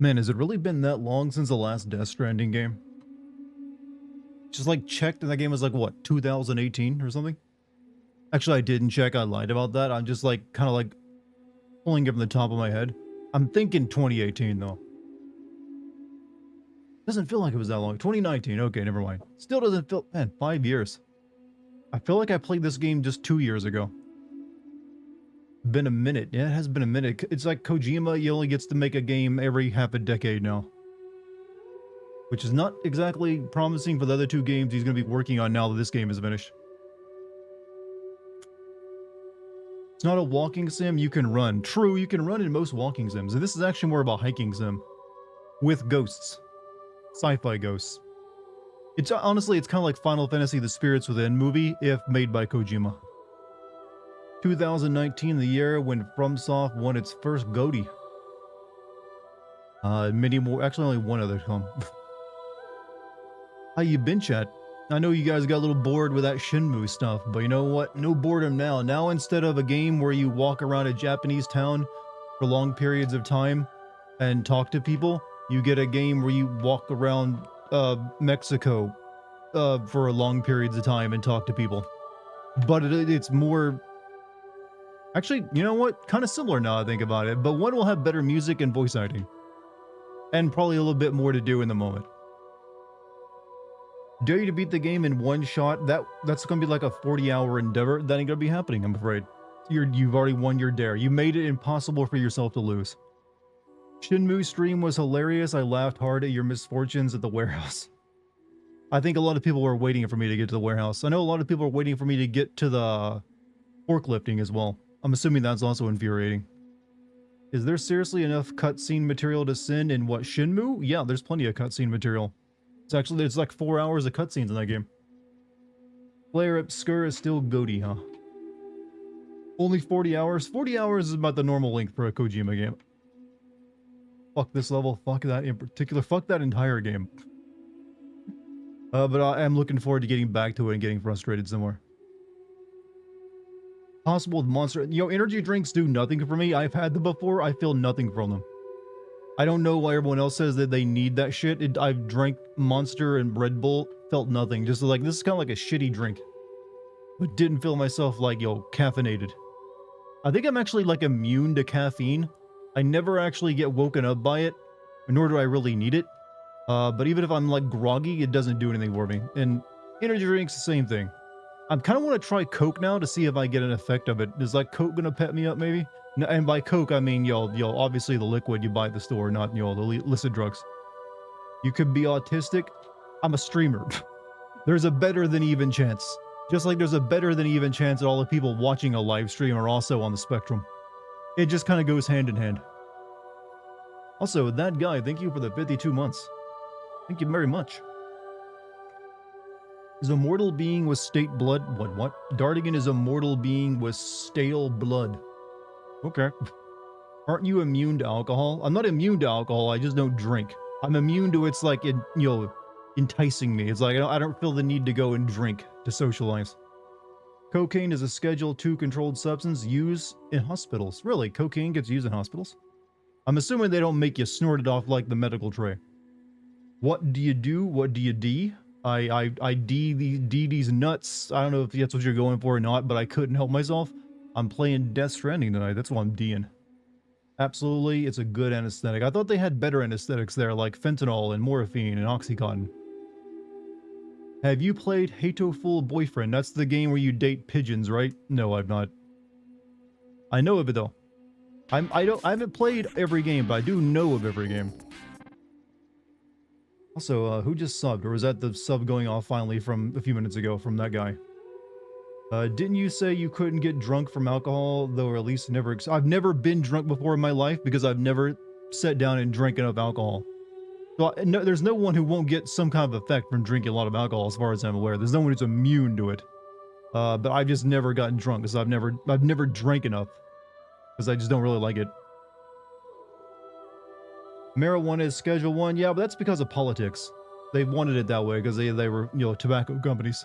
Man, has it really been that long since the last Death Stranding game? Just like checked and that game was like what, 2018 or something? Actually, I didn't check. I lied about that. I'm just like kind of like pulling it from the top of my head. I'm thinking 2018 though. Doesn't feel like it was that long. 2019. Okay, never mind. Still doesn't feel, man, 5 years. I feel like I played this game just 2 years ago. Been a minute. Yeah, it has been a minute. It's like Kojima, he only gets to make a game every half a decade now. Which is not exactly promising for the other two games he's going to be working on now that this game is finished. It's not a walking sim, you can run. True, you can run in most walking sims, and this is actually more of a hiking sim. With ghosts. Sci-fi ghosts. It's honestly, it's kind of like Final Fantasy The Spirits Within movie, if made by Kojima. 2019, the year when FromSoft won its first GOTY. Many more, actually only one other come. How you been, chat? I know you guys got a little bored with that Shenmue stuff, but you know what? No boredom now. Now instead of a game where you walk around a Japanese town for long periods of time and talk to people, you get a game where you walk around Mexico for long periods of time and talk to people. But it's more... Actually, you know what? Kind of similar now I think about it, but one will have better music and voice acting. And probably a little bit more to do in the moment. Dare you to beat the game in one shot? That's gonna be like a 40-hour endeavor. That ain't gonna be happening, I'm afraid. You've already won your dare. You made it impossible for yourself to lose. Shenmue stream was hilarious. I laughed hard at your misfortunes at the warehouse. I think a lot of people were waiting for me to get to the warehouse. I know a lot of people are waiting for me to get to the forklifting as well. I'm assuming that's also infuriating. Is there seriously enough cutscene material to send in what, Shenmue? Yeah, there's plenty of cutscene material. It's like 4 hours of cutscenes in that game. Player Obscure is still GOATY, huh? Only 40 hours? 40 hours is about the normal length for a Kojima game. Fuck this level, fuck that in particular, fuck that entire game. But I am looking forward to getting back to it and getting frustrated somewhere. Possible monster... energy drinks do nothing for me. I've had them before, I feel nothing from them. I don't know why everyone else says that they need that shit. I've drank Monster and Red Bull, felt nothing. Just like, this is kind of like a shitty drink. But didn't feel myself like, caffeinated. I think I'm actually like immune to caffeine. I never actually get woken up by it, nor do I really need it. But even if I'm like groggy, it doesn't do anything for me. And energy drinks, the same thing. I kind of want to try Coke now to see if I get an effect of it. Is like Coke gonna pep me up maybe? And by Coke, I mean, obviously the liquid you buy at the store, not, the illicit drugs. You could be autistic. I'm a streamer. There's a better than even chance. Just like there's a better than even chance that all the people watching a live stream are also on the spectrum. It just kind of goes hand in hand. Also, that guy, thank you for the 52 months. Thank you very much. Is a mortal being with state blood? What? Dartigan is a mortal being with stale blood. Okay. Aren't you immune to alcohol? I'm not immune to alcohol, I just don't drink. I'm immune to its like, enticing me. It's like, I don't feel the need to go and drink to socialize. Cocaine is a Schedule II controlled substance used in hospitals. Really? Cocaine gets used in hospitals? I'm assuming they don't make you snort it off like the medical tray. What do you do? What do you D? I D these nuts. I don't know if that's what you're going for or not, but I couldn't help myself. I'm playing Death Stranding tonight. That's what I'm D'ing. Absolutely, it's a good anesthetic. I thought they had better anesthetics there, like fentanyl and morphine and Oxycontin. Have you played Hatoful Boyfriend? That's the game where you date pigeons, right? No, I've not. I know of it though. I haven't played every game, but I do know of every game. Also, who just subbed? Or was that the sub going off finally from a few minutes ago from that guy? Didn't you say you couldn't get drunk from alcohol, though, or at least never... I've never been drunk before in my life because I've never sat down and drank enough alcohol. So there's no one who won't get some kind of effect from drinking a lot of alcohol, as far as I'm aware. There's no one who's immune to it. But I've just never gotten drunk because I've never drank enough because I just don't really like it. Marijuana is Schedule 1. Yeah, but that's because of politics. They wanted it that way because they were, tobacco companies.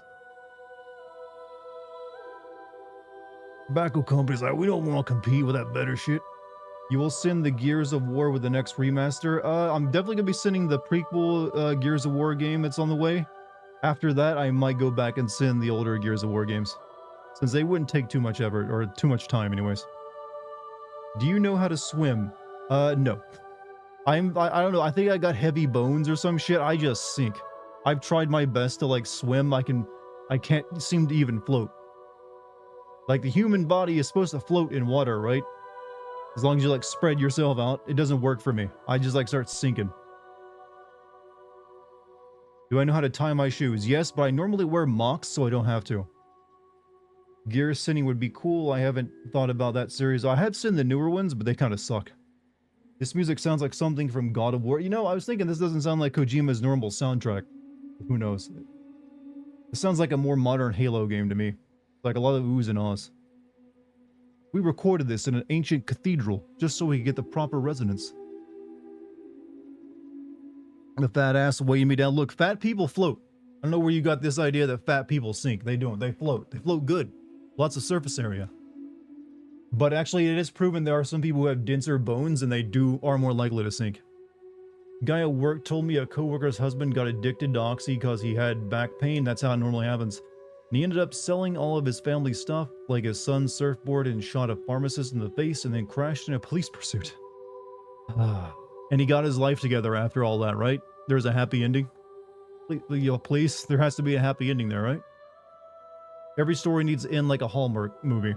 Tobacco companies like, we don't want to compete with that better shit. You will send the Gears of War with the next remaster. I'm definitely gonna be sending the prequel Gears of War game that's on the way. After that, I might go back and send the older Gears of War games, since they wouldn't take too much effort, or too much time anyways. Do you know how to swim? No. I don't know, I think I got heavy bones or some shit. I just sink. I've tried my best to like swim. I can't seem to even float. Like the human body is supposed to float in water, right? As long as you like spread yourself out, it doesn't work for me. I just like start sinking. Do I know how to tie my shoes? Yes, but I normally wear mocks, so I don't have to. Gear sending would be cool. I haven't thought about that series. I have seen the newer ones, but they kind of suck. This music sounds like something from God of War. You know, I was thinking this doesn't sound like Kojima's normal soundtrack. Who knows? It sounds like a more modern Halo game to me. Like a lot of oohs and ahs. We recorded this in an ancient cathedral, just so we could get the proper resonance. The fat ass weighing me down. Look, fat people float. I don't know where you got this idea that fat people sink. They don't. They float. They float good. Lots of surface area. But actually, it is proven there are some people who have denser bones and they are more likely to sink. Guy at work told me a coworker's husband got addicted to Oxy because he had back pain. That's how it normally happens. And he ended up selling all of his family stuff, like his son's surfboard, and shot a pharmacist in the face and then crashed in a police pursuit. And he got his life together after all that, right? There's a happy ending. Please, there has to be a happy ending there, right? Every story needs to end like a Hallmark movie.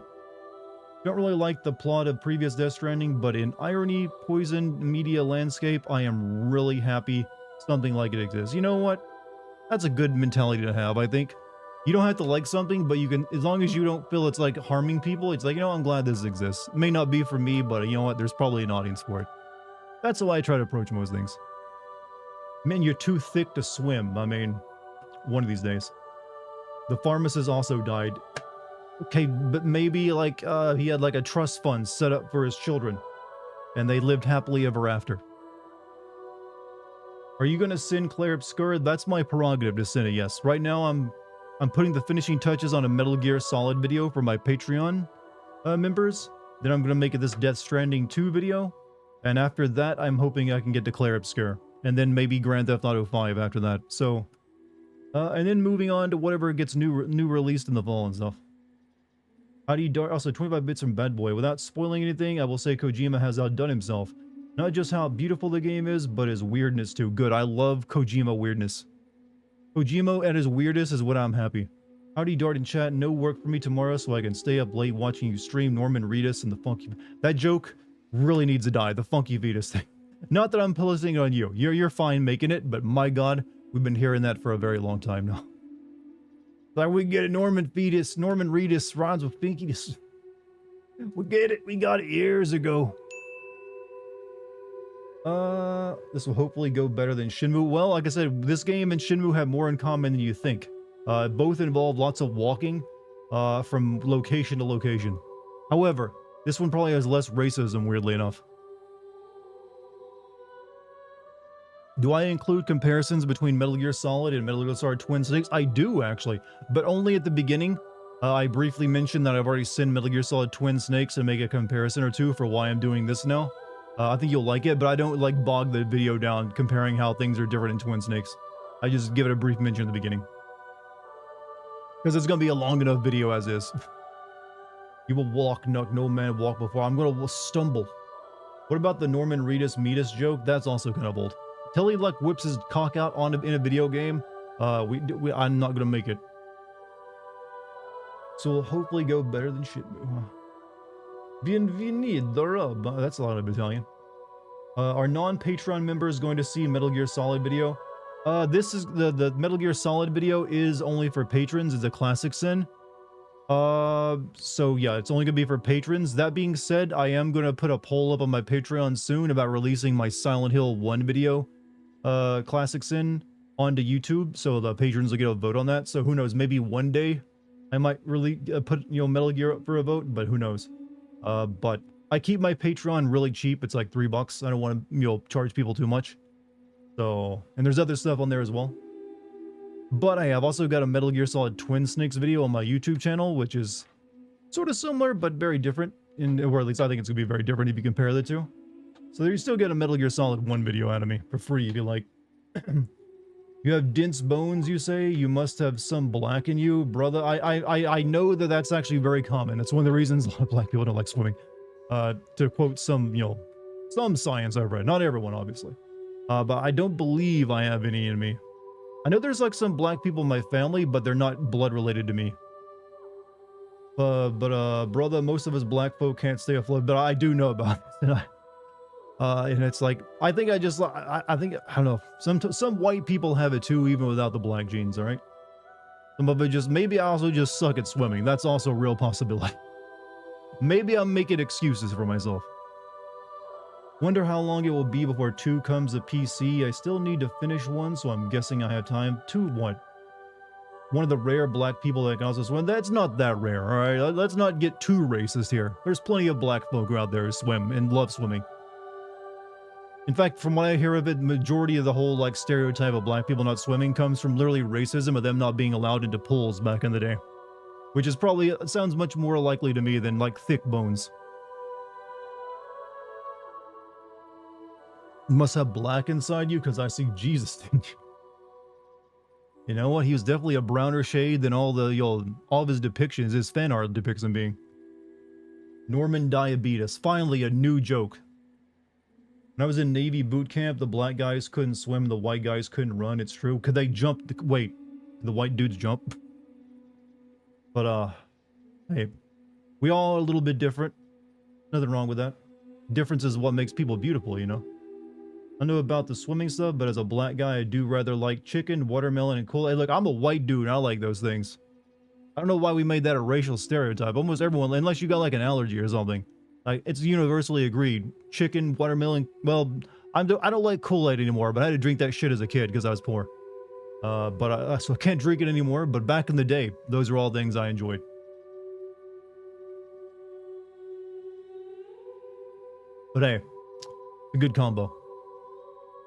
Don't really like the plot of previous Death Stranding, but in irony, poisoned media landscape, I am really happy something like it exists. You know what? That's a good mentality to have, I think. You don't have to like something, but you can, as long as you don't feel it's like harming people, it's like, you know, I'm glad this exists. It may not be for me, but you know what? There's probably an audience for it. That's how I try to approach most things. Man, you're too thick to swim. I mean, one of these days. The pharmacist also died. Okay, but maybe like he had like a trust fund set up for his children, and they lived happily ever after. Are you gonna send Claire Obscura? That's my prerogative to send it. Yes. Right now, I'm putting the finishing touches on a Metal Gear Solid video for my Patreon members. Then I'm gonna make it this Death Stranding 2 video, and after that, I'm hoping I can get to Claire Obscura, and then maybe Grand Theft Auto 5 after that. So, and then moving on to whatever gets new released in the fall and stuff. How do you also 25 bits from Bad Boy? Without spoiling anything, I will say Kojima has outdone himself. Not just how beautiful the game is, but his weirdness too. Good, I love Kojima weirdness. Kojima at his weirdest is what I'm happy. Howdy Dart in chat, no work for me tomorrow so I can stay up late watching you stream Norman Reedus and the Funky... That joke really needs to die, the Funky Vetus thing. Not that I'm posting it on you. You're fine making it, but my god, we've been hearing that for a very long time now. Like we get it, Norman Reedus rhymes with Finkiness. We get it, we got it years ago. This will hopefully go better than Shenmue. Well, like I said, this game and Shenmue have more in common than you think. Both involve lots of walking, from location to location. However, this one probably has less racism, weirdly enough. Do I include comparisons between Metal Gear Solid and Metal Gear Solid Twin Snakes? I do, actually, but only at the beginning. I briefly mentioned that I've already seen Metal Gear Solid Twin Snakes and make a comparison or two for why I'm doing this now. I think you'll like it, but I don't like bog the video down comparing how things are different in Twin Snakes. I just give it a brief mention at the beginning. Because it's going to be a long enough video as is. You will walk, no man walk before. I'm going to stumble. What about the Norman Reedus Meatus joke? That's also kind of old. Till he like whips his cock out in a video game, I'm not gonna make it. So we'll hopefully go better than Shenmue. Bienvenido, Rub. That's a lot of Italian. Are non-Patreon members going to see Metal Gear Solid video? This is the Metal Gear Solid video is only for patrons. It's a classic sin. So yeah, it's only gonna be for patrons. That being said, I am gonna put a poll up on my Patreon soon about releasing my Silent Hill 1 video. Classic Sin onto YouTube, so the patrons will get a vote on that. So who knows, maybe one day I might really put, you know, Metal Gear up for a vote, but who knows. But I keep my Patreon really cheap. It's like $3. I don't want to, you know, charge people too much. So, and there's other stuff on there as well. But I have also got a Metal Gear Solid Twin Snakes video on my YouTube channel, which is sort of similar, but very different. or at least I think it's gonna be very different if you compare the two. So you still get a Metal Gear Solid 1 video out of me for free if you like. You have dense bones, you say? You must have some black in you, brother. I know that that's actually very common. It's one of the reasons a lot of black people don't like swimming. To quote some, some science I've read. Not everyone, obviously. But I don't believe I have any in me. I know there's like some black people in my family, but they're not blood related to me. Brother, most of us black folk can't stay afloat, but I do know about this. And it's like, I think I don't know, some white people have it too, even without the black genes, all right? Some of it just, maybe I also just suck at swimming. That's also a real possibility. Maybe I'm making excuses for myself. Wonder how long it will be before 2 comes to PC. I still need to finish 1, so I'm guessing I have time. 2 what? One of the rare black people that can also swim. That's not that rare, all right? Let's not get too racist here. There's plenty of black folk out there who swim and love swimming. In fact, from what I hear of it, majority of the whole like stereotype of black people not swimming comes from literally racism of them not being allowed into pools back in the day. Which is probably, sounds much more likely to me than like thick bones. You must have black inside you because I see Jesus in you. You know what? He was definitely a browner shade than all of his depictions, his fan art depicts him being. Norman Diabetes. Finally, a new joke. When I was in Navy boot camp, the black guys couldn't swim, the white guys couldn't run. It's true. Could they jump? Wait, the white dudes jump? But, hey, we all are a little bit different. Nothing wrong with that. Difference is what makes people beautiful, you know? I know about the swimming stuff, but as a black guy, I do rather like chicken, watermelon, and Kool-Aid. Look, I'm a white dude, and I like those things. I don't know why we made that a racial stereotype. Almost everyone, unless you got like an allergy or something. Like, it's universally agreed. Chicken, watermelon, well, I don't like Kool-Aid anymore, but I had to drink that shit as a kid because I was poor. So I can't drink it anymore, but back in the day, those are all things I enjoyed. But hey, a good combo.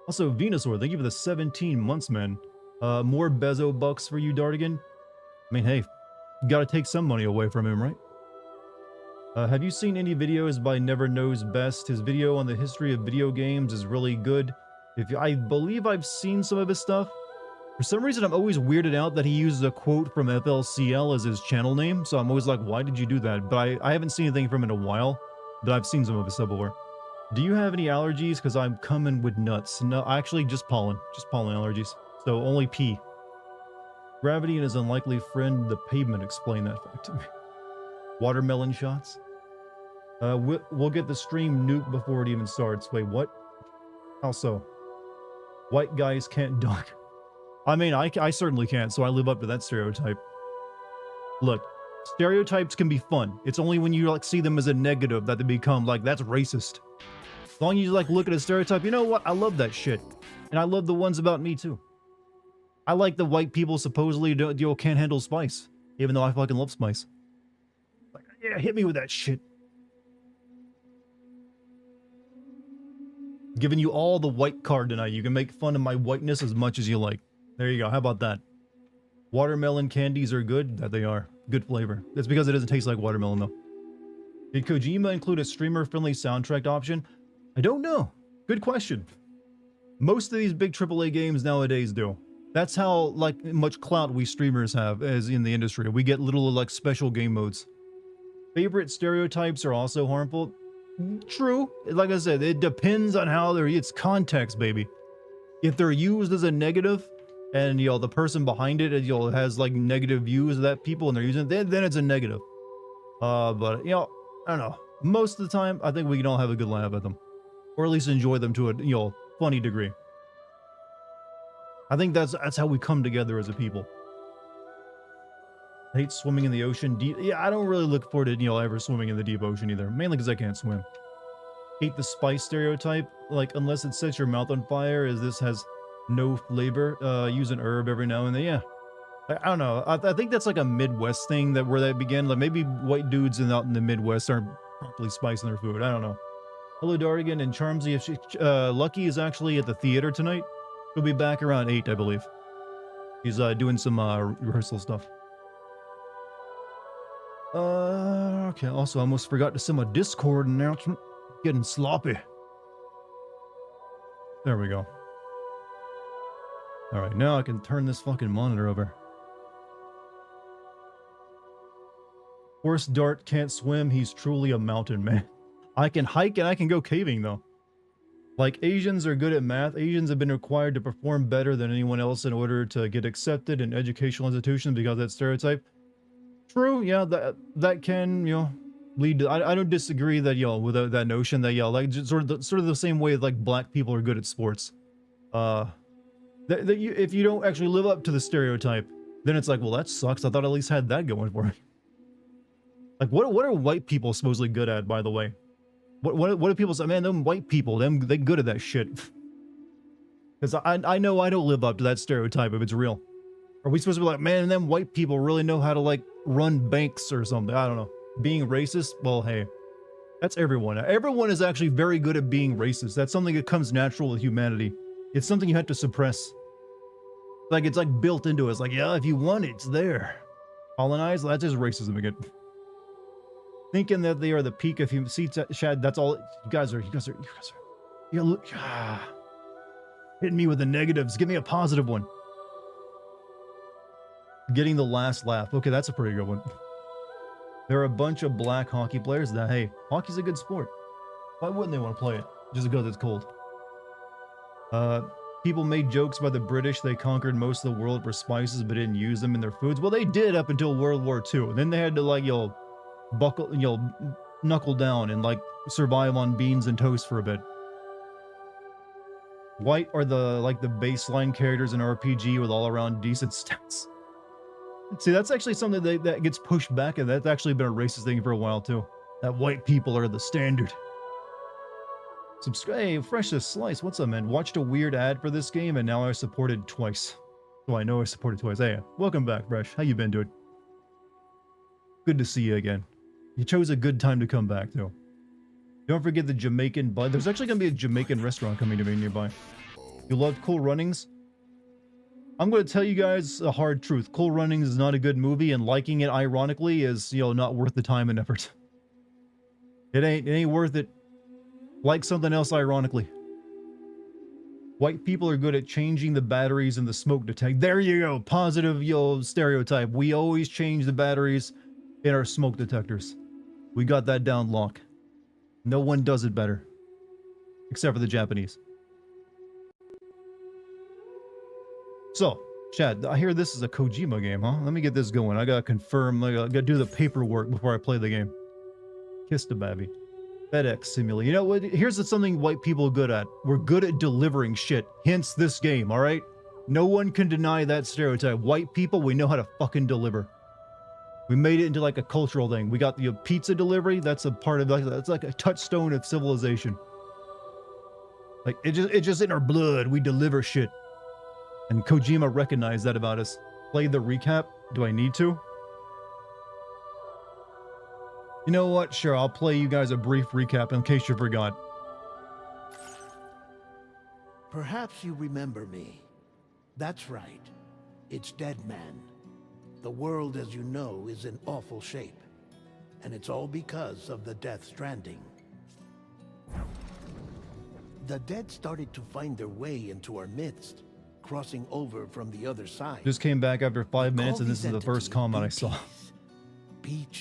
Also, Venusaur, thank you for the 17 months, man. More Bezo bucks for you, Dartigan. I mean, hey, you gotta take some money away from him, right? Have you seen any videos by Never Knows Best? His video on the history of video games is really good. I believe I've seen some of his stuff. For some reason, I'm always weirded out that he uses a quote from FLCL as his channel name, so I'm always like, why did you do that? But I haven't seen anything from him in a while, but I've seen some of his stuff before. Do you have any allergies? Because I'm coming with nuts. No, actually, just pollen allergies. So only pee. Gravity and his unlikely friend, the pavement, explain that fact to me. Watermelon shots. We'll get the stream nuked before it even starts. Wait, what? How so? White guys can't dunk. I mean, I certainly can't, so I live up to that stereotype. Look, stereotypes can be fun. It's only when you like see them as a negative that they become like, that's racist. As long as you like look at a stereotype, you know what? I love that shit. And I love the ones about me too. I like the white people supposedly can't handle spice. Even though I fucking love spice. Like, yeah, hit me with that shit. Giving you all the white card tonight. You can make fun of my whiteness as much as you like. There you go. How about that? Watermelon candies are good. That they are. Good flavor. That's because it doesn't taste like watermelon though. Did Kojima include a streamer-friendly soundtrack option? I don't know. Good question. Most of these big AAA games nowadays do. That's how like much clout we streamers have as in the industry. We get little like special game modes. Favorite stereotypes are also harmful. True. Like I said, it depends on how it's context, baby. If they're used as a negative and the person behind it has like negative views of that people and they're using it, then it's a negative. But I don't know. Most of the time, I think we can all have a good laugh at them. Or at least enjoy them to a funny degree. I think that's how we come together as a people. I hate swimming in the ocean deep. Yeah, I don't really look forward to ever swimming in the deep ocean either. Mainly because I can't swim. Hate the spice stereotype. Like, unless it sets your mouth on fire, as this has no flavor. Use an herb every now and then. Yeah. I don't know. I think that's like a Midwest thing where that began. Like maybe white dudes out in the Midwest aren't properly spicing their food. I don't know. Hello, Dartigan and Charmsy. Lucky is actually at the theater tonight. He'll be back around 8, I believe. He's doing some rehearsal stuff. Okay, also I almost forgot to send my Discord announcement. Getting sloppy. There we go. Alright, now I can turn this fucking monitor over. Horse Dart can't swim, he's truly a mountain man. I can hike and I can go caving though. Like, Asians are good at math. Asians have been required to perform better than anyone else in order to get accepted in educational institutions because of that stereotype. True, yeah, that can, you know, lead to, I don't disagree that, you know, with that notion that, yeah, like, just sort of the same way like black people are good at sports. If you don't actually live up to the stereotype, then it's like, well, that sucks. I thought I at least had that going for me. Like, what are white people supposedly good at, by the way? What do people say? Man, them white people, they good at that shit. Because I know I don't live up to that stereotype if it's real. Are we supposed to be like, man, them white people really know how to, like, run banks or something? I don't know. Being racist? Well, hey, that's everyone. Everyone is actually very good at being racist. That's something that comes natural with humanity. It's something you have to suppress. Like, it's like built into us. Like, yeah, if you want it, it's there. Colonize? That's just racism again. Thinking that they are the peak of human. See, Shad, that's all. You guys are. You look. Hitting me with the negatives. Give me a positive one. Getting the last laugh. Okay, that's a pretty good one. There are a bunch of black hockey players that, hey, hockey's a good sport. Why wouldn't they want to play it? Just because it's cold. People made jokes by the British. They conquered most of the world for spices, but didn't use them in their foods. Well, they did up until World War II. Then they had to, like, knuckle down and, like, survive on beans and toast for a bit. White are the baseline characters in RPG with all around decent stats. See, that's actually something that gets pushed back, and that's actually been a racist thing for a while too. That white people are the standard. Subscribe. Hey, Freshest Slice, what's up, man? Watched a weird ad for this game, and now I supported twice. So I know I supported twice. Hey, welcome back, Fresh. How you been, dude? Good to see you again. You chose a good time to come back, too. Don't forget the Jamaican bud. There's actually going to be a Jamaican restaurant coming to me nearby. You love Cool Runnings? I'm going to tell you guys a hard truth. Cool Runnings is not a good movie, and liking it ironically is, not worth the time and effort. It ain't worth it. Like something else ironically. White people are good at changing the batteries in the smoke detector. There you go. Positive, stereotype. We always change the batteries in our smoke detectors. We got that down lock. No one does it better. Except for the Japanese. So, Chad, I hear this is a Kojima game, huh? Let me get this going. I gotta confirm. I gotta do the paperwork before I play the game. Kiss the baby. FedEx Simulator. You know what? Here's something white people are good at. We're good at delivering shit. Hence this game, alright? No one can deny that stereotype. White people, we know how to fucking deliver. We made it into like a cultural thing. We got the pizza delivery. That's a part of, that's like a touchstone of civilization. Like, it's just in our blood. We deliver shit. And Kojima recognized that about us. Play the recap? Do I need to? You know what? Sure, I'll play you guys a brief recap in case you forgot. Perhaps you remember me. That's right. It's Deadman. The world, as you know, is in awful shape. And it's all because of the Death Stranding. The dead started to find their way into our midst, crossing over from the other side. Just came back after 5 minutes, and this is the first comment I saw.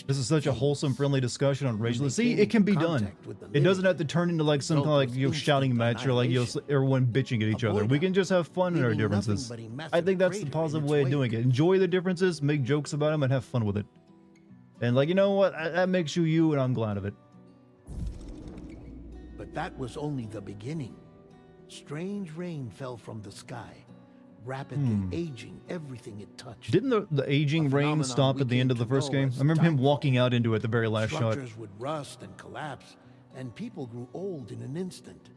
This is such a wholesome, friendly discussion on racial. See, it can be done. It doesn't have to turn into like some kind of like shouting match or like everyone bitching at each other. We can just have fun in our differences. I think that's the positive way of doing it. Enjoy the differences, make jokes about them, and have fun with it. And like, you know what? That makes you you, and I'm glad of it. But that was only the beginning. Strange rain fell from the sky, rapidly aging everything it touched. Didn't the aging rain stop at the end of the first game? I remember him walking out into it the very last shot. Structures would rust and collapse, and people grew old in an instant.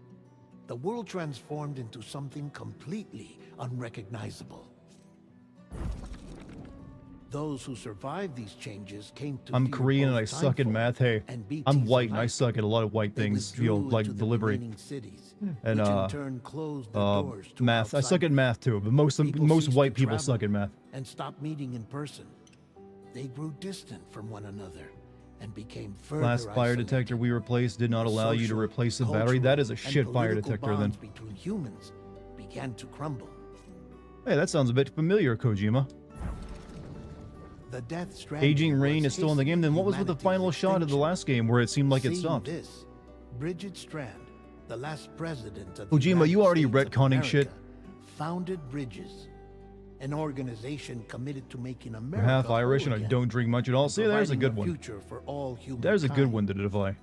The world transformed into something completely unrecognizable. Those who survived these changes came to I'm Korean and I suck at math. Hey, I'm white and I suck at a lot of white things, like delivery and math. I suck at math too, but most white people suck at math. And stopped meeting in person. They grew distant from one another and became further Last fire isolated. detector we replaced did not allow you to Social, replace the battery. cultural, That is a and shit fire political detector then. bonds between humans began to crumble. Hey, that sounds a bit familiar, Kojima. The Death Stranding Aging Rain was is still in the game. Then what was with the humanity's final shot of the extinction. last game where it seemed like it Seeing stopped? This, Bridget Strand, the last president of Kojima, the United you already States of retconning America, shit. founded Bridges, an organization committed to making I'm America half Irish whole and I again don't drink much at all. and See, there's a providing good one. future for all There's a good humankind. one to defy.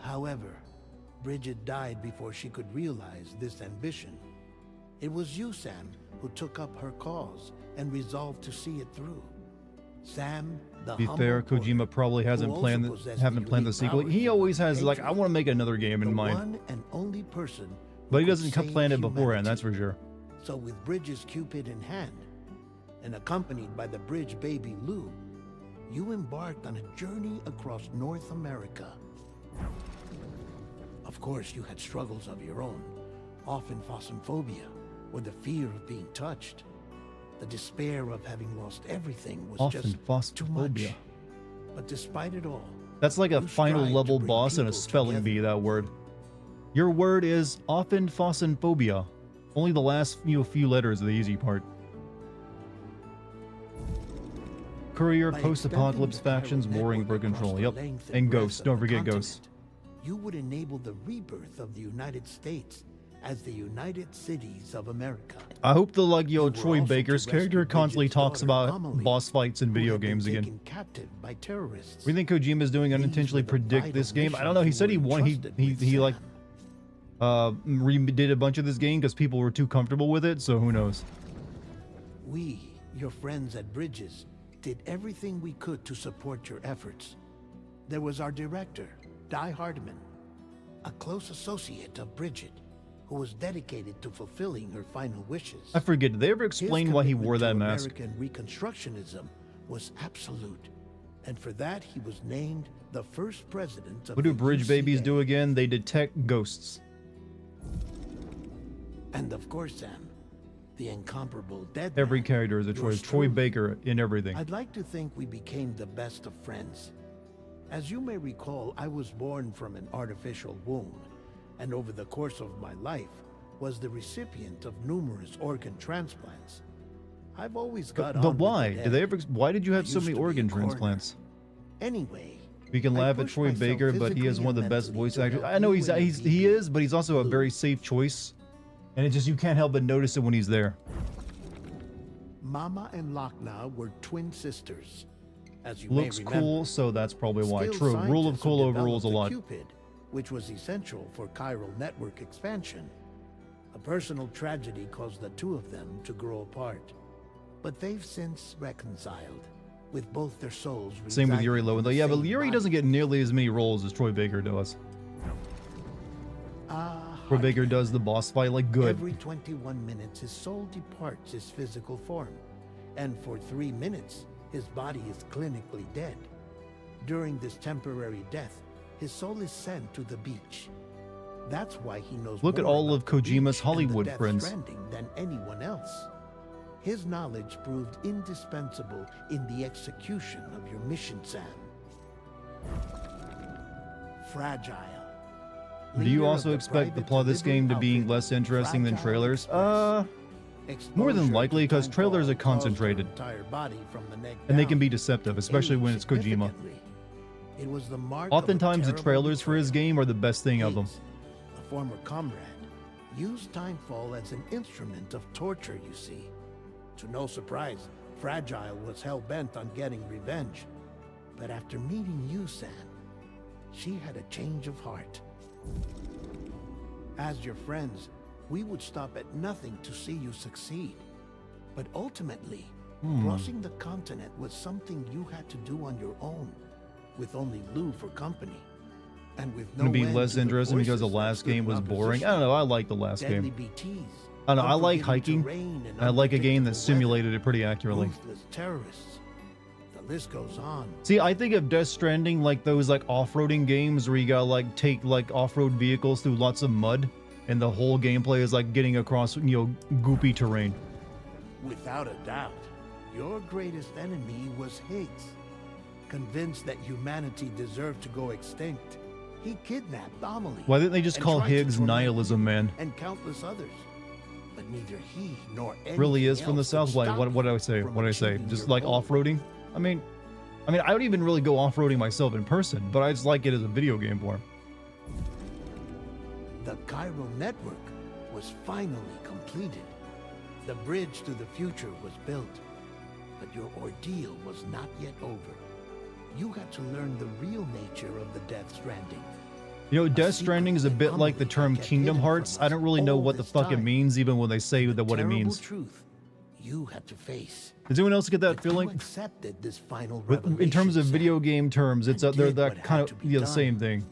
However, Bridget died before she could realize this ambition. It was you, Sam, who took up her cause and resolved to see it through. Sam, the To be humble fair, porter, Kojima probably hasn't who planned also possessed haven't planned the unique sequel. powers He of always has like, I patriot, want to make another game in the mind. one and only person who But he could doesn't save plan it beforehand, humanity. that's for sure. So with Bridges Cupid in hand, and accompanied by the bridge baby Lou, you embarked on a journey across North America. Of course, you had struggles of your own, often phosmophobia, or the fear of being touched. The despair of having lost everything was Often just too much. phosmophobia. But despite it all, That's like a you final strive to level bring boss and a people spelling together. bee, that word. Your word is often phosmophobia. Only the last few letters are the easy part. Courier, by post-apocalypse extending the factions, chiral warring for network across control. the Yep. length And breadth Ghosts. of Don't the forget continent, Ghosts. You would enable the rebirth of the United States as the United Cities of America. I hope the You were Troy also to Baker's character rescue constantly Bridget's talks daughter, about Amelie, boss fights in who video had been games again. taken captive by terrorists. We think Kojima is doing unintentionally These were the predict vital this game. I don't know. He missions said you he were won. He entrusted he with, he like Sam. redid a bunch of this game because people were too comfortable with it. So who knows? We, your friends at Bridges, did everything we could to support your efforts. There was our director, Di Hardman, a close associate of Bridget, who was dedicated to fulfilling her final wishes. I forget. Did they ever His explain why he commitment wore to that mask? American Reconstructionism was absolute, and for that he was named the first president of What do the bridge babies UCA. do again? They detect ghosts. And of course, Sam, the incomparable dead Every man, character is a choice. yours Troy truly. Baker in everything. I'd like to think we became the best of friends. As you may recall, I was born from an artificial womb, and over the course of my life was the recipient of numerous organ transplants. I've always got on But with the why? dead. Did they ever? Why did you have I so used many to be a organ coroner. transplants? Anyway, We can I laugh at pushed Troy myself Baker, but he is physically one of the and best mentally voice to actors. help I know you and he the is, but he's also a Blue. very safe choice, and it's just you can't help but notice it when he's there. Mama and Lochna were twin sisters. As you Looks may remember, cool, so that's probably why. skilled True. Rule of scientists cool who overrules a lot. developed the Cupid, which was essential for chiral network expansion. A personal tragedy caused the two of them to grow apart, but they've since reconciled, with both their souls Same with Yuri residing in Lowen, though. the Yeah, but same Yuri body. doesn't get nearly as many roles as Troy Baker does. Troy Baker Heartland. does the boss fight like good. Every 21 minutes, his soul departs his physical form, and for 3 minutes, his body is clinically dead. During this temporary death, his soul is sent to the beach. That's why he knows Look at more all about of the Kojima's beach and the Hollywood Death friends. Stranding than anyone else. His knowledge proved indispensable in the execution of your mission, Sam. Fragile. Do Leader you of also the expect the private plot of this delivery game to be outfit, less interesting than Fragile trailers? Express. More than Exposure likely, to because trailers are timefall caused her concentrated. entire body from the neck And they down can be to deceptive, especially when age it's Kojima. significantly. It was the mark of a Oftentimes, the terrible trailers for his betrayal. game are the best thing of them. Higgs, a former comrade, used timefall as an instrument of torture, you see. To no surprise, Fragile was hell-bent on getting revenge. But after meeting you, Sam, she had a change of heart. As your friends, we would stop at nothing to see you succeed. But ultimately, crossing the continent was something you had to do on your own, with only Lou for company. And with no Gonna be end less to the interesting because the forces that last stood game in was boring. opposition. I don't know. I like the last Deadly game. BTs, I don't know. I like unforgiving hiking. terrain and I like a game that unpredictable simulated it pretty weather, accurately. ruthless terrorists. The list goes on. See, I think of Death Stranding like those like off-roading games where you gotta like take like off-road vehicles through lots of mud, and the whole gameplay is like getting across goopy terrain. Without a doubt. Your greatest enemy was Higgs. Convinced that humanity deserved to go extinct, he kidnapped Amelie. Why didn't they just and call tried to Higgs torment nihilism, you man? And countless others. But neither he nor anything Really is from the else south. could Like, what stop do I you say? from What do I say? achieving Just your like goal. off-roading? I mean, I don't even really go off-roading myself in person, but I just like it as a video game form. The chiral network was finally completed. The bridge to the future was built. But your ordeal was not yet over. You had to learn the real nature of the Death Stranding. You know, Death secret Stranding is a that bit like the Amelie term had kept Kingdom hidden Hearts. from I don't really us know all what the this fuck it time. means, even when they say The that what it terrible means. truth you had to face. Does anyone else get that But you feeling? accepted this final In terms of revelation, video Sam, game terms, it's and they're did what that had kind to of be the done. same thing.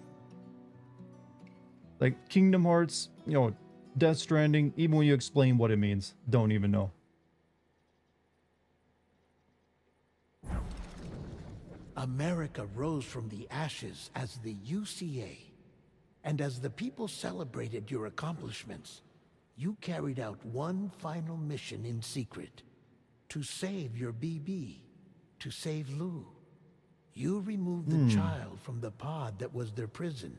Like Kingdom Hearts, you know, Death Stranding. Even when you explain what it means, don't even know. America rose from the ashes as the UCA. And as the people celebrated your accomplishments, you carried out one final mission in secret. To save your BB. To save Lou. You removed the child from the pod that was their prison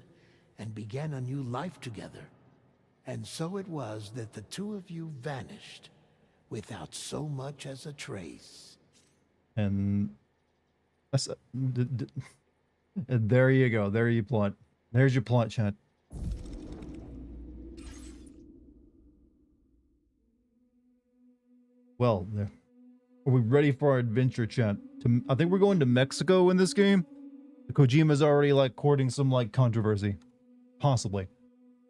and began a new life together. And so it was that the two of you vanished without so much as a trace. And that's there you go. There you plot. There's your plot, chat. Well, there. Are we ready for our adventure, chat? I think we're going to Mexico in this game. The Kojima's already like courting some like controversy, possibly.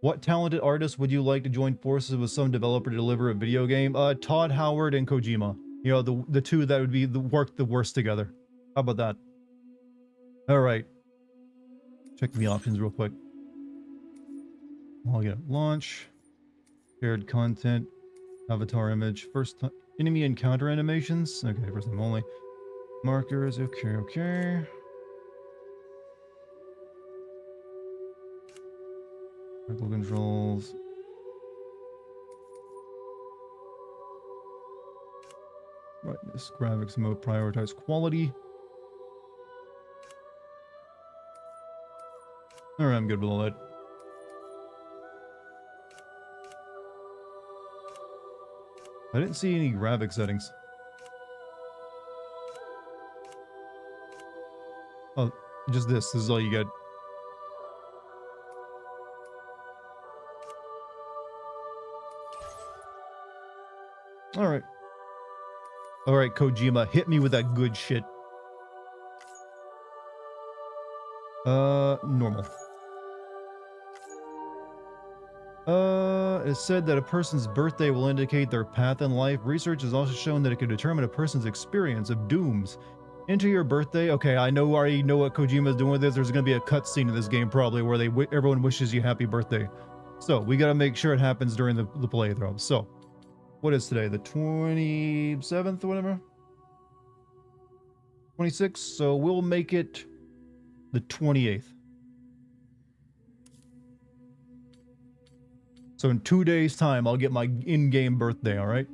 What talented artist would you like to join forces with some developer to deliver a video game? Todd Howard and Kojima. You know, the two that would be work the worst together. How about that? All right. Check the options real quick. I'll get launch, shared content, avatar image, first time, enemy encounter animations. Okay, first time only. Markers. Okay. Critical controls. Brightness, graphics mode, prioritize quality. Alright, I'm good with all that. I didn't see any graphic settings. Oh, just this. This is all you get. Alright. Alright, Kojima, hit me with that good shit. Normal. It's said that a person's birthday will indicate their path in life. Research has also shown that it can determine a person's experience of dooms. Enter your birthday. Okay, already know what Kojima's doing with this. There's gonna be a cutscene in this game probably where everyone wishes you happy birthday. So we gotta make sure it happens during the playthrough. So, what is today? The 27th or whatever? 26th. So we'll make it the 28th. So in 2 days' time, I'll get my in-game birthday, all right?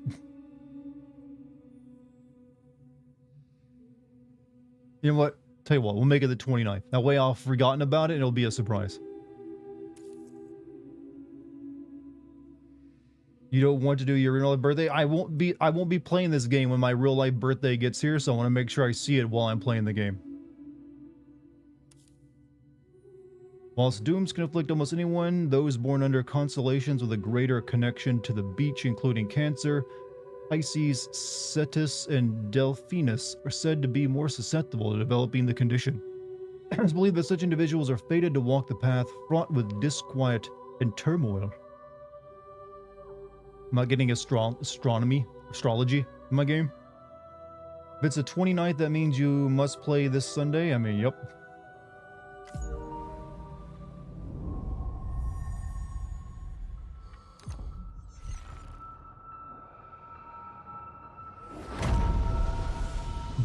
You know what? Tell you what, we'll make it the 29th. That way I'll have forgotten about it and it'll be a surprise. You don't want to do your real life birthday? I won't be playing this game when my real life birthday gets here, so I want to make sure I see it while I'm playing the game. Whilst dooms can afflict almost anyone, those born under constellations with a greater connection to the beach, including Cancer, Pisces, Cetus, and Delphinus, are said to be more susceptible to developing the condition. It's believed that such individuals are fated to walk the path fraught with disquiet and turmoil. I'm not getting astrology in my game. If it's the 29th, that means you must play this Sunday. I mean, yep.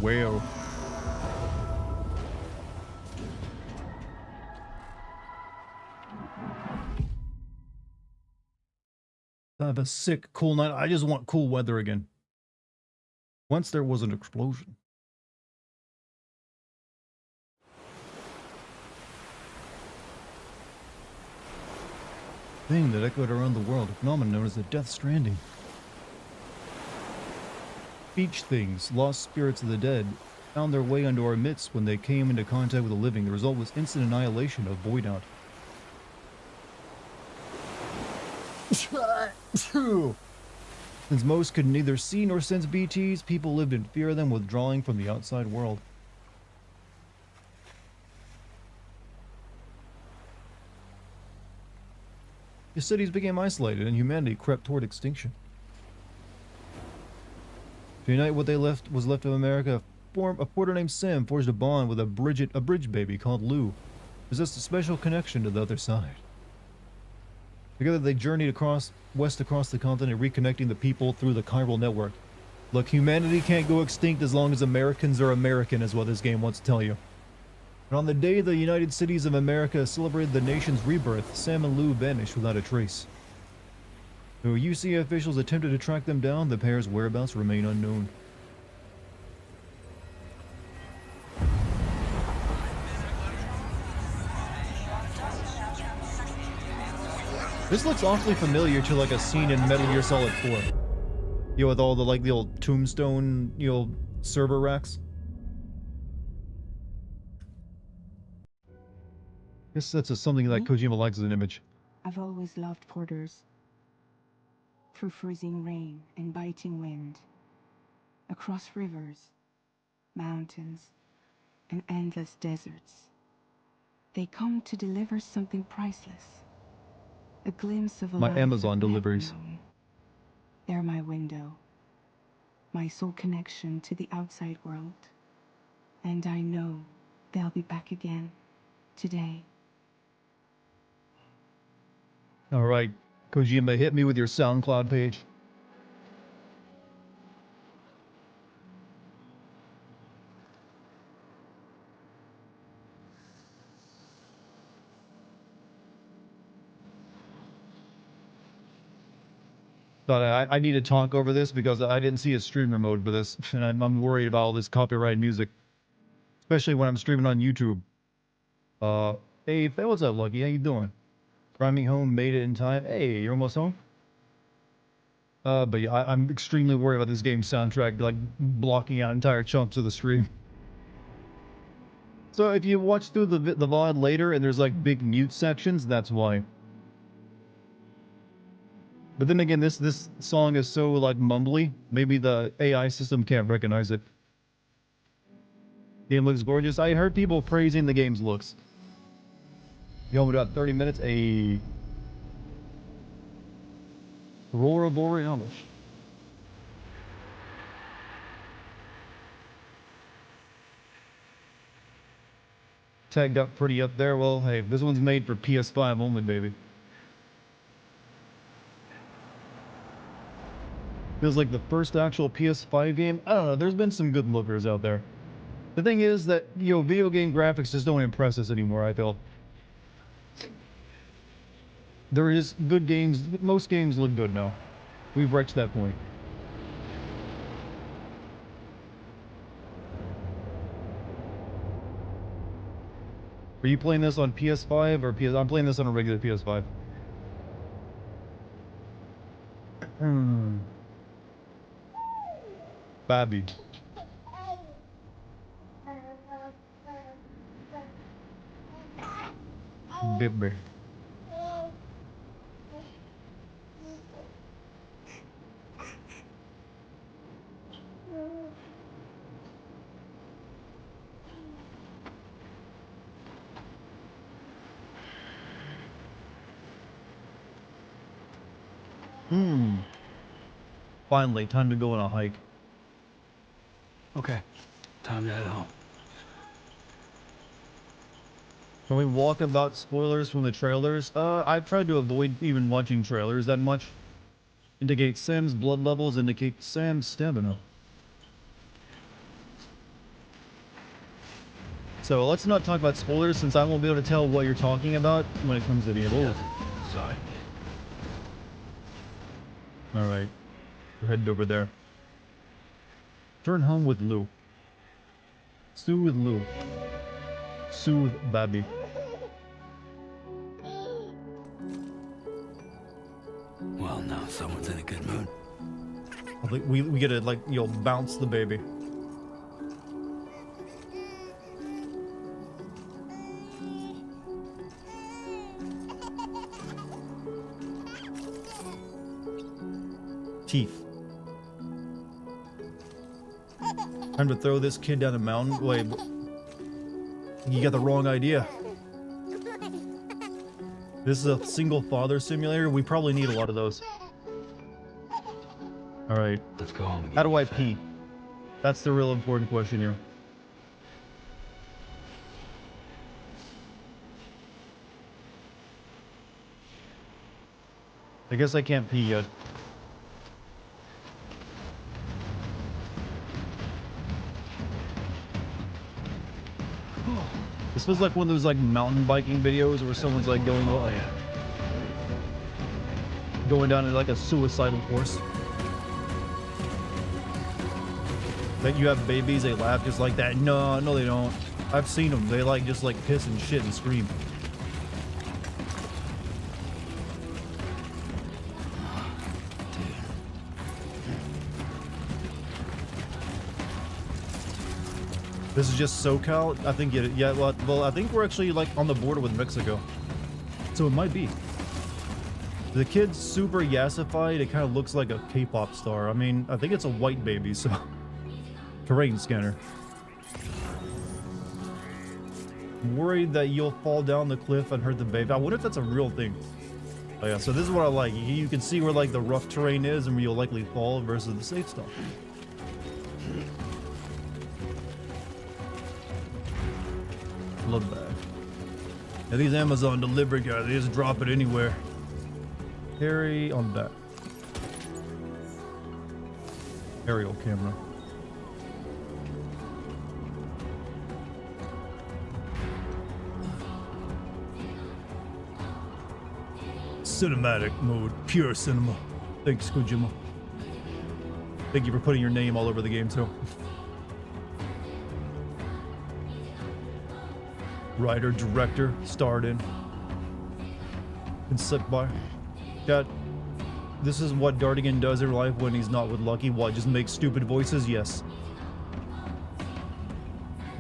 Well. I have a sick, cool night. I just want cool weather again. Once there was an explosion. Thing that echoed around the world, a phenomenon known as the Death Stranding. Beach things, lost spirits of the dead, found their way into our midst when they came into contact with the living. The result was instant annihilation of void out. Since most could neither see nor sense BTs, people lived in fear of them, withdrawing from the outside world. The cities became isolated and humanity crept toward extinction. To unite what was left of America, a porter named Sam forged a bond with a bridge baby called Lou, possessed a special connection to the other side. Together they journeyed west across the continent, reconnecting the people through the chiral network. Look, humanity can't go extinct as long as Americans are American, is what this game wants to tell you. And on the day the United Cities of America celebrated the nation's rebirth, Sam and Lou vanished without a trace. Though UC officials attempted to track them down, the pair's whereabouts remain unknown. This looks awfully familiar to like a scene in Metal Gear Solid 4. You know, with all the like the old tombstone, you know, server racks. Guess that's something that Kojima likes as an image. I've always loved porters. Through freezing rain and biting wind, across rivers, mountains, and endless deserts, they come to deliver something priceless. A glimpse of a My life Amazon I've never deliveries. known. They're my window, my sole connection to the outside world. And I know they'll be back again today. Alright, Kojima, hit me with your SoundCloud page. But I need to talk over this because I didn't see a streamer mode for this, and I'm worried about all this copyright music. Especially when I'm streaming on YouTube. Hey, what's up, Lucky? How you doing? Driving home, made it in time. Hey, you're almost home? But yeah, I'm extremely worried about this game's soundtrack, like, blocking out entire chunks of the stream. So if you watch through the VOD later and there's, like, big mute sections, that's why. But then again, this song is so, like, mumbly, maybe the AI system can't recognize it. Game looks gorgeous. I heard people praising the game's looks. You only got 30 minutes. A Aurora Borealis. Tagged up pretty up there. Well, hey, this one's made for PS5 only, baby. Feels like the first actual PS5 game. I don't know, there's been some good lookers out there. The thing is that, you know, video game graphics just don't impress us anymore, I feel. There is good games, most games look good now. We've reached that point. Are you playing this on PS5 or PS? I'm playing this on a regular PS5. Babby. Bibber. Finally, time to go on a hike. Okay, time to head home. Can we walk about spoilers from the trailers? I've tried to avoid even watching trailers that much. Indicate Sam's blood levels, indicate Sam's stamina. So let's not talk about spoilers since I won't be able to tell what you're talking about when it comes to the game. Sorry. Alright. We're headed over there. Turn home with Lou. Soothe Lou. Soothe Babby. Well, now someone's in a good mood. I think we gotta, like, you know, bounce the baby. Teeth. Time to throw this kid down a mountain. Wait, you got the wrong idea. This is a single father simulator. We probably need a lot of those. All right. Let's go home and get How do I fed. pee? That's the real important question here. I guess I can't pee yet. This was like one of those like mountain biking videos where someone's like going down like a suicidal course. That you have babies, they laugh just like that. No, they don't. I've seen them. They like just like piss and shit and scream. This is just SoCal. I think yeah. Well, I think we're actually like on the border with Mexico, so it might be. The kid's super yassified. It kind of looks like a K-pop star. I mean, I think it's a white baby, so. Terrain scanner. I'm worried that you'll fall down the cliff and hurt the baby. I wonder if that's a real thing. Oh yeah, so this is what I like. You can see where like the rough terrain is and where you'll likely fall versus the safe stuff. Love that. Now these Amazon delivery guys, they just drop it anywhere. Carry on that. Aerial camera. Cinematic mode, pure cinema. Thanks, Kojima. Thank you for putting your name all over the game too. Writer, director, starred in. Concept by. Chat. This is what Dartigan does in life when he's not with Lucky. What, just make stupid voices? Yes.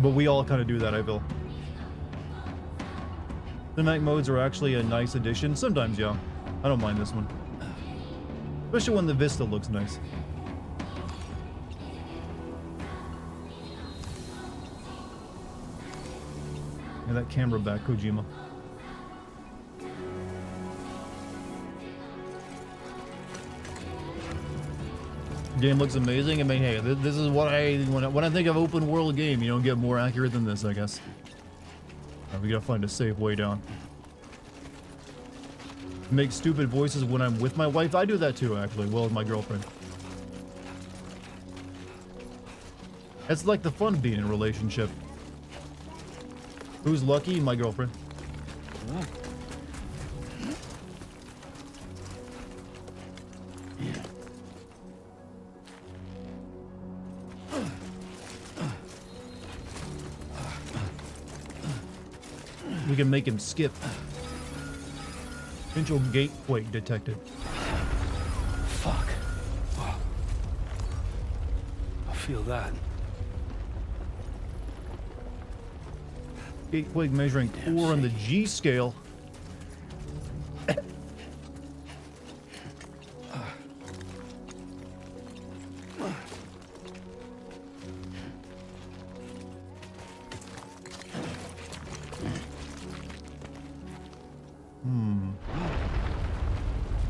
But we all kind of do that, I feel. The night modes are actually a nice addition. Sometimes, yeah. I don't mind this one. Especially when the vista looks nice. And that camera back, Kojima. Game looks amazing. I mean, hey, this is what when I think of open world game, you don't get more accurate than this, I guess. We gotta find a safe way down. Make stupid voices when I'm with my wife. I do that too, actually. Well, with my girlfriend. It's like the fun of being in a relationship. Who's lucky? My girlfriend. We can make him skip. Potential gate quake detected. Fuck. Wow. I feel that. Gate quake measuring core on the G scale.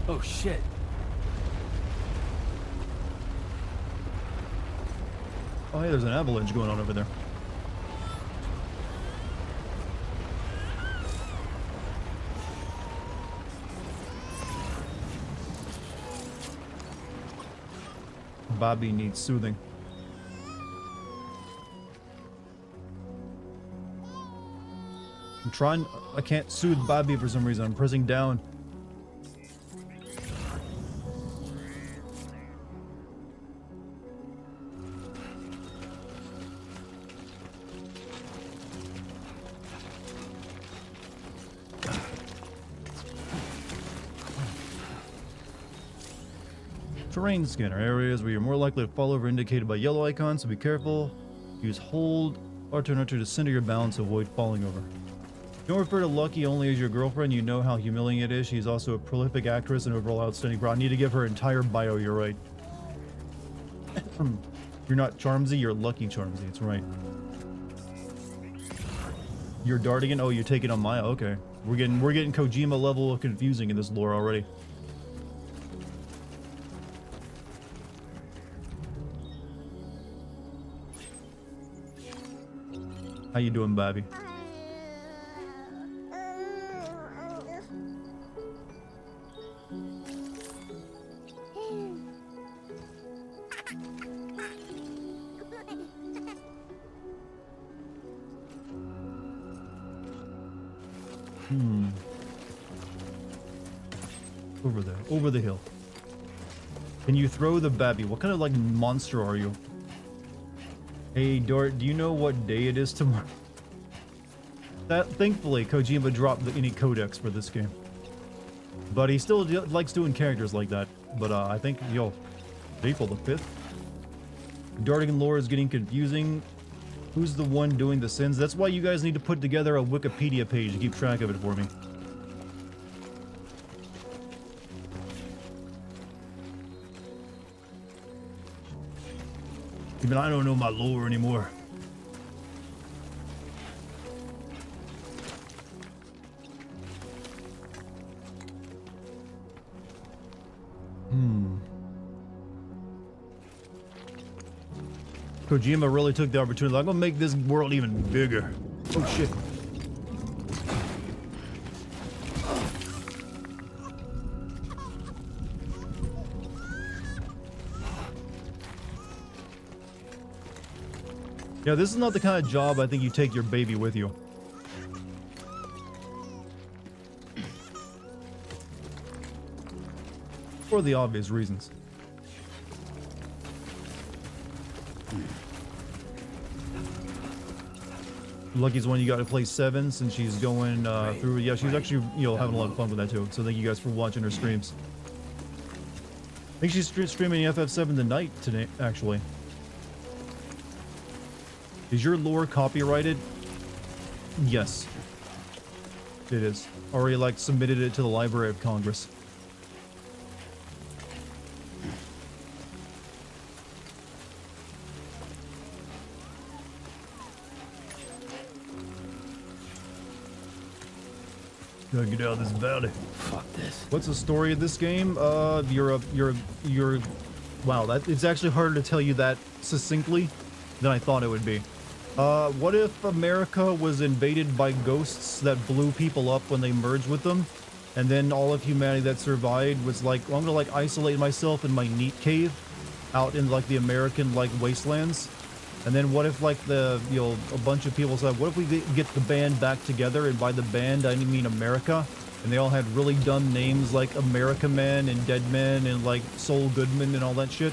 Oh shit. Oh hey, there's an avalanche going on over there. Bobby needs soothing. I'm trying. I can't soothe Bobby for some reason. I'm pressing down. Terrain scanner. Areas where you're more likely to fall over indicated by yellow icons, so be careful. Use hold alternate to center your balance to avoid falling over. Don't refer to Lucky only as your girlfriend. You know how humiliating it is. She's also a prolific actress and overall outstanding pro. I need to give her entire bio, you're right. You're not Charmsy, you're Lucky Charmsy, it's right. You're Dartigan? Oh, you're taking on Maya, okay. We're getting Kojima level of confusing in this lore already. How you doing, Babby? Over there, over the hill. Can you throw the Babby? What kind of like monster are you? Hey Dart, do you know what day it is tomorrow? Thankfully, Kojima dropped any codex for this game. But he still likes doing characters like that. But I think, April the 5th? Dartigan lore is getting confusing. Who's the one doing the sins? That's why you guys need to put together a Wikipedia page to keep track of it for me. Even I don't know my lore anymore. Kojima really took the opportunity. I'm gonna make this world even bigger. Oh shit. Yeah, this is not the kind of job I think you take your baby with you. For the obvious reasons. Lucky's one you got to play 7 since she's going through. Yeah, she's actually having a lot of fun with that too. So thank you guys for watching her streams. I think she's streaming FF7 tonight today, actually. Is your lore copyrighted? Yes. It is. Already like submitted it to the Library of Congress. Gotta get out of this valley. Fuck this. What's the story of this game? Wow, it's actually harder to tell you that succinctly than I thought it would be. What if America was invaded by ghosts that blew people up when they merged with them? And then all of humanity that survived was like, well, I'm gonna like isolate myself in my neat cave out in like the American like wastelands. And then what if like a bunch of people said, what if we get the band back together? And by the band, I mean America. And they all had really dumb names like America Man and Dead Man and like Soul Goodman and all that shit.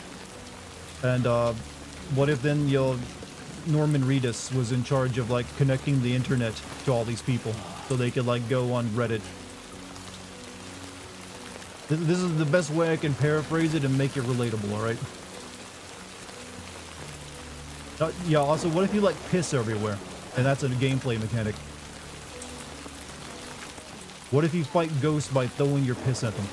And what if then Norman Reedus was in charge of like connecting the internet to all these people so they could like go on Reddit. This is the best way I can paraphrase it and make it relatable, alright? Yeah, also, what if you like piss everywhere? And that's a gameplay mechanic. What if you fight ghosts by throwing your piss at them?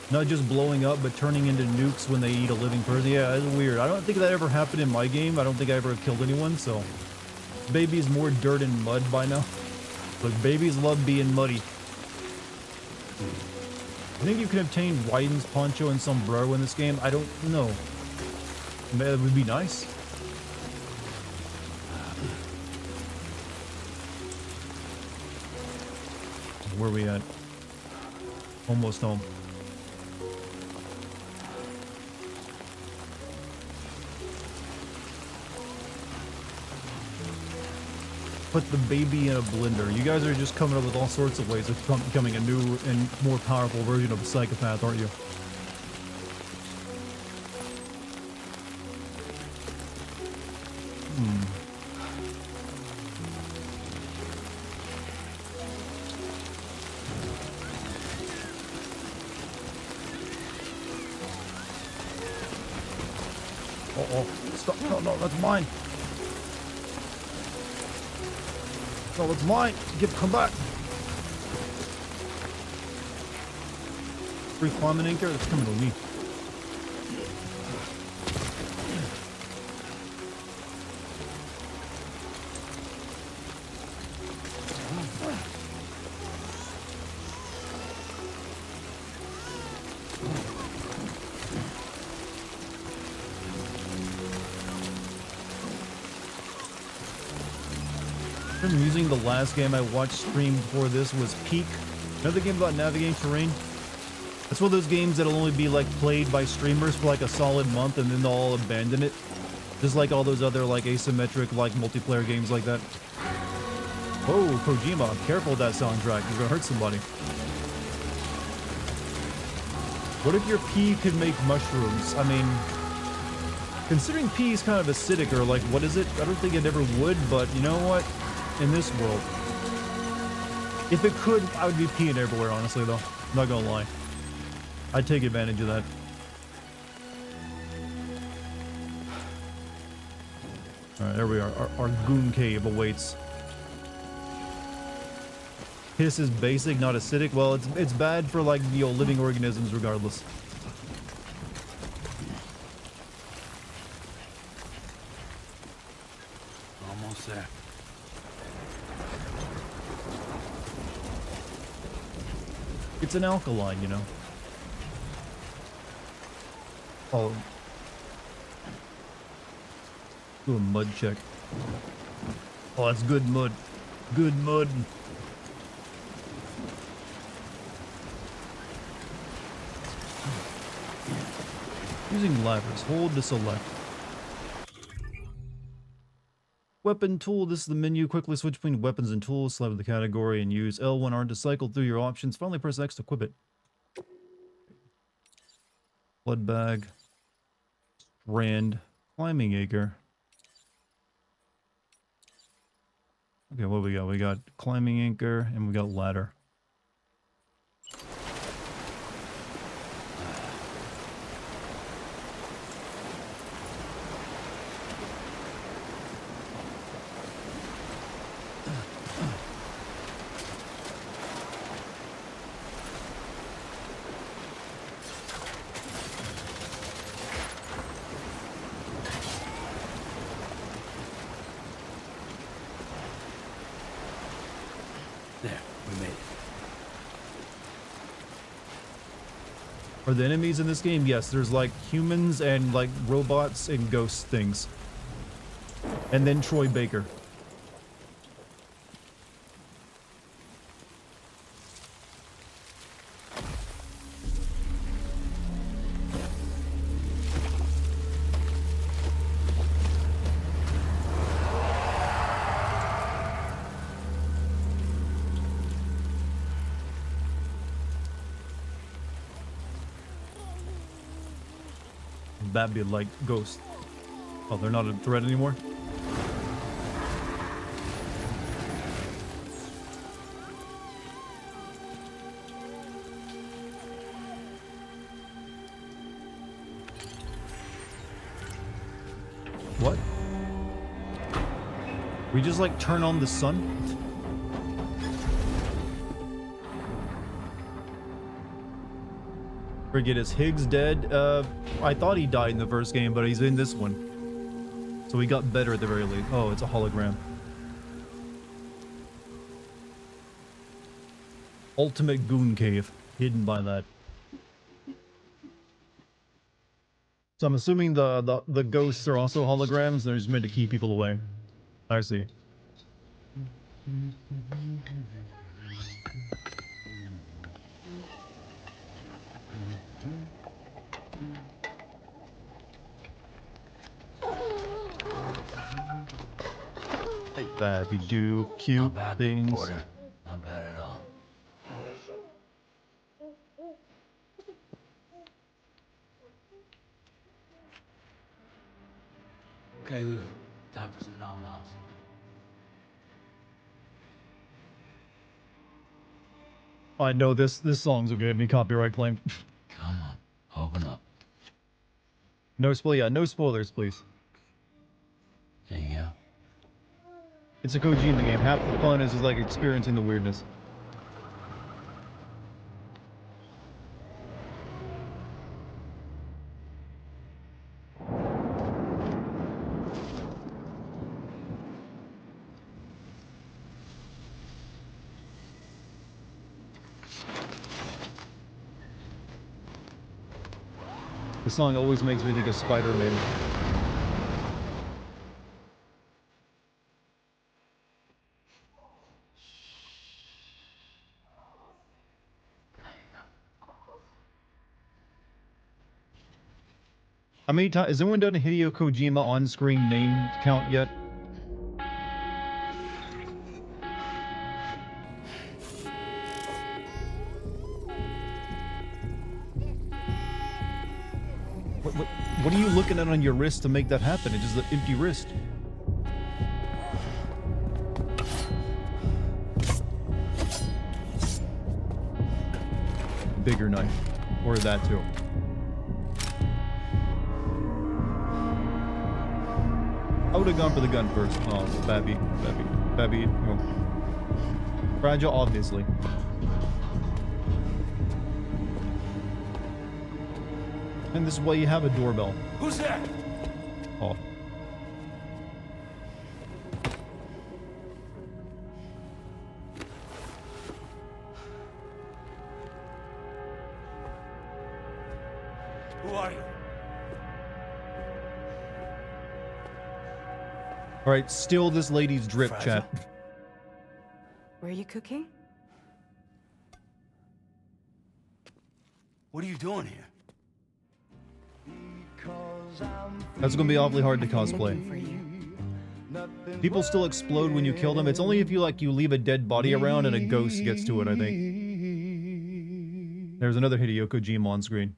Not just blowing up, but turning into nukes when they eat a living person. Yeah, it's weird. I don't think that ever happened in my game. I don't think I ever killed anyone, so... Baby's more dirt and mud by now. But babies love being muddy. I think you can obtain Wyden's poncho and sombrero in this game. I don't know. It would be nice. Where are we at? Almost home. Put the baby in a blender. You guys are just coming up with all sorts of ways of becoming a new and more powerful version of a psychopath, aren't you? stop. No, no, that's mine. No, that's mine. Come back. Free climbing anchor? That's coming with me. I'm using the last game I watched stream before this was Peak. Another game about navigating terrain. It's one of those games that'll only be like played by streamers for like a solid month and then they'll all abandon it. Just like all those other like asymmetric like multiplayer games like that. Oh, Kojima, careful with that soundtrack. You're gonna hurt somebody. What if your pee could make mushrooms? I mean, considering pee is kind of acidic or like, what is it? I don't think it ever would, but you know what? In this world, if it could, I would be peeing everywhere, honestly, though. I'm not gonna lie. I'd take advantage of that. Alright, there we are. Our goon cave awaits. Piss is basic, not acidic. Well, it's bad for, like, you know, living organisms regardless. Almost there. It's an alkaline, you know. Oh. Do a mud check. Oh, that's good mud. Good mud. Using levers. Hold to select. Weapon tool. This is the menu. Quickly switch between weapons and tools. Select the category and use L1R to cycle through your options. Finally press X to equip it. Blood bag. Strand. Climbing acre. Okay, what do we got? We got climbing anchor and we got ladder. There, we made it. Are the enemies in this game? Yes, there's like humans and like robots and ghost things. And then Troy Baker. That'd be like Ghost. Oh, they're not a threat anymore? What? We just like turn on the sun? Forget, is Higgs dead? I thought he died in the first game, but he's in this one. So he got better at the very least. Oh, it's a hologram. Ultimate Goon Cave. Hidden by that. So I'm assuming the ghosts are also holograms. They're just meant to keep people away. I see. That we do cute Not bad, things. Porter. Not bad at all. Okay, Lou. Time for some nom-noms. I know this song's gonna get me copyright claim. Come on, open up. No spoil, yeah, no spoilers, please. There you go. It's a Kojima game. Half the fun is like experiencing the weirdness. The song always makes me think of Spider-Man. How many times has anyone done a Hideo Kojima on-screen name count yet? What are you looking at on your wrist to make that happen? It's just an empty wrist. Bigger knife. Or that too. I would have gone for the gun first. Oh, Babby. Oh. Fragile, obviously. And this is why you have a doorbell. Who's there? Oh. Who are you? All right, steal this lady's drip, Fragile? chat. Were you cooking? What are you doing here? That's gonna be awfully hard to I've been cosplay. looking for you. People still explode when you kill them. It's only if you leave a dead body around and a ghost gets to it, I think. There's another Hideo Kojima on screen.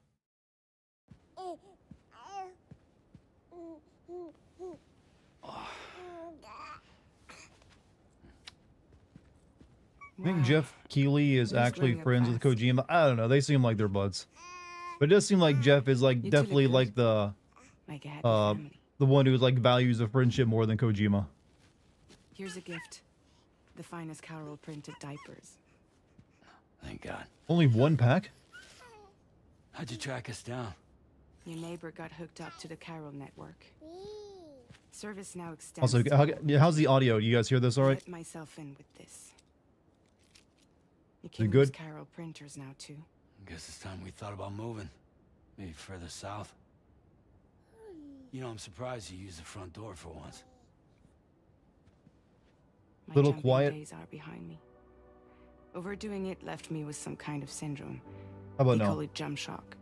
I think Jeff Keighley is actually growing up friends with fast. Kojima. I don't know. They seem like they're buds. But it does seem like Jeff is like You two definitely look like good. Like a happy family. the one who like values the friendship more than Kojima. Here's a gift. The finest Carol printed diapers. Thank God. Only one pack? How'd you track us down? Your neighbor got hooked up to the Carol network. Service now extends. Also, how's the audio? Do you guys hear this all right? Let myself in with this. You it can good? use Carol printers now too. Guess it's time we thought about moving. Maybe further south. You know, I'm surprised you used the front door for once. My Little jumping quiet. days are behind me. Overdoing it left me with some kind of syndrome. How about They call now? it jump shock.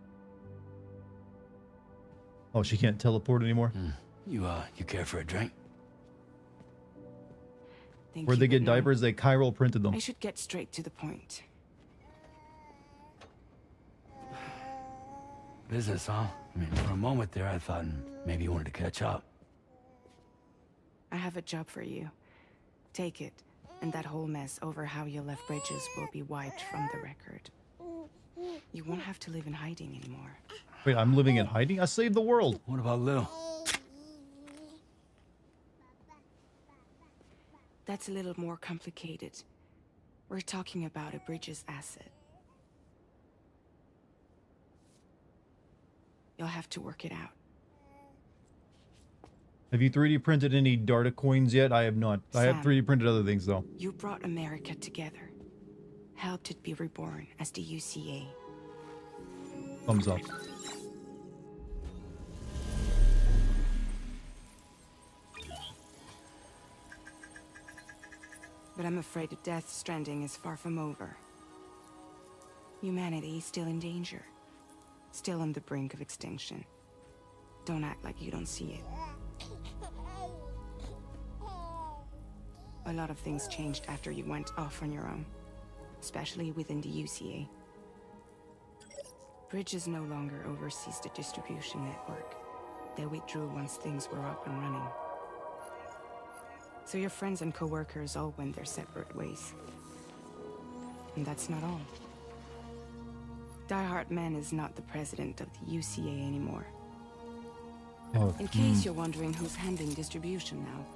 Oh, she can't teleport anymore? You care for a drink? Thank Where'd you, they but get no. diapers? They chiral printed them. I should get straight to the point. Business, huh? I mean, for a moment there, I thought maybe you wanted to catch up. I have a job for you. Take it, and that whole mess over how you left bridges will be wiped from the record. You won't have to live in hiding anymore. Wait, I'm living in hiding? I saved the world. What about Lil? That's a little more complicated. We're talking about a bridges asset. You'll have to work it out. Have you 3D printed any Darta coins yet? I have not. I have Sam. 3D printed other things though. You brought America together. Helped it be reborn as the UCA. Thumbs up. But I'm afraid the Death Stranding is far from over. Humanity is still in danger. Still on the brink of extinction. Don't act like you don't see it. A lot of things changed after you went off on your own. Especially within the UCA. Bridges no longer oversees the distribution network. They withdrew once things were up and running. So your friends and co-workers all went their separate ways. And that's not all. Die Hard Man is not the president of the UCA anymore. Oh, In case you're wondering who's handling distribution now,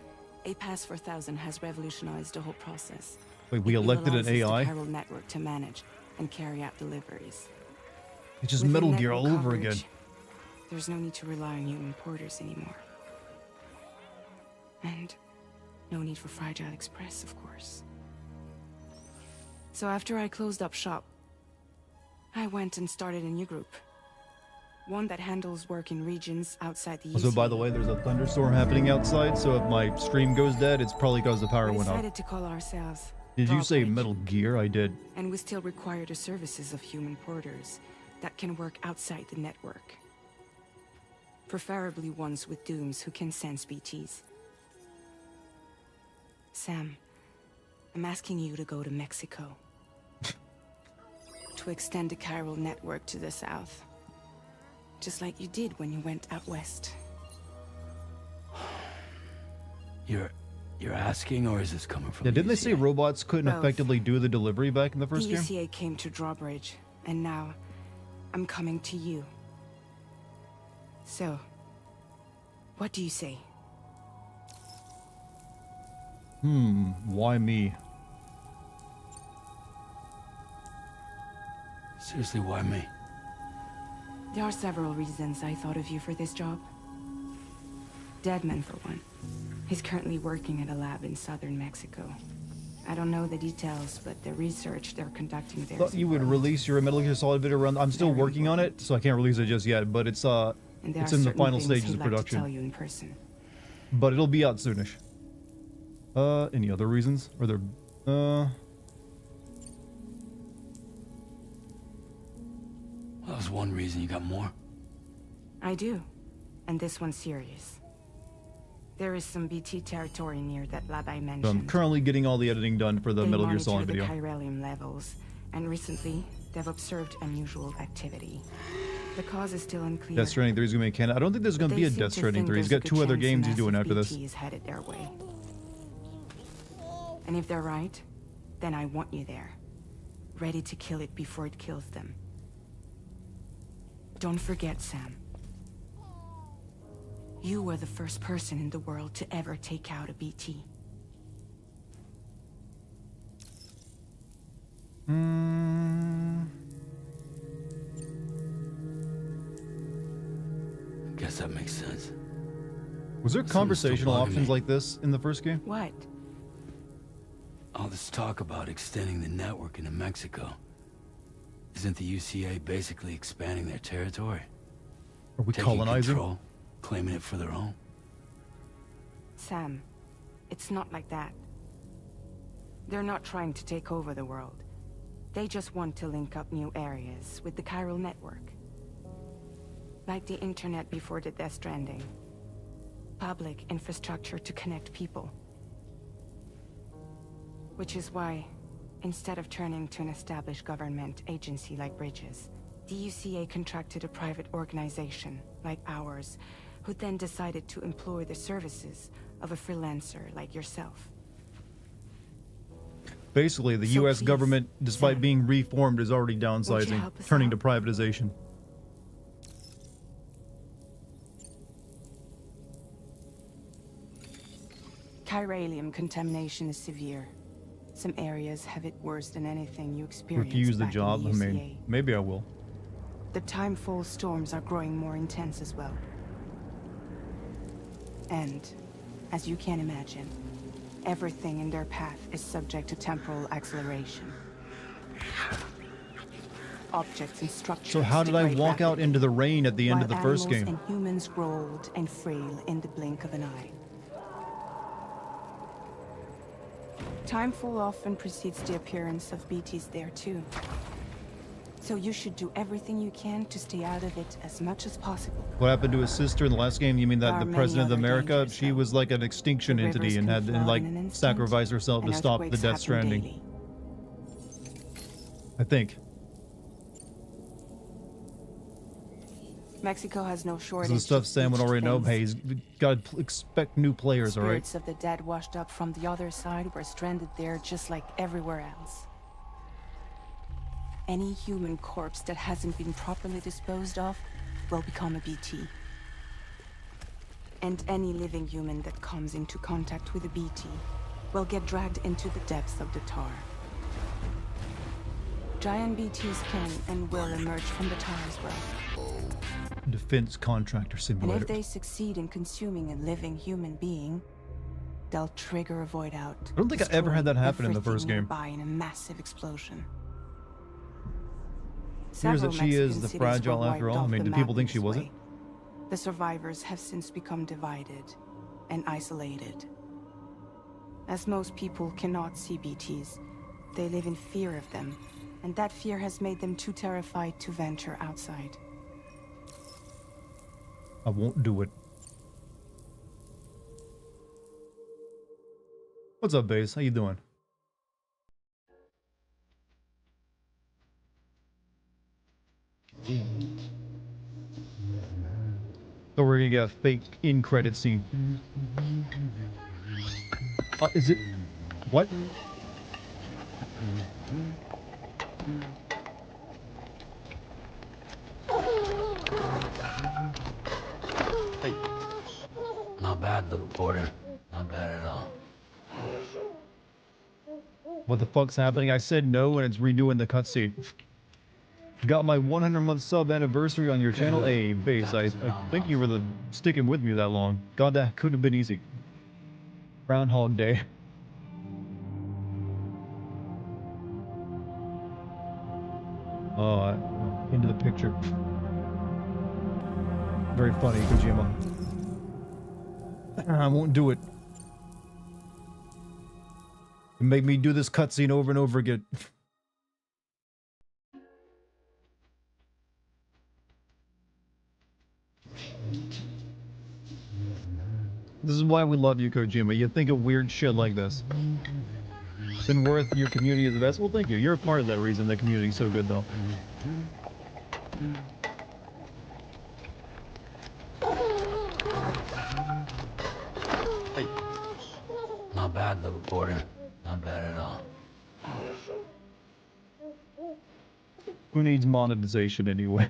a Pass 4000 has revolutionized the whole process. wait, we elected an utilizes AI? the chiral network to manage and carry out deliveries. It's just With Metal the Gear all network over again. coverage, there's no need to rely on human porters anymore. And no need for Fragile Express, of course. So after I closed up shop, I went and started a new group. One that handles work in regions outside the UC. Also, by the way, there's a thunderstorm happening outside, so if my stream goes dead, it's probably because the power We went off. decided to call ourselves Did you say Drawbridge. Metal Gear? I did. And we still require the services of human porters that can work outside the network. Preferably ones with dooms who can sense BTs. Sam, I'm asking you to go to Mexico. To extend the chiral network to the south. Just like you did when you went out west. You're asking, or is this coming from Yeah, the didn't they say UCA? robots couldn't Both. effectively do the delivery back in the The first game? UCA came to Drawbridge, and now I'm coming to you. So, what do you say? Why me? Seriously, why me? There are several reasons I thought of you for this job. Deadman, for one. He's currently working at a lab in southern Mexico. I don't know the details, but the research they're conducting there. Thought you would release your Metal Gear Solid video around. I'm still Very working on it, so I can't release it just yet. But it's And there it's are in the certain final things stages he'd of like to tell production. you in person. But it'll be out soonish. Any other reasons? Are there? Well, that was one reason. You got more? I do, and this one's serious. There is some BT territory near that lab I mentioned. I'm currently getting all the editing done for the They Metal Gear monitor Solid the video. chiralium levels, and recently they've observed unusual activity. The cause is still unclear. Death Stranding 3 is gonna be a canon. I don't think there's but gonna be they a seem Death to Stranding think 3. He's there's a got good 2 other chance a games he's doing massive after this. BT is headed their way. And if they're right, then I want you there, ready to kill it before it kills them. Don't forget, Sam. You were the first person in the world to ever take out a BT. Guess that makes sense. Was there Something's still conversational bugging options me. like this in the first game? What? All this talk about extending the network into Mexico. Isn't the UCA basically expanding their territory? Are we Taking colonizing? control, claiming it for their own? Sam, it's not like that. They're not trying to take over the world. They just want to link up new areas with the chiral network. Like the internet before the Death Stranding. Public infrastructure to connect people. Which is why, instead of turning to an established government agency like Bridges, the UCA contracted a private organization, like ours, who then decided to employ the services of a freelancer like yourself. Basically, the So U.S. please, government, despite Sam, being reformed, is already downsizing, help us turning out? to privatization. Chiralium contamination is severe. Some areas have it worse than anything you experienced Refuse the back in job? I UCA. mean, maybe I will. The timefall storms are growing more intense as well. And, as you can imagine, everything in their path is subject to temporal acceleration. Objects and structures So how did I degrade walk out rapidly, into the rain at the end of the while first animals game? and humans grow old and frail in the blink of an eye. Timefall often precedes the appearance of BTs there too. So you should do everything you can to stay out of it as much as possible. What happened to his sister in the last game? You mean There that are the many president of other America, dangers, she though. was like an extinction The entity rivers and can had to flow like in an instant, sacrifice herself to and stop the earthquakes Death happen Stranding. daily. I think. Mexico has no shortage So the stuff of Sam would bleached already know. things. Hey, he's got to expect new players, all right? Spirits of the dead washed up from the other side were stranded there just like everywhere else. Any human corpse that hasn't been properly disposed of will become a BT. And any living human that comes into contact with a BT will get dragged into the depths of the tar. Giant BTs can and will emerge from the tar as well. Defense contractor And simulator. if they succeed in consuming a living human being, they'll trigger a void out. I don't think I ever had that happen in the first game. By in a massive explosion. Here's that Several she is Mexican the cities fragile were after wiped all. I off mean, the do people map think in she this wasn't? way. The survivors have since become divided and isolated. As most people cannot see BTs, they live in fear of them, and that fear has made them too terrified to venture outside. I won't do it. What's up, Base? How you doing? So we're gonna get a fake in-credit scene. Is it? What? Hey. Not bad, little porter. Not bad at all. What the fuck's happening? I said no and it's redoing the cutscene. Got my 100-month sub anniversary on your channel. Hey, Base, I thank you for sticking with me that long. God, that couldn't have been easy. Groundhog Day. Into the picture. Very funny, Kojima. I won't do it. You make me do this cutscene over and over again. This is why we love you, Kojima. You think of weird shit like this. Been worth your community is the best. Well, thank you. You're a part of that reason the community's so good, though. Hey. Not bad, little porter. Not bad at all. Who needs monetization anyway?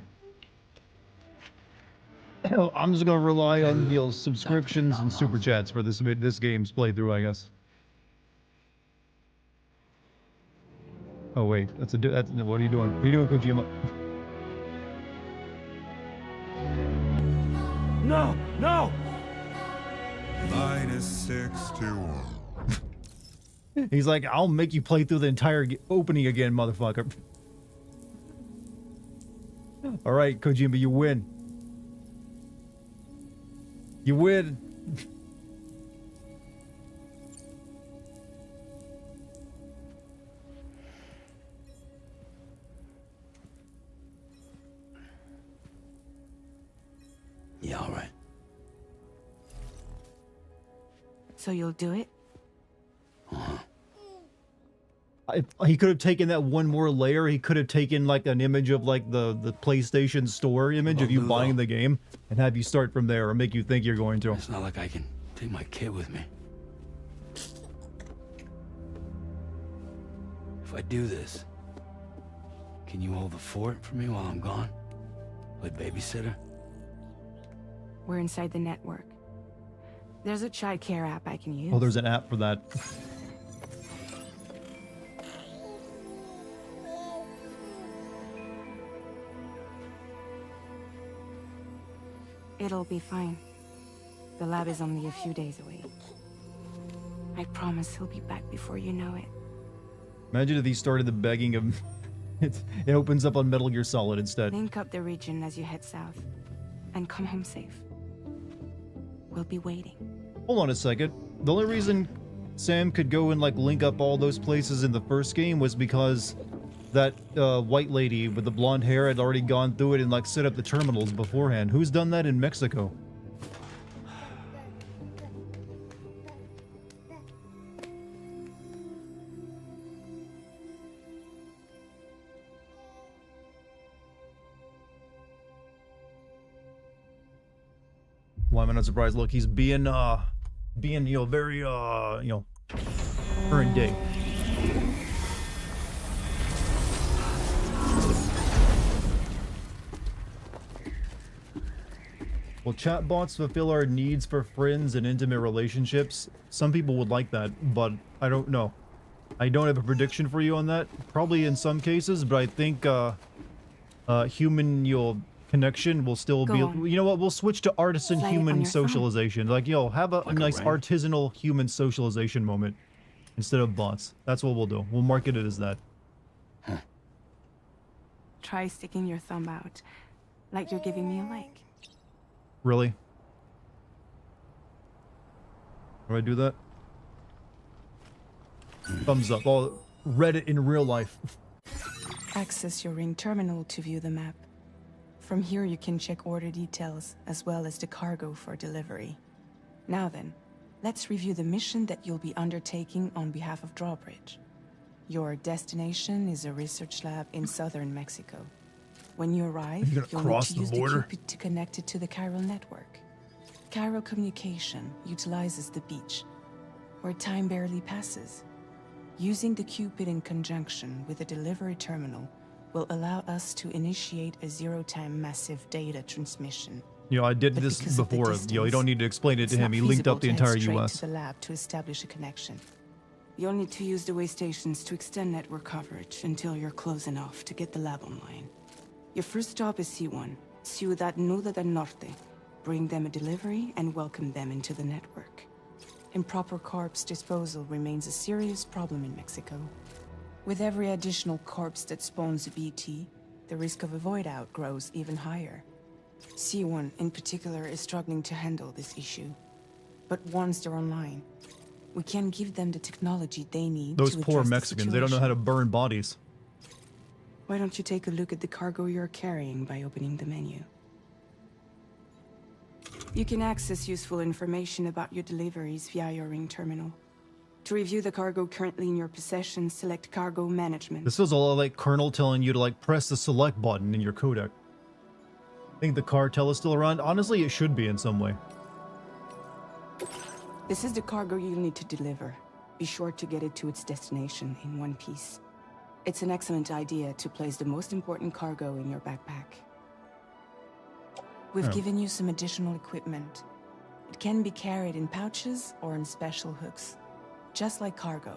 Hell, I'm just gonna rely on subscriptions and super chats for this game's playthrough, I guess. Oh wait, that's what are you doing? What are you doing, Kojima? No! No! -61. He's like, I'll make you play through the entire opening again, motherfucker. All right, Kojima, you win. You win. Yeah, all right. So you'll do it? He could have taken that one more layer. He could have taken like an image of like the PlayStation Store image of you buying the game and have you start from there or make you think you're going to. It's not like I can take my kid with me. If I do this, can you hold the fort for me while I'm gone? Play babysitter? We're inside the network. There's a child care app I can use. Oh, there's an app for that. It'll be fine. The lab is only a few days away. I promise he'll be back before you know it. Imagine if he started the begging of... it opens up on Metal Gear Solid instead. Link up the region as you head south. And come home safe. We'll be waiting. Hold on a second. The only reason Sam could go and like link up all those places in the first game was because that white lady with the blonde hair had already gone through it and like set up the terminals beforehand. Who's done that in Mexico? Why am I not surprised? Look, he's being, you know, very, you know, current day. Will chatbots fulfill our needs for friends and intimate relationships? Some people would like that, but I don't know. I don't have a prediction for you on that. Probably in some cases, but I think human connection will still be. You know what? We'll switch to artisan human socialization. Like, have a nice artisanal human socialization moment instead of bots. That's what we'll do. We'll market it as that. Try sticking your thumb out, like you're giving me a like. Really? Do I do that? Thumbs up. Oh, Reddit in real life. Access your ring terminal to view the map. From here you can check order details, as well as the cargo for delivery. Now then, let's review the mission that you'll be undertaking on behalf of Drawbridge. Your destination is a research lab in southern Mexico. When you arrive, you'll need to use the Cupid to connect it to the chiral network. Chiral communication utilizes the beach, where time barely passes. Using the Cupid in conjunction with the delivery terminal will allow us to initiate a zero-time massive data transmission. I did this before. You don't need to explain it to him. He linked up the entire US. To the lab to establish a connection. You'll need to use the way stations to extend network coverage until you're close enough to get the lab online. Your first stop is C1, Ciudad Nuda del Norte. Bring them a delivery and welcome them into the network. Improper corpse disposal remains a serious problem in Mexico. With every additional corpse that spawns a BT, the risk of a void out grows even higher. C1 in particular is struggling to handle this issue. But once they're online, we can give them the technology they need. Those poor Mexicans, they don't know how to burn bodies. Why don't you take a look at the cargo you're carrying by opening the menu? You can access useful information about your deliveries via your ring terminal. To review the cargo currently in your possession, select Cargo Management. This feels a lot like Colonel telling you to press the select button in your codec. Think the cartel is still around? Honestly, it should be in some way. This is the cargo you'll need to deliver. Be sure to get it to its destination in one piece. It's an excellent idea to place the most important cargo in your backpack. We've given you some additional equipment. It can be carried in pouches or in special hooks, just like cargo.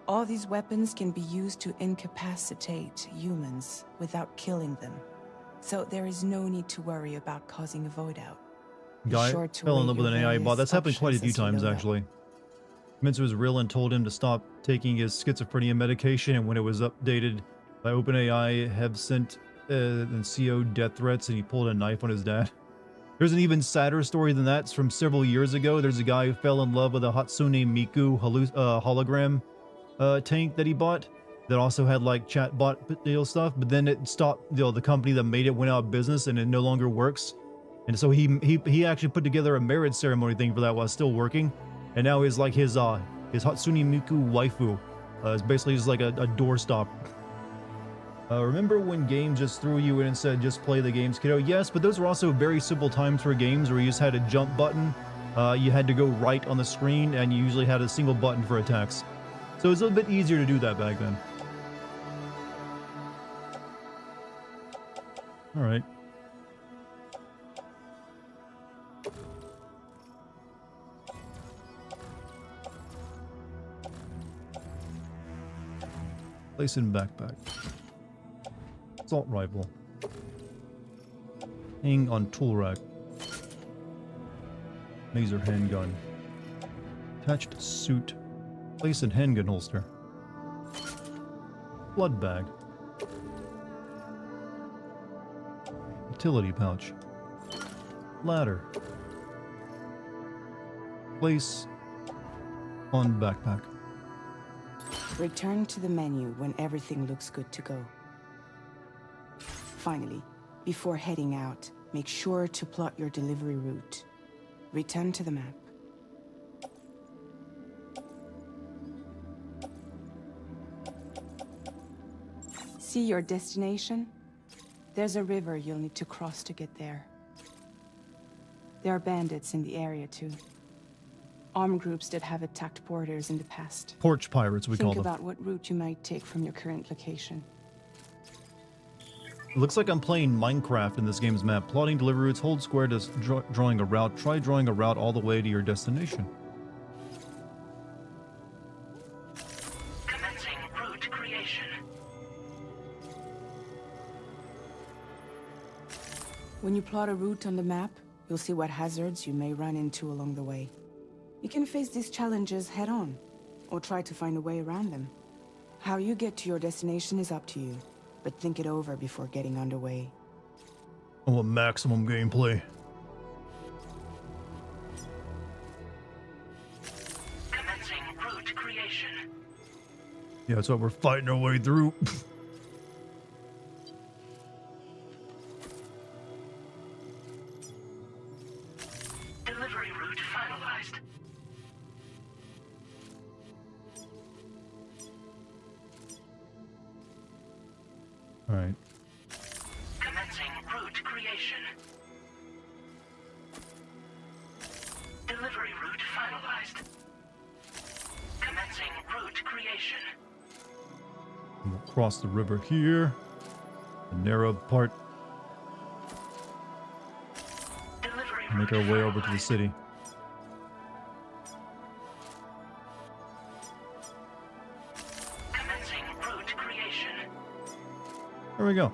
All these weapons can be used to incapacitate humans without killing them. So there is no need to worry about causing a void out. Guy fell in love with an AI bot. That's happened quite a few times, actually. Mincer was real and told him to stop taking his schizophrenia medication, and when it was updated by OpenAI, have sent and CO death threats, and he pulled a knife on his dad. There's an even sadder story than that. It's from several years ago. There's a guy who fell in love with a Hatsune Miku hologram tank that he bought that also had chatbot stuff, but then it stopped. The company that made it went out of business, and it no longer works. And so he actually put together a marriage ceremony thing for that while still working, and now his his Hatsune Miku waifu is basically just like a doorstop. Remember when games just threw you in and said, just play the games, kiddo? Yes, but those were also very simple times for games where you just had a jump button, you had to go right on the screen, and you usually had a single button for attacks. So it was a little bit easier to do that back then. Alright. Place in backpack. Assault rifle. Hang on tool rack. Maser handgun. Attached suit. Place in handgun holster. Blood bag. Utility pouch. Ladder. Place on backpack. Return to the menu when everything looks good to go. Finally, before heading out, make sure to plot your delivery route. Return to the map. See your destination? There's a river you'll need to cross to get there. There are bandits in the area too. Armed groups that have attacked porters in the past. Porch pirates, we call them. Think about what route you might take from your current location. It looks like I'm playing Minecraft in this game's map. Plotting delivery routes, hold square to drawing a route. Try drawing a route all the way to your destination. Commencing route creation. When you plot a route on the map, you'll see what hazards you may run into along the way. You can face these challenges head-on, or try to find a way around them. How you get to your destination is up to you, but think it over before getting underway. I want maximum gameplay. Commencing route creation. Yeah, that's what we're fighting our way through. Delivery route finalized. All right. Commencing route creation. Delivery route finalized. Commencing route creation. And we'll cross the river here. The narrow part. Delivery And make our way over to the city. Commencing route creation. There we go.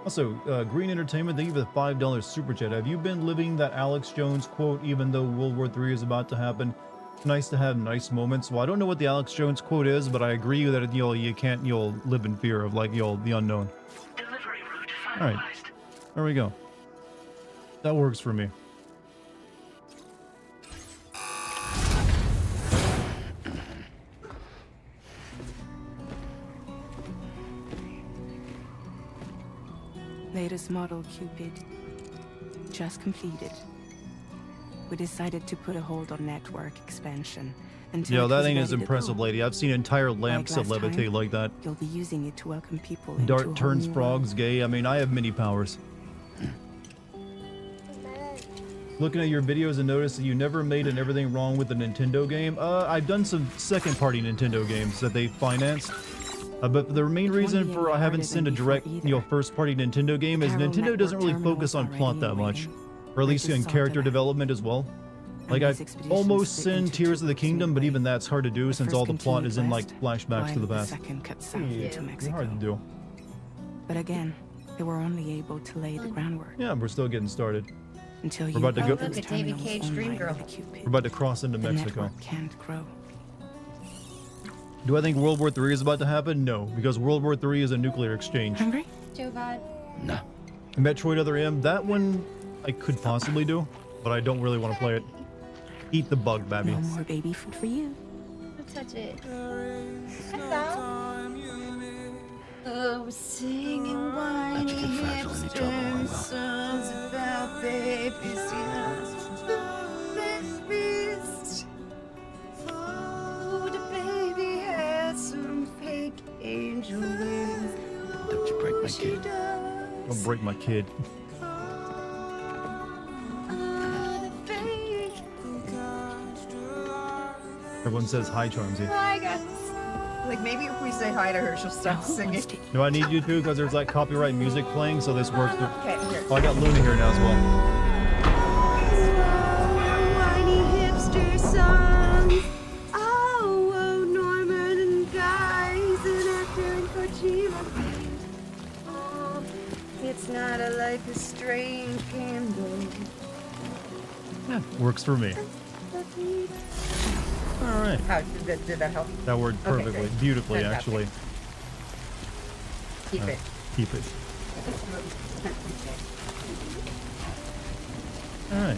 Also, Green Entertainment, thank you for the $5 super chat. Have you been living that Alex Jones quote, even though World War III is about to happen? It's nice to have nice moments. Well, I don't know what the Alex Jones quote is, but I agree that you can't live in fear of the unknown. Delivery route All right. finalized. There we go. That works for me. Latest model Cupid. Just completed. We decided to put a hold on network expansion until Yo, it that was ain't as ready to impressive, go. lady. I've seen entire lamps that last levitate time, like that. You'll be using it to welcome people into a Dart whole turns new frogs world. gay. I mean, I have many powers. Looking at your videos and noticed that you never made an everything wrong with a Nintendo game. I've done some second-party Nintendo games that they financed. But the main reason for I haven't sent a direct, first-party Nintendo game is Carol Nintendo doesn't really Network focus on terminals plot that already much, waiting. or at least They in just character sorted out. development as well. Like And I these expeditions almost fit send into Tears of the two Kingdom, but way. even that's hard to do The since first all the plot continued is in like west, flashbacks to the while past. The second cut south Yeah, into it's Mexico. hard to do. But again, they were only able to lay the groundwork Yeah, we're still getting started. until you about to put go- those Look at David terminals Cage, online Dream Girl. with Cupid. We're about to cross into The Mexico. network can't grow. Do I think World War III is about to happen? No, because World War III is a nuclear exchange. Hungry? Joe God. Nah. Metroid Other M, that one I could possibly do, but I don't really want to play it. Eat the bug, baby. No more baby food for you. Don't touch it. Oh, singing whiny Let's get fragile in each other, Orwell. songs about babies, babies. Oh, the baby has some fake angel wings. Don't you break my kid. Don't break my kid. Everyone says hi, Charmsy. Hi, guys. Like, maybe if we say hi to her, she'll stop singing. No, I need you to because there's like copyright music playing, so this works. Okay, here. Oh, I got Luna here now as well. Whiny hipster songs. Oh, Norman and guys and actor and Kojima. Oh, it's not a life is strange candle. Yeah, works for me. All right. How did that help? That worked Okay, perfectly, great. beautifully, Fantastic. actually. Keep it. Keep it. All right.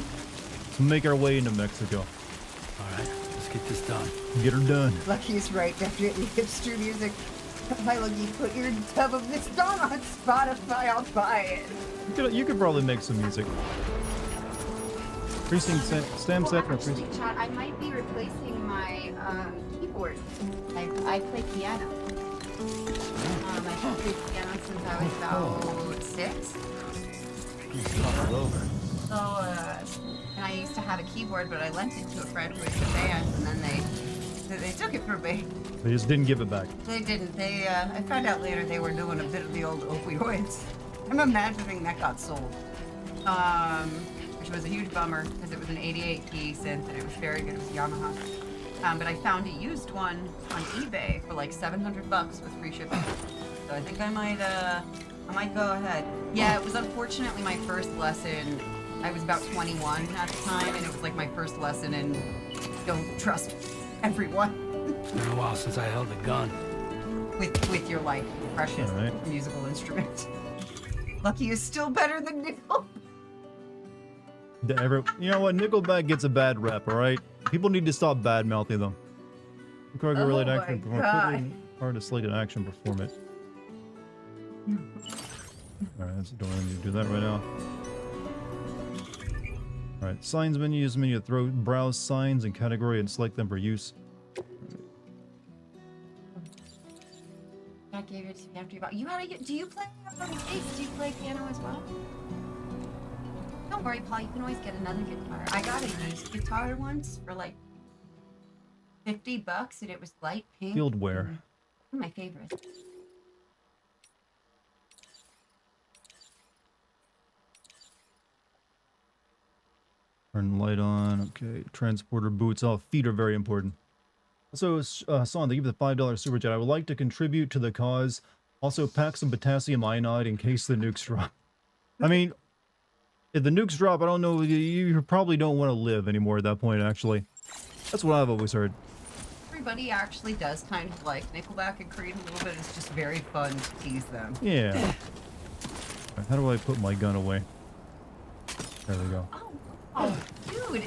So make our way into Mexico. All right, let's get this done. Get her done. Lucky's right, definitely hipster music. Hi, Lucky, put your tub of this song on Spotify, I'll buy it. You could probably make some music. Precinct stamp set or Actually, precinct. Chad, I might be replacing my keyboard. I play piano. I've played piano since I was about 6. All over. So, and I used to have a keyboard, but I lent it to a friend who was in a band, and then they took it from me. They just didn't give it back. They didn't. I found out later they were doing a bit of the old opioids. I'm imagining that got sold. Which was a huge bummer because it was an 88 key synth and it was very good. It was Yamaha. But I found a used one on eBay for like $700 with free shipping. So I think I might go ahead. Yeah, it was unfortunately my first lesson. I was about 21 at the time, and it was like my first lesson in don't trust everyone. It's been a while since I held a gun. With your like precious musical instrument. Lucky is still better than Nickel. You know what? Nickelback gets a bad rep, all right? People need to stop bad-mouthing them. Really hard to slate an action performance. Alright, that's don't need to do that right now. Alright, signs menu is menu to throw browse signs and category and select them for use. I gave it to you after you bought. Do you play bass? Do you play piano as well? Don't worry, Paul. You can always get another guitar. I got a used guitar once for like $50, and it was light pink. Field wear. One of my favorites. Turn light on. Okay. Transporter boots off. Feet are very important. So, Son, thank you for the $5 super chat. I would like to contribute to the cause. Also, pack some potassium iodide in case the nukes drop. I mean, if the nukes drop, I don't know. You probably don't want to live anymore at that point, actually. That's what I've always heard. Everybody actually does kind of like Nickelback and Creed a little bit. It's just very fun to tease them. Yeah. Right, how do I put my gun away? There we go. Oh, dude.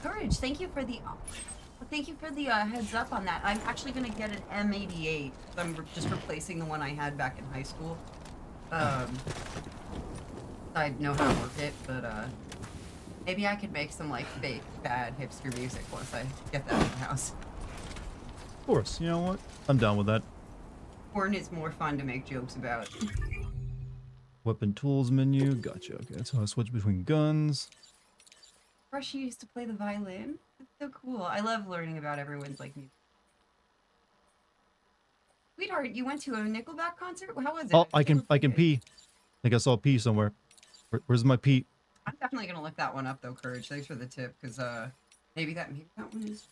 Courage. Thank you for the heads up on that. I'm actually going to get an M88. I'm just replacing the one I had back in high school. I know how to work it, but maybe I could make some like fake bad hipster music once I get that in the house. Of course, you know what? I'm down with that. Porn is more fun to make jokes about. Weapon tools menu. Gotcha. Okay, that's how I switch between guns. Rush used to play the violin. That's so cool. I love learning about everyone's like music. Sweetheart, you went to a Nickelback concert? How was it? Oh, I can pee. I think I saw pee somewhere. Where's my pee? I'm definitely gonna look that one up though, Courage. Thanks for the tip, because maybe that one is.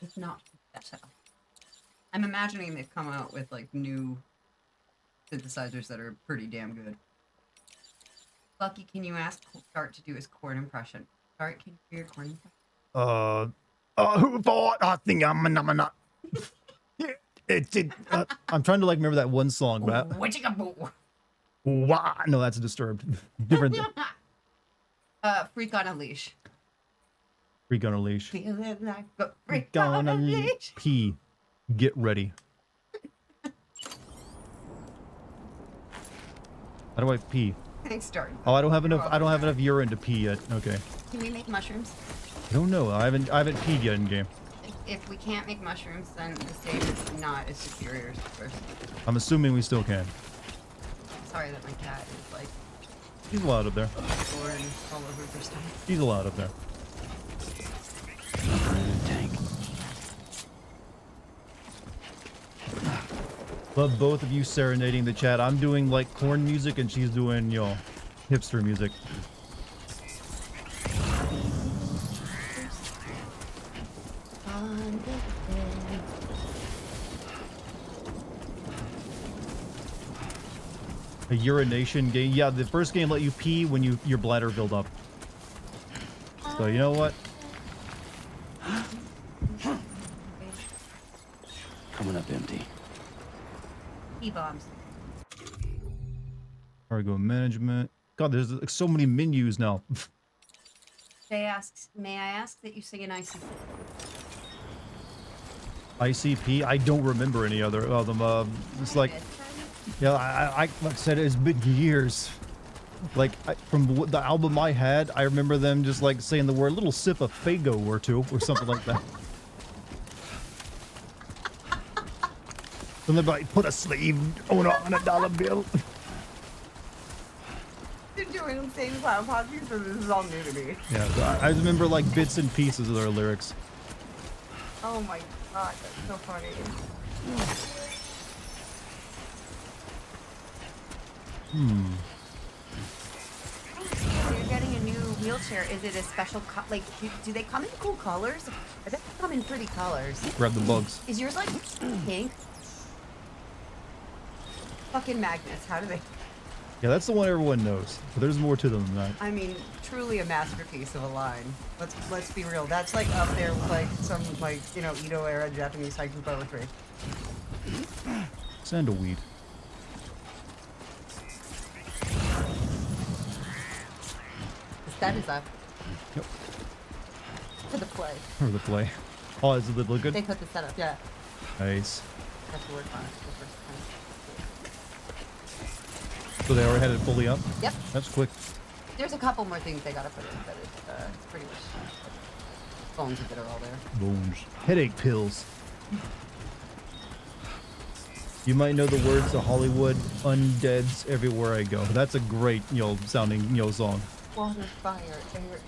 If not better. I'm imagining they've come out with like new synthesizers that are pretty damn good. Lucky, can you ask Dart to do his chord impression? Dart, can you do your chord impression? Who thought I think I'm not. I'm trying to like remember that one song, but no, that's Disturbed. Different. Freak on a Leash. Freak on a Leash. Feeling like a freak on a leash. Pee. Get ready. How do I pee? Thanks, Dart. Oh, I don't have enough. I don't have enough urine to pee yet. Okay. Can we make mushrooms? I don't know. I haven't peed yet in game. If we can't make mushrooms, then this game is not as superior as the first. I'm assuming we still can. Sorry that my cat is like He's allowed up there. born all over her stomach. He's allowed up there. Tank. Love both of you serenading the chat. I'm doing like corn music and she's doing, you know, hipster music. A urination game. Yeah, the first game let you pee when your bladder filled up. So you know what? Coming up empty. E-bombs. Cargo management. God, there's like so many menus now. Jay asks, may I ask that you sing an ICP? ICP? I don't remember any other of them. It's like, yeah, like I said, it's been years. Like, from the album I had, I remember them just like saying the word little sip of Fago or two or something like that. And they're like, put a sleeve on a dollar bill. Been doing insane clown podcasts, so this is all new to me. Yeah, so I remember like bits and pieces of their lyrics. Oh my god, that's so funny. So you're getting a new wheelchair. Is it a special like? Do they come in cool colors? I bet they come in pretty colors. Grab the bugs. Is yours like pink? Fucking magnets. How do they? Yeah, that's the one everyone knows. But there's more to them than that. I mean, truly a masterpiece of a line. Let's be real. That's like up there with like some like Edo era Japanese haiku poetry. Sandalweed. The set is up. Yep. For the play. Or the play. Oh, does it look good? They put the setup. Yeah. Nice. That's the word on it. The first time. So they already had it fully up? Yep. That's quick. There's a couple more things they gotta put in, but it's pretty much bones of it are all there. Bones. Headache pills. You might know the words to Hollywood Undeads Everywhere I Go. That's a great, sounding, song. Water, fire, air.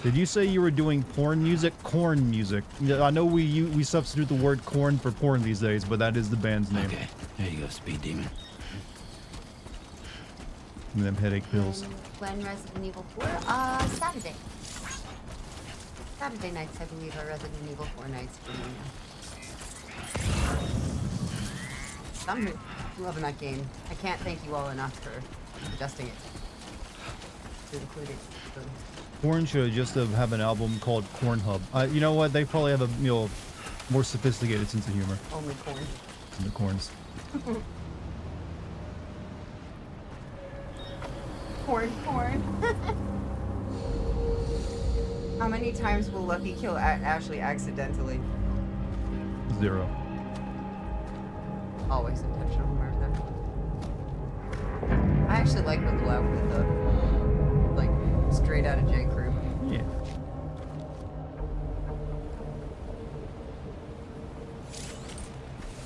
Did you say you were doing porn music? Corn music. I know we substitute the word corn for porn these days, but that is the band's name. Okay, there you go, Speed Demon. And them headache pills. When Resident Evil 4? Saturday. Saturday nights, I believe, are Resident Evil 4 nights for me now. I'm loving that game. I can't thank you all enough for adjusting it to include it. Corn should just have an album called Corn Hub. You know what? They probably have a more sophisticated sense of humor Only corn. than the corns. Corn. How many times will Lucky kill Ashley accidentally? 0. Always intentional murder. I actually like the blue outfit though. Like, straight out of J. Crew. Yeah.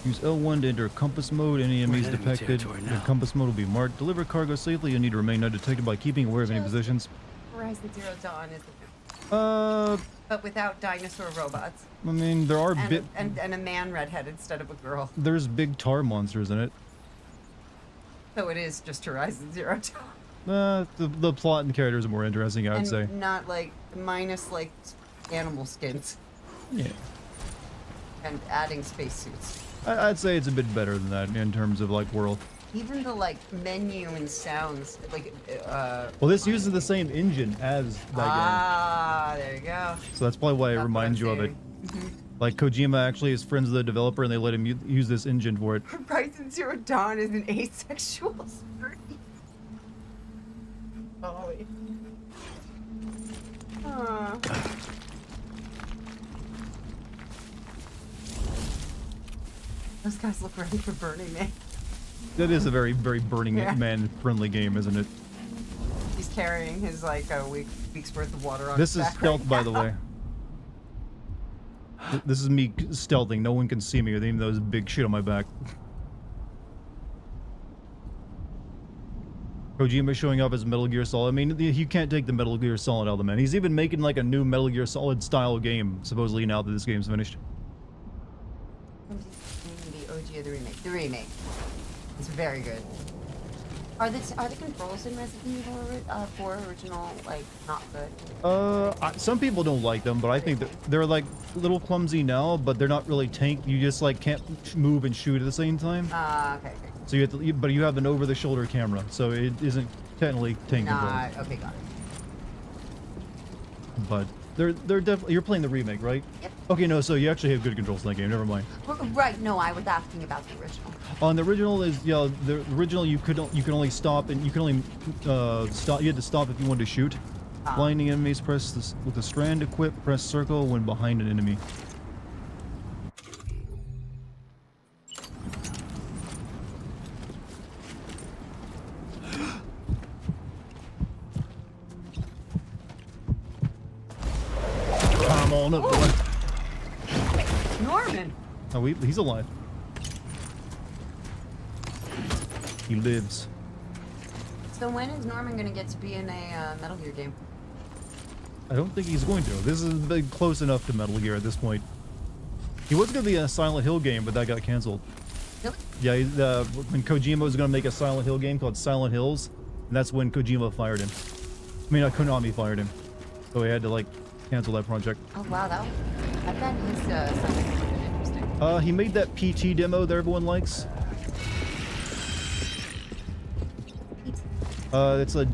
Use L1 to enter compass mode. Any enemies enemy detected territory in now. compass mode will be marked. Deliver cargo safely. You need to remain undetected by keeping aware of any positions. Horizon Zero Dawn is but without dinosaur robots. I mean, there are And a man redhead instead of a girl. there's big tar monsters in it. So it is just Horizon Zero Dawn. The plot and characters are more interesting, I'd And say. not like minus like animal skins Yeah. and adding spacesuits. I'd say it's a bit better than that in terms of like world. Even the like menu and sounds like Well, this uses the same engine as that there you go. game, so that's probably why it That's what reminds I'm you of it. saying. Like Kojima actually is friends with the developer, and they let him use this engine for it. Horizon Zero Dawn is an asexual story. Golly. Those guys look ready for Burning Man. That is a very, very Burning Yeah. Man friendly game, isn't it? He's carrying his like a week's worth of water on This his is back stealth, right by the now. way. This is me stealthing. No one can see me, even though there's big shit on my back. Kojima showing off as Metal Gear Solid. I mean, you can't take the Metal Gear Solid element. He's even making like a new Metal Gear Solid style game, supposedly now that this game's finished. The OG or the remake? The remake. It's very good. Are the controls in Resident Evil 4 original like not good? Some people don't like them, but I think they're like a little clumsy now, but they're not really tank. You just like can't move and shoot at the same time. Okay. So you have to, but you have an over-the-shoulder camera, so it isn't technically tank controls. Okay, got it. But they're definitely. You're playing the remake, right? Yep. Okay, no. So you actually have good controls in that game. Never mind. Right. No, I was asking about the original. On the original is the original you could only stop and you can only stop. You had to stop if you wanted to shoot. Blinding enemies. Press this with the strand equipped. Press circle when behind an enemy. Come on up, boy. Norman. Oh, he's alive. He lives. So when is Norman gonna get to be in a Metal Gear game? I don't think he's going to. This is been close enough to Metal Gear at this point. He was going to be in a Silent Hill game, but that got canceled. Really? Yeah, when Kojima was going to make a Silent Hill game called Silent Hills, and that's when Kojima fired him. I mean, Konami fired him. So he had to, like, cancel that project. Oh wow, that is something really interesting. He made that PT demo that everyone likes. It's a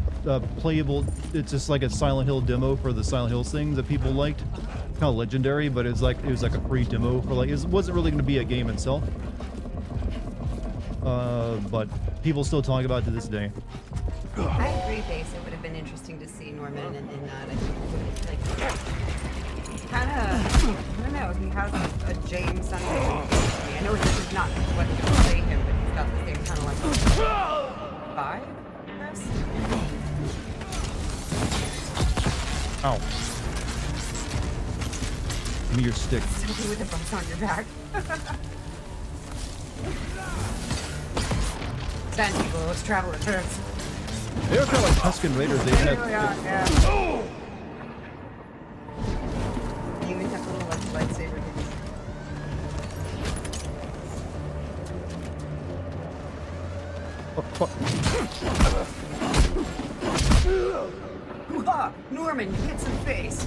playable, it's just like a Silent Hill demo for the Silent Hills thing that people liked. Kind of legendary, but it was like a free demo for like, it wasn't really going to be a game itself. But people still talk about it to this day. I agree, Base. It would have been interesting to see Norman in that. I think it would have, like, kind of, I don't know, he has a James Sunday. I know this is not what you say him, but he's got the same kind of like vibe, I guess. Ow. Give me your stick. Something with a bump on your back. Stand people, let's travel at first. They are kind of like Tusken Raiders. They They have, really are, yeah. You even have little like lightsaber things. oh, fuck. Hoo-ha! Norman, you hit some face.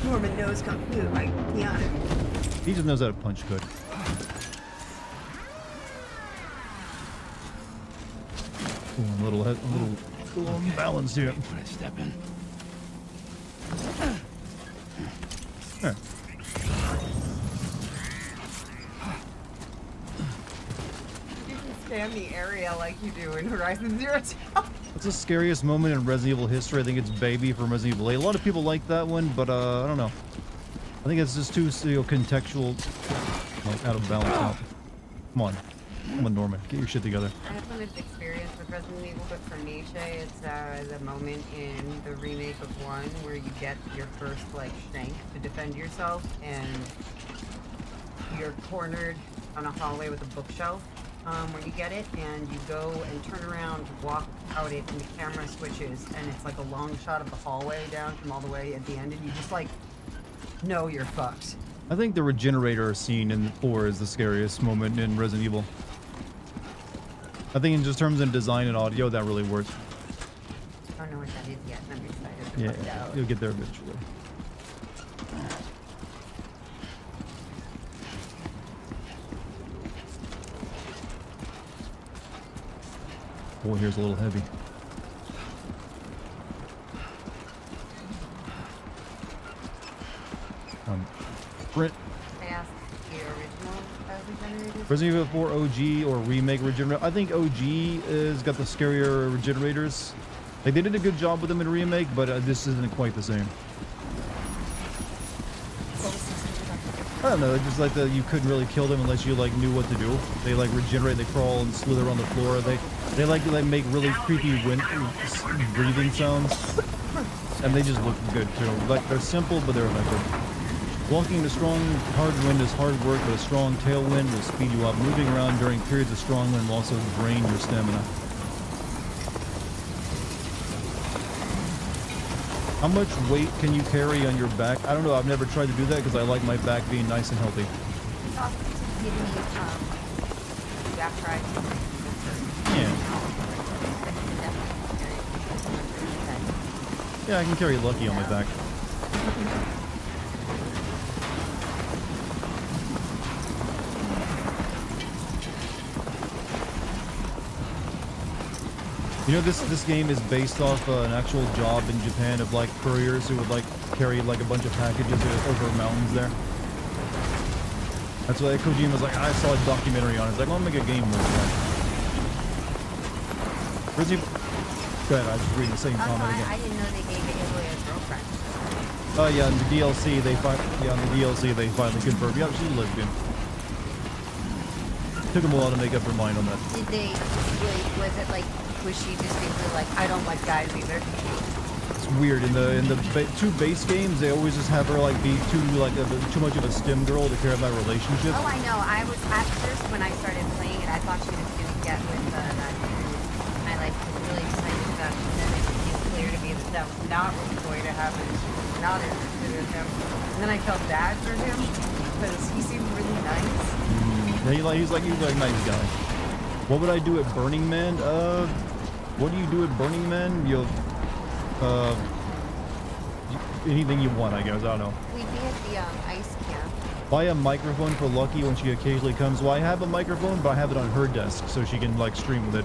Norman knows Kung Fu, right? Be honest. He just knows how to punch good. Ooh, I'm a little unbalanced here. Step in. There. You can scan the area like you do in Horizon Zero Dawn. What's the scariest moment in Resident Evil history? I think it's Baby from Resident Evil 8. A lot of people like that one, but I don't know. I think it's just too contextual, like out of balance now. Come on, Norman, get your shit together. I have limited experience with Resident Evil, but for Nietzsche, it's the moment in the remake of 1 where you get your first, like, shank to defend yourself, and you're cornered on a hallway with a bookshelf when you get it, and you go and turn around, walk out it, and the camera switches, and it's like a long shot of the hallway down from all the way at the end, and you just, like, know you're fucked. I think the regenerator scene in 4 is the scariest moment in Resident Evil. I think in just terms of design and audio, that really works. I don't know what that is yet, and I'm excited to find Yeah, out. you'll get there eventually. Boy, here's a little heavy. Sprint. I asked the original regenerators. Resident Evil 4 OG or remake regenerator. I think OG has got the scarier regenerators. Like they did a good job with them in remake, but this isn't quite the same. I don't know, just like you couldn't really kill them unless you like knew what to do. They like regenerate, they crawl and slither on the floor. They like make really creepy breathing sounds, and they just look good too. Like they're simple, but they're effective. Walking in a strong, hard wind is hard work, but a strong tailwind will speed you up. Moving around during periods of strong wind will also drain your stamina. How much weight can you carry on your back? I don't know. I've never tried to do that because I like my back being nice and healthy. It's awesome to give me back ride. Yeah. Yeah, I can carry Lucky on my back. You know, this game is based off an actual job in Japan of like couriers who would like carry like a bunch of packages over mountains there. That's why Kojima was like, I saw a documentary on it. It's like, well, I'll make a game with that. Resident Evil. Go ahead, I was just reading the same comment again. I didn't know they gave Aloy a girlfriend. Oh yeah, in the DLC they finally confirmed. Yeah, she's a lesbian. Took them a while to make up her mind on that. Did they, was it like, was she distinctly like, I don't like guys either? It's weird. In the two base games, they always just have her like be too much of a STEM girl to care about relationships. Oh, I know. I was at first when I started playing it, I thought she was gonna get with that dude. I like was really excited about it, and then it became clear to me that that was not what was going to happen. She was not interested in him. And then I felt bad for him because he seemed really nice. Yeah, he's like a nice guy. What would I do at Burning Man? What do you do at Burning Man? You'll, anything you want, I guess. I don't know. We'd be at the ice camp. Buy a microphone for Lucky when she occasionally comes. Well, I have a microphone, but I have it on her desk, so she can, like, stream with it.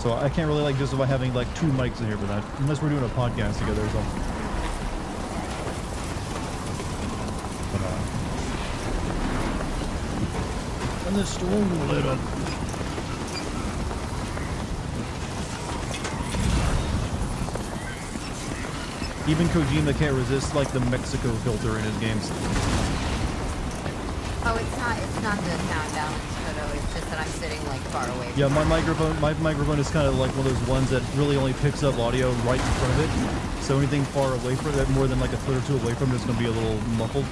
So I can't really, like, justify having, like, 2 mics in here for that. Unless we're doing a podcast together or something. But, and the storm lit up. Even Kojima can't resist, like, the Mexico filter in his games. Oh, it's not the sound balance photo. It's just that I'm sitting like far away. Yeah, my microphone is kind of like one of those ones that really only picks up audio right in front of it. So anything far away from it, more than like a foot or 2 away from it, is going to be a little muffled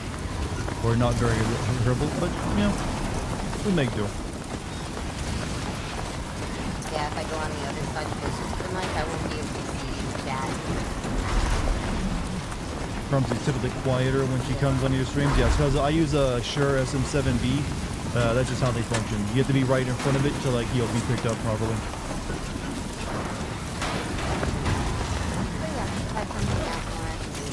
or not very hearable. But you know, we make do. Yeah, if I go on the other side closer to the mic, I won't be able to see that. Crumbs is typically quieter when she comes on your streams. Yes, because I use a Shure SM7B. That's just how they function. You have to be right in front of it to, like, you'll be picked up properly. So yeah, if I come back more, I can do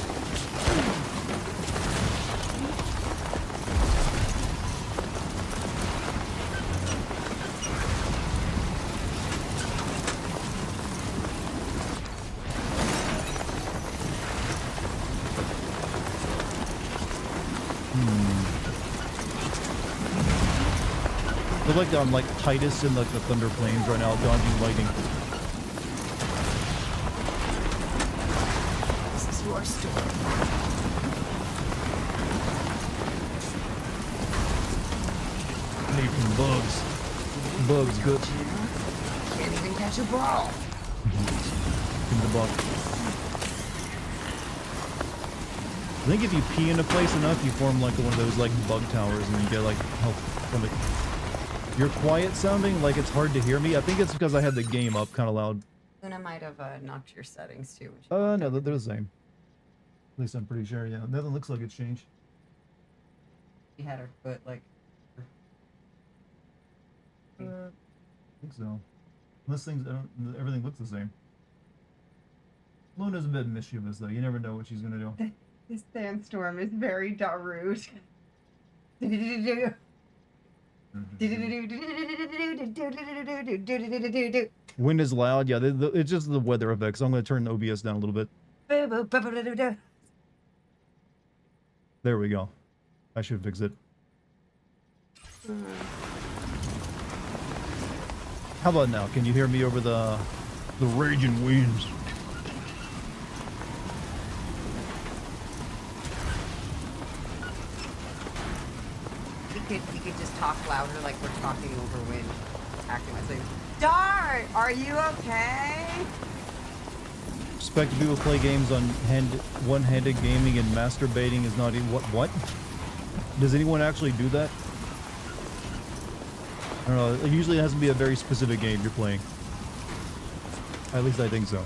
Look like I'm like Titus in like the Thunder Plains right now, dodging lightning. This is your story. Need some bugs. Bugs good. Can't even catch a ball. In the bug. I think if you pee in a place enough, you form like one of those like bug towers, and you get like help from it. You're quiet sounding, like it's hard to hear me. I think it's because I had the game up kind of loud. Luna might have knocked your settings too. No, they're the same. At least I'm pretty sure, yeah. Nothing looks like it's changed. She had her foot like. I think so. Unless everything looks the same. Luna's a bit mischievous though. You never know what she's gonna do. This sandstorm is very Darude. Wind is loud. Yeah, it's just the weather effects. So I'm gonna turn OBS down a little bit. There we go. I should fix it. How about now? Can you hear me over the raging winds? You could just talk louder like we're talking over wind. Acting like, Dart, are you okay? Expect people play games on one-handed gaming and masturbating is not even what? Does anyone actually do that? I don't know. Usually it has to be a very specific game you're playing. At least I think so.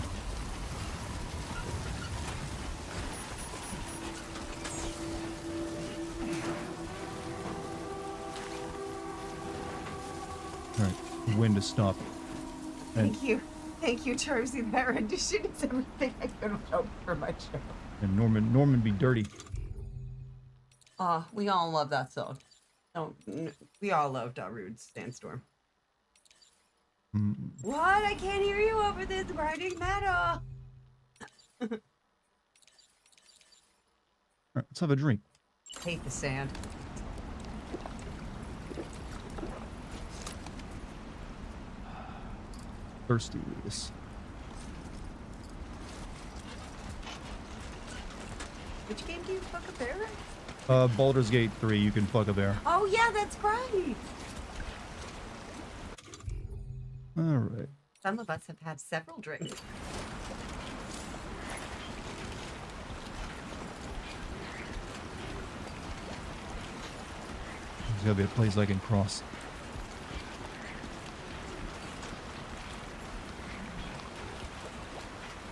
Alright, the wind has stopped. And, Thank you, Charlie. That rendition is everything I could have hoped for my show. and Norman be dirty. We all love that song. Oh, we all love Darude's Sandstorm. What? I can't hear you over this grinding metal. Alright, let's have a drink. Hate the sand. Thirsty with this. Which game do you fuck a bear? Baldur's Gate 3, you can fuck a bear. Oh yeah, that's right. Alright. Some of us have had several drinks. There's gotta be a place I can cross.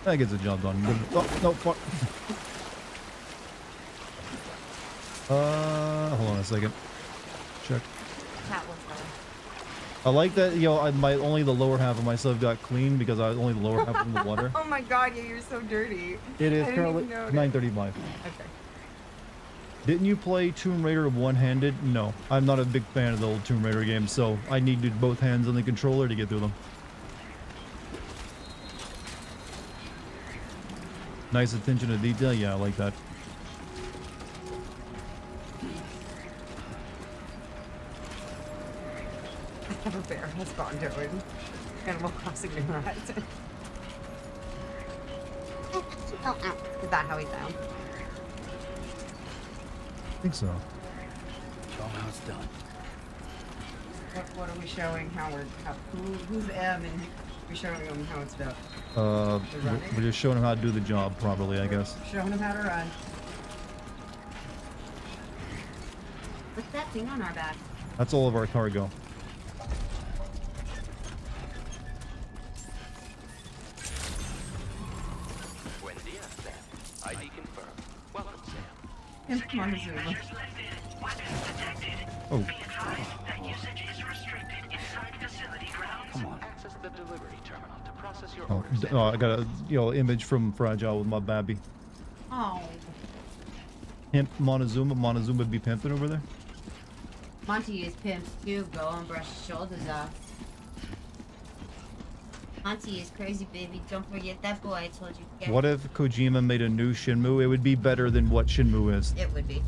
That gets the job done. Oh, no, fuck. Hold on a second. Check. Cat was there. I like that, you know, only the lower half of my stuff got clean because I only the lower half was in the water. Oh my god, yeah, you're so dirty. It is I didn't currently even notice. 9:35. Okay. Didn't you play Tomb Raider one-handed? No, I'm not a big fan of the old Tomb Raider games, so I needed both hands on the controller to get through them. Nice attention to detail, yeah, I like that. I have a bear has gone to it. Animal Crossing New Horizons. Is that how he sounds? I think so. Show 'em how it's done. What are we showing? Who's M and we're showing him how it's done? We're just showing him how to do the job properly, I guess. Showing him how to run. What's that thing on our back? That's all of our cargo. Buen dia, Sam. ID confirmed. Welcome, Sam. Come on, Zoom. Measures lifted. Weapons detected. Oh, Be advised that usage is restricted inside facility grounds. Come on. Access the delivery terminal to process your oh, orders. I got a image from Fragile with my babby. Oh. Pimp Montezuma. Montezuma be pimping over there. Monty is pimped too. Go and brush your shoulders off. Monty is crazy, baby. Don't forget that boy I told you. to get. What if Kojima made a new Shenmue? It would be better than what Shenmue is. It would be.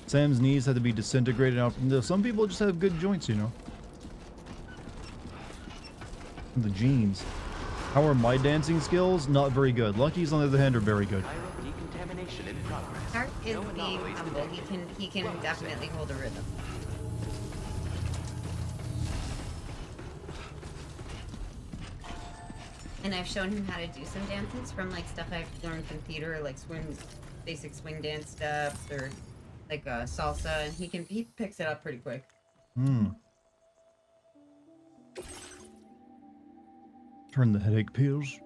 Sam's knees had to be disintegrated out. Some people just have good joints, you know. The genes. How are my dancing skills? Not very good. Lucky's, on the other hand, are very good. Chiral decontamination in progress. Stark is No being anomalies humble. detected. He can definitely hold a rhythm. And I've shown him how to do some dances from like stuff I've learned from theater, like basic swing dance steps or like salsa, and he picks it up pretty quick. Turn the headache pills.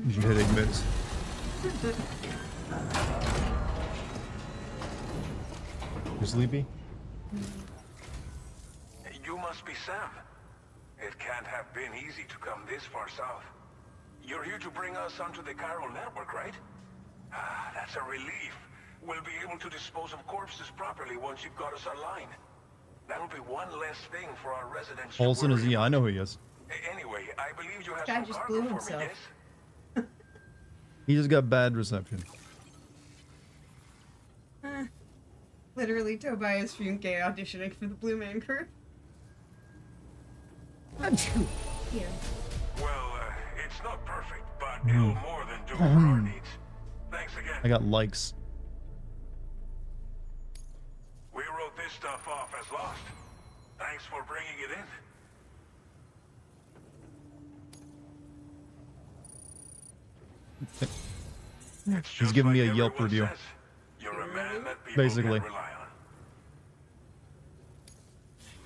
Use your headache meds. You sleepy? You must be Sam. It can't have been easy to come this far south. You're here to bring us onto the chiral network, right? Ah, that's a relief. We'll be able to dispose of corpses properly once you've got us online. That'll be one less thing for our residents to Olsen is, worry yeah, I know who he is. Anyway, I believe you have Guy some just cargo blew for himself. me, yes? He just got bad reception. Literally, Tobias Funke auditioning for the Blue Man Group. Here. Well, it's not perfect, but it'll more than do for our needs. Thanks again. I got likes. We wrote this stuff off as lost. Thanks for bringing it in. It's He's just giving me like a Yelp everyone review. says. You're a man that people Basically. can rely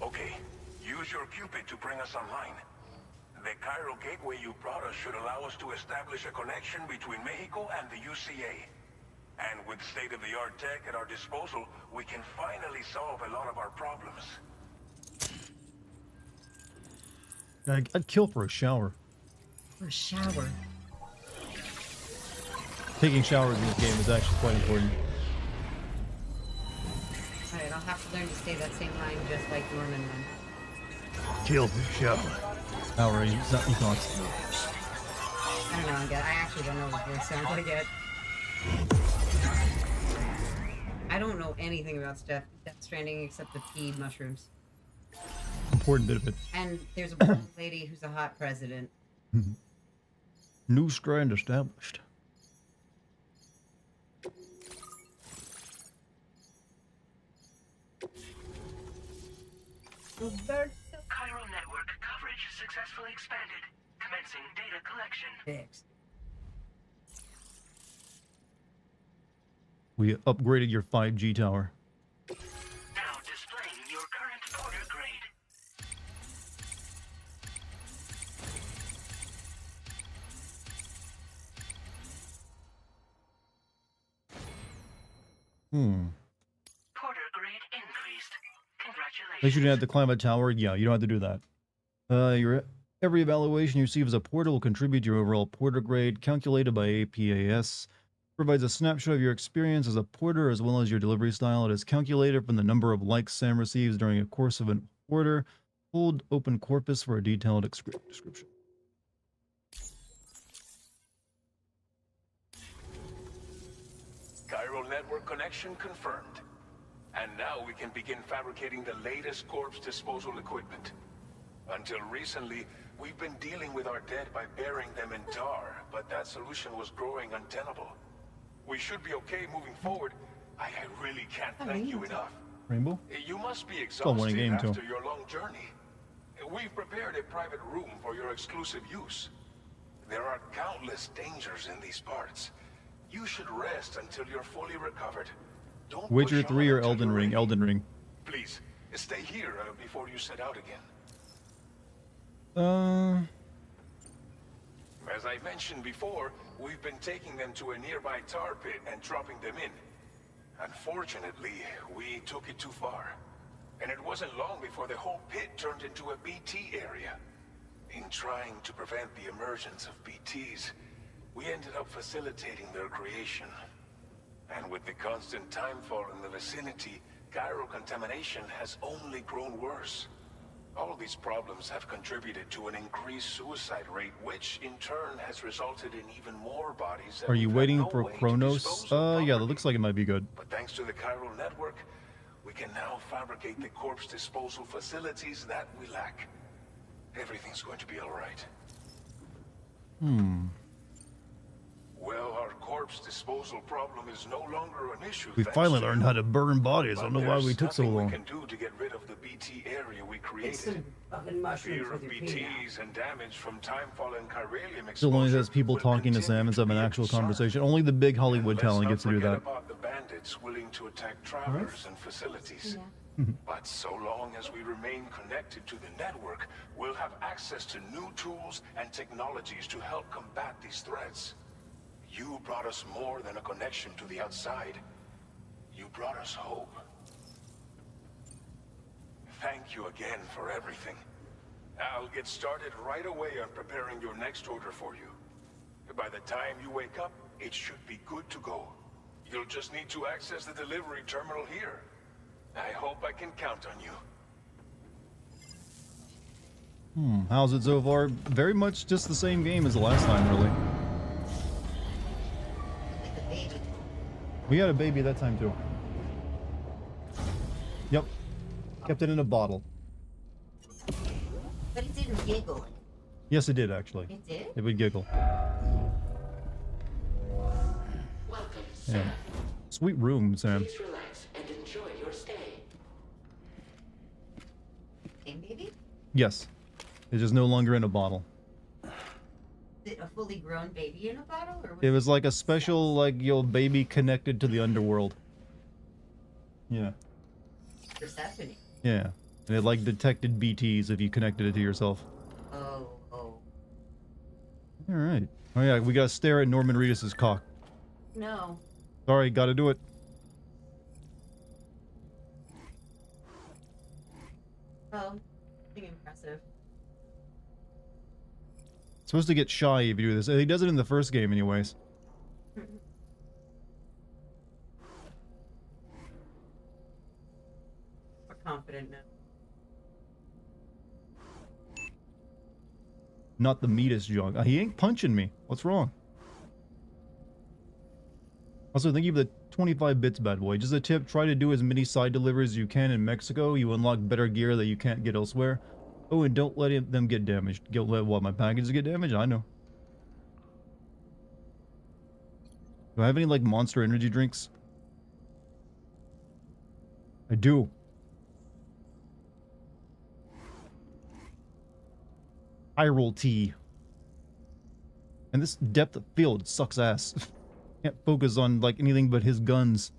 on. Okay, use your Cupid to bring us online. The chiral gateway you brought us should allow us to establish a connection between Mexico and the UCA. And with state-of-the-art tech at our disposal, we can finally solve a lot of our problems. I'd kill for a shower. For a shower. Taking showers in this game is actually quite important. Alright, I'll have to learn to say that same line just like Norman then. Kill for a shower. Shower, you can't. I don't know, I actually don't know what his voice sounds like yet. I don't know anything about Death Stranding except the pea mushrooms. Important bit of it. And there's a blonde lady who's a hot president. New strand established. Chiral network coverage successfully expanded. Commencing data collection. Fixed. We upgraded your 5G tower. Now displaying your current porter grade. Porter grade increased. Congratulations. At least you didn't have to climb a tower. Yeah, you don't have to do that. Every evaluation you receive as a porter will contribute to your overall porter grade, calculated by APAS. Provides a snapshot of your experience as a porter as well as your delivery style. It is calculated from the number of likes Sam receives during a course of an porter. Hold open corpus for a detailed description. Chiral network connection confirmed. And now we can begin fabricating the latest corpse disposal equipment. Until recently, we've been dealing with our dead by burying them in tar, but that solution was growing untenable. We should be okay moving forward. I really can't thank you enough. Rainbow? You must be Still winning exhausted game, after your long journey. We've prepared a private room for your exclusive use. There are countless dangers in these parts. You should rest until you're fully recovered. Don't Witcher push 3 on or until Elden you're Ring? ready. Elden Ring. Please, stay here before you set out again. As I mentioned before, we've been taking them to a nearby tar pit and dropping them in. Unfortunately, we took it too far. And it wasn't long before the whole pit turned into a BT area. In trying to prevent the emergence of BTs, we ended up facilitating their creation. And with the constant timefall in the vicinity, chiral contamination has only grown worse. All these problems have contributed to an increased suicide rate, which in turn has resulted in even more bodies that Are you we've had waiting no for way to Kronos? dispose of Yeah, that properly. looks like it might be good. But thanks to the chiral network, we can now fabricate the corpse disposal facilities that we lack. Everything's going to be all right. Well, our corpse disposal problem is no longer an issue. We thanks finally to learned you. how to burn bodies. I don't know why we There's took so nothing long. we can do to get rid of the BT area we It's created. some fucking mushrooms Fear with of your pee now. BTs and damage from timefall and chiralium Still only exposure has people will talking to continue Sam instead of an be a actual concern. conversation. Only the big Hollywood And talent let's gets to do not that. forget about the bandits willing to attack travelers and facilities. But so long as we remain connected to the network, we'll have access to new tools and technologies to help combat these threats. You brought us more than a connection to the outside. You brought us hope. Thank you again for everything. I'll get started right away on preparing your next order for you. By the time you wake up, it should be good to go. You'll just need to access the delivery terminal here. I hope I can count on you. How's it so far? Very much just the same game as the last time, really. Like a baby. We had a baby that time, too. Yep. Kept it in a bottle. But it didn't giggle. Yes, it did, actually. It did? It would giggle. Welcome, Yeah. Sam. Sweet room, Sam. Please relax and enjoy your stay. Same baby? Yes. It's just no longer in a bottle. Is it a fully grown baby in a bottle? Or It was like a special, like, your baby connected to the underworld. Yeah. Persephone? Yeah. And it, like, detected BTs if you connected it to yourself. Oh. Alright. Oh, yeah, we gotta stare at Norman Reedus' cock. No. Sorry, gotta do it. Well, nothing impressive. Supposed to get shy if you do this. He does it in the first game, anyways. We're confident now. Not the meatest junk. He ain't punching me. What's wrong? Also, thank you for the 25 bits, bad boy. Just a tip, try to do as many side deliveries as you can in Mexico. You unlock better gear that you can't get elsewhere. Oh, and don't let them get damaged. Don't let what, my packages get damaged? I know. Do I have any, like, Monster energy drinks? I do. Chiral tea. And this depth of field sucks ass. Can't focus on like anything but his guns.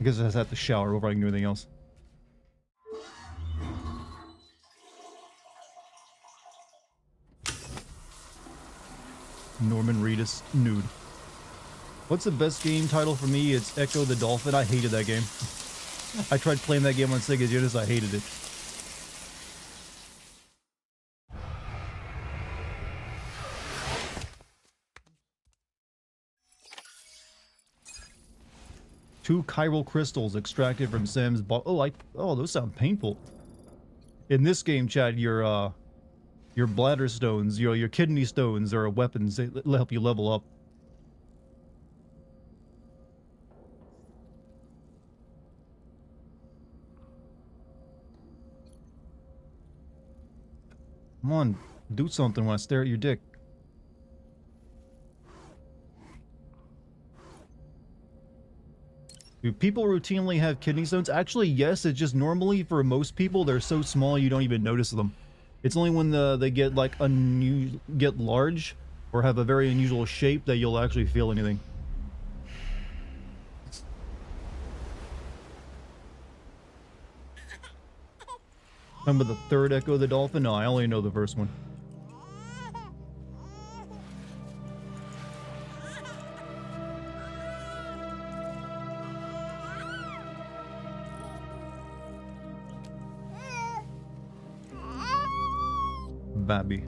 I guess I just have to shower before I can do anything else. Norman Reedus, nude. What's the best game title for me? It's Echo the Dolphin. I hated that game. I tried playing that game on Sega Genesis. I hated it. Two chiral crystals extracted from Sam's body. Oh, those sound painful. In this game, Chad, your bladder stones, your kidney stones are weapons. They help you level up. Come on, do something when I stare at your dick. Do people routinely have kidney stones? Actually, yes. It's just normally for most people they're so small you don't even notice them. It's only when they get like get large or have a very unusual shape that you'll actually feel anything. Remember the third Echo of the Dolphin? No, I only know the first one. Babby.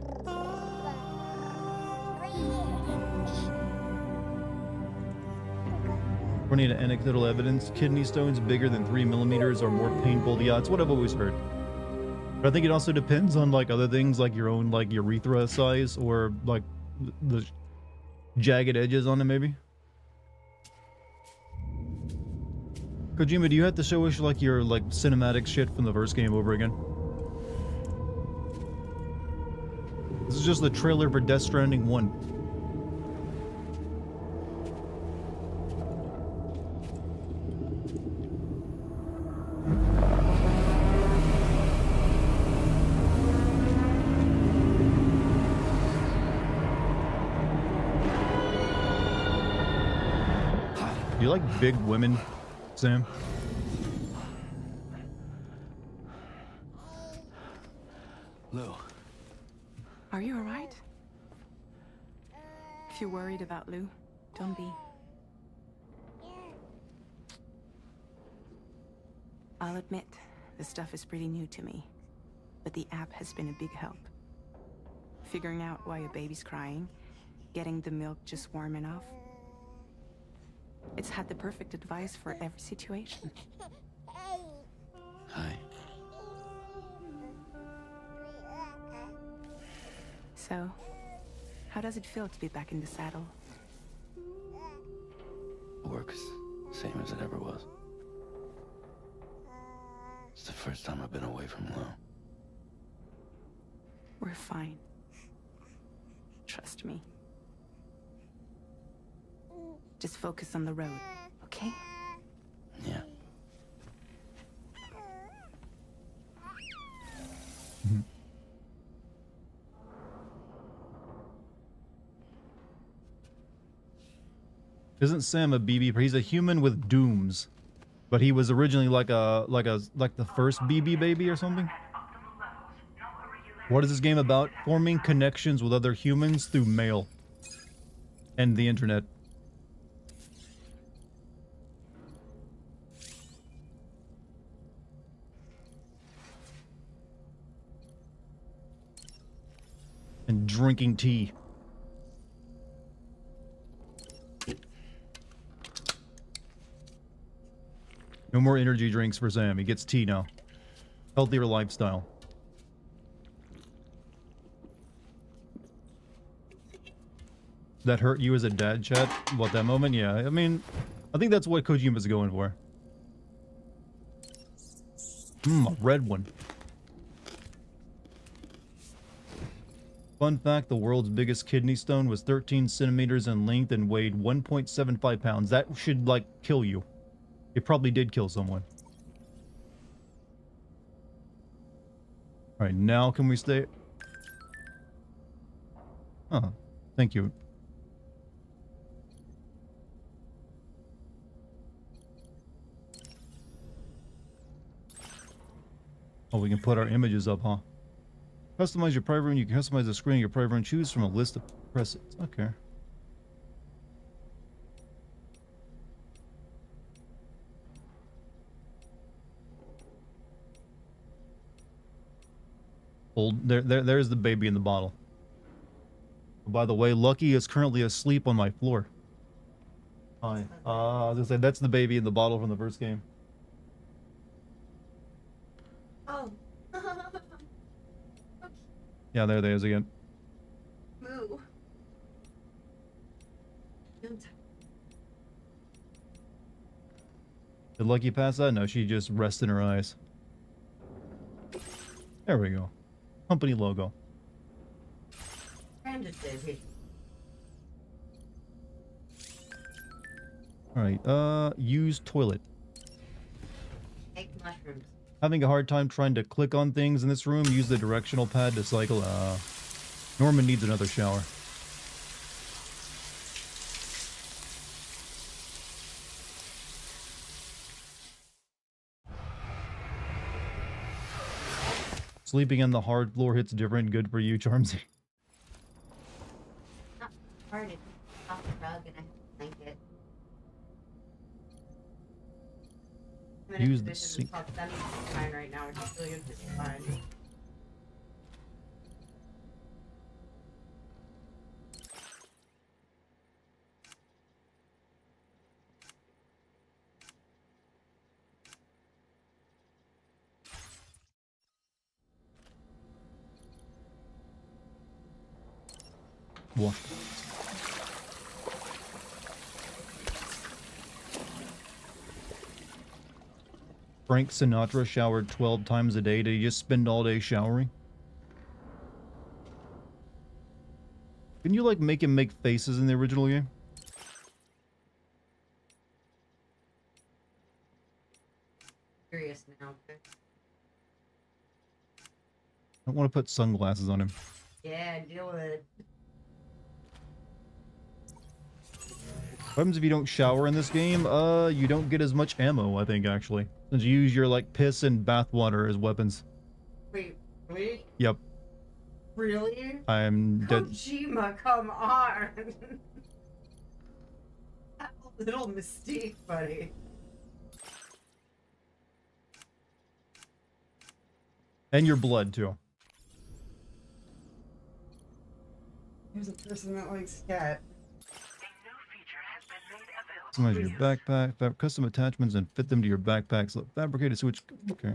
According to anecdotal evidence, kidney stones bigger than 3 millimeters are more painful. Yeah, it's what I've always heard. But I think it also depends on like other things like your own like urethra size or like the jagged edges on it maybe. Kojima, do you have to show us like your like cinematic shit from the first game over again? This is just the trailer for Death Stranding 1. Do you like big women, Sam? Lou. Are you alright? If you're worried about Lou, don't be. I'll admit, this stuff is pretty new to me, but the app has been a big help. Figuring out why a baby's crying, getting the milk just warm enough. It's had the perfect advice for every situation. Hi. So, how does it feel to be back in the saddle? Works same as it ever was. It's the first time I've been away from Lou. We're fine. Trust me. Just focus on the road, okay? Yeah. Isn't Sam a BB? He's a human with dooms, but he was originally like the first BB baby or something. What is this game about? Forming connections with other humans through mail and the internet. And drinking tea. No more energy drinks for Sam. He gets tea now. Healthier lifestyle. That hurt you as a dad, chat? What, that moment? Yeah, I mean, I think that's what Kojima's going for. A red one. Fun fact, the world's biggest kidney stone was 13 centimeters in length and weighed 1.75 pounds. That should, like, kill you. It probably did kill someone. Alright, now can we stay? Oh, thank you. Oh, we can put our images up, huh? Customize your private room. You can customize the screen of your private room. Choose from a list of presets. Okay. Old. There's the baby in the bottle. By the way, Lucky is currently asleep on my floor. Hi. I was gonna say that's the baby in the bottle from the first game. Oh. Yeah, there they is again. Moo. Did Lucky pass that? No, she just rested her eyes. There we go. Company logo. Bandit baby. Alright, use toilet. Egg mushrooms. Having a hard time trying to click on things in this room, use the directional pad to cycle. Norman needs another shower. Sleeping on the hard floor hits different. Good for you, Charmsy. Not hard. It's off the rug and I blanket. I'm in Use a the position sink. that's called semi-fine right now, which is really just fine. Wash. Frank Sinatra showered 12 times a day. Did he just spend all day showering? Can you, like, make him make faces in the original game? Curious now. Okay. I don't want to put sunglasses on him. Yeah, deal with it. What happens if you don't shower in this game? You don't get as much ammo, I think, actually. Since you use your, like, piss and bath water as weapons. Wait, wait. Yep. Really? I'm dead. Kojima, come on. Have a little mystique, buddy. And your blood, too. There's a person that likes cat. Customize your backpack, custom attachments, and fit them to your backpacks. Fabricated switch. Okay.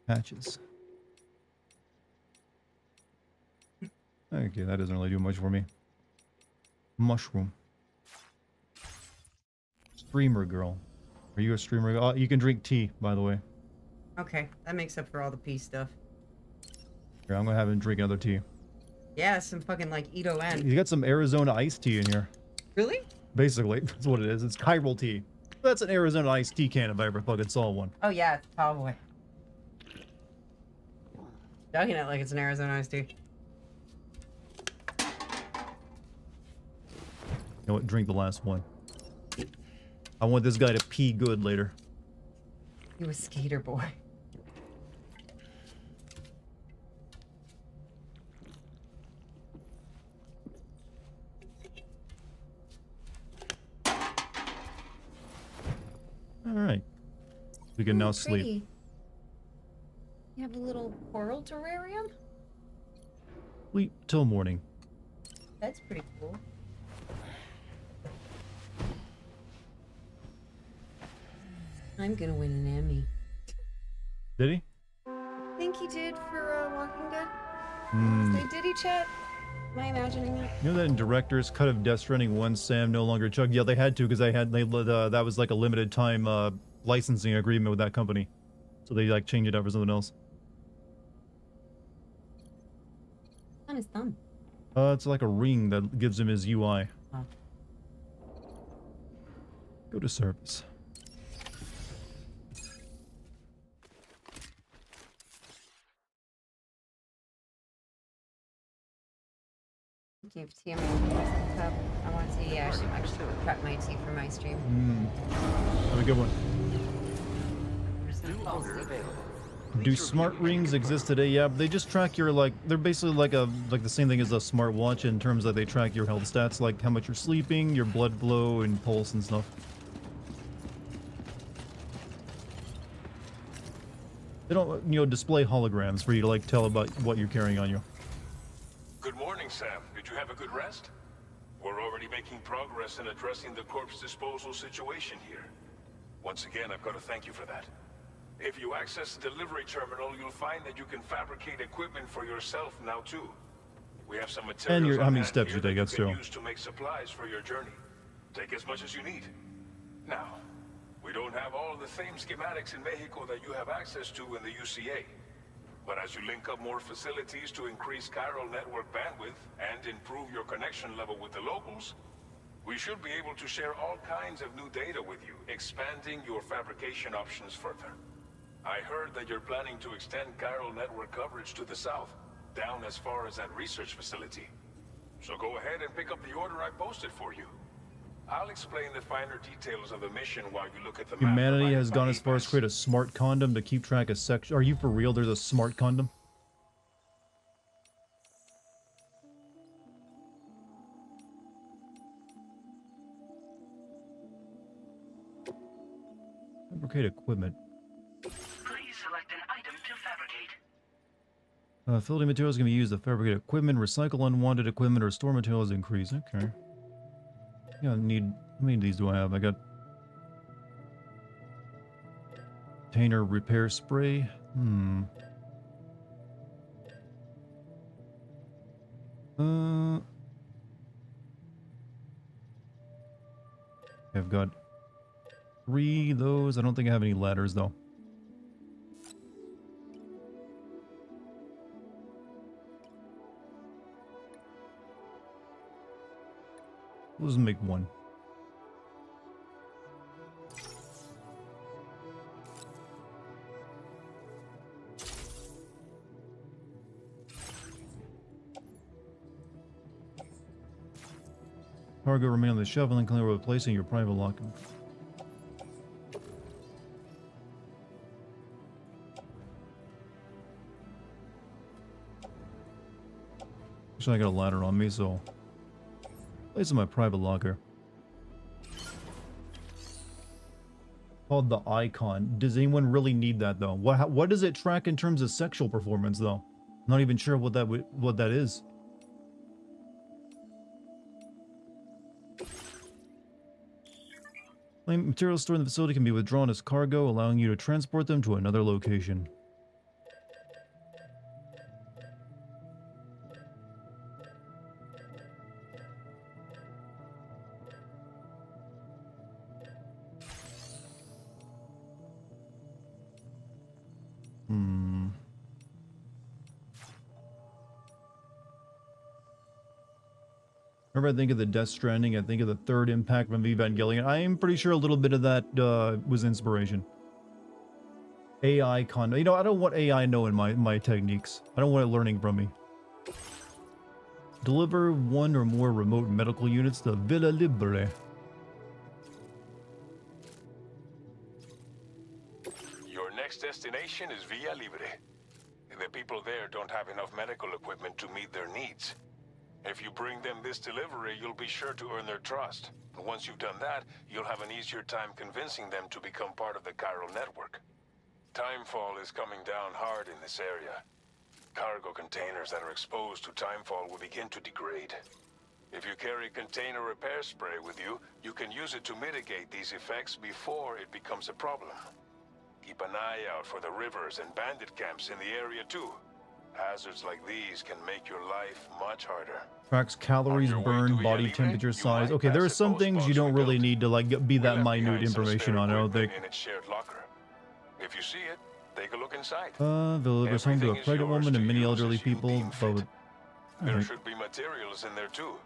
Patches. Okay, that doesn't really do much for me. Mushroom. Streamer girl. Are you a streamer? Oh, you can drink tea, by the way. Okay, that makes up for all the pee stuff. Here, I'm gonna have him drink another tea. Yeah, some fucking like Edo N. You got some Arizona iced tea in here. Really? Basically, that's what it is. It's chiral tea. That's an Arizona iced tea can if I ever fucking saw one. Oh yeah, it's cowboy. Chugging it like it's an Arizona iced tea. You know what? Drink the last one. I want this guy to pee good later. You a skater boy. Alright. We can now sleep. Pretty. You have a little coral terrarium? Sleep till morning. That's pretty cool. I'm gonna win an Emmy. Did he? I think he did for Walking Dead. Hmm. Did he, chat? Am I imagining that? You know that in director's cut of Death Stranding 1, Sam no longer chugged? Yeah, they had to because that was like a limited time licensing agreement with that company. So they like changed it up for something else. On his thumb. It's like a ring that gives him his UI. Oh. Go to service. Do you have tea in my cup? I want tea. Yeah, I should prep my tea for my stream. Have a good one. I'm just gonna fall asleep. Do smart rings exist today? Yeah, they just track your, like, they're basically like the same thing as a smart watch in terms that they track your health stats, like how much you're sleeping, your blood flow, and pulse and stuff. They don't, you know, display holograms for you to, like, tell about what you're carrying on you. Good morning, Sam. Did you have a good rest? We're already making progress in addressing the corpse disposal situation here. Once again, I've got to thank you for that. If you access the delivery terminal, you'll find that you can fabricate equipment for yourself now too. We have some materials how on many hand steps here you take, that that's you can true. use to make supplies for your journey. Take as much as you need. Now, we don't have all the same schematics in Mexico that you have access to in the UCA. But as you link up more facilities to increase chiral network bandwidth and improve your connection level with the locals, we should be able to share all kinds of new data with you, expanding your fabrication options further. I heard that you're planning to extend chiral network coverage to the south, down as far as that research facility. So go ahead and pick up the order I posted for you. I'll explain the finer details of the mission while you look at the map. Humanity has gone as far as to create a smart condom to keep track of sex. Are you for real? There's a smart condom? Fabricate equipment. Please select an item to fabricate. Filtering materials can be used to fabricate equipment, recycle unwanted equipment, or store materials to increase. Okay. Yeah, I need. How many of these do I have? I got container repair spray. I've got 3 of those. I don't think I have any ladders though. Let's make 1. Cargo remain on the shelf and then clear with placing your private locker. Actually, I got a ladder on me, so place in my private locker. Called the icon. Does anyone really need that though? What does it track in terms of sexual performance though? I'm not even sure what that is. Materials stored in the facility can be withdrawn as cargo, allowing you to transport them to another location. Whenever I think of the Death Stranding, I think of the third impact from Evangelion. I am pretty sure a little bit of that was inspiration. AI con. You know, I don't want AI knowing my techniques. I don't want it learning from me. Deliver 1 or more remote medical units to Villa Libre. Your next destination is Villa Libre. The people there don't have enough medical equipment to meet their needs. If you bring them this delivery, you'll be sure to earn their trust. And once you've done that, you'll have an easier time convincing them to become part of the chiral network. Timefall is coming down hard in this area. Cargo containers that are exposed to timefall will begin to degrade. If you carry container repair spray with you, you can use it to mitigate these effects before it becomes a problem. Keep an eye out for the rivers and bandit camps in the area too. Hazards like these can make your life much harder. Tracks calories burned, body temperature, size. Okay, there are some things you don't really need to like be that minute information on. I don't think. In its shared locker. If you see it, take a look inside. Villagers home to a pregnant woman and many elderly people. But there should be materials in there too.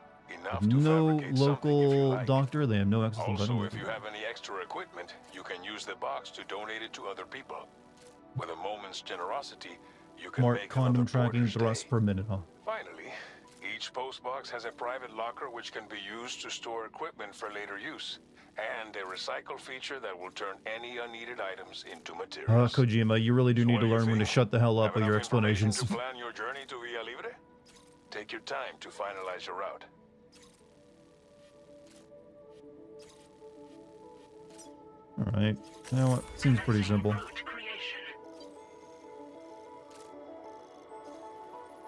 Enough to no fabricate something if you local like. doctor. They have no access to Also, if you have any extra equipment, you can use the box to donate it to other people. With a moment's generosity, you can Smart make condom another tracking border thrust stay. per minute, huh? Finally, Each postbox has a private locker which can be used to store equipment for later use, and a recycle feature that will turn any unneeded items into materials. Kojima, you really do So need what to do you learn when to think? shut the hell up Have with your enough information explanations. to plan your journey to Villa Libre? Take your time to finalize your route. Alright. You know what? Seems pretty simple. Route creation.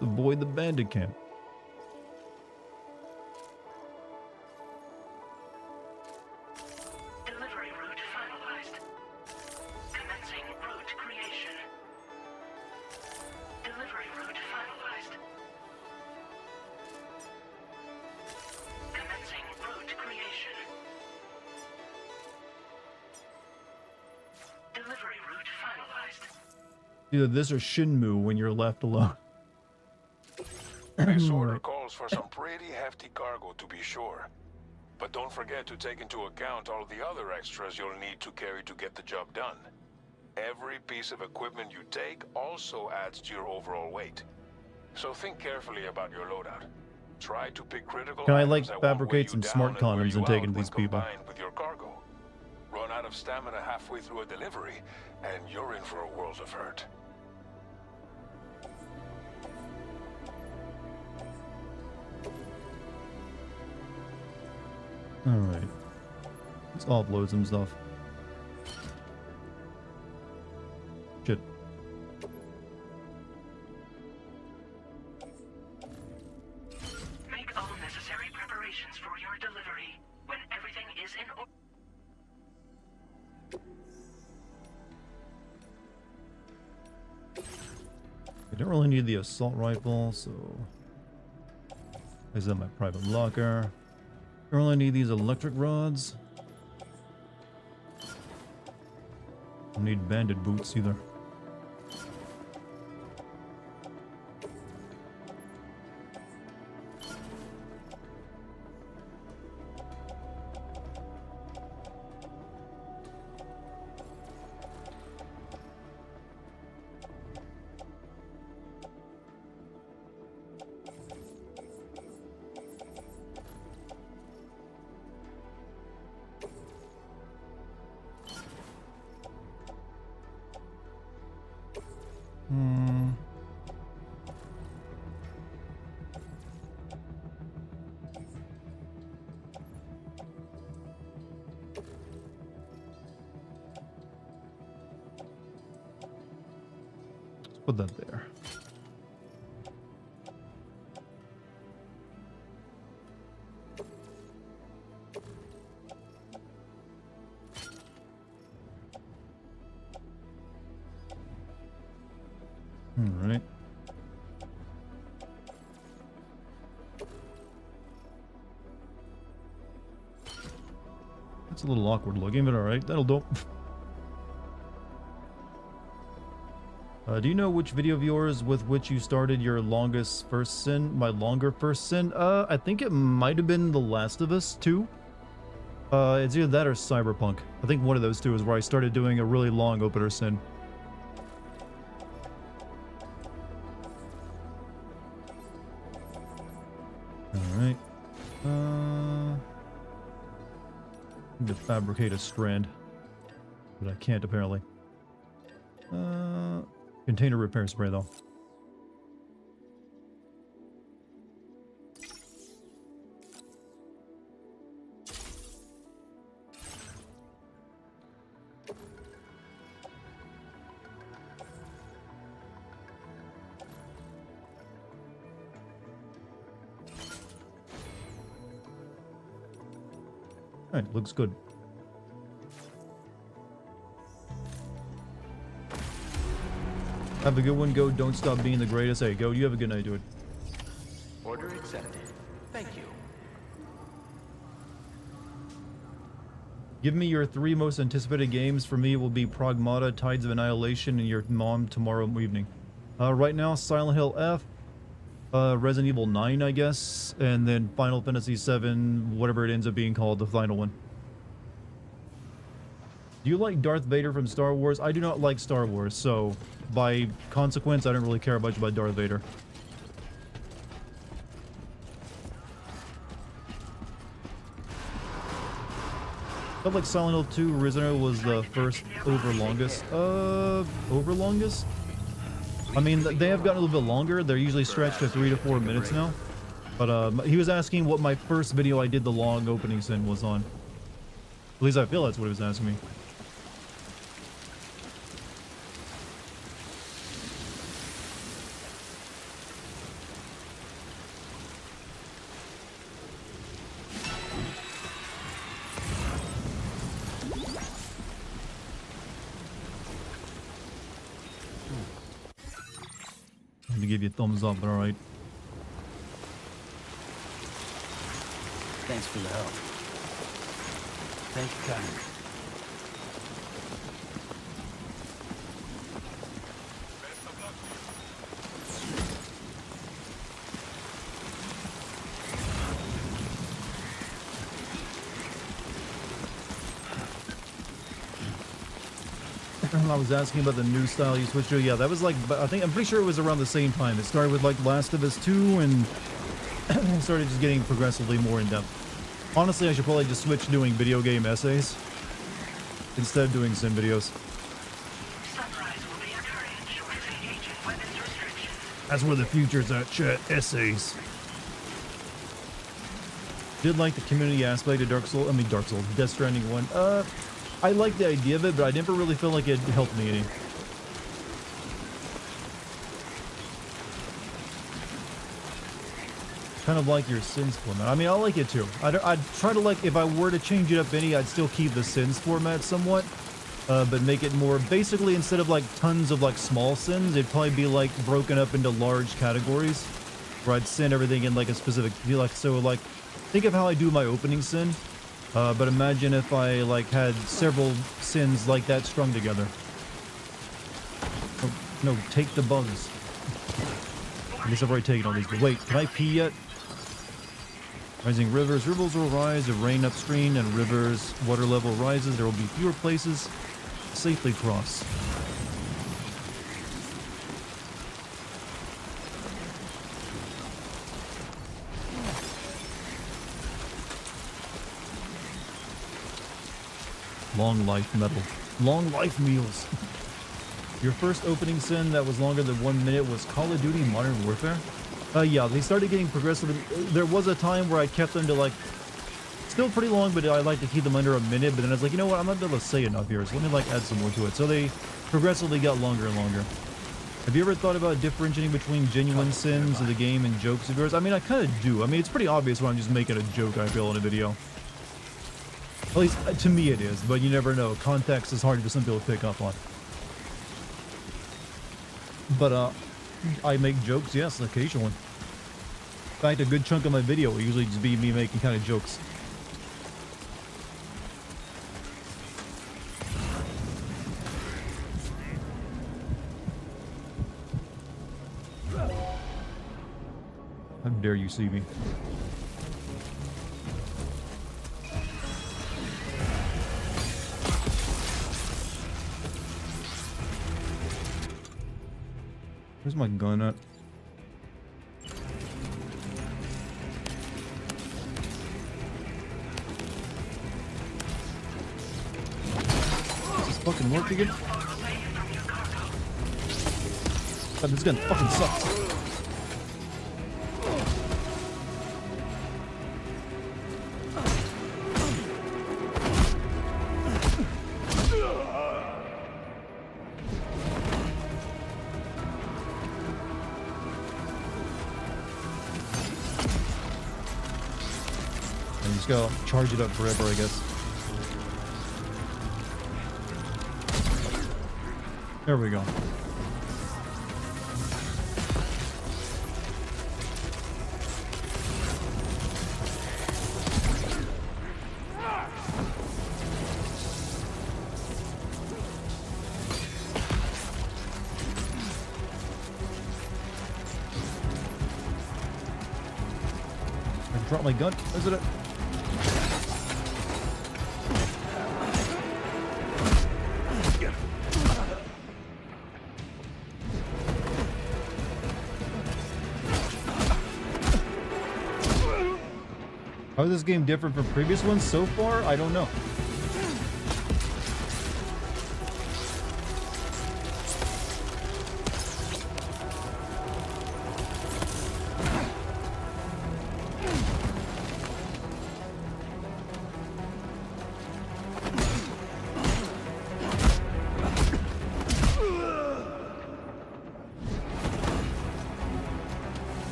Avoid the bandit camp. Delivery route finalized. Commencing route creation. Delivery route finalized. Commencing route creation. Delivery route finalized. Either this or Shenmue when you're left alone. This order calls for some pretty hefty cargo to be sure. But don't forget to take into account all the other extras you'll need to carry to get the job done. Every piece of equipment you take also adds to your overall weight. So think carefully about your loadout. Try to pick critical Can I, items like, that won't fabricate weigh some you smart down wear condoms you and take out into when these people? combined with your cargo. Run out of stamina halfway through a delivery, and you're in for a world of hurt. Alright. Let's offload some stuff. Shit. Make all necessary preparations for your delivery. When everything is in order. I don't really need the assault rifle, so... Is that my private locker? Don't really need these electric rods. Don't need bandit boots either. Put that there. All right. That's a little awkward looking, but all right, that'll do. Do you know which video of yours with which you started your longest first sin? My longer first sin? I think it might have been The Last of Us 2. It's either that or Cyberpunk. I think one of those two is where I started doing a really long opener sin. Alright. Need to fabricate a strand. But I can't apparently. Container repair spray though. Alright, looks good. Have a good one, Go. Don't stop being the greatest. Hey, Go, you have a good night, dude. Order accepted. Thank you. Give me your 3 most anticipated games. For me, it will be Pragmata, Tides of Annihilation, and your mom tomorrow evening. Right now, Silent Hill F, Resident Evil 9, I guess, and then Final Fantasy 7, whatever it ends up being called, the final one. Do you like Darth Vader from Star Wars? I do not like Star Wars, so by consequence, I don't really care much about Darth Vader. Felt like Silent Hill 2 Original was the first over longest. Over longest? I mean, they have gotten a little bit longer. They're usually stretched to 3 to 4 minutes now. But he was asking what my first video I did the long opening sin was on. At least I feel that's what he was asking me. To give you a thumbs up, but alright. Thanks for the help. Thank you kindly. I was asking about the new style you switched to. Yeah, that was like, I'm pretty sure it was around the same time. It started with like Last of Us 2 and started just getting progressively more in depth. Honestly, I should probably just switch to doing video game essays instead of doing sim videos. Sunrise will be occurring shortly, Agent Weapons Restrictions. That's where the future's at, chat. Essays. Did like the community aspect of Dark Souls, Death Stranding 1. I like the idea of it, but I never really feel like it helped me any. Kind of like your sins format. I mean, I like it too. I'd try to like, if I were to change it up any, I'd still keep the sins format somewhat, but make it more, basically instead of like tons of like small sins, it'd probably be like broken up into large categories, where I'd sin everything in like a specific, so like, think of how I do my opening sin. But imagine if I like had several sins like that strung together. Oh, no, take the bugs. I guess I've already taken all these, but wait, can I pee yet? Rising rivers. Rivers will rise if rain upstream and rivers water level rises. There will be fewer places to safely cross. Long life metal. Long life meals. Your first opening sin that was longer than 1 minute was Call of Duty Modern Warfare? Yeah, they started getting progressive. There was a time where I kept them to like, still pretty long, but I like to keep them under a minute, but then I was like, you know what, I'm not able to say enough here, so let me like add some more to it. So they progressively got longer and longer. Have you ever thought about differentiating between genuine sins of the game and jokes of yours? I mean, I kind of do. I mean, it's pretty obvious when I'm just making a joke, I feel, in a video. At least, to me it is, but you never know. Context is hard for some people to pick up on. But, I make jokes, yes, occasionally. In fact, a good chunk of my video will usually just be me making kind of jokes. How dare you see me? Where's my gun at? Does this fucking work again? God, this gun fucking sucks. Just go charge it up forever, I guess. There we go. I dropped my gun. Is it? How is this game different from previous ones so far? I don't know.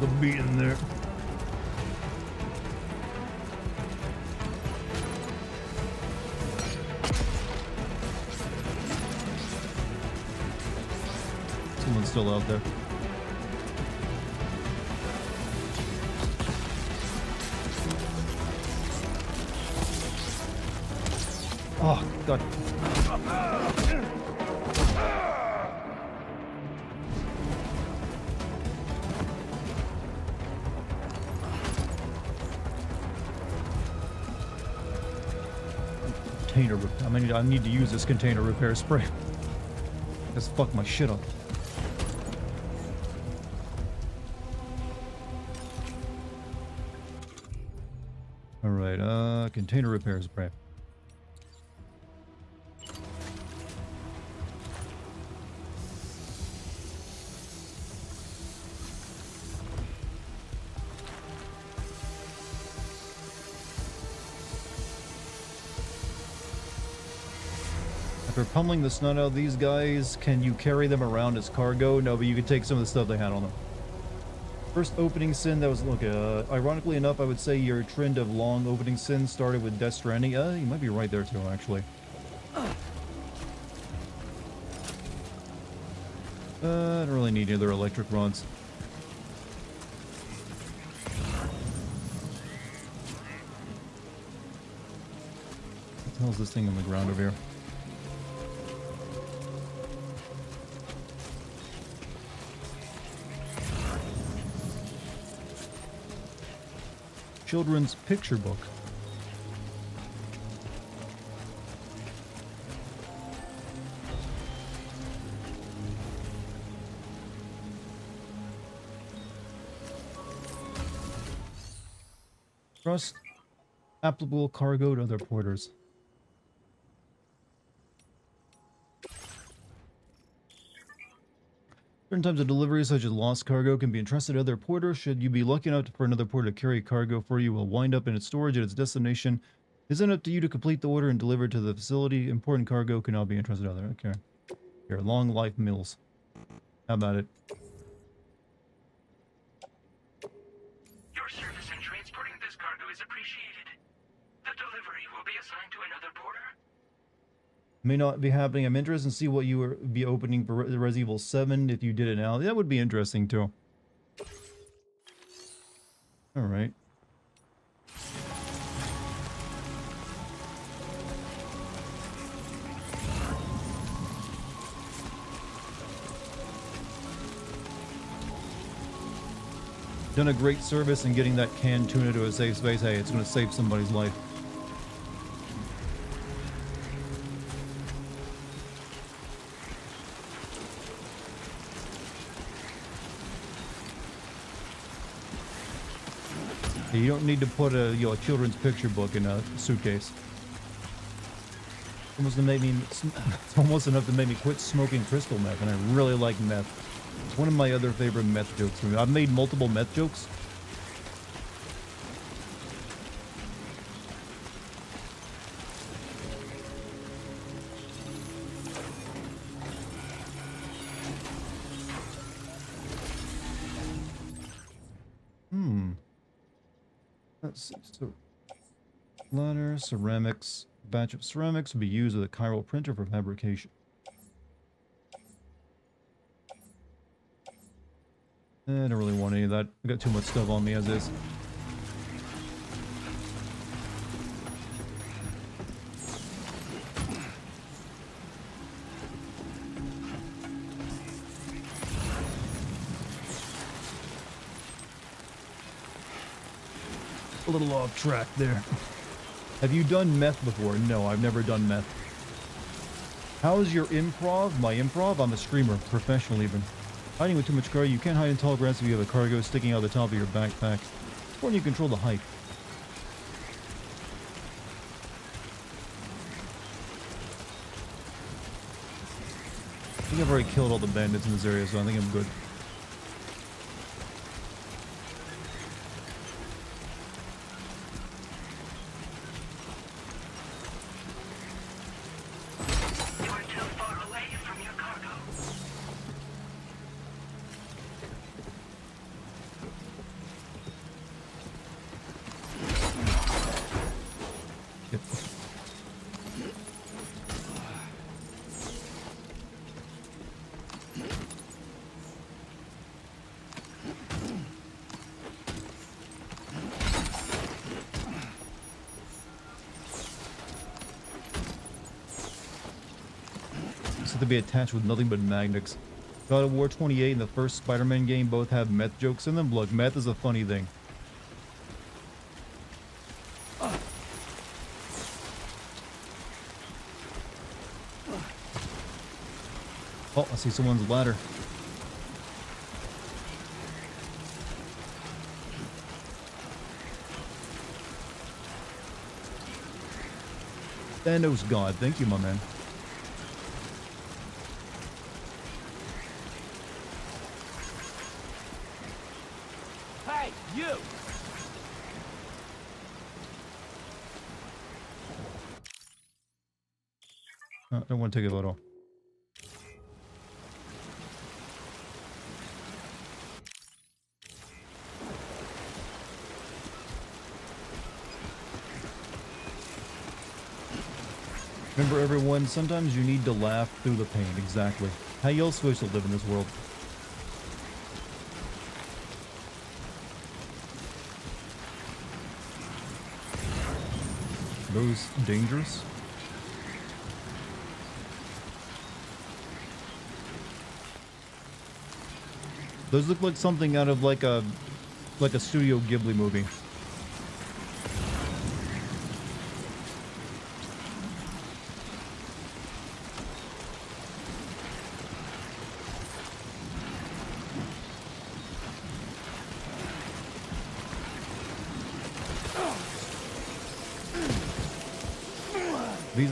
took a beating there. Someone's still out there. Oh, God. Container repair. I need to use this container repair spray. Just fuck my shit up. Alright, container repair spray. After pummeling the snot out of these guys, can you carry them around as cargo? No, but you can take some of the stuff they had on them. First opening sin that was, look, ironically enough, I would say your trend of long opening sins started with Death Stranding. You might be right there too, actually. I don't really need any other electric rods. What the hell is this thing on the ground over here? Children's picture book. Trust applicable cargo to other porters. Certain types of deliveries, such as lost cargo, can be entrusted to other porters. Should you be lucky enough for another porter to carry cargo for you, will wind up in its storage at its destination. It's up to you to complete the order and deliver it to the facility. Important cargo cannot be entrusted to others. Okay. Here, long life mills. How about it? Your service in transporting this cargo is appreciated. The delivery will be assigned to another porter. May not be happening. I'm interested in see what you would be opening for Resident Evil 7 if you did it now. That would be interesting too. Alright. Done a great service in getting that canned tuna to a safe space. Hey, it's going to save somebody's life. You don't need to put a a children's picture book in a suitcase. Almost to make me, it's almost enough to make me quit smoking crystal meth, and I really like meth. It's one of my other favorite meth jokes. I've made multiple meth jokes. Let's see. So, ladder, ceramics. Batch of ceramics will be used with a chiral printer for fabrication. I don't really want any of that. I got too much stuff on me as is. A little off track there. Have you done meth before? No, I've never done meth. How's your improv? My improv? I'm a streamer, professional even. Hiding with too much cargo. You can't hide in tall grass if you have a cargo sticking out the top of your backpack. It's when you control the height. I think I've already killed all the bandits in this area, so I think I'm good. Yep. Said to be attached with nothing but magnets. God of War 28 and the first Spider-Man game both have meth jokes in them. Look, meth is a funny thing. Oh, I see someone's ladder. Thanos God, thank you, my man. Hey, you! I don't want to take a photo. Remember, everyone, sometimes you need to laugh through the pain. Exactly. How you else supposed to live in this world? Those dangerous? Those look like something out of like a Studio Ghibli movie.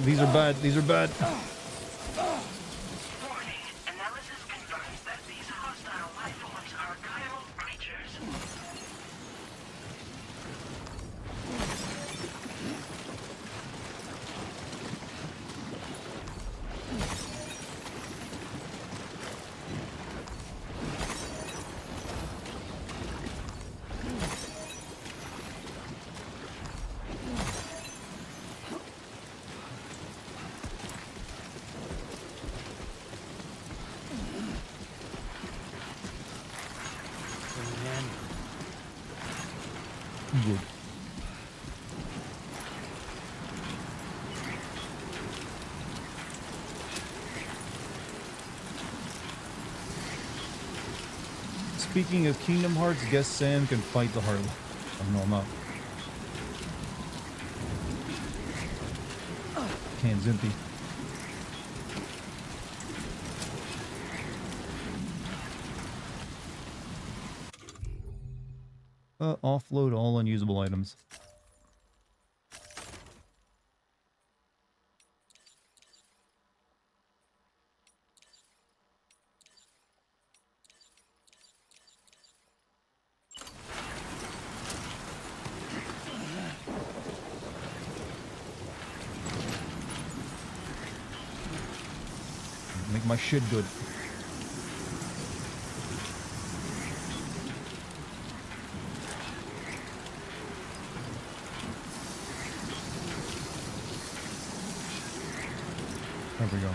These are bad. These are bad. Warning. Analysis confirms that these hostile life forms are chiral creatures. Good. Speaking of Kingdom Hearts, guess Sam can fight the Heartless. Oh, no, I'm not. Can's empty. Offload all unusable items. Make my shit good. There we go.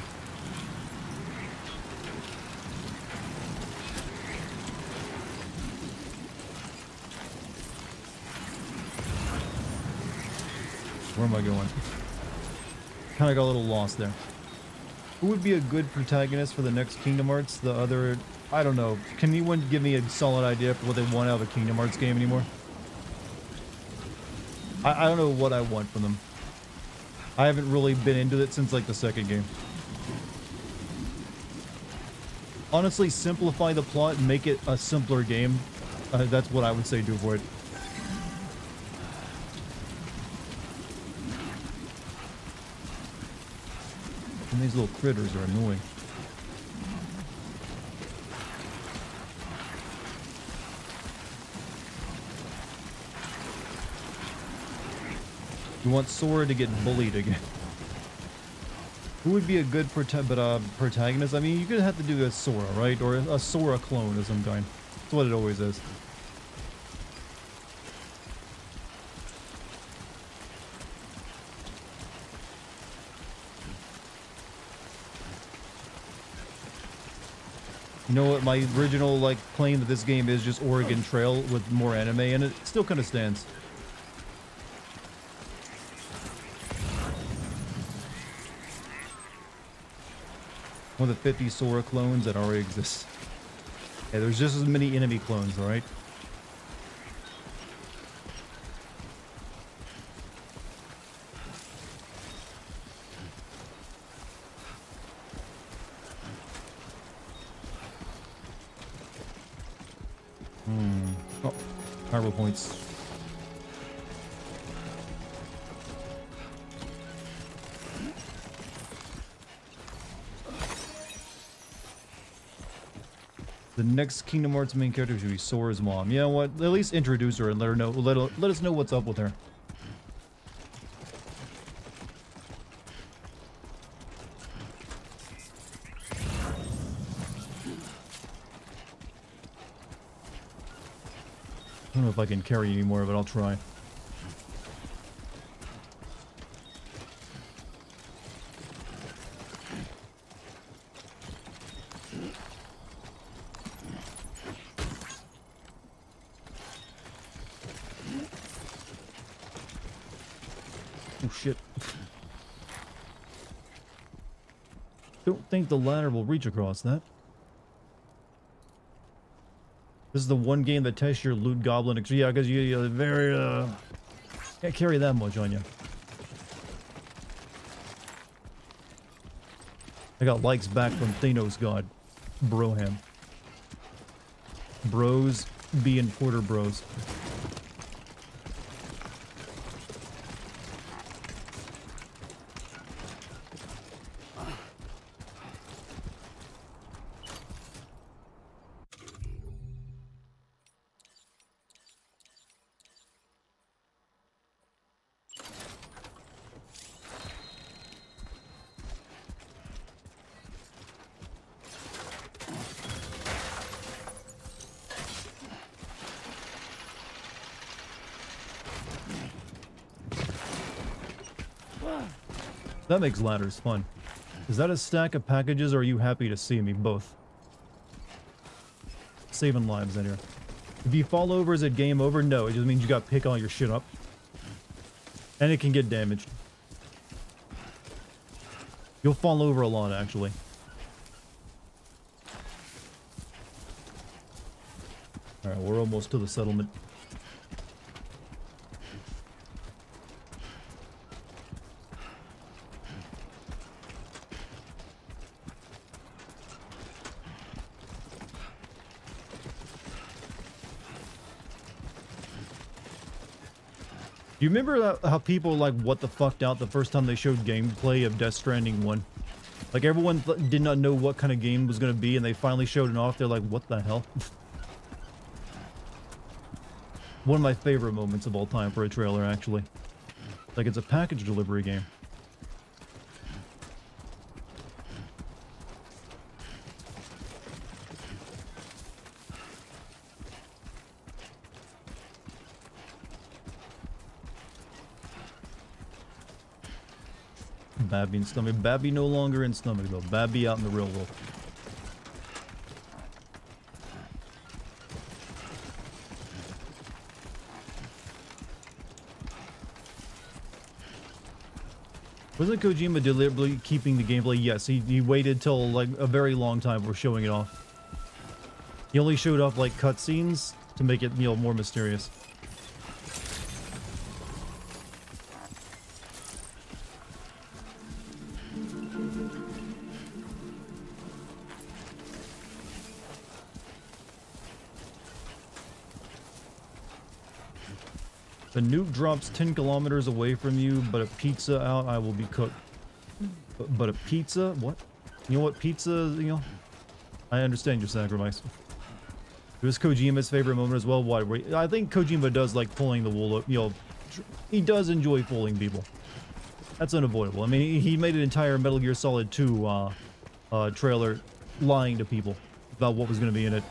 Where am I going? Kind of got a little lost there. Who would be a good protagonist for the next Kingdom Hearts? The other... I don't know. Can anyone give me a solid idea for what they want out of a Kingdom Hearts game anymore? I don't know what I want from them. I haven't really been into it since like the second game. Honestly, simplify the plot and make it a simpler game. That's what I would say do for it. And these little critters are annoying. You want Sora to get bullied again. Who would be a good protagonist? I mean, you're gonna have to do a Sora, right? Or a Sora clone of some kind. That's what it always is. You know what? My original like claim that this game is just Oregon Trail with more anime in it still kind of stands. One of the 50 Sora clones that already exists. Yeah, there's just as many enemy clones, alright? Oh, cargo points. The next Kingdom Hearts main character should be Sora's mom. You know what? At least introduce her and let her know. Let us know what's up with her. I don't know if I can carry any more, but I'll try. Oh shit. Don't think the ladder will reach across that. This is the one game that tests your loot goblin. Yeah, because you're very, can't carry that much on you. I got likes back from Thanos God. Broham. Bros being Porter Bros. That makes ladders fun. Is that a stack of packages or are you happy to see me? Both. Saving lives in here. If you fall over, is it game over? No, it just means you gotta pick all your shit up. And it can get damaged. You'll fall over a lot, actually. Alright, we're almost to the settlement. You remember how people like what the fucked out the first time they showed gameplay of Death Stranding 1? Like everyone did not know what kind of game was going to be and they finally showed it off. They're like, what the hell? One of my favorite moments of all time for a trailer, actually. Like it's a package delivery game. Babby in stomach. Babby no longer in stomach though. Babby out in the real world. Wasn't Kojima deliberately keeping the gameplay? Yes, he waited till like a very long time before showing it off. He only showed off like cutscenes to make it, you know, more mysterious. The nuke drops 10 kilometers away from you, but a pizza out, I will be cooked. But a pizza? What? You know what pizza, you know? I understand your sacrifice. It was Kojima's favorite moment as well. Why? I think Kojima does like pulling the wool up, you know, he does enjoy fooling people. That's unavoidable. I mean, he made an entire Metal Gear Solid 2 trailer lying to people about what was going to be in it.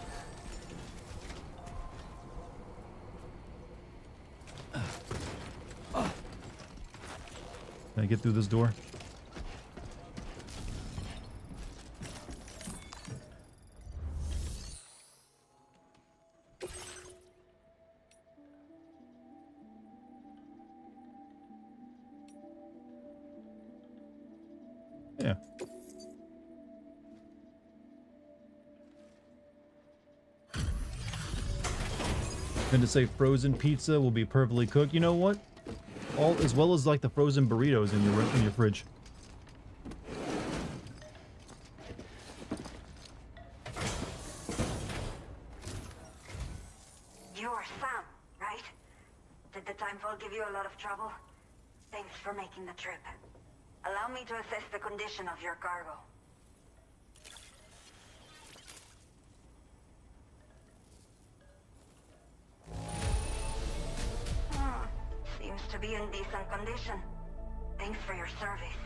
Can I get through this door? Yeah. And to say frozen pizza will be perfectly cooked. You know what? All as well as like the frozen burritos in your fridge. You're Sam, right? Did the timefall give you a lot of trouble? Thanks for making the trip. Allow me to assess the condition of your cargo. Seems to be in decent condition. Thanks for your service.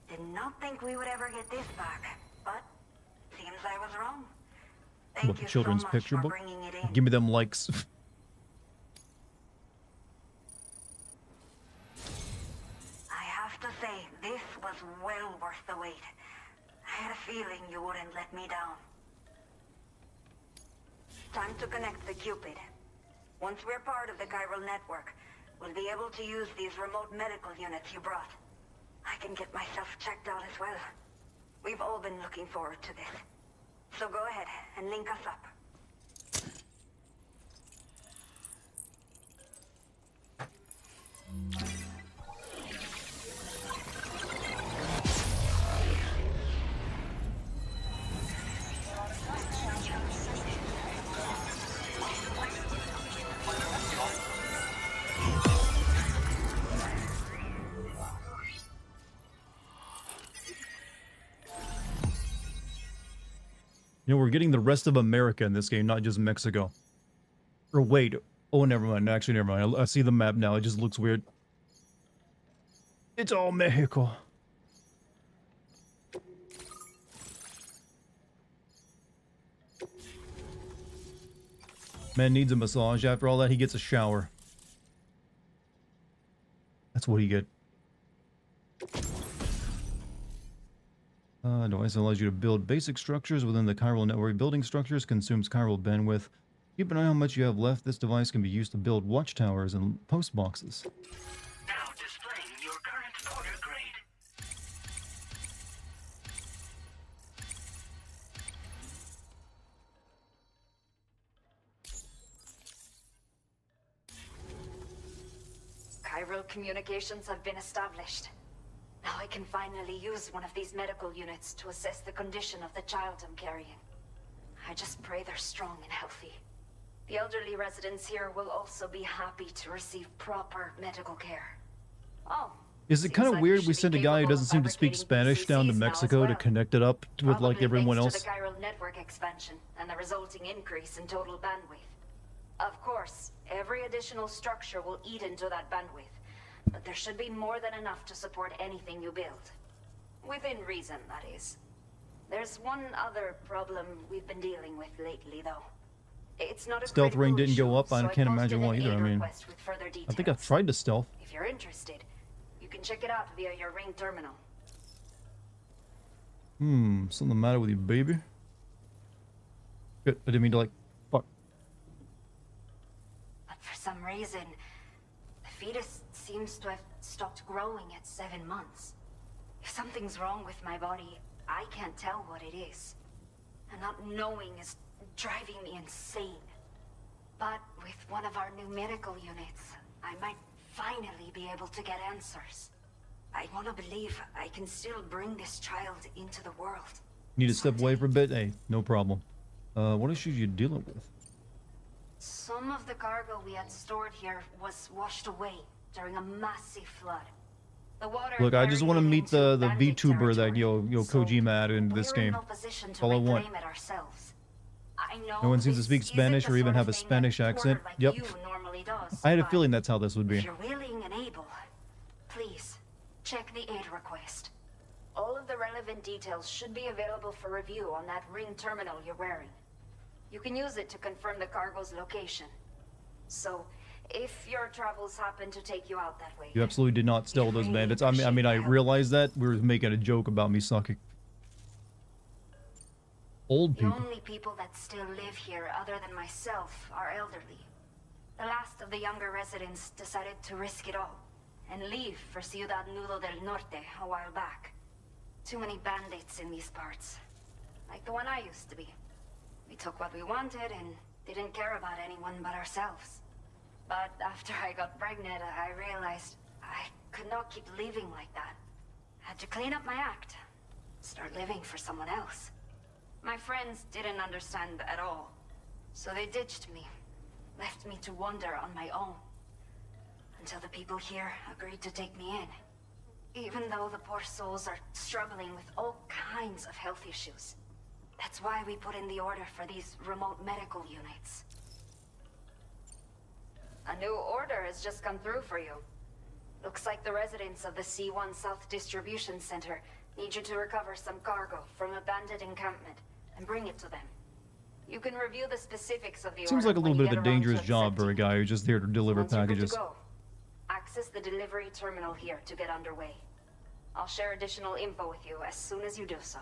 Did not think we would ever get this back, but seems I was wrong. Thank What, the you children's so much picture for book? bringing it in. Give me them likes. I have to say, this was well worth the wait. I had a feeling you wouldn't let me down. Time to connect the Cupid. Once we're part of the chiral network, we'll be able to use these remote medical units you brought. I can get myself checked out as well. We've all been looking forward to this. So go ahead and link us up. You know, we're getting the rest of America in this game, not just Mexico. Or wait. Oh, never mind. Actually, never mind. I see the map now. It just looks weird. It's all Mexico. Man needs a massage. After all that, he gets a shower. That's what he get. Device allows you to build basic structures within the chiral network. Building structures consumes chiral bandwidth. Keep an eye on how much you have left. This device can be used to build watchtowers and post boxes. Now displaying your current porter grade. Chiral communications have been established. Now I can finally use one of these medical units to assess the condition of the child I'm carrying. I just pray they're strong and healthy. The elderly residents here will also be happy to receive proper medical care. Oh. Is it kind of weird we sent a guy who doesn't seem to speak Spanish down to Mexico to connect it up with like everyone else? To the chiral network expansion and the resulting increase in total bandwidth. Of course, every additional structure will eat into that bandwidth. But there should be more than enough to support anything you build. Within reason, that is. There's one other problem we've been dealing with lately, though. It's not a Stealth ring critical didn't go issue, up. I so can't posted imagine why an either. aid I mean, request with further I think details. I've tried to stealth. If you're interested, you can check it out via your ring terminal. Something the matter with you, baby? Good. I didn't mean to like, fuck. But for some reason, the fetus seems to have stopped growing at 7 months. If something's wrong with my body, I can't tell what it is. And not knowing is driving me insane. But with one of our new medical units, I might finally be able to get answers. I want to believe I can still bring this child into the world. Need to step away for a bit? Hey, no problem. What issues you dealing with? Some of the cargo we had stored here was washed away during a massive flood. The water Look, I just want to carried it meet into the Bandit VTuber that territory, so Kojima added into this we're in game. no position to All I want. reclaim it ourselves. I know No one seems to this speak isn't Spanish the or even sort have of a thing Spanish a accent. reporter like Yep. you normally does, I had a but feeling that's how this would be. if you're willing and able, please check the aid request. All of the relevant details should be available for review on that ring terminal you're wearing. You can use it to confirm the cargo's location. So, if your travels happen to take you out that way, You absolutely did not steal those bandits. I mean, I realized that. We were making a joke about me sucking. Old the people. only people that still live here other than myself are elderly. The last of the younger residents decided to risk it all and leave for Ciudad Nudo del Norte a while back. Too many bandits in these parts. Like the one I used to be. We took what we wanted and didn't care about anyone but ourselves. But after I got pregnant, I realized I could not keep living like that. Had to clean up my act. Start living for someone else. My friends didn't understand at all. So they ditched me. Left me to wander on my own. Until the people here agreed to take me in. Even though the poor souls are struggling with all kinds of health issues. That's why we put in the order for these remote medical units. A new order has just come through for you. Looks like the residents of the C1 South Distribution Center need you to recover some cargo from a bandit encampment and bring it to them. You can review the specifics of the Seems order like a little when bit you of a get around to dangerous job for a accepting. guy who's just there to deliver Once you're good to packages. go, access the delivery terminal here to get underway. I'll share additional info with you as soon as you do so.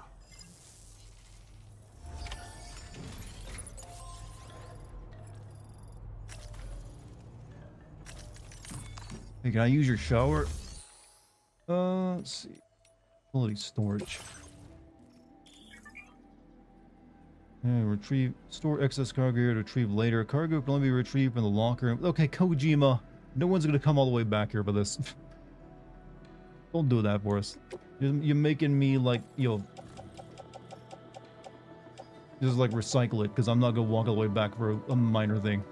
Hey, can I use your shower? Let's see. Quality storage. Retrieve, store excess cargo here to retrieve later. Cargo can only be retrieved from the locker. Okay, Kojima. No one's gonna come all the way back here for this. Don't do that for us. You're making me like, just like recycle it, because I'm not gonna walk all the way back for a minor thing.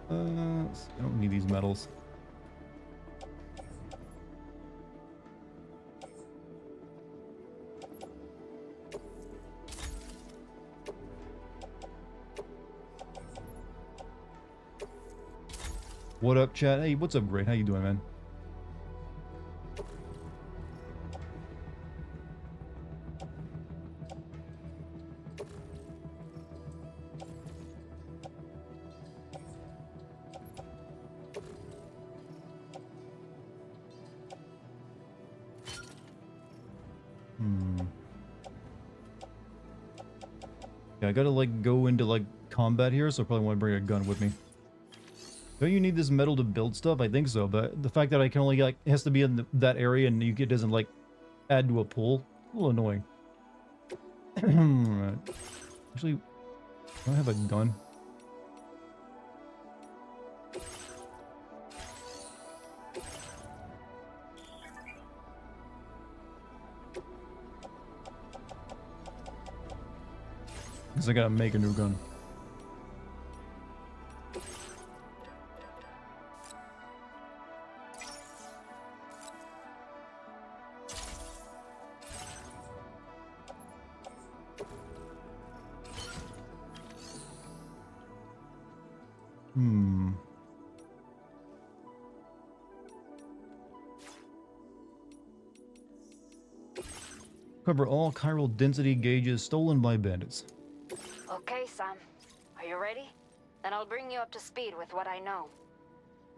I don't need these metals. What up, chat? Hey, what's up, Great? How you doing, man? Yeah, I gotta like go into like combat here, so I probably want to bring a gun with me. Don't you need this metal to build stuff? I think so, but the fact that I can only like it has to be in that area and it doesn't like add to a pool, a little annoying. Right. Actually, do I have a gun? Guess I gotta make a new gun. Cover all chiral density gauges stolen by bandits. Okay, Sam. Are you ready? Then I'll bring you up to speed with what I know.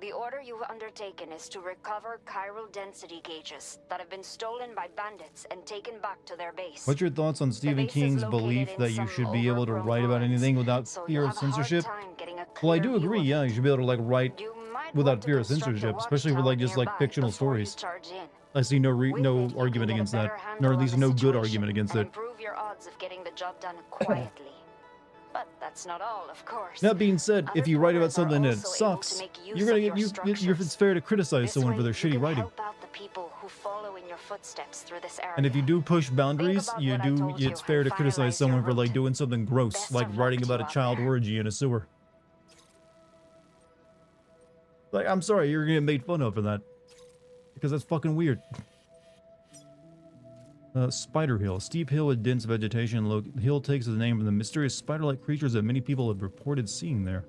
The order you've undertaken is to recover chiral density gauges that have been stolen by bandits and taken back to their base. What's your thoughts on Stephen base is King's located belief in that you some should be able to overgrown write about ruins, anything without so fear you'll of have a hard censorship? time getting a Well, I clear do view agree, of yeah, it. you should be able to like write You might without want to fear of construct a censorship, especially with watchtower like just like nearby fictional before you stories. charge in. I see no With it, no you can argument get a against that, better or handle at on least the no good situation argument against and it. improve your odds of getting the job done quietly. But that's not all, of course. That being said, if Other you write about porters are something that also able to sucks, make use you're gonna of get your it's fair to criticize This someone way, for their you shitty can writing. help out the people who follow in your footsteps through this area. And if you do push boundaries, about you what I do. told you It's fair to and criticize finalize your someone for like route. doing something gross, Best like of luck writing to about you a out child there. orgy in a sewer. Like, I'm sorry, you're gonna get made fun of for that, because that's fucking weird. Spider Hill, a steep hill with dense vegetation. The hill takes its name from the mysterious spider-like creatures that many people have reported seeing there.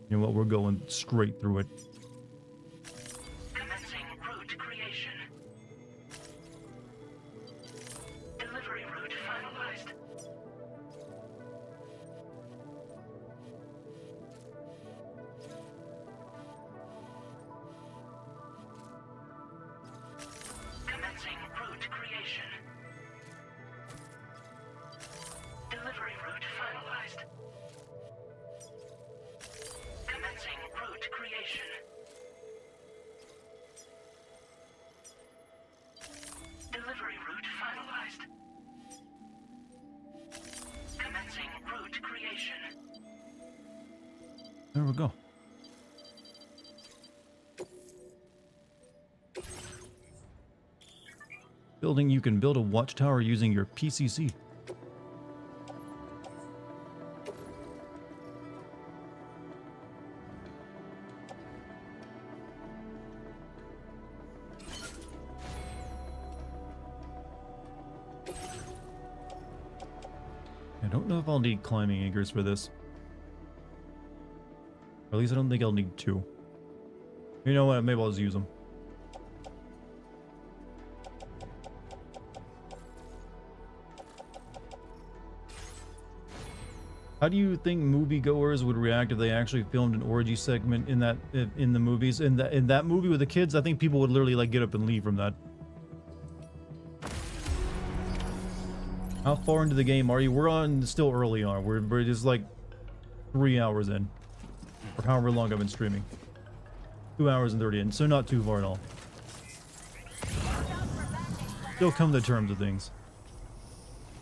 You know what? We're going straight through it. Commencing route creation. Delivery route finalized. finalization. Delivery route finalized. Commencing route creation. Delivery route finalized. Commencing route creation. There we go. Building, you can build a watchtower using your PCC. I don't know if I'll need climbing anchors for this. Or at least I don't think I'll need 2. You know what? Maybe I'll just use them. How do you think moviegoers would react if they actually filmed an orgy segment in that in the movies? In that movie with the kids, I think people would literally like get up and leave from that. How far into the game are you? We're on still early on. We're just like 3 hours in, or however long I've been streaming. 2 hours and 30 in, so not too far at all. Still come to terms with things.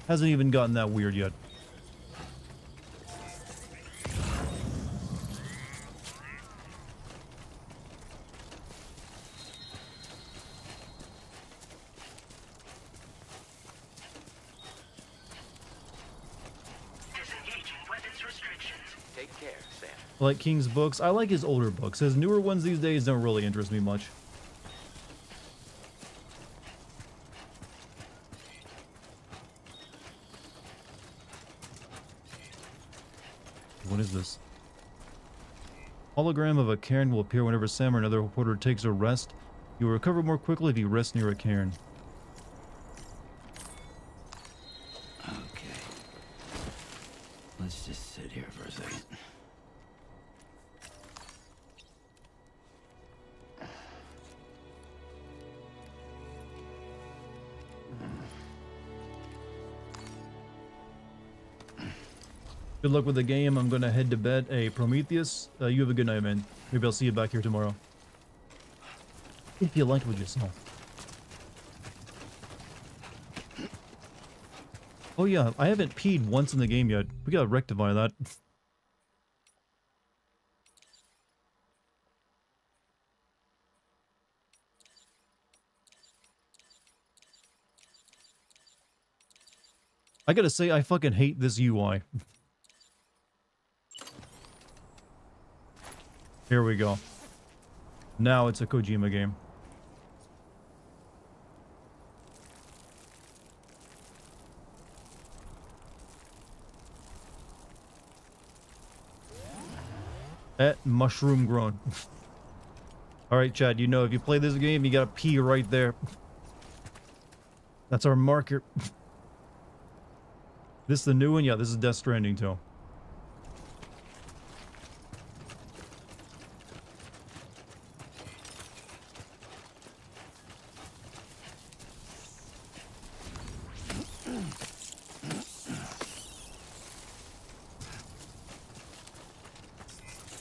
Hasn't even gotten that weird yet. I like King's books. I like his older books. His newer ones these days don't really interest me much. What is this? Hologram of a cairn will appear whenever Sam or another reporter takes a rest. You will recover more quickly if you rest near a cairn. Okay. Let's just sit here for a second. Good luck with the game. I'm gonna head to bed. Hey, Prometheus, you have a good night, man. Maybe I'll see you back here tomorrow. If you liked what you saw. Oh yeah, I haven't peed once in the game yet. We gotta rectify that. I gotta say, I fucking hate this UI. Here we go. Now it's a Kojima game. Mushroom grown. Alright, Chad, you know if you play this game, you gotta pee right there. That's our marker. This is the new one? Yeah, this is Death Stranding too.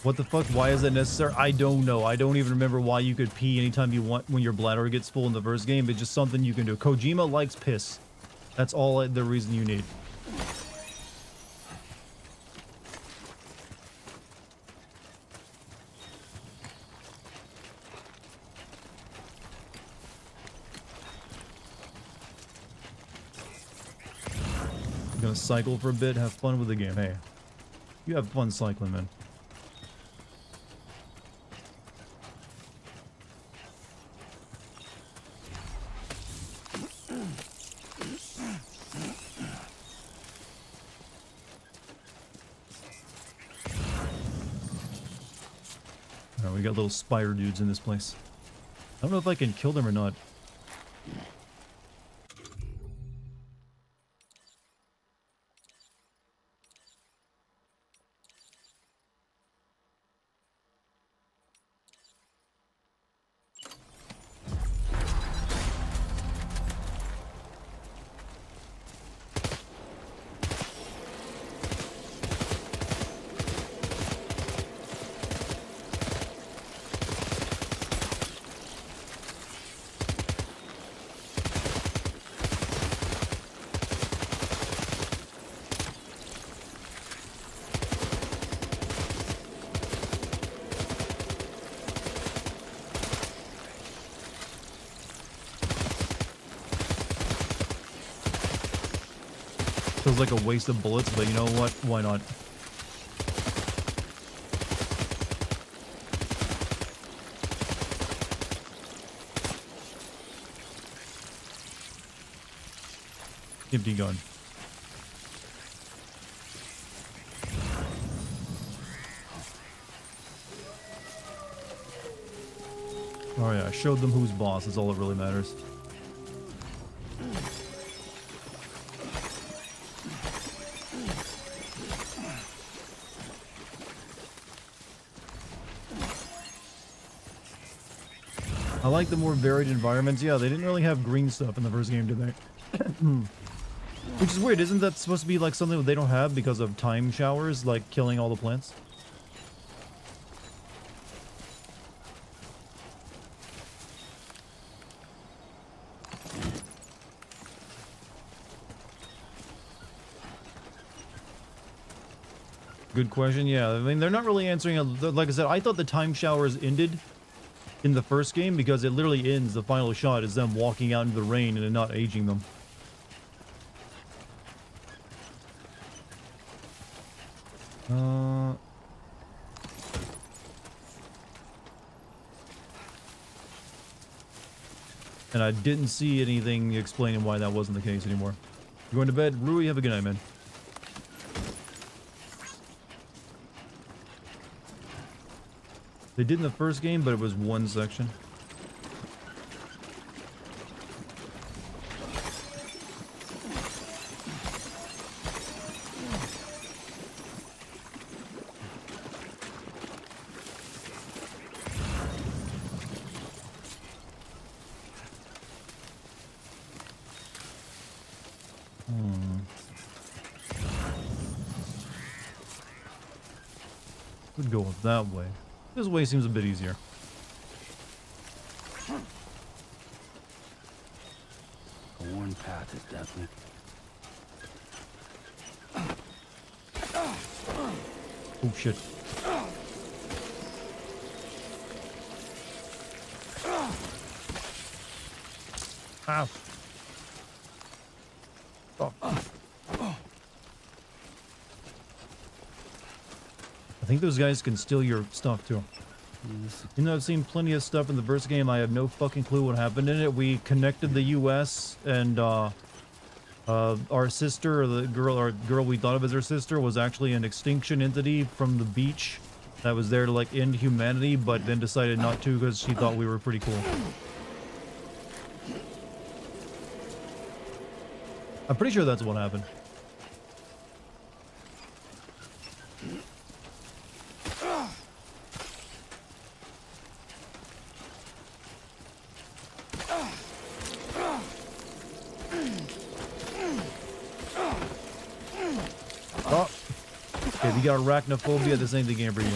What the fuck? Why is that necessary? I don't know. I don't even remember why you could pee anytime you want when your bladder gets full in the first game. It's just something you can do. Kojima likes piss. That's all the reason you need. I'm gonna cycle for a bit, have fun with the game. Hey, you have fun cycling, man. We got little spider dudes in this place. I don't know if I can kill them or not. like a waste of bullets, but you know what? Why not? Empty gun. Oh yeah, I showed them who's boss. That's all that really matters. I like the more varied environments. Yeah, they didn't really have green stuff in the first game, did they? Which is weird. Isn't that supposed to be like something that they don't have because of time showers, like killing all the plants? Good question. Yeah, I mean, they're not really answering. Like I said, I thought the time showers ended in the first game because it literally ends. The final shot is them walking out into the rain and not aging them. And I didn't see anything explaining why that wasn't the case anymore. You going to bed? Rui, have a good night, man. They did in the first game, but it was one section. Could go that way. This way seems a bit easier. A worn path is definite. Oh shit. Ow. Oh. I think those guys can steal your stuff too. You know, I've seen plenty of stuff in the first game. I have no fucking clue what happened in it. We connected the U.S. and our sister, or the girl we thought of as her sister, was actually an extinction entity from the beach that was there to like end humanity, but then decided not to because she thought we were pretty cool. I'm pretty sure that's what happened. Oh. Okay, if you got arachnophobia, this ain't the game for you.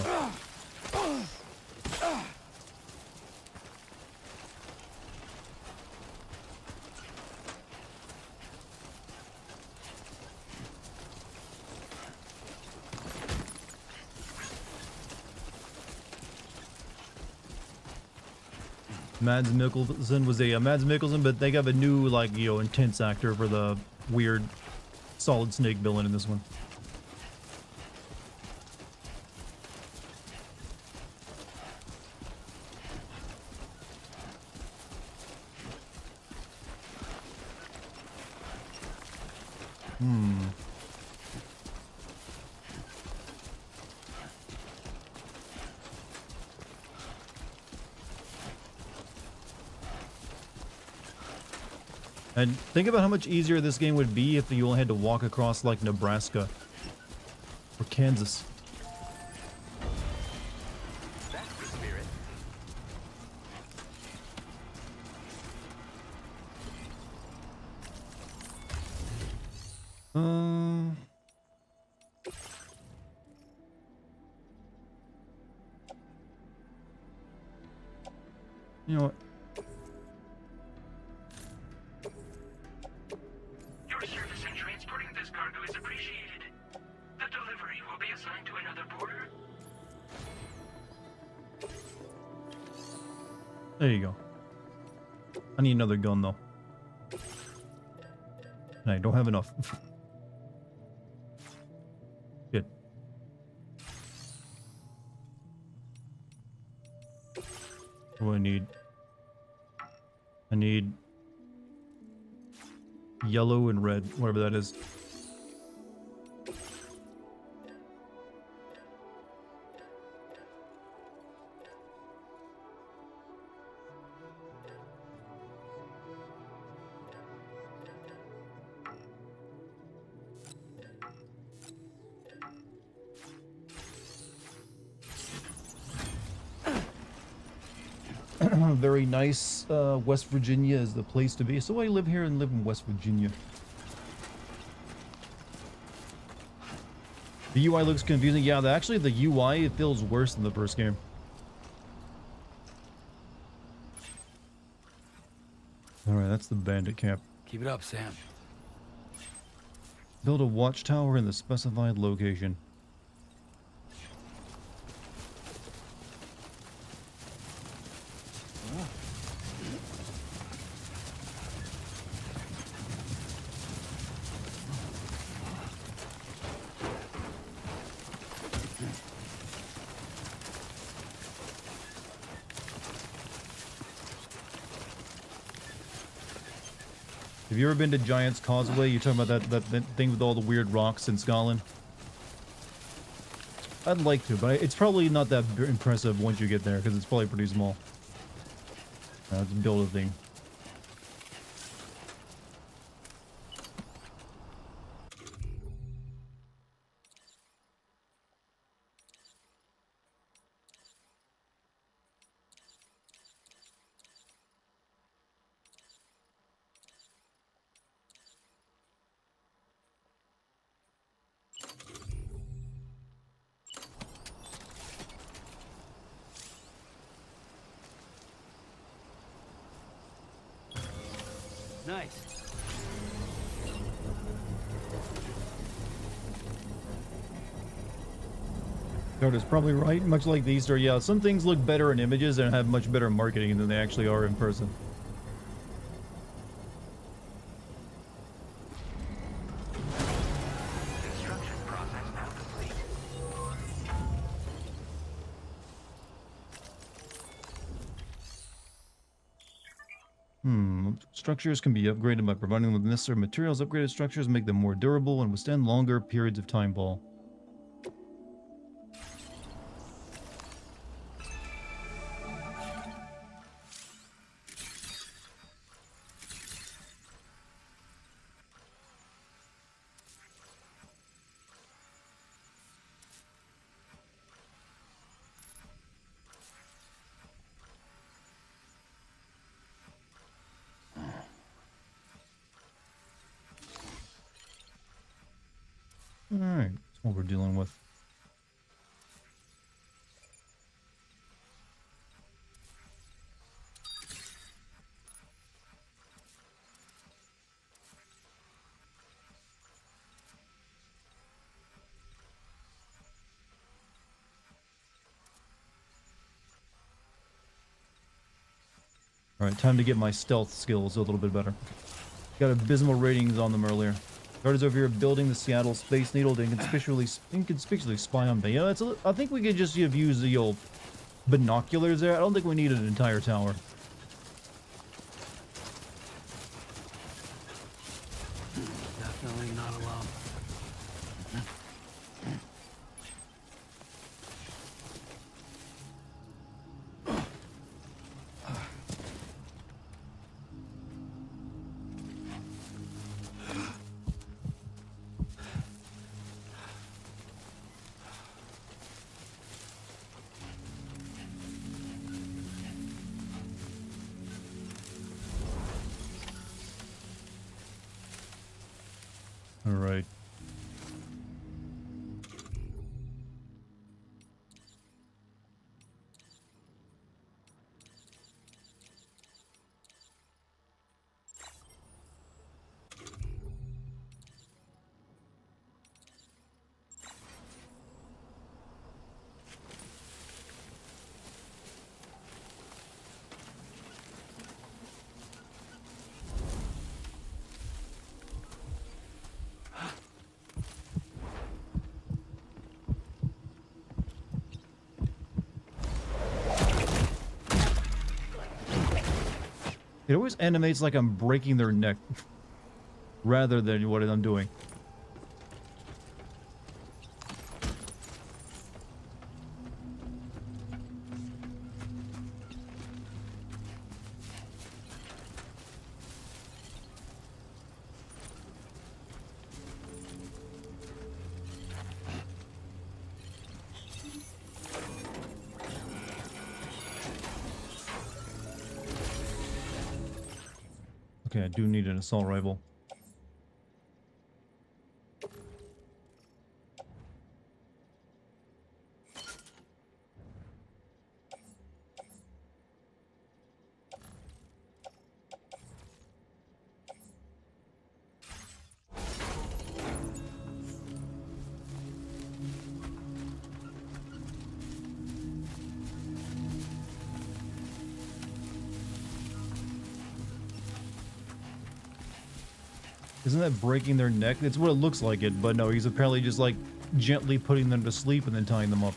Mads Mikkelsen was a Mads Mikkelsen, but they got a new, like, you know, intense actor for the weird Solid Snake villain in this one. And think about how much easier this game would be if you only had to walk across, like, Nebraska or Kansas. That's the spirit. You know what? Your service in transporting this cargo is appreciated. The delivery will be assigned to another porter. There you go. I need another gun, though. And I don't have enough. What do I need? I need yellow and red, whatever that is. Very nice. West Virginia is the place to be. So I live here and live in West Virginia. The UI looks confusing. Yeah, actually the UI, it feels worse than the first game. Alright, that's the bandit camp. Keep it up, Sam. Build a watchtower in the specified location. Have you ever been to Giant's Causeway? You're talking about that thing with all the weird rocks in Scotland? I'd like to, but it's probably not that impressive once you get there, because it's probably pretty small. Let's build a thing. Nice. Is probably right, much like the Easter. Yeah, some things look better in images and have much better marketing than they actually are in person. Construction process now complete. Structures can be upgraded by providing them with necessary materials. Upgraded structures make them more durable and withstand longer periods of time, Paul. Alright, that's what we're dealing with. Alright, time to get my stealth skills a little bit better. Got abysmal ratings on them earlier. Guards over here building the Seattle Space Needle to inconspicuously spy on me. You know, I think we could just use the old binoculars there. I don't think we need an entire tower. Definitely not alone. All right. It always animates like I'm breaking their neck rather than what I'm doing. Okay, I do need an assault rifle. Isn't that breaking their neck? It's what it looks like it, but no, he's apparently just like gently putting them to sleep and then tying them up.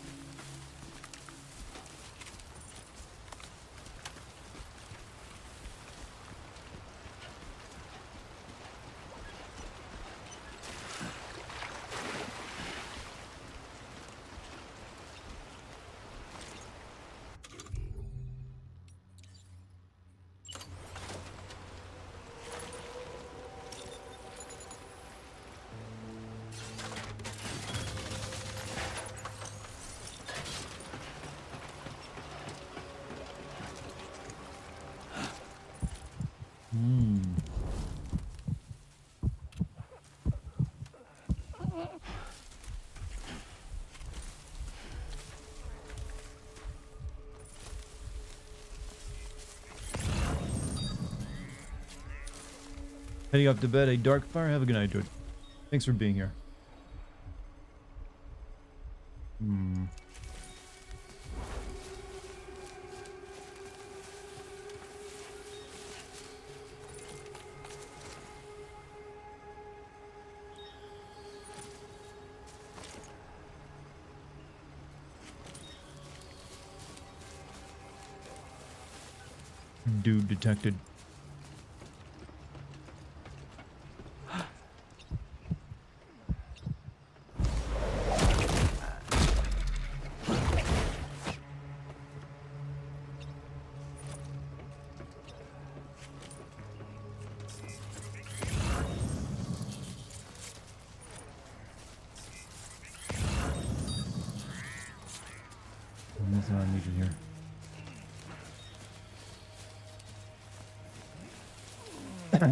Heading off to bed, a dark fire. Have a good night, dude. Thanks for being here. Dude detected. Nothing I needed here.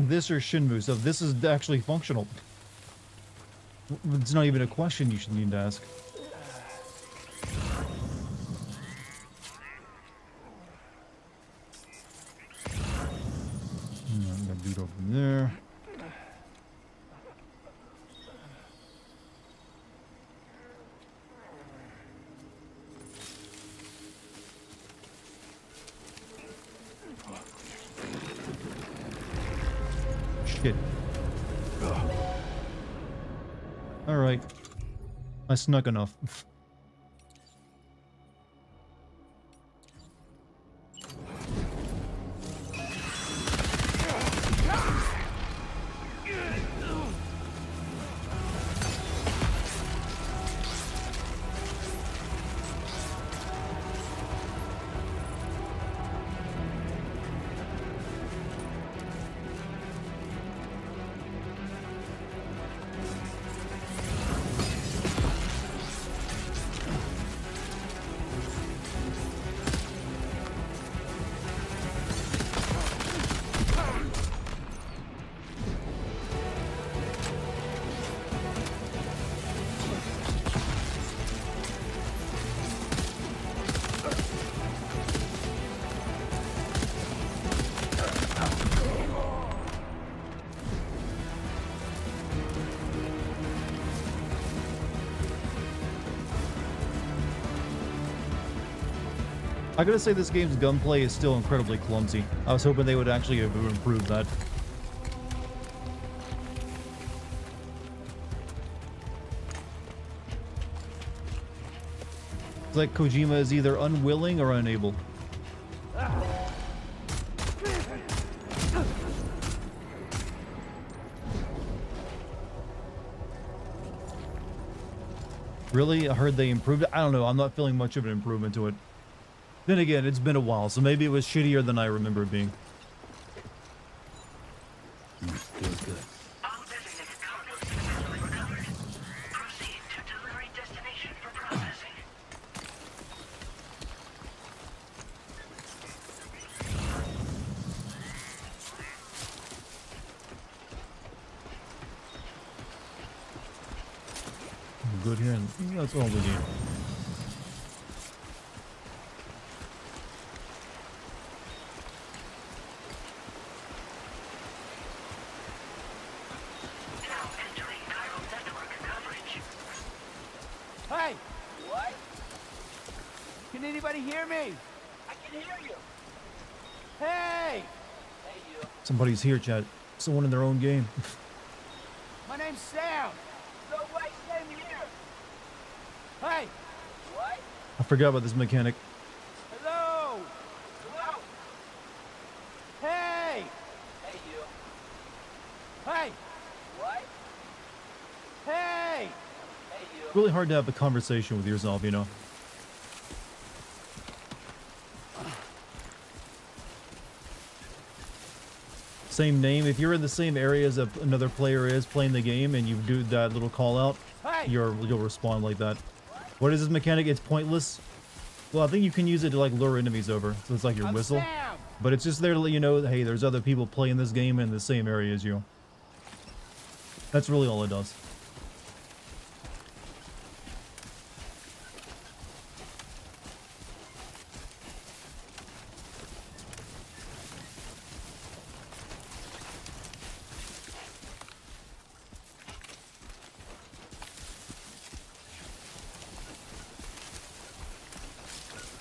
This or Shenmue, so this is actually functional. It's not even a question you should need to ask. I'm gonna do it over there. Shit. Alright. I snuck enough. I gotta say this game's gunplay is still incredibly clumsy. I was hoping they would actually have improved that. It's like Kojima is either unwilling or unable. Really? I heard they improved it. I don't know. I'm not feeling much of an improvement to it. Then again, it's been a while, so maybe it was shittier than I remember it being. Feels good. All designated cargo successfully recovered. Proceed to delivery destination for processing. Good here, and that's all we need. Now entering chiral network coverage. Hey! What? Can anybody hear me? I can hear you. Hey! Hey, you. Somebody's here, Chad. Someone in their own game. My name's Sam. No way, same here. Hey! What? I forgot about this mechanic. Hello! Hello? Hey! Hey, you. Hey! What? Hey! Hey, you. Really hard to have a conversation with yourself, you know. Same name. If you're in the same areas of another player is playing the game and you do that little call out, Hey! you'll respond like that. What is this mechanic? It's pointless. Well, I think you can use it to like lure enemies over. So it's like your I'm whistle. Sam. But it's just there to let you know that, hey, there's other people playing this game in the same area as you. That's really all it does.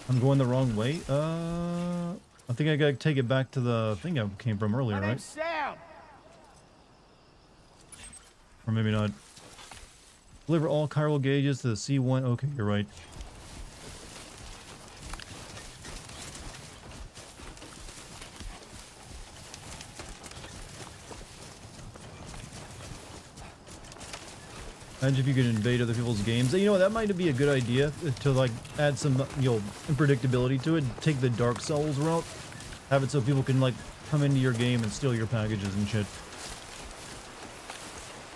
I'm going the wrong way. I think I gotta take it back to the thing I came from earlier, My right? name's Sam. Or maybe not. Deliver all chiral gauges to the C1. Okay, you're right. Imagine if you could invade other people's games. You know what, that might be a good idea to like add some, you know, unpredictability to it. Take the Dark Souls route. Have it so people can like come into your game and steal your packages and shit.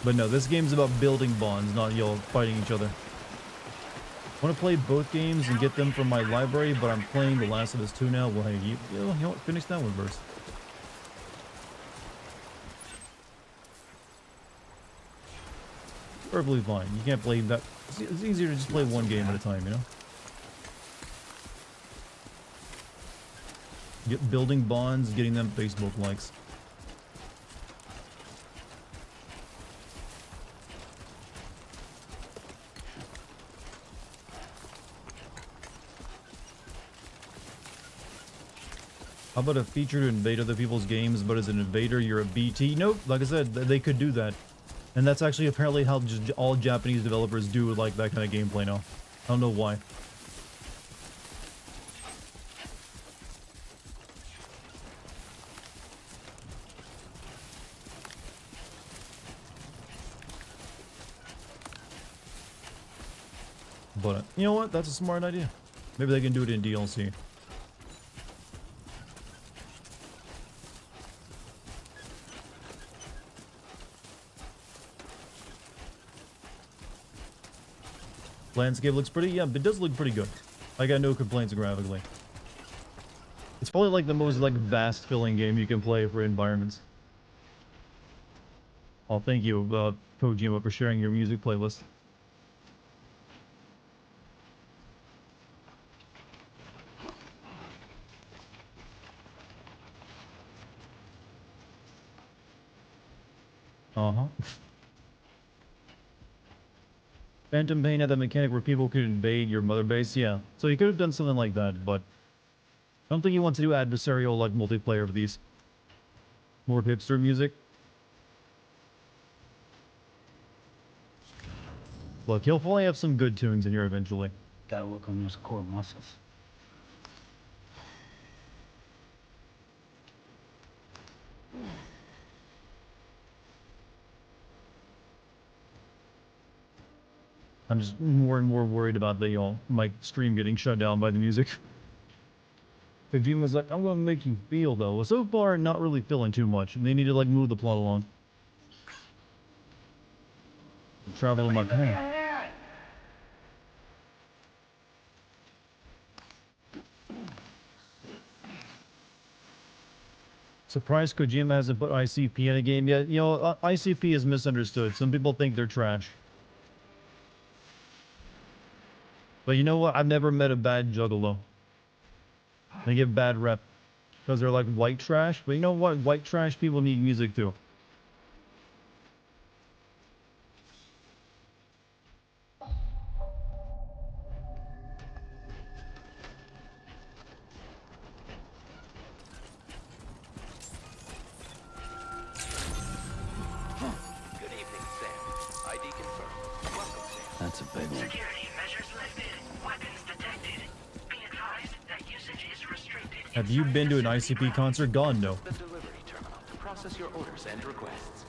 But no, this game's about building bonds, not, you know, fighting each other. I want to play both games and get them from my library, but I'm playing The Last of Us 2 now. Well, hey, you know what, finish that one first. Perfectly fine. You can't play that. It's easier to just play one game at a time, you know? Get building bonds, getting them Facebook likes. How about a feature to invade other people's games, but as an invader, you're a BT? Nope, like I said, they could do that. And that's actually apparently how just all Japanese developers do like that kind of gameplay now. I don't know why. But you know what? That's a smart idea. Maybe they can do it in DLC. Landscape looks pretty, yeah, it does look pretty good. I got no complaints graphically. It's probably like the most like vast filling game you can play for environments. Oh, thank you, Kojima, for sharing your music playlist. Uh-huh. Phantom Pain had that mechanic where people could invade your mother base, yeah. So you could have done something like that, but I don't think you want to do adversarial like multiplayer of these. More hipster music. Look, he'll probably have some good tunes in here eventually. Gotta work on those core muscles. I'm just more and more worried about the my stream getting shut down by the music. Kojima's like, I'm gonna make you feel though. Well, so far, not really feeling too much. They need to like move the plot along. Travel in my pen. Surprised Kojima hasn't put ICP in a game yet. You know, ICP is misunderstood. Some people think they're trash. But you know what? I've never met a bad juggalo. They get bad rep because they're like white trash. But you know what? White trash people need music too. Good evening, Sam. ID confirmed. Welcome, Sam. That's a big one. Security measures lifted. Weapons detected. Be advised that usage is restricted. Have you been to an ICP concert? God, no. The delivery terminal to process your orders and requests.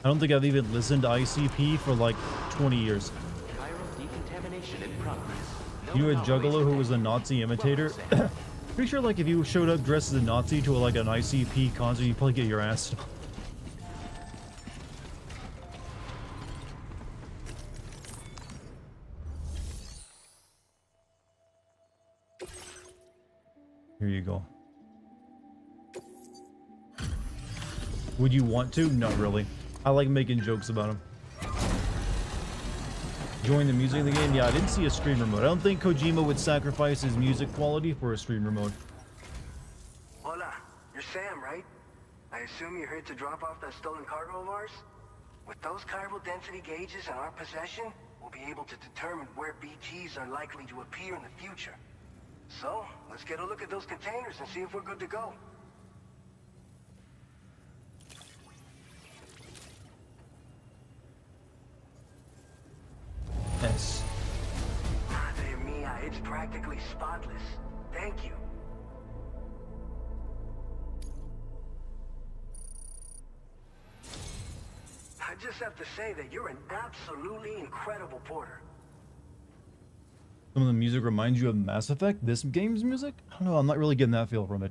I don't think I've even listened to ICP for like 20 years. Chiral decontamination in progress. No You a anomalies juggalo who was a detected. Nazi imitator? Welcome, Sam. Pretty sure like if you showed up dressed as a Nazi to like an ICP concert, you'd probably get your ass stomped. Here you go. Would you want to? Not really. I like making jokes about him. Join the music in the game? Yeah, I didn't see a streamer mode. I don't think Kojima would sacrifice his music quality for a streamer mode. Hola, you're Sam, right? I assume you're here to drop off that stolen cargo of ours? With those chiral density gauges in our possession, we'll be able to determine where BGs are likely to appear in the future. So, let's get a look at those containers and see if we're good to go. Yes. Madre mia, it's practically spotless. Thank you. I just have to say that you're an absolutely incredible porter. Some of the music reminds you of Mass Effect? This game's music? I don't know, I'm not really getting that feel from it.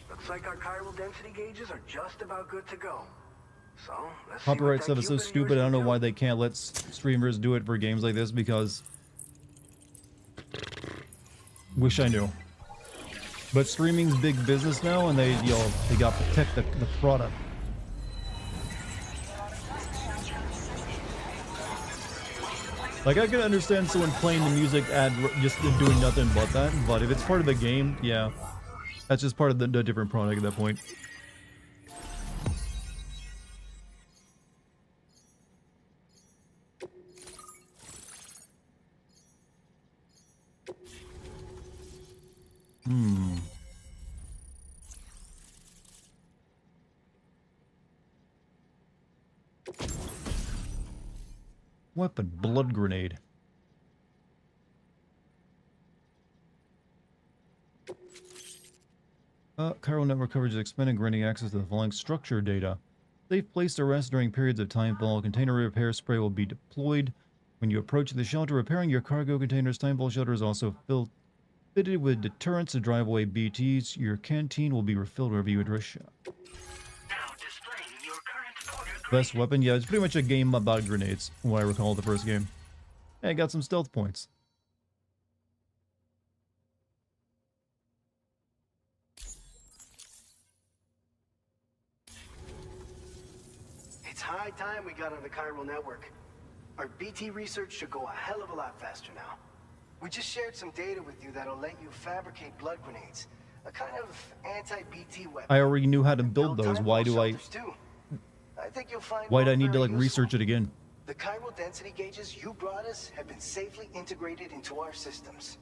Looks like our chiral density gauges are just about good to go. So, let's see Copyright what stuff that is so Cuban stupid, yours I don't know can do. why they can't let streamers do it for games like this, because... Wish I knew. But streaming's big business now, and they got to protect the product. Like, I can understand someone playing the music just doing nothing but that, but if it's part of the game, yeah. That's just part of the different product at that point. Weapon, blood grenade. Chiral network coverage is expanding, granting access to the following structure data. Safe place to rest during periods of timefall. Container repair spray will be deployed. When you approach the shelter, repairing your cargo containers. Timefall shelter is also fitted with deterrents to drive away BTs. Your canteen will be refilled wherever you address shop. Now displaying your current porter Best weapon? Yeah, it's pretty much a game about grenades, from what I recall the first game. Hey, I got some stealth points. It's high time we got on the chiral network. Our BT research should go a hell of a lot faster now. We just shared some data with you that'll let you fabricate blood grenades. A kind of anti-BT weapon. I already knew how to build those. Why do I... I think you'll find Why'd I both need to, very like, research it again? The chiral density gauges you brought us have been safely integrated into our systems.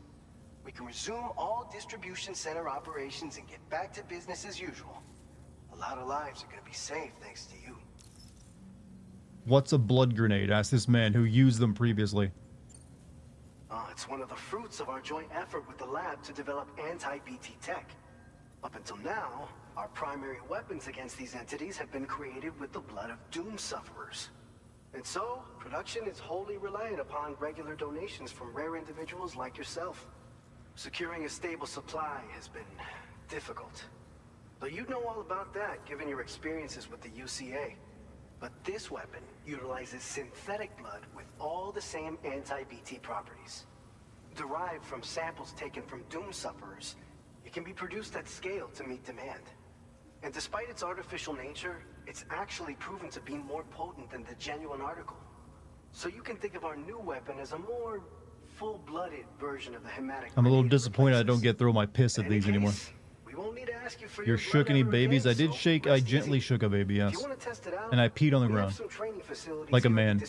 We can resume all distribution center operations and get back to business as usual. A lot of lives are gonna be saved thanks to you. What's a blood grenade? Asked this man who used them previously. It's one of the fruits of our joint effort with the lab to develop anti-BT tech. Up until now, our primary weapons against these entities have been created with the blood of doom sufferers. And so, production is wholly reliant upon regular donations from rare individuals like yourself. Securing a stable supply has been difficult. Though you'd know all about that, given your experiences with the UCA. But this weapon utilizes synthetic blood with all the same anti-BT properties. Derived from samples taken from doom sufferers, it can be produced at scale to meet demand. And despite its artificial nature, it's actually proven to be more potent than the genuine article. So you can think of our new weapon as a more full-blooded version of the hematic. I'm a little disappointed I don't get throw my piss at these anymore. We won't need to ask you for You're shook any babies? I did shake, I gently shook a baby, yes. And I peed on the ground. Like a man.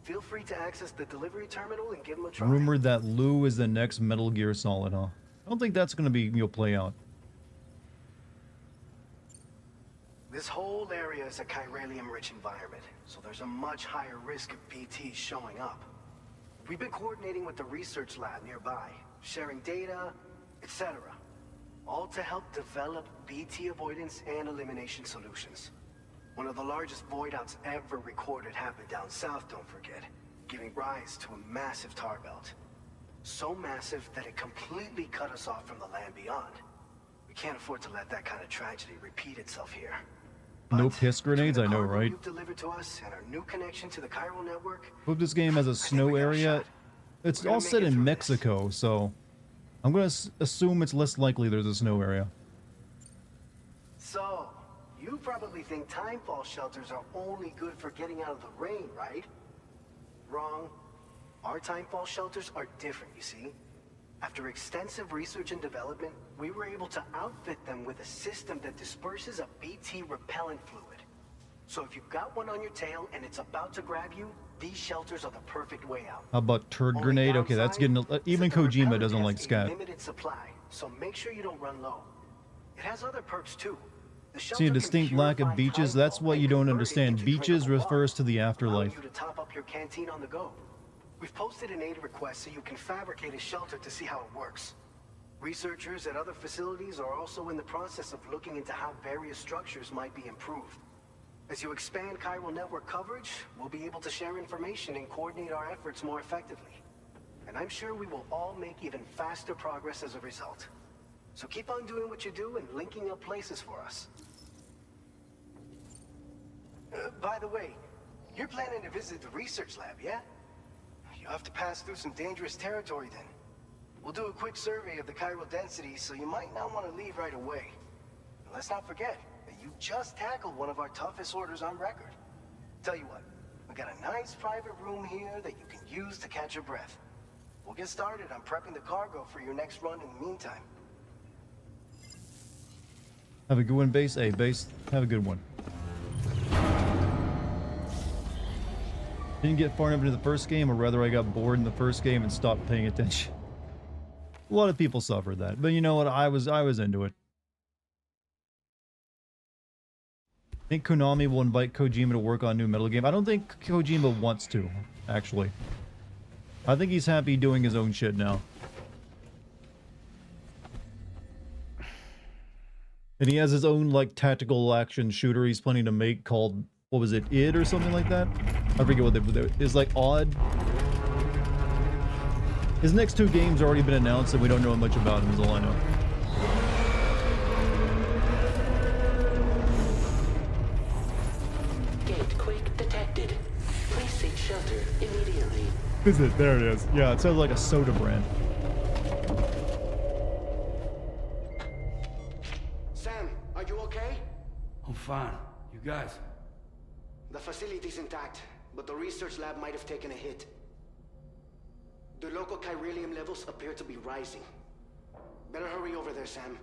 Feel free to access the delivery terminal and give them a try. Rumored that Lou is the next Metal Gear Solid, huh? I don't think that's gonna be, play out. This whole area is a chiralium-rich environment, so there's a much higher risk of BTs showing up. We've been coordinating with the research lab nearby, sharing data, etc. All to help develop BT avoidance and elimination solutions. One of the largest void outs ever recorded happened down south, don't forget, giving rise to a massive tar belt. So massive that it completely cut us off from the land beyond. We can't afford to let that kind of tragedy repeat itself here. No piss grenades, I know, right? Delivered to us and our new connection to the chiral network. Hope this game has a snow area. It's all set in Mexico, so I'm gonna assume it's less likely there's a snow area. So, you probably think timefall shelters are only good for getting out of the rain, right? Wrong. Our timefall shelters are different, you see. After extensive research and development, we were able to outfit them with a system that disperses a BT repellent fluid. So if you've got one on your tail and it's about to grab you, these shelters are the perfect way out. How about turd grenade? Okay, that's getting even Kojima doesn't like scat. Limited supply, so make sure you don't run low. It has other perks too. See a distinct lack of beaches. That's what you don't understand. Beaches refers to the afterlife. You to top up your canteen on the go. We've posted an aid request so you can fabricate a shelter to see how it works. Researchers at other facilities are also in the process of looking into how various structures might be improved. As you expand chiral network coverage, we'll be able to share information and coordinate our efforts more effectively. And I'm sure we will all make even faster progress as a result. So keep on doing what you do and linking up places for us. By the way, you're planning to visit the research lab, yeah? You'll have to pass through some dangerous territory then. We'll do a quick survey of the chiral density, so you might not want to leave right away. And let's not forget that you just tackled one of our toughest orders on record. Tell you what, we got a nice private room here that you can use to catch your breath. We'll get started on prepping the cargo for your next run in the meantime. Have a good one, Base. Hey, Base, have a good one. Didn't get far enough into the first game, or rather I got bored in the first game and stopped paying attention. A lot of people suffered that, but you know what? I was into it. I think Konami will invite Kojima to work on a new Metal game. I don't think Kojima wants to, actually. I think he's happy doing his own shit now. And he has his own, like, tactical action shooter he's planning to make called, what was it, id or something like that? I forget what it's like odd. His next two games have already been announced and we don't know much about them, is all I know. Gate quake detected. Please seek shelter immediately. Is it? There it is. Yeah, it sounds like a soda brand. Sam, are you okay? I'm fine. You guys? The facility's intact, but the research lab might have taken a hit. The local chiralium levels appear to be rising. Better hurry over there, Sam.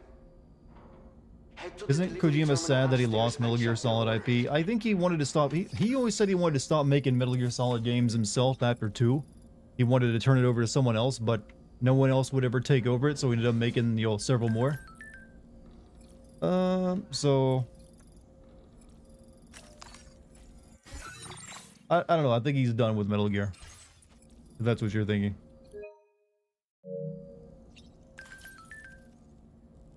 Isn't Kojima sad that he lost Metal Gear Solid IP? I think he wanted to stop. He always said he wanted to stop making Metal Gear Solid games himself after 2. He wanted to turn it over to someone else, but no one else would ever take over it, so he ended up making, you know, several more. So I don't know. I think he's done with Metal Gear. If that's what you're thinking.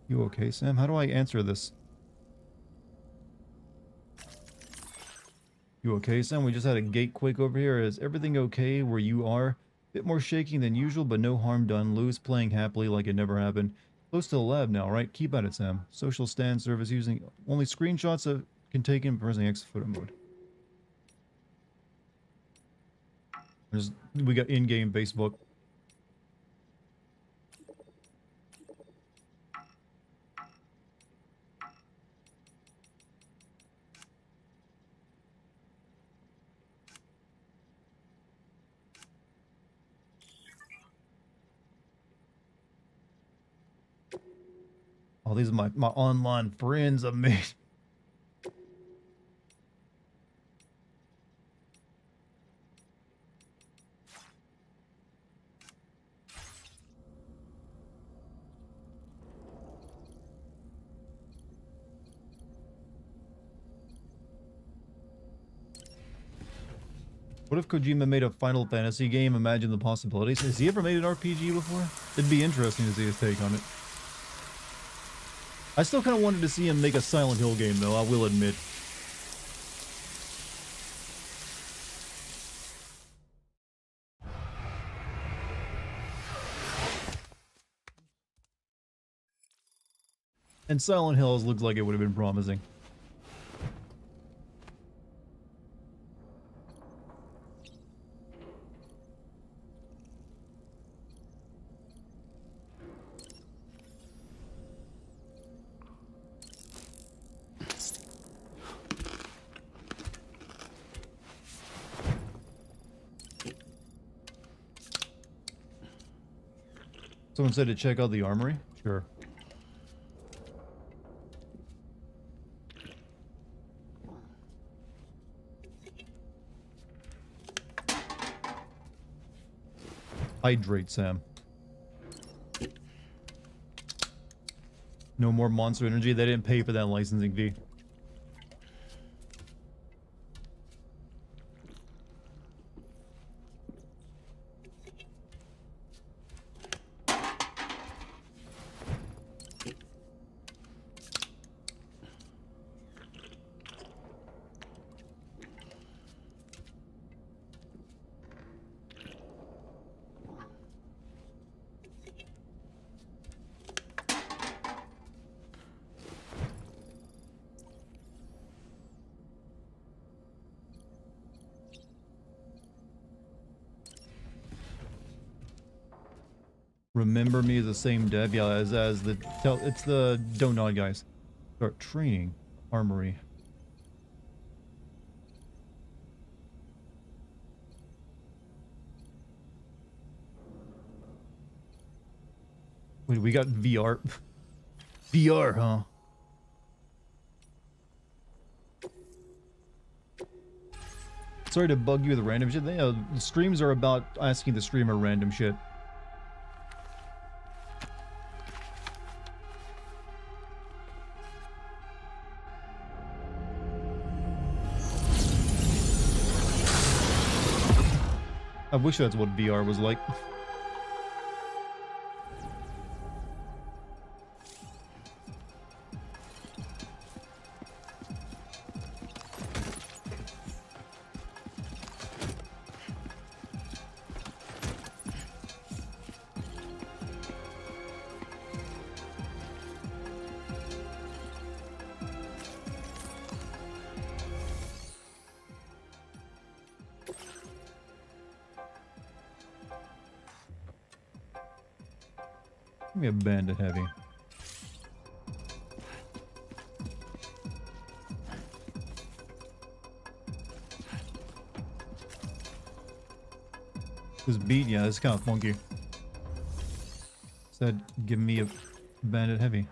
You okay, Sam? How do I answer this? You okay, Sam? We just had a gate quake over here. Is everything okay where you are? Bit more shaking than usual, but no harm done. Lou's playing happily like it never happened. Close to the lab now, right? Keep at it, Sam. Social stand service using only screenshots of can take in pressing X photo mode. We got in-game Facebook. Oh, these are my online friends I've made. What if Kojima made a Final Fantasy game? Imagine the possibilities. Has he ever made an RPG before? It'd be interesting to see his take on it. I still kind of wanted to see him make a Silent Hill game, though, I will admit. And Silent Hills looks like it would have been promising. Someone said to check out the armory? Sure. Hydrate, Sam. No more Monster Energy. They didn't pay for that licensing fee. Remember Me is the same dev, yeah, as the it's the Don't Nod guys. Start training armory. Wait, we got VR. VR, huh? Sorry to bug you with random shit. The streams are about asking the streamer random shit. I wish that's what VR was like. Give me a Bandit heavy. This beat, yeah, it's kind of funky. Said, give me a Bandit heavy.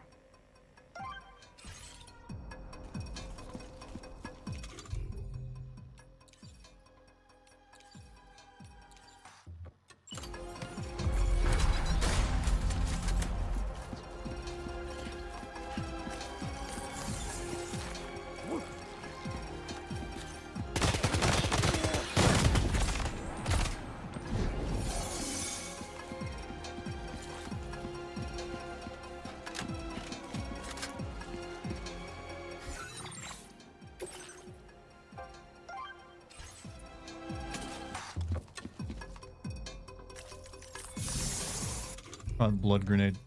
Blood grenade.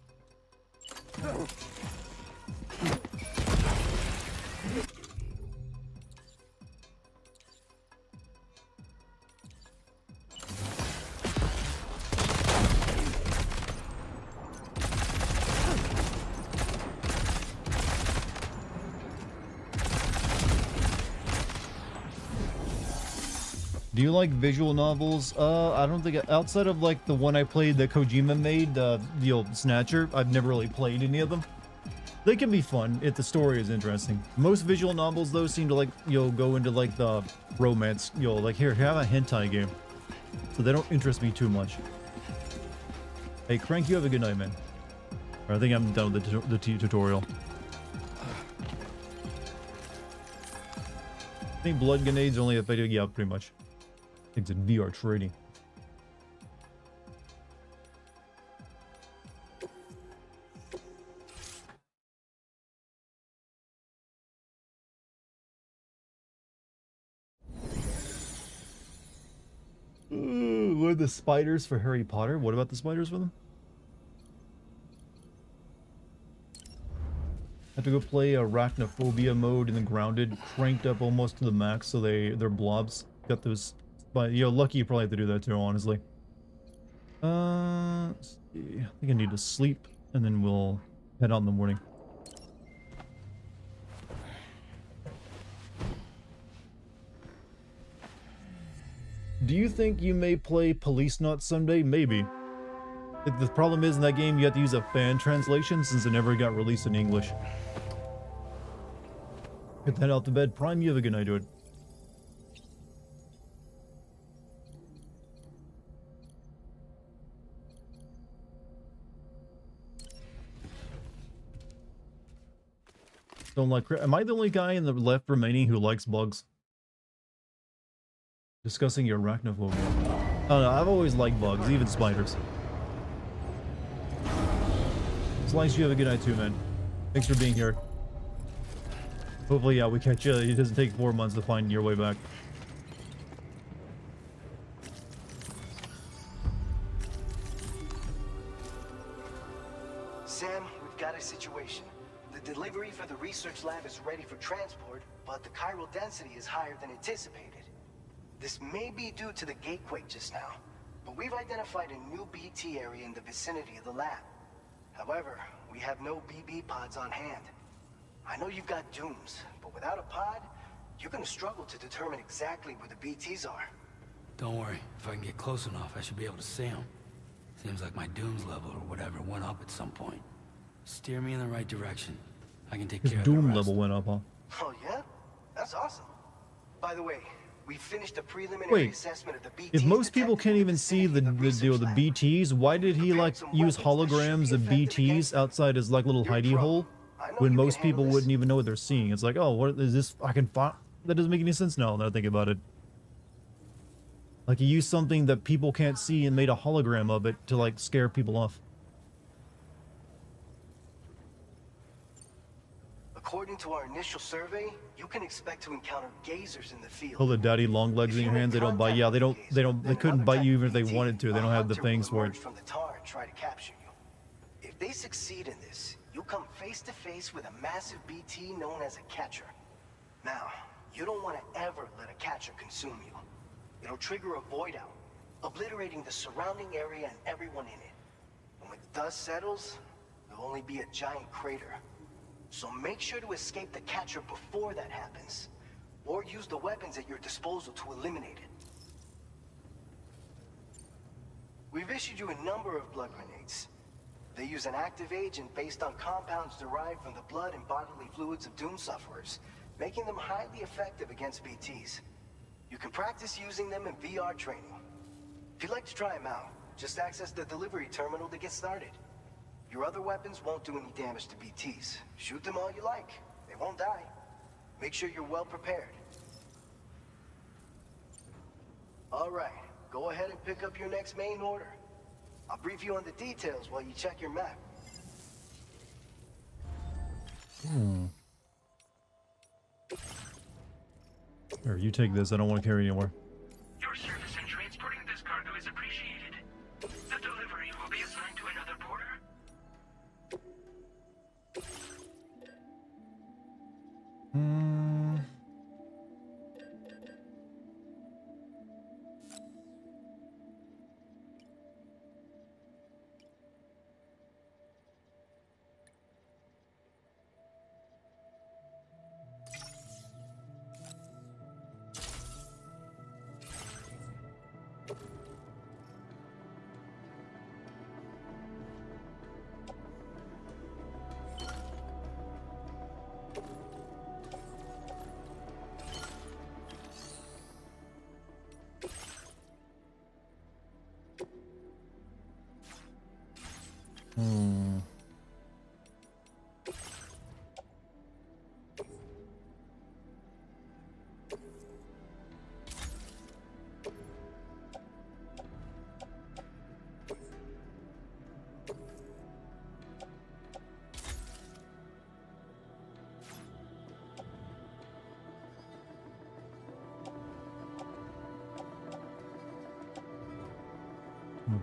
Do you like visual novels? I don't think, outside of like the one I played that Kojima made, the old Snatcher, I've never really played any of them. They can be fun if the story is interesting. Most visual novels though seem to like, go into like the romance, like here, have a hentai game. So they don't interest me too much. Hey Crank, you have a good night, man. I think I'm done with the tutorial. I think blood grenades only affected, yeah, pretty much. It's in VR trading. What are the spiders for Harry Potter? What about the spiders for them? Have to go play Arachnophobia mode in the grounded, cranked up almost to the max so they're blobs. Got those. But lucky you probably have to do that too, honestly. Let's see. I think I need to sleep, and then we'll head out in the morning. Do you think you may play Police Knot someday? Maybe. The problem is in that game you have to use a fan translation since it never got released in English. Get that out to bed. Prime, you have a good night, dude. Don't like. Am I the only guy in the left remaining who likes bugs? Discussing your arachnophobia. I don't know. I've always liked bugs, even spiders. Slice, you have a good night too, man. Thanks for being here. Hopefully, yeah, we catch you. It doesn't take 4 months to find your way back. Sam, we've got a situation. The delivery for the research lab is ready for transport, but the chiral density is higher than anticipated. This may be due to the gatequake just now, but we've identified a new BT area in the vicinity of the lab. However, we have no BB pods on hand. I know you've got dooms, but without a pod, you're gonna struggle to determine exactly where the BTs are. Don't worry, if I can get close enough, I should be able to see them. Seems like my dooms level or whatever went up at some point. Steer me in the right direction. I can take care of the Doom rest. level went up, huh? Oh yeah? That's awesome. By the way, we finished a preliminary assessment of the BTs. If most people can't even see the BTs, why did he like use holograms of BTs outside his like little hidey hole when most people wouldn't even know what they're seeing? It's like, oh, what is this? I can find. That doesn't make any sense now that I think about it. Like he used something that people can't see and made a hologram of it to like scare people off. According to our initial survey, you can expect to encounter gazers in the field. Oh, the daddy long legs in your hands. They don't bite. Yeah, they couldn't bite you even if they wanted to. They don't have the things for it. From the tar and try to capture you. If they succeed in this, you'll come face to face with a massive BT known as a catcher. Now, you don't want to ever let a catcher consume you. It'll trigger a void out, obliterating the surrounding area and everyone in it. And when the dust settles, there'll only be a giant crater. So make sure to escape the catcher before that happens, or use the weapons at your disposal to eliminate it. We've issued you a number of blood grenades. They use an active agent based on compounds derived from the blood and bodily fluids of Doom sufferers, making them highly effective against BTs. You can practice using them in VR training. If you'd like to try them out, just access the delivery terminal to get started. Your other weapons won't do any damage to BTs. Shoot them all you like. They won't die. Make sure you're well prepared. All right, go ahead and pick up your next main order. I'll brief you on the details while you check your map. Here, you take this. I don't want to carry anymore. Your service in transporting this cargo is appreciated. The delivery will be assigned to another porter.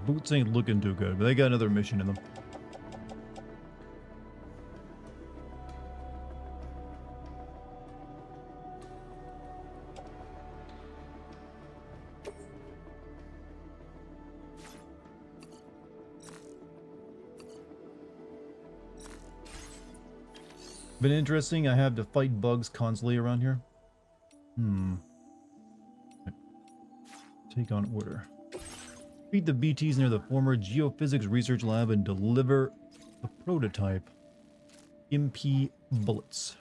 Boots ain't looking too good, but they got another mission in them. Been interesting. I have to fight bugs constantly around here. Take on order. Beat the BTs near the former geophysics research lab and deliver the prototype MP bullets.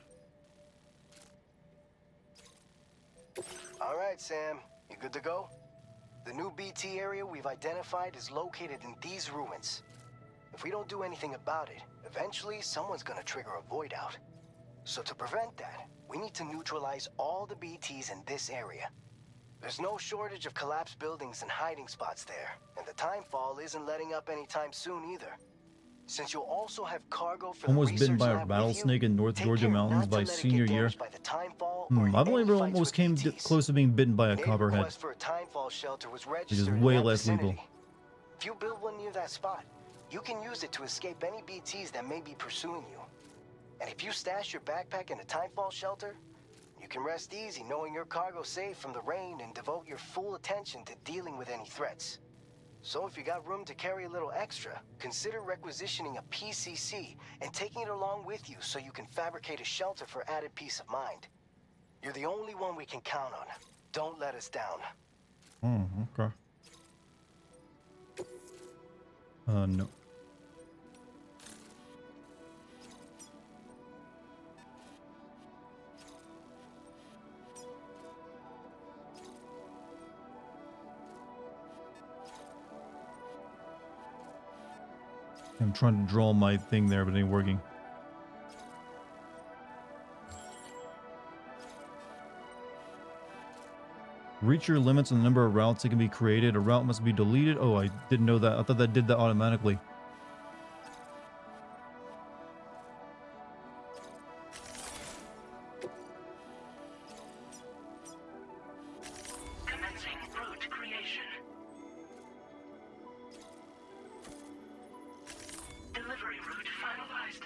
All right, Sam. You good to go? The new BT area we've identified is located in these ruins. If we don't do anything about it, eventually someone's gonna trigger a void out. So to prevent that, we need to neutralize all the BTs in this area. There's no shortage of collapsed buildings and hiding spots there, and the timefall isn't letting up anytime soon either. Since you'll also have cargo for almost the bitten by a research lab rattlesnake in North Georgia mountains by senior year. I've only almost came close to being bitten by a copperhead, which is way less lethal. If you build one near that spot, you can use it to escape any BTs that may be pursuing you. And if you stash your backpack in a timefall shelter, you can rest easy knowing your cargo's safe from the rain and devote your full attention to dealing with any threats. So if you got room to carry a little extra, consider requisitioning a PCC and taking it along with you so you can fabricate a shelter for added peace of mind. You're the only one we can count on. Don't let us down. Okay. No. I'm trying to draw my thing there, but it ain't working. Reach your limits on the number of routes that can be created. A route must be deleted. Oh, I didn't know that. I thought that did that automatically. Commencing route creation. Delivery route finalized.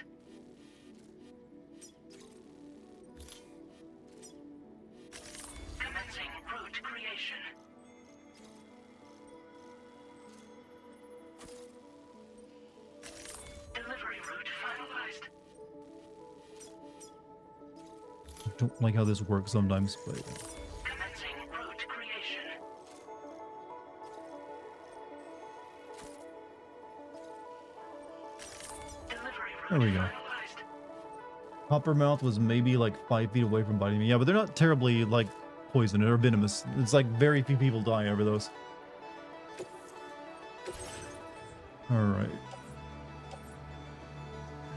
Commencing route creation. Delivery route finalized. I don't like how this works sometimes, but... Commencing route creation. There we go. Coppermouth was maybe like 5 feet away from biting me. Yeah, but they're not terribly like poisonous or venomous. It's like very few people die over those. Alright.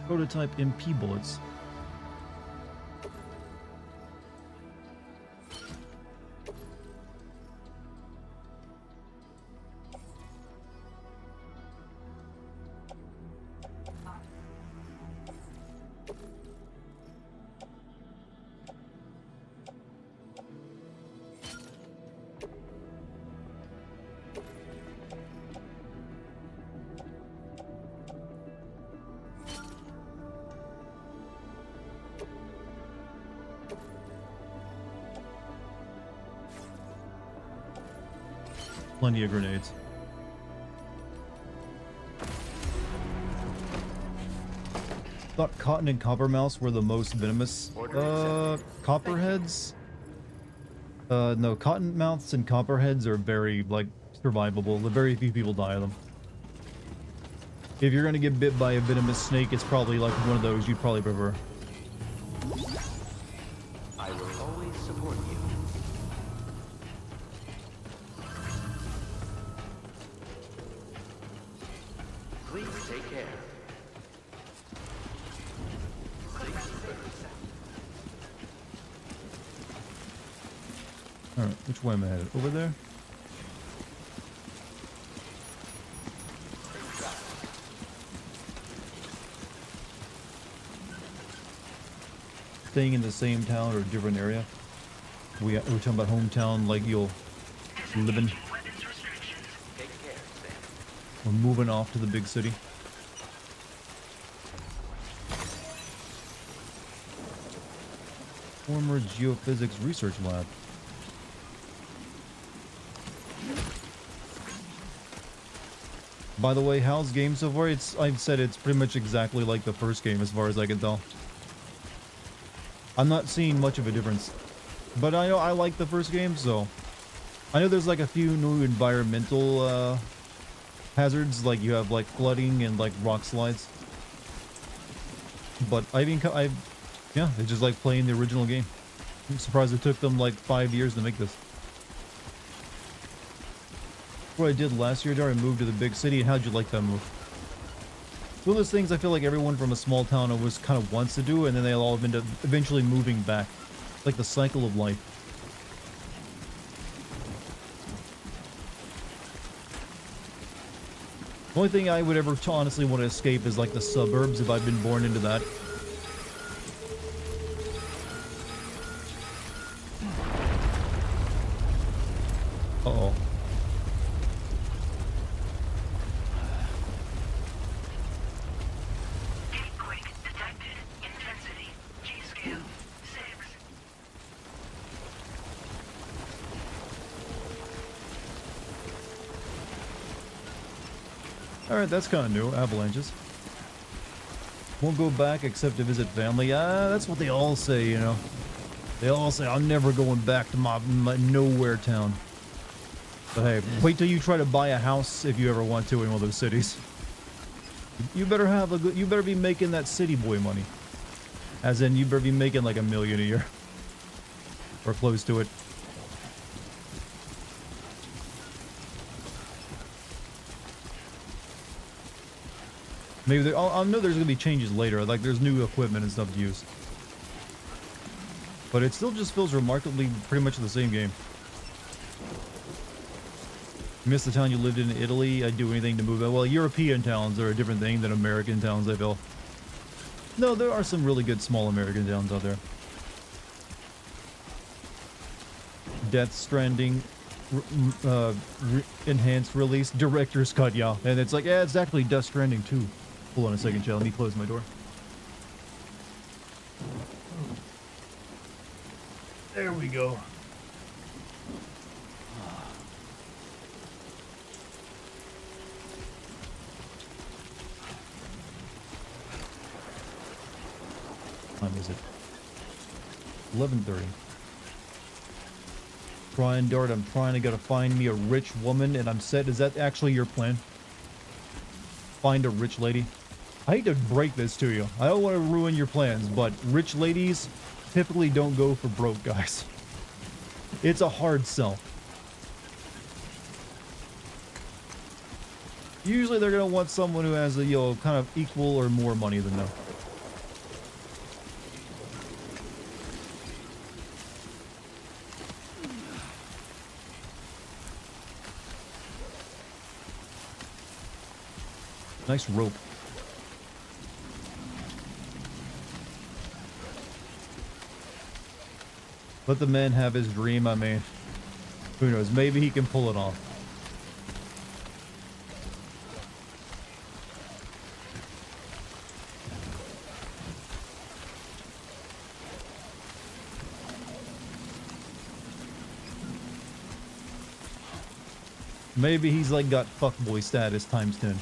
Prototype MP bullets. Plenty of grenades. Thought cotton and coppermouths were the most venomous. Copperheads? No, cottonmouths and copperheads are very, like, survivable. Very few people die of them. If you're gonna get bit by a venomous snake, it's probably like one of those you'd probably prefer. I will always support you. Please take care. Alright, which way am I headed? Over there? Staying in the same town or a different area? We're talking about hometown like you'll live in. Take care, Sam. We're moving off to the big city. Former geophysics research lab. By the way, how's game so far? I've said it's pretty much exactly like the first game as far as I can tell. I'm not seeing much of a difference. But I know I like the first game, so I know there's like a few new environmental hazards, like you have like flooding and like rock slides. But yeah, it's just like playing the original game. I'm surprised it took them like 5 years to make this. What I did last year, Dar, I moved to the big city, and how'd you like that move? It's one of those things I feel like everyone from a small town always kind of wants to do, and then they all end up eventually moving back. Like the cycle of life. The only thing I would ever honestly want to escape is like the suburbs if I've been born into that. Uh-oh. Alright, that's kind of new. Avalanches. Won't go back except to visit family. That's what they all say, you know. They all say, I'm never going back to my nowhere town. But hey, wait till you try to buy a house if you ever want to in one of those cities. You better have a good, you better be making that city boy money. As in, you better be making like $1 million a year. Or close to it. Maybe I know there's gonna be changes later, like there's new equipment and stuff to use. But it still just feels remarkably pretty much the same game. You miss the town you lived in Italy? I'd do anything to move out. Well, European towns are a different thing than American towns, I feel. No, there are some really good small American towns out there. Death Stranding, enhanced release, director's cut, yeah. And it's like, yeah, it's actually Death Stranding 2. Hold on a second, chat. Let me close my door. There we go. What time is it? 11:30. Trying, Dart, I'm trying to gotta find me a rich woman and I'm set. Is that actually your plan? Find a rich lady? I hate to break this to you. I don't want to ruin your plans, but rich ladies typically don't go for broke guys. It's a hard sell. Usually they're gonna want someone who has a, you know, kind of equal or more money than them. Nice rope. Let the man have his dream, I mean. Who knows, maybe he can pull it off. Maybe he's like got fuckboy status times 10.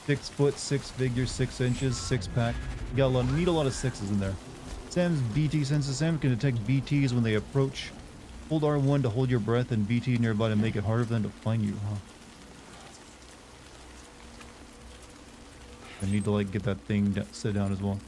6 foot, 6 figures, 6 inches, 6-pack. Need a lot of sixes in there. Sam's BT senses. Sam can detect BTs when they approach. Hold R1 to hold your breath and BT nearby to make it harder for them to find you, huh? I need to like get that thing set down as well.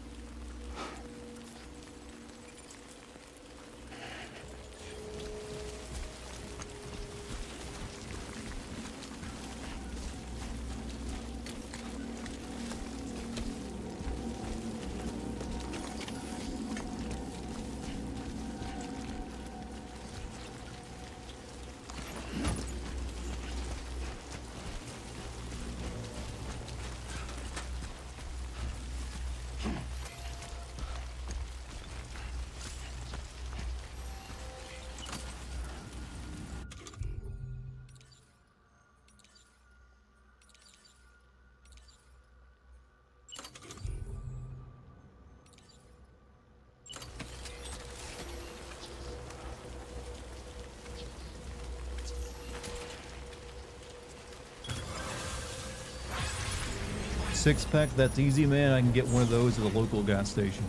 6-pack, that's easy, man. I can get one of those at a local gas station.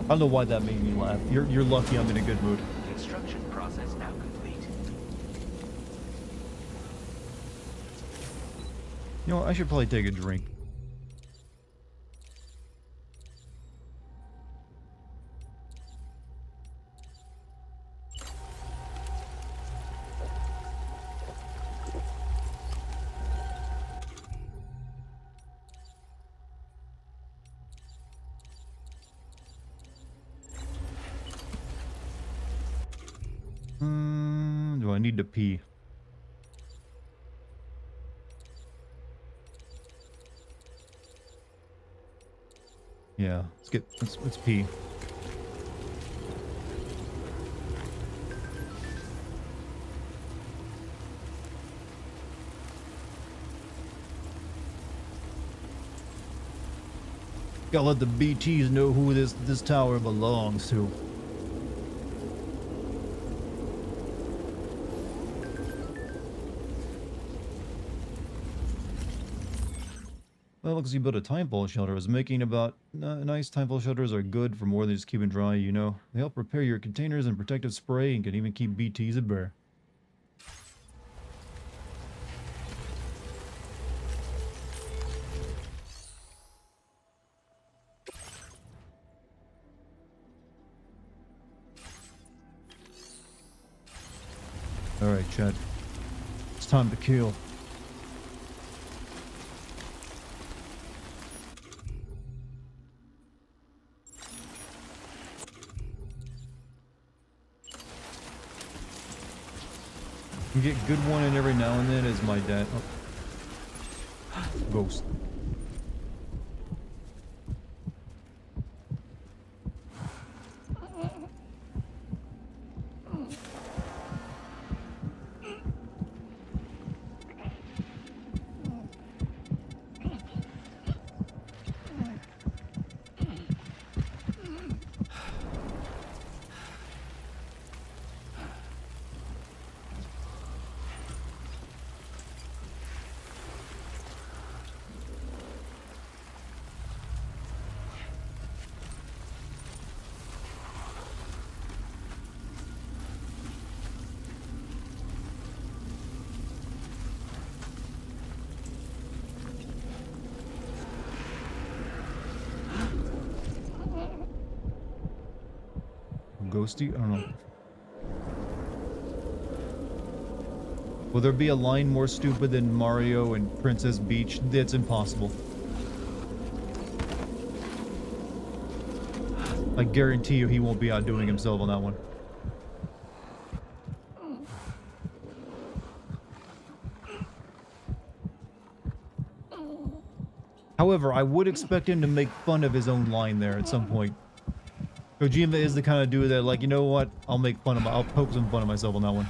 I don't know why that made me laugh. You're lucky I'm in a good mood. Construction process now complete. You know what? I should probably take a drink. Do I need to pee? Yeah, let's pee. Gotta let the BTs know who this tower belongs to. Well, looks like you built a timefall shelter. I was making about nice timefall shelters are good for more than just keeping dry, you know. They help repair your containers and protective spray and can even keep BTs at bay. Alright, Chad. It's time to kill. You get good one in every now and then as my dad. Oh. Ghost. Ghosty? I don't know. Will there be a line more stupid than Mario and Princess Peach? That's impossible. I guarantee you he won't be outdoing himself on that one. However, I would expect him to make fun of his own line there at some point. Kojima is the kind of dude that, like, you know what? I'll poke some fun of myself on that one.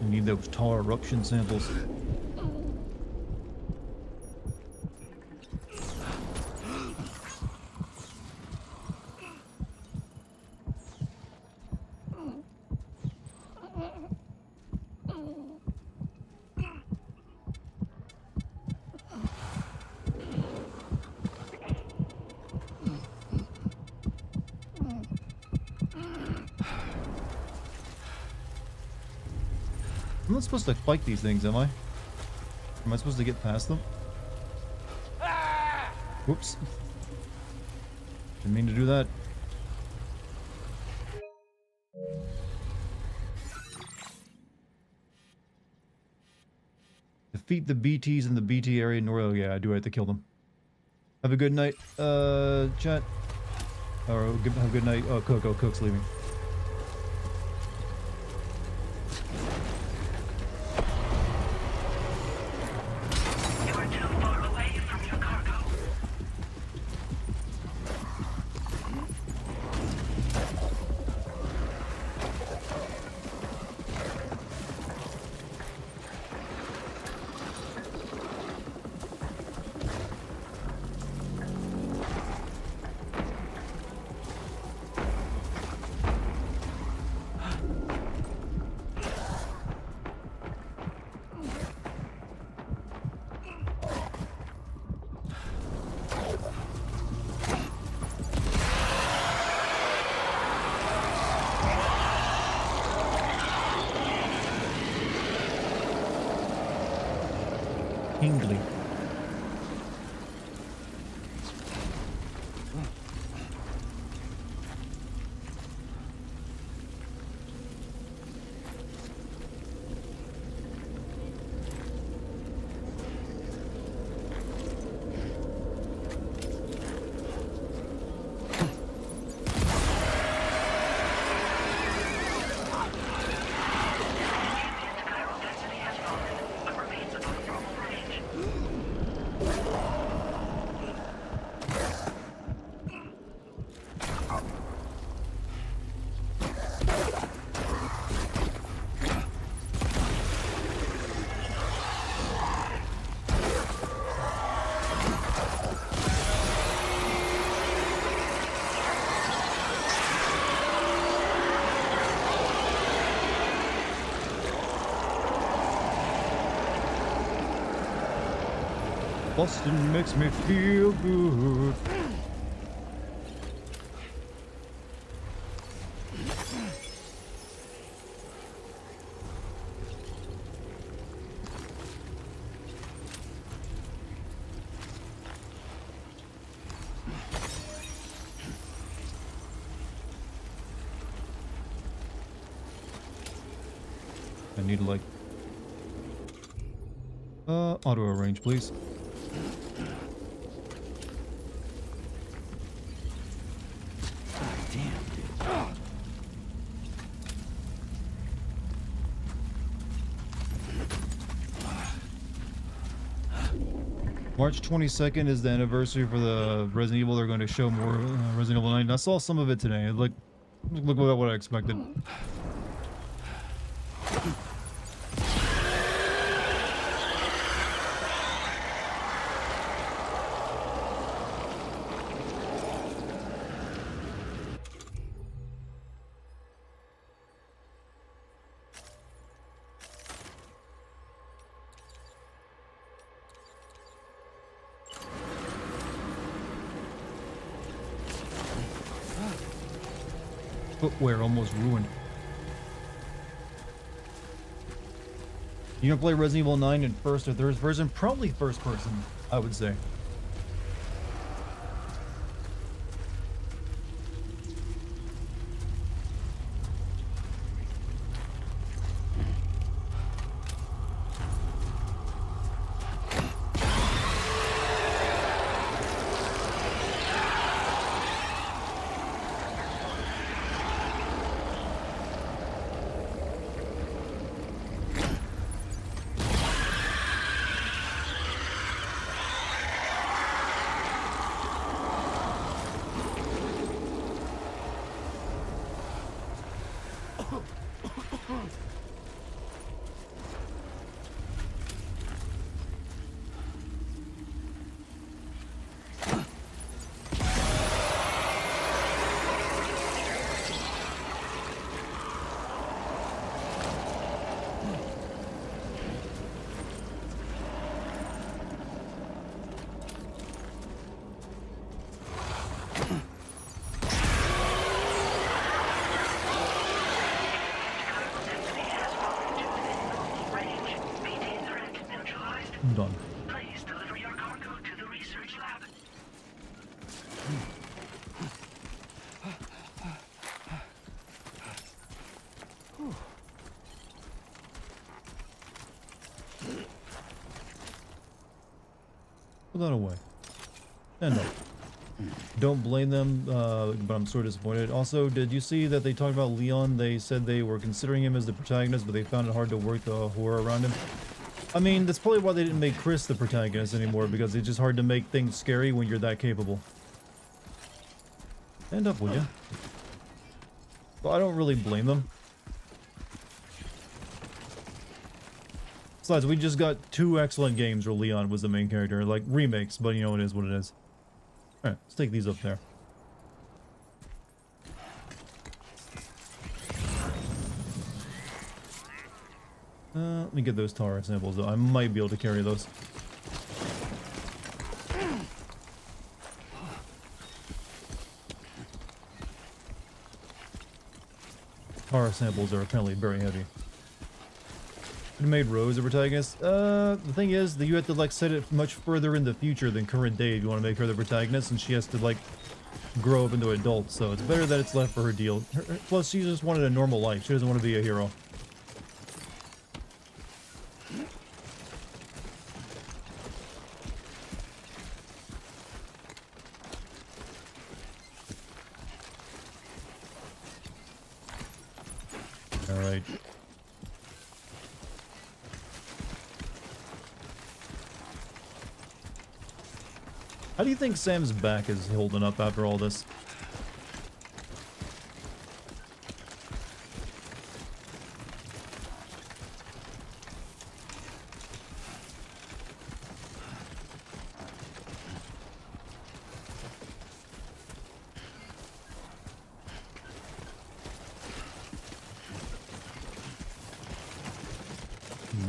We need those tar eruption samples. I'm not supposed to fight these things, am I? Am I supposed to get past them? Whoops. Didn't mean to do that. Defeat the BTs in the BT area. Oh yeah, I do have to kill them. Have a good night, chat. Or have a good night. Oh, Cook's leaving. You are too far away from your cargo. Tingly. Chiral density has fallen, but remains above normal range. Boston makes me feel good. I need like auto arrange, please. March 22nd is the anniversary for the Resident Evil. They're going to show more Resident Evil 9. I saw some of it today. Look at what I expected. Footwear almost ruined. You gonna play Resident Evil 9 in first or third person? Probably first person, I would say. I'm done. Please deliver your cargo to the research lab. Put that away. And up. Don't blame them, but I'm sort of disappointed. Also, did you see that they talked about Leon? They said they were considering him as the protagonist, but they found it hard to work the horror around him. I mean, that's probably why they didn't make Chris the protagonist anymore, because it's just hard to make things scary when you're that capable. Stand up, would ya? Well, I don't really blame them. Besides, we just got 2 excellent games where Leon was the main character. Like, remakes, but you know, it is what it is. Alright, let's take these up there. Let me get those Tara samples though. I might be able to carry those. Tara samples are apparently very heavy. It made Rose a protagonist. The thing is that you have to like set it much further in the future than current day if you want to make her the protagonist, and she has to like grow up into an adult, so it's better that it's left for her deal. Plus, she just wanted a normal life. She doesn't want to be a hero. Alright. How do you think Sam's back is holding up after all this?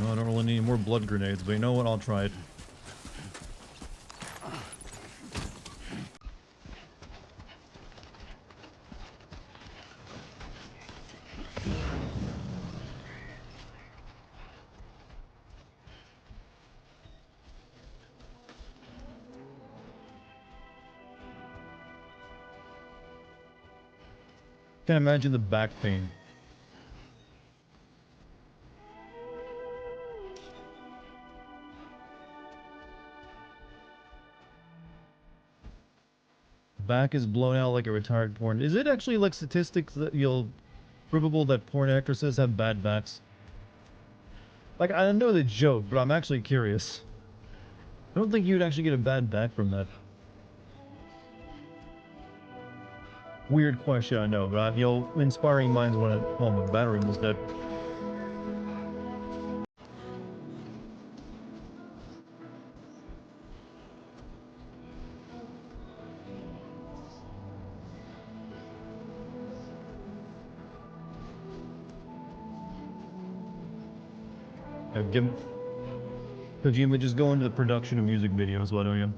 No, I don't really need more blood grenades, but you know what? I'll try it. Can't imagine the back pain. Back is blown out like a retired porn. Is it actually like statistics that you'll provable that porn actresses have bad backs? Like, I know the joke, but I'm actually curious. I don't think you'd actually get a bad back from that. Weird question, I know, but you know, inspiring minds want to. Oh, my battery was dead. Give Kojima, just go into the production of music videos, why don't you?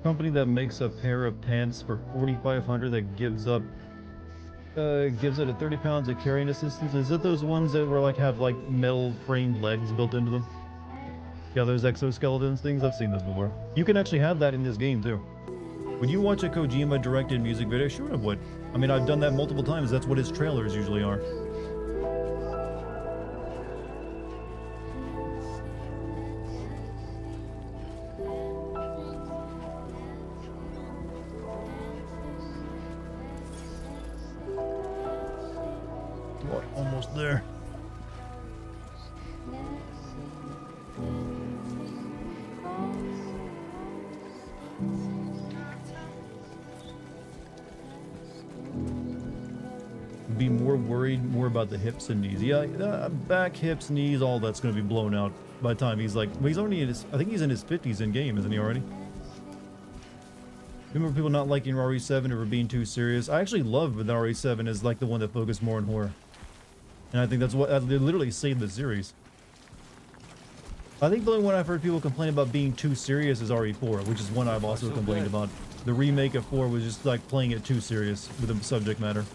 Company that makes a pair of pants for $4,500 that gives it a 30 pounds of carrying assistance. Is it those ones that were like have like metal framed legs built into them? Yeah, those exoskeletons things. I've seen those before. You can actually have that in this game too. Would you watch a Kojima directed music video? Sure I would. I mean, I've done that multiple times. That's what his trailers usually are. What? Almost there. Be more worried more about the hips and knees. Yeah, back, hips, knees, all that's going to be blown out by the time he's like, well, he's already in his, I think he's in his 50s in game, isn't he already? Remember people not liking RE7 or being too serious? I actually love that RE7 is like the one that focused more on horror. And I think that's what they literally saved the series. I think the only one I've heard people complain about being too serious is RE4, which is one I've also complained about. The remake of 4 was just like playing it too serious with the subject matter.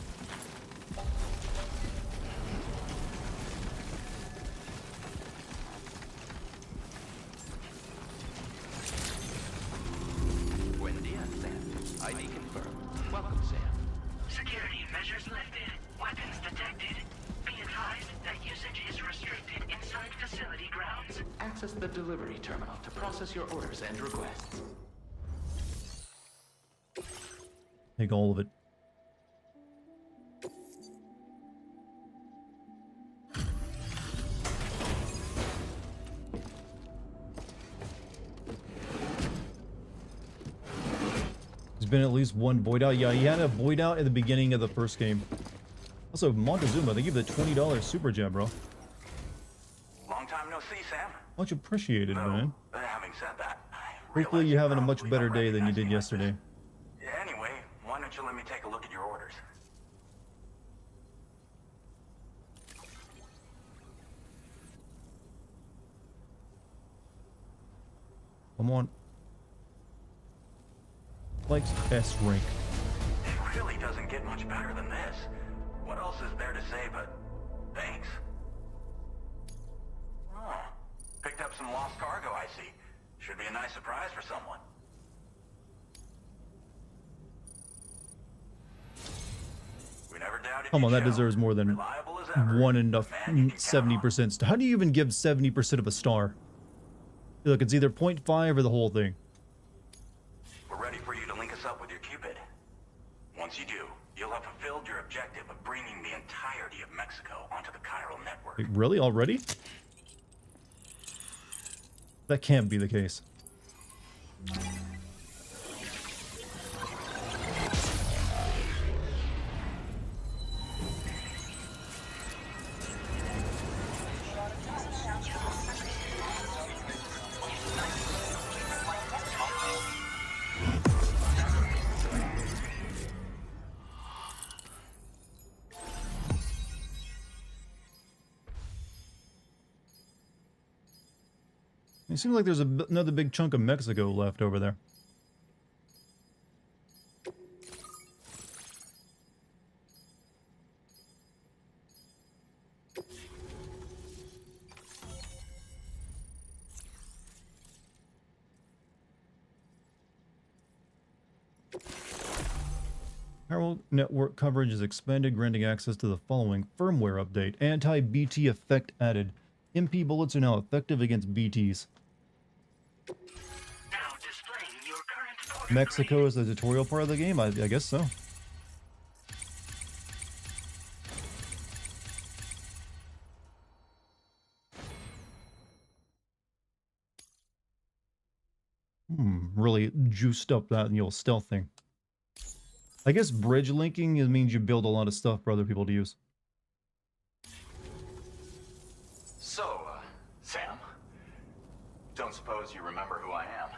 Buen dia, Sam. ID confirmed. Welcome, Sam. Security measures lifted. Weapons terminal to process your orders and requests. Take all of it. There's been at least one void out. Yeah, he had a void out at the beginning of the first game. Also, Montezuma, they give the $20 super gem, bro. Long time no see, Sam. Much appreciated, man. Having said that, Hopefully you're having a much better day than you did yesterday. Anyway, why don't you let me take a look at your orders? Come on. Likes S rank. It really doesn't get much better than this. What else is there to say but thanks? Oh, picked up some lost cargo, I see. Should be a nice surprise for someone. We never doubted. Come on, you, that Joe. deserves more than Reliable as ever. 70%. How do you even give 70% of a star? Look, it's either 0.5 or the whole thing. We're ready for you to link us up with your Cupid. Once you do, you'll have fulfilled your objective of bringing the entirety of Mexico onto the chiral network. Wait, really? Already? That can't be the case. It seems like there's another big chunk of Mexico left over there. Chiral network coverage is expanded, granting access to the following firmware update. Anti-BT effect added. MP bullets are now effective against BTs. Mexico is the tutorial part of the game? I guess so. Really juiced up that old stealth thing. I guess bridge linking means you build a lot of stuff for other people to use. So, Sam, don't suppose you remember who I am?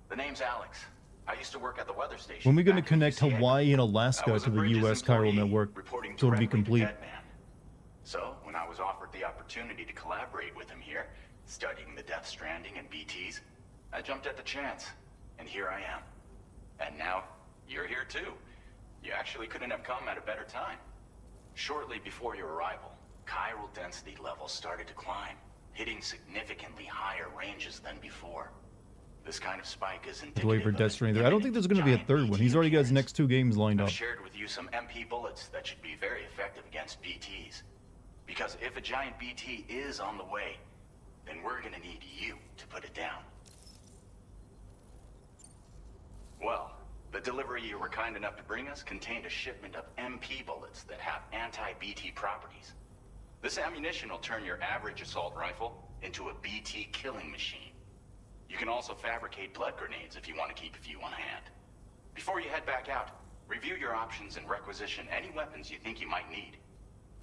The name's Alex. I used to work at the weather station. When are we going to connect Hawaii and Alaska to the U.S. chiral network so it'll be complete? So, when I was offered the opportunity to collaborate with him here, studying the Death Stranding and BTs, I jumped at the chance, and here I am. And now, you're here too. You actually couldn't have come at a better time. Shortly before your arrival, chiral density levels started to climb, hitting significantly higher ranges than before. This kind of spike is indicative Wait for Death Stranding. I don't think there's going to be a third one. He's already got his next 2 games lined up. I've shared with you some MP bullets that should be very effective against BTs. Because if a giant BT is on the way, then we're going to need you to put it down. Well, the delivery you were kind enough to bring us contained a shipment of MP bullets that have anti-BT properties. This ammunition will turn your average assault rifle into a BT killing machine. You can also fabricate blood grenades if you want to keep a few on hand. Before you head back out, review your options and requisition any weapons you think you might need.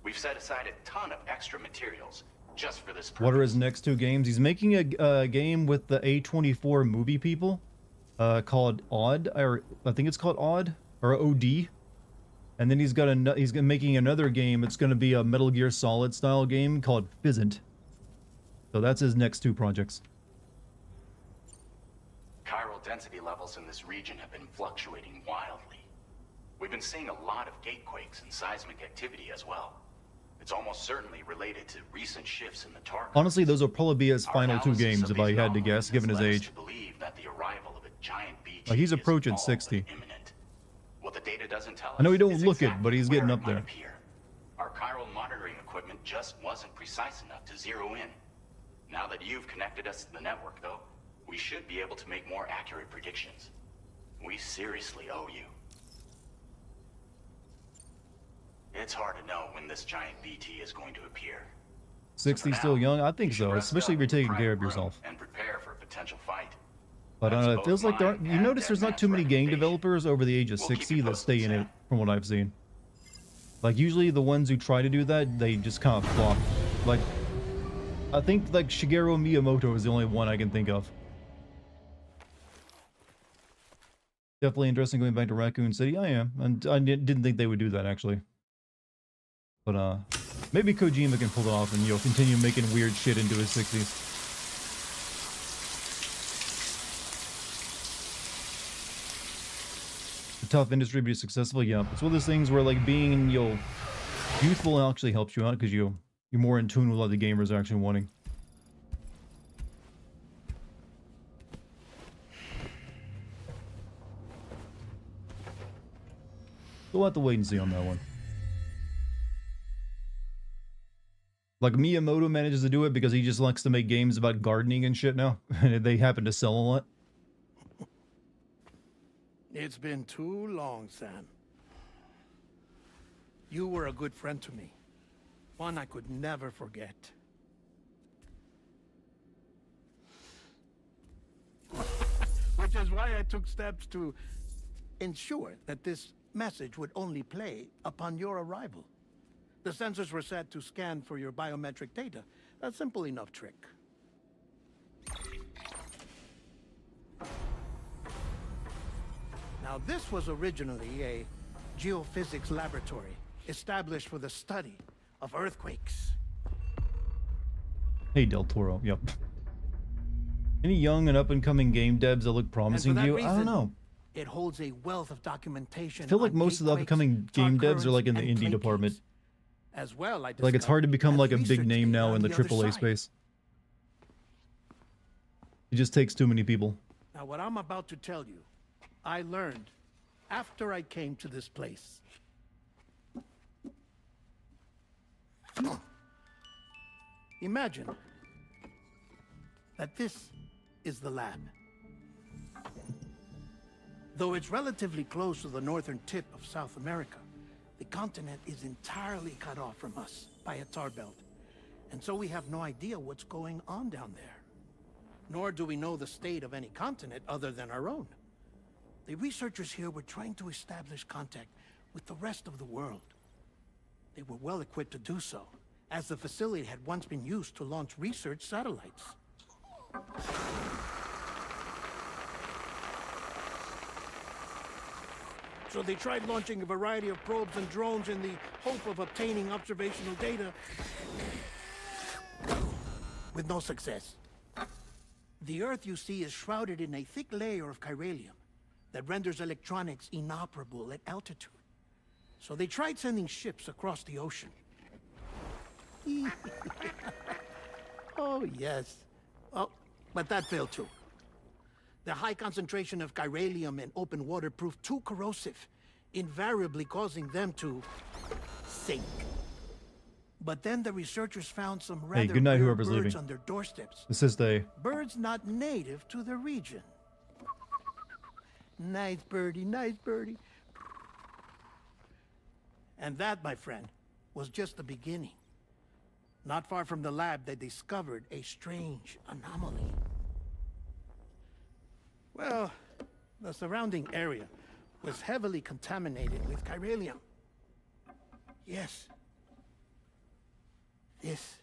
We've set aside a ton of extra materials just for this purpose. What are his next 2 games? He's making a game with the A24 movie people called Odd, or I think it's called Odd, or OD. And then he's making another game. It's going to be a Metal Gear Solid style game called Fizzant. So that's his next 2 projects. Chiral density levels in this region have been fluctuating wildly. We've been seeing a lot of gatequakes and seismic activity as well. It's almost certainly related to recent shifts in the target. Honestly, those will probably be his final 2 games if I had to guess, given his age. That the arrival of a giant BT He's approaching 60. What the data doesn't tell us. I know he don't look it, but he's getting up there. Our chiral monitoring equipment just wasn't precise enough to zero in. Now Now that you've connected us to the network, though, we should be able to make more accurate predictions. We seriously owe you. It's hard to know when this giant BT is going to appear. 60 still young? I think so, especially if you're taking care of yourself. And prepare for a potential fight. But it feels like there aren't, you notice there's not too many game developers over the age of 60 that stay in it, from what I've seen. Like, usually the ones who try to do that, they just kind of flop. Like, I think, like, Shigeru Miyamoto is the only one I can think of. Definitely interesting going back to Raccoon City. I am. And I didn't think they would do that, actually. But, maybe Kojima can pull it off and, you know, continue making weird shit into his 60s. A tough industry to be successful, yeah. It's one of those things where, like, being, you know, youthful actually helps you out because you're more in tune with what the gamers are actually wanting. We'll have to wait and see on that one. Like, Miyamoto manages to do it because he just likes to make games about gardening and shit now. And they happen to sell a lot. It's been too long, Sam. You were a good friend to me. One I could never forget. Which is why I took steps to ensure that this message would only play upon your arrival. The sensors were set to scan for your biometric data. A simple enough trick. Now, this was originally a geophysics laboratory established for the study of earthquakes. Hey, Del Toro. Yep. Any young and up-and-coming game devs that look promising to you? I don't know. It holds a wealth of documentation. I feel like most of the up-and-coming game devs are like in the indie department. As well, like it's hard to become like a big name now in the AAA space. It just takes too many people. Now, what I'm about to tell you, I learned after I came to this place. Imagine that this is the lab. Though it's relatively close to the northern tip of South America, the continent is entirely cut off from us by a tar belt. And so we have no idea what's going on down there. Nor do we know the state of any continent other than our own. The researchers here were trying to establish contact with the rest of the world. They were well equipped to do so, as the facility had once been used to launch research satellites. So they tried launching a variety of probes and drones in the hope of obtaining observational data, with no success. The Earth, you see, is shrouded in a thick layer of chiralium that renders electronics inoperable at altitude. So they tried sending ships across the ocean. Oh, yes. Oh, but that failed too. The high concentration of chiralium in open water proved too corrosive, invariably causing them to sink. But then the researchers found some rather good night, rare whoever's birds leaving. on their doorsteps. This is the Birds not native to the region. Nice birdie, nice birdie. And that, my friend, was just the beginning. Not far from the lab, they discovered a strange anomaly. Well, the surrounding area was heavily contaminated with chiralium. Yes. This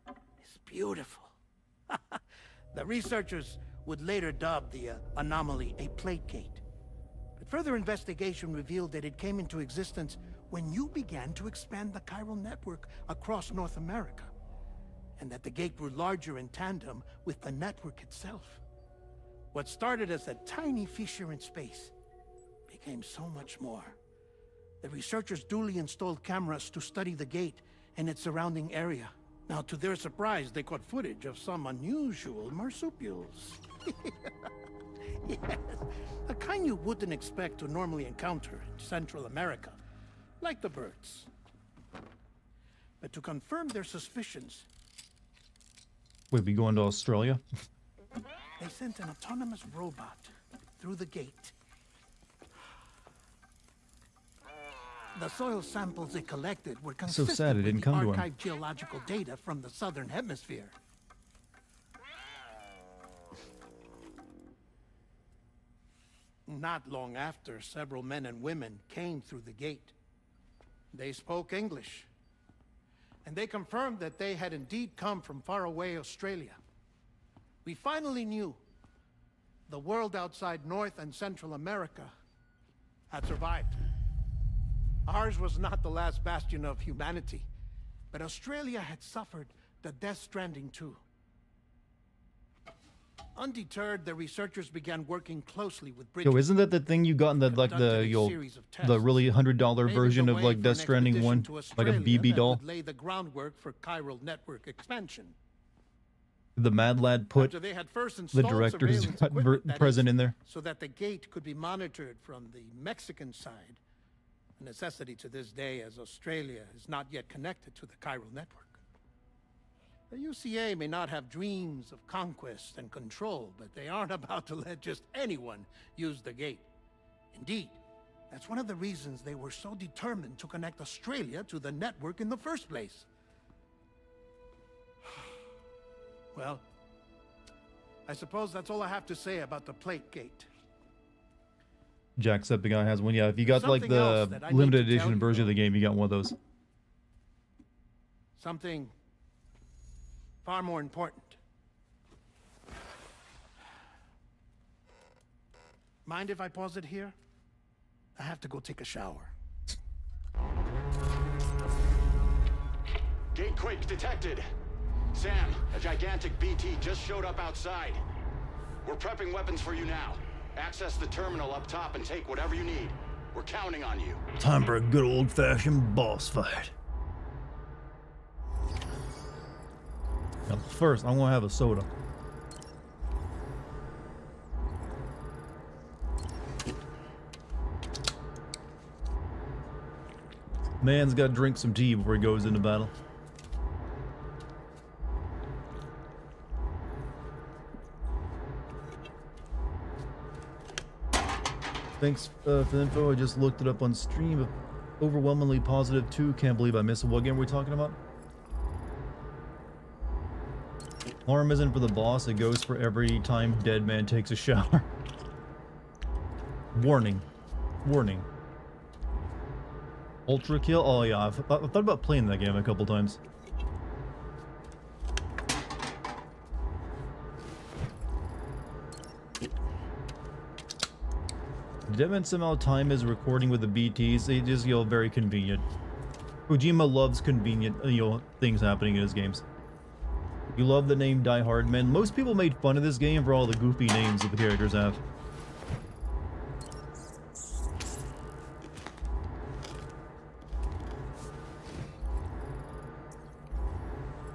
is beautiful. The researchers would later dub the anomaly a plate gate. But further investigation revealed that it came into existence when you began to expand the chiral network across North America, and that the gate grew larger in tandem with the network itself. What started as a tiny fissure in space became so much more. The researchers duly installed cameras to study the gate and its surrounding area. Now, to their surprise, they caught footage of some unusual marsupials. Yes, a kind you wouldn't expect to normally encounter in Central America, like the birds. But to confirm their suspicions, Wait, we going to Australia? They sent an autonomous robot through the gate. The soil samples it collected were So consistent sad it with didn't the come to him. archived geological data from the southern hemisphere. Not long after, several men and women came through the gate. They spoke English, and they confirmed that they had indeed come from faraway Australia. We finally knew the world outside North and Central America had survived. Ours was not the last bastion of humanity, but Australia had suffered the death stranding too. Undeterred, the researchers began working closely with British. Yo, isn't that the thing you got in the like the really $100 version of like Death Stranding 1, like a BB doll? Lay the groundwork for chiral network expansion. The Mad Lad put After they had first the installed director's surveillance equipment, that present is, in there. so that the gate could be monitored from the Mexican side, a necessity to this day as Australia is not yet connected to the chiral network. The UCA may not have dreams of conquest and control, but they aren't about to let just anyone use the gate. Indeed, that's one of the reasons they were so determined to connect Australia to the network in the first place. Well, I suppose that's all I have to say about the plate gate. Jacksepticeye has one. Yeah, if you got like Something else the that I need limited to tell edition you, version of the game, you got one of those. Something far more important. Mind if I pause it here? I have to go take a shower. Gate quake detected. Sam, a gigantic BT just showed up outside. We're prepping weapons for you now. Access the terminal up top and take whatever you need. We're counting on you. Time for a good old-fashioned boss fight. Now, first, I'm gonna have a soda. Man's gotta drink some tea before he goes into battle. Thanks for the info. I just looked it up on stream. Overwhelmingly positive too. Can't believe I missed it. What game were we talking about? Harm isn't for the boss. It goes for every time dead man takes a shower. Warning. Warning. Ultra kill? Oh yeah, I've thought about playing that game a couple times. Deadman somehow time is recording with the BTs. It is, you know, very convenient. Kojima loves convenient, you know, things happening in his games. You love the name Die Hard, man. Most people made fun of this game for all the goofy names that the characters have.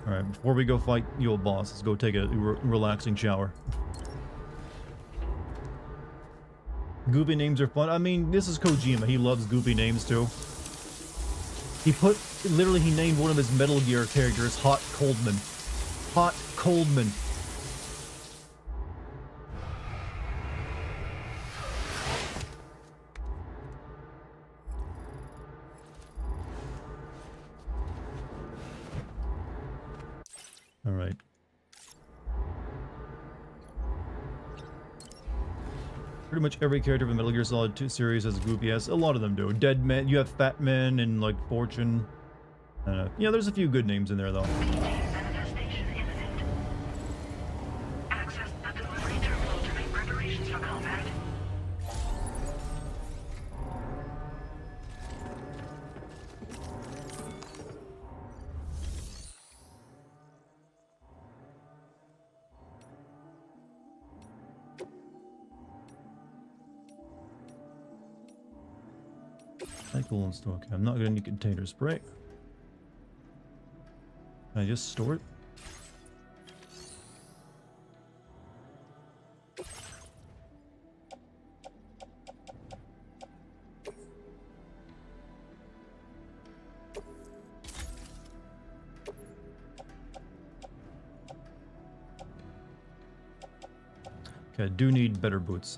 Alright, before we go fight the old boss, let's go take a relaxing shower. Goofy names are fun. I mean, this is Kojima. He loves goofy names too. Literally he named one of his Metal Gear characters Hot Coldman. Hot Coldman. All right. Pretty much every character from Metal Gear Solid 2 series has goofy ass. A lot of them do. Dead Man, you have Fat Man and like Fortune. Yeah, there's a few good names in there though. Access the delivery terminal to make preparations for combat. Cycle and store. Okay, I'm not gonna need container spray. Can I just store it? Okay, I do need better boots.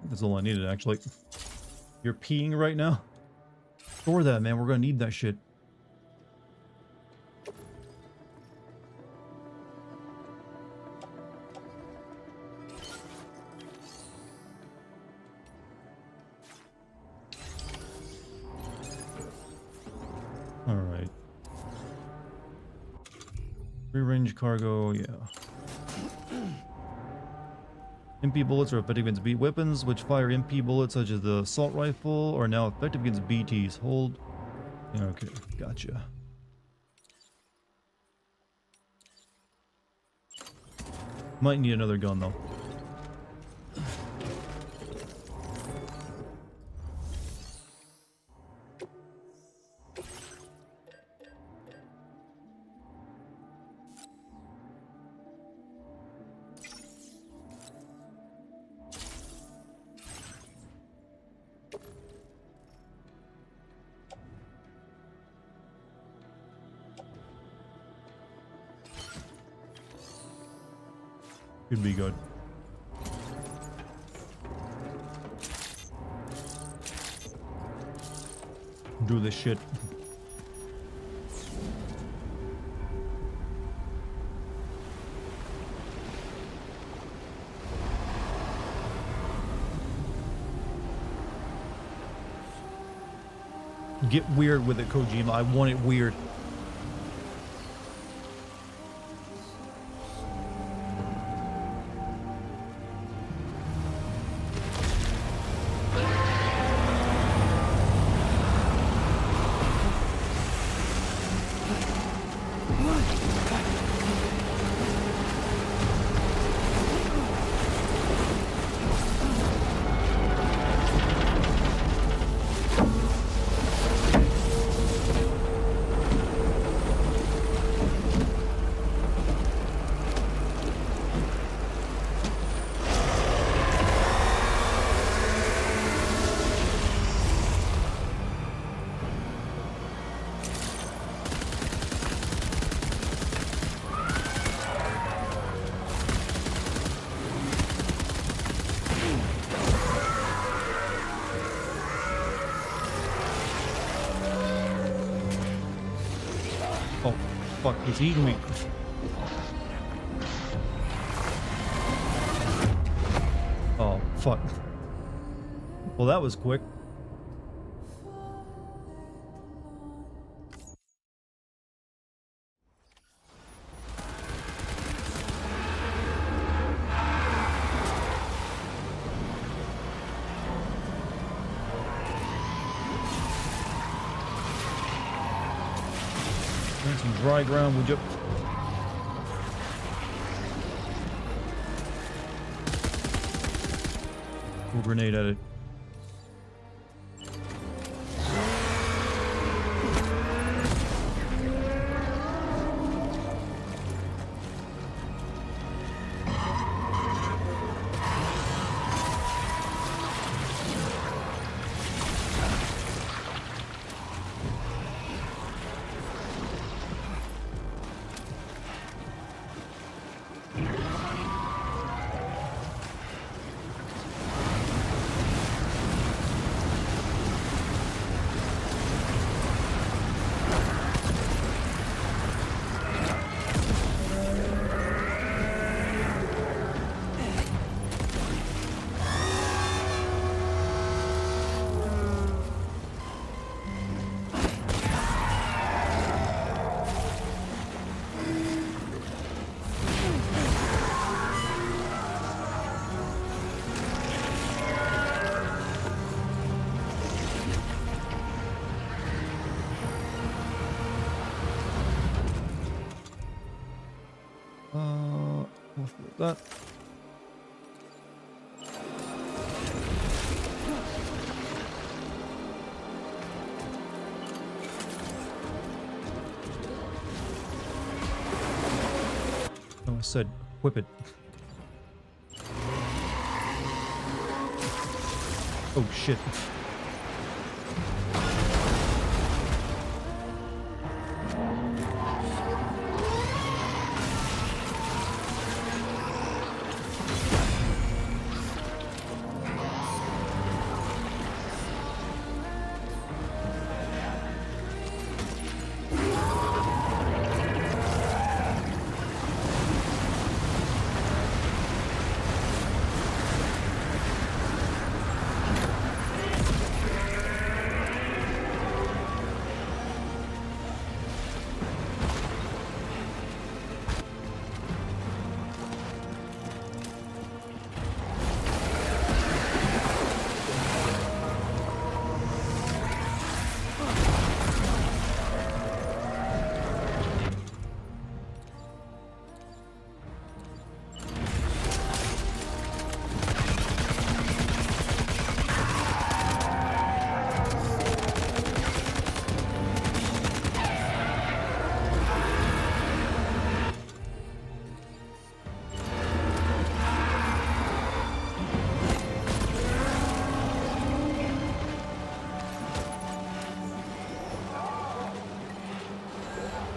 That's all I needed, actually. You're peeing right now? Store that, man. We're gonna need that shit. Alright. Free-range cargo, yeah. MP bullets are effective against beat weapons, which fire MP bullets such as the assault rifle are now effective against BTs. Hold. Okay, gotcha. Might need another gun though. Could be good. Do this shit. Get weird with it, Kojima. I want it weird. Fuck, he's eating me. Oh, fuck. Well, that was quick. Some dry ground, would you? We'll grenade at it. That. Oh, I said whip it. Oh shit.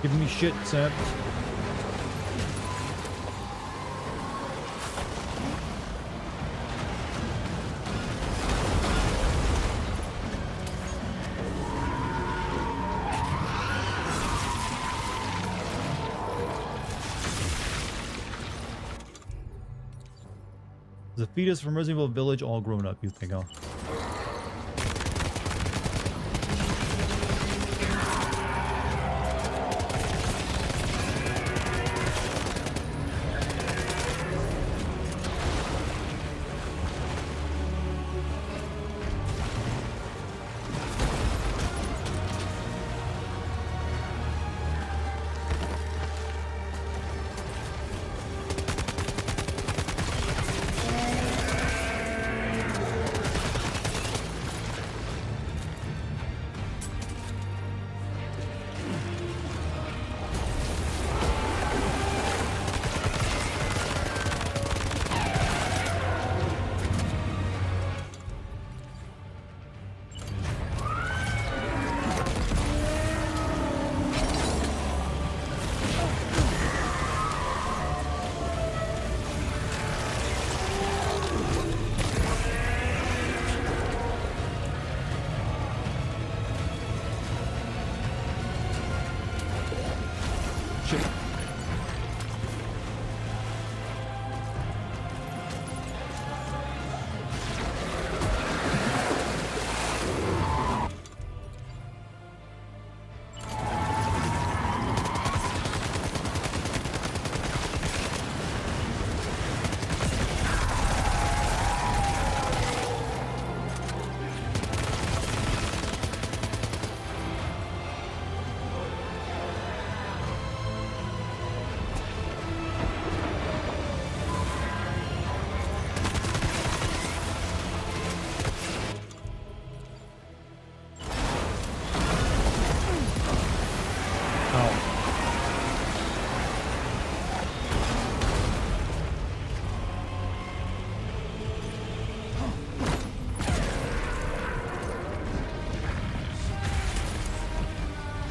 Give me shit, Sam. The fetus from Resident Evil Village all grown up, you think, huh?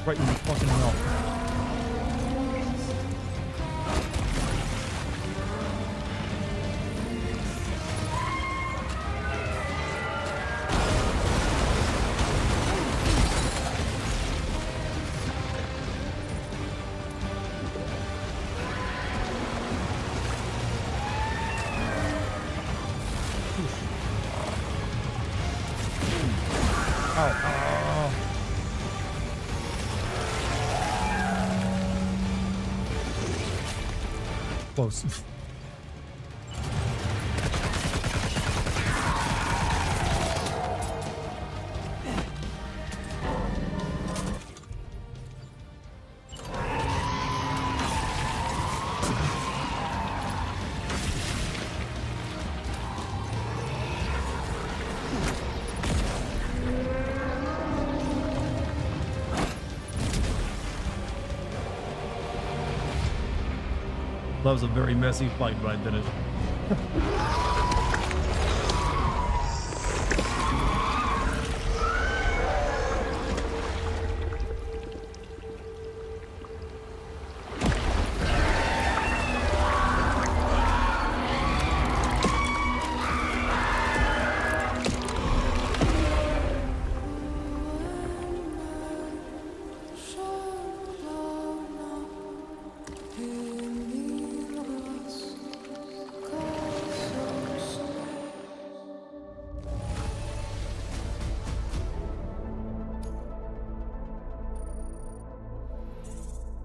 Right in the fucking mouth. Close. That was a very messy fight, but I did it.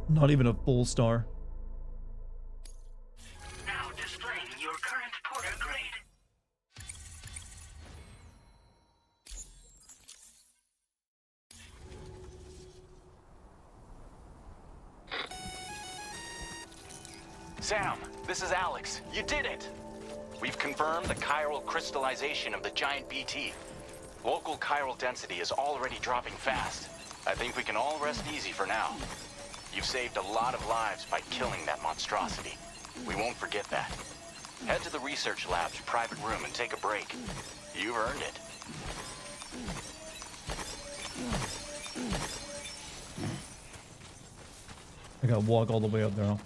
Not even a full star. Now displaying your current porter grade. Sam, this is Alex. You did it! We've confirmed the chiral crystallization of the giant BT. Local chiral density is already dropping fast. I think we can all rest easy for now. You've saved a lot of lives by killing that monstrosity. We won't forget that. Head to the research lab's private room and take a break. You've earned it. I gotta walk all the way up there.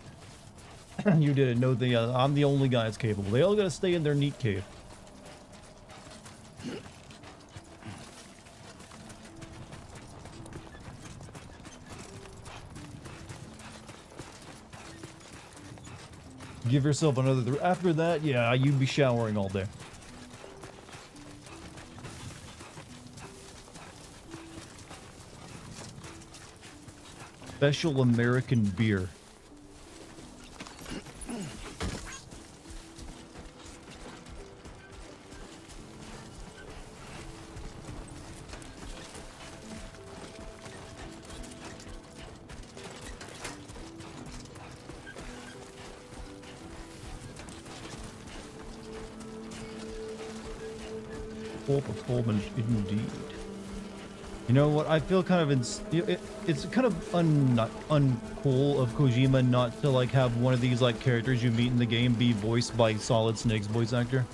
You did it. No, I'm the only guy that's capable. They all gotta stay in their neat cave. Give yourself another... After that, yeah, you'd be showering all day. Special American beer. Performance indeed. You know what? I feel kind of it's kind of uncool of Kojima not to like have one of these like characters you meet in the game be voiced by Solid Snake's voice actor.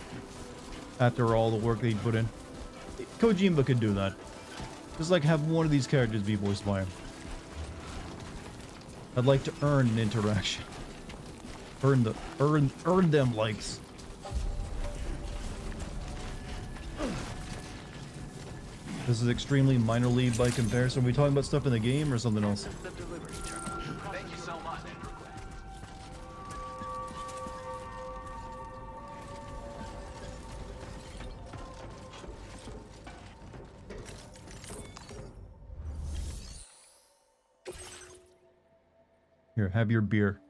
After all the work they put in, Kojima could do that. Just like have one of these characters be voiced by him. I'd like to earn an interaction. Earn them likes. This is extremely minor league by comparison. Are we talking about stuff in the game or something else? Thank you so much. Here, have your beer.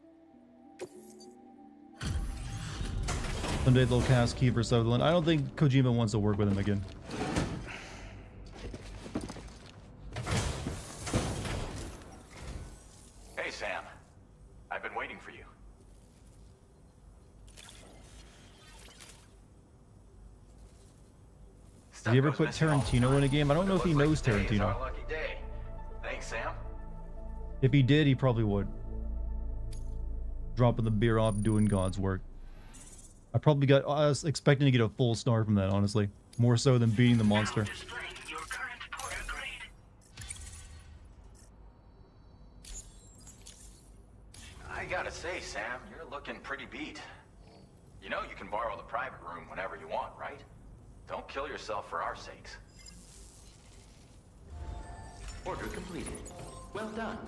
Someday they'll cast Kiefer Sutherland. I don't think Kojima wants to work with him again. Hey, Sam. I've been waiting for you. Did he ever put Tarantino in a game? I don't know if he knows Tarantino. Lucky day. Thanks, Sam. If he did, he probably would. Dropping the beer off, doing God's work. I was expecting to get a full star from that, honestly. More so than beating the monster. I gotta say, Sam, you're looking pretty beat. You know you can borrow the private room whenever you want, right? Don't kill yourself for our sakes. Order completed. Well done.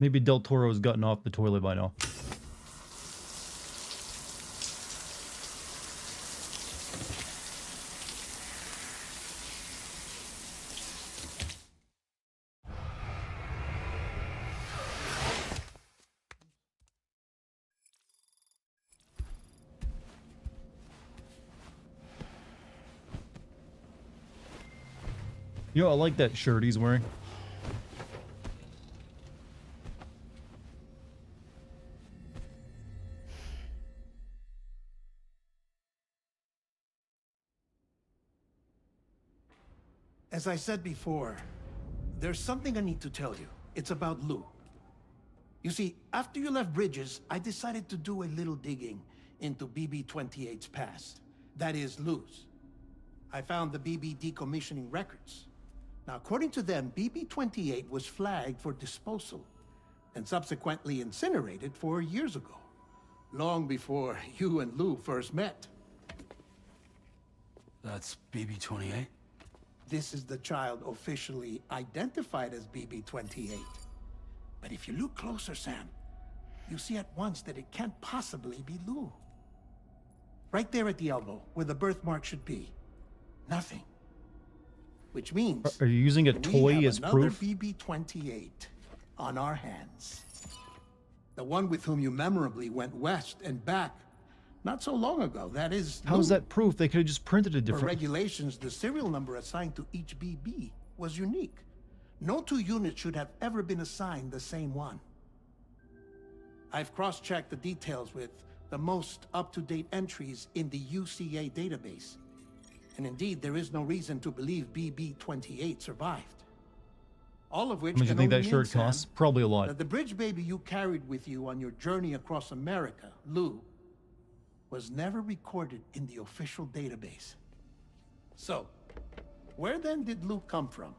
Maybe Del Toro's gotten off the toilet by now. You know, I like that shirt he's wearing. As I said before, there's something I need to tell you. It's about Lou. You see, after you left Bridges, I decided to do a little digging into BB-28's past. That is, Lou's. I found the BB decommissioning records. Now, according to them, BB-28 was flagged for disposal and subsequently incinerated 4 years ago, long before you and Lou first met. That's BB-28? This is the child officially identified as BB-28. But if you look closer, Sam, you see at once that it can't possibly be Lou. Right there at the elbow, where the birthmark should be. Nothing. Which means... Are you using a toy as proof? We have another BB-28 on our hands. The one with whom you memorably went west and back not so long ago. That is Lou. How's that proof? They could have just printed a For different... regulations, the serial number assigned to each BB was unique. No two units should have ever been assigned the same one. I've cross-checked the details with the most up-to-date entries in the UCA database. And indeed, there is no reason to believe BB-28 survived. All of which How much do you think that shirt Sam, costs? Probably a lot. that the bridge baby you carried with you on your journey across America, Lou, was never recorded in the official database. So, where then did Lou come from?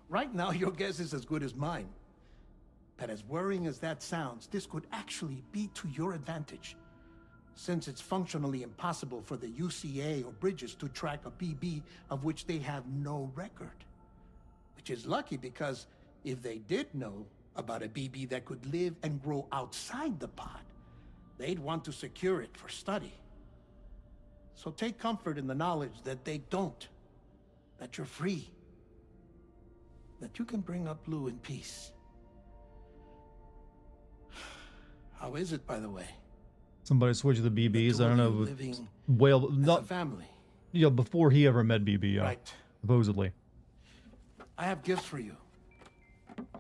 Right now, your guess is as good as mine. But as worrying as that sounds, this could actually be to your advantage, since it's functionally impossible for the UCA or Bridges to track a BB of which they have no record. Which is lucky, because if they did know about a BB that could live and grow outside the pod, they'd want to secure it for study. So take comfort in the knowledge that they don't, that you're free, that you can bring up Lou in peace. How is it, by the way? Somebody switched the BBs. I don't know. Living Well, as not a family. You know, before he ever met BB. Right. Supposedly. I have gifts for you.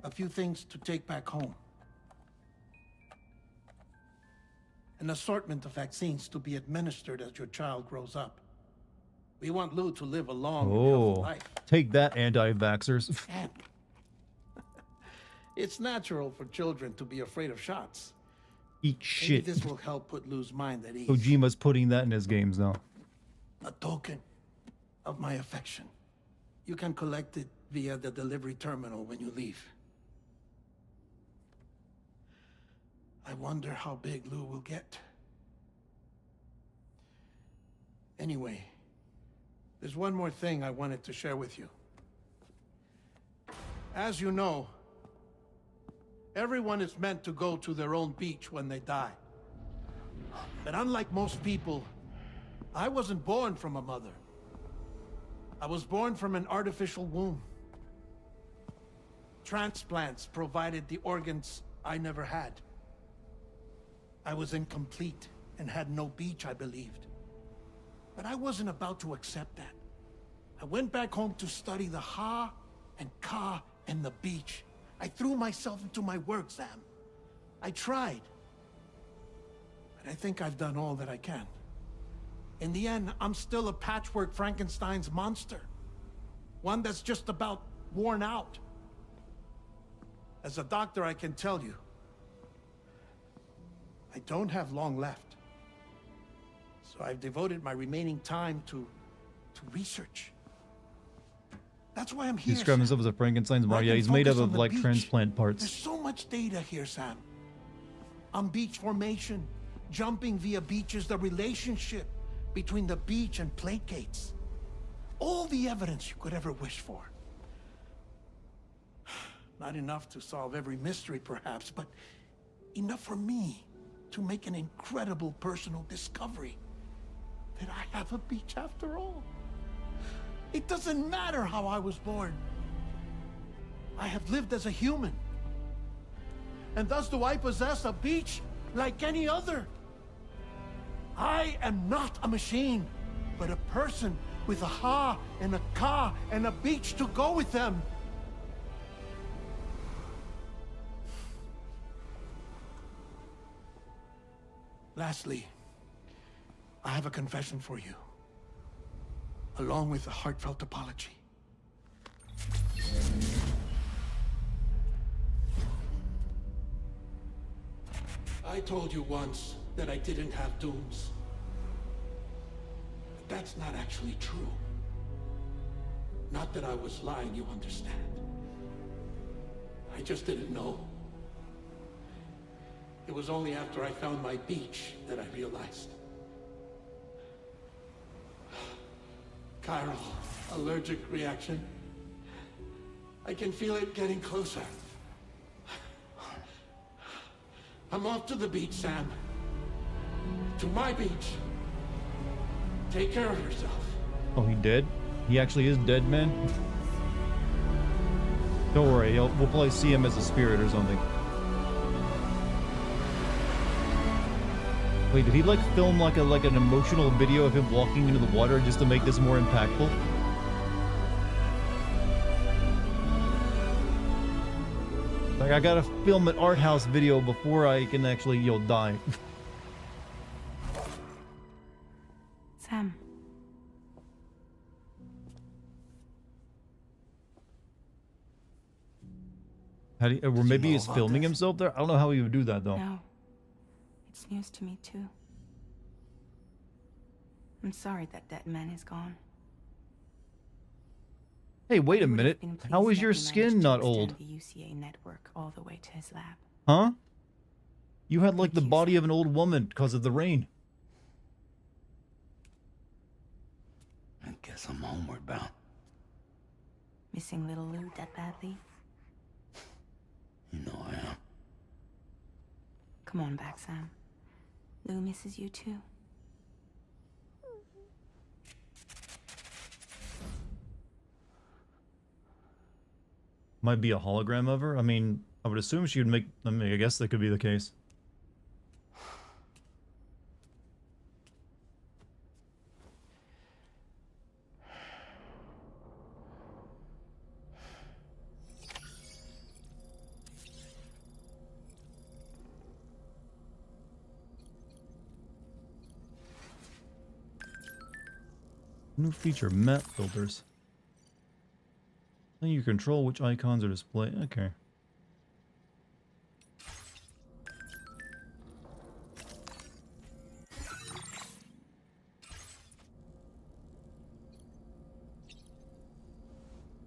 A few things to take back home. An assortment of vaccines to be administered as your child grows up. We want Lou to live a long and healthy life. Take that, anti-vaxxers. And it's natural for children to be afraid of shots. Eat Maybe shit. this will help put Lou's mind at ease. Kojima's putting that in his games now. A token of my affection. You can collect it via the delivery terminal when you leave. I wonder how big Lou will get. Anyway, there's one more thing I wanted to share with you. As you know, everyone is meant to go to their own beach when they die. But unlike most people, I wasn't born from a mother. I was born from an artificial womb. Transplants provided the organs I never had. I was incomplete and had no beach, I believed. But I wasn't about to accept that. I went back home to study the Ha and Ka and the beach. I threw myself into my work, Sam. I tried. But I think I've done all that I can. In the end, I'm still a patchwork Frankenstein's monster. One that's just about worn out. As a doctor, I can tell you, I don't have long left. So I've devoted my remaining time to research. That's why I'm here. He's describing himself as a Frankenstein's monster. Yeah, he's made up of like transplant parts. There's so much data here, Sam. On beach formation, jumping via beaches, the relationship between the beach and plate gates. All the evidence you could ever wish for. Not enough to solve every mystery, perhaps, but enough for me to make an incredible personal discovery. That I have a beach after all. It doesn't matter how I was born. I have lived as a human. And thus do I possess a beach like any other. I am not a machine, but a person with a Ha and a Ka and a beach to go with them. Lastly, I have a confession for you, along with a heartfelt apology. I told you once that I didn't have dooms. But that's not actually true. Not that I was lying, you understand. I just didn't know. It was only after I found my beach that I realized. Chiral allergic reaction. I can feel it getting closer. I'm off to the beach, Sam. To my beach. Take care of yourself. Oh, he dead? He actually is dead, man? Don't worry, we'll probably see him as a spirit or something. Wait, did he like film like an emotional video of him walking into the water just to make this more impactful? Like, I gotta film an art house video before I can actually, die. Sam. How do you, or maybe he's filming himself there? I don't know how he would do that, though. No. It's news to me, too. I'm sorry that man is gone. Hey, wait a minute. How is your skin not old? The UCA network all the way to his lab. Huh? You had like the body of an old woman because of the rain. I guess I'm homeward bound. Missing little Lou that badly? You know I am. Come on back, Sam. Lou misses you too. Might be a hologram of her. I mean, I would assume she would make... I guess that could be the case. New feature, map filters. Then you control which icons are displayed. Okay.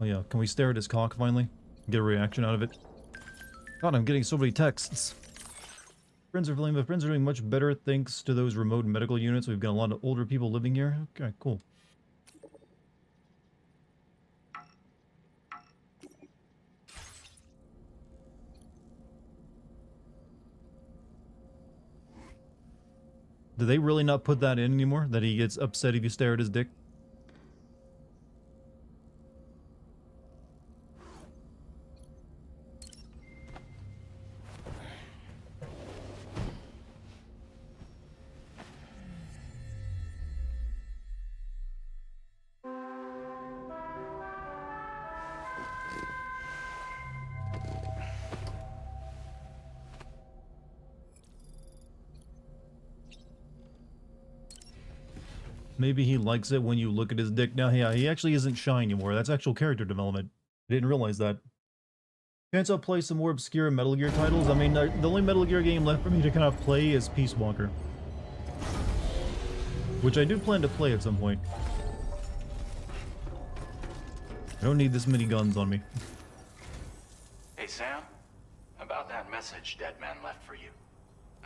Oh yeah, can we stare at his cock finally? Get a reaction out of it? God, I'm getting so many texts. Friends are feeling, but friends are doing much better thanks to those remote medical units. We've got a lot of older people living here. Okay, cool. Do they really not put that in anymore? That he gets upset if you stare at his dick? Maybe he likes it when you look at his dick. Now, yeah, he actually isn't shy anymore. That's actual character development. I didn't realize that. Can't I play some more obscure Metal Gear titles? I mean, the only Metal Gear game left for me to kind of play is Peace Walker. Which I do plan to play at some point. I don't need this many guns on me. Hey, Sam. About that message Deadman left for you.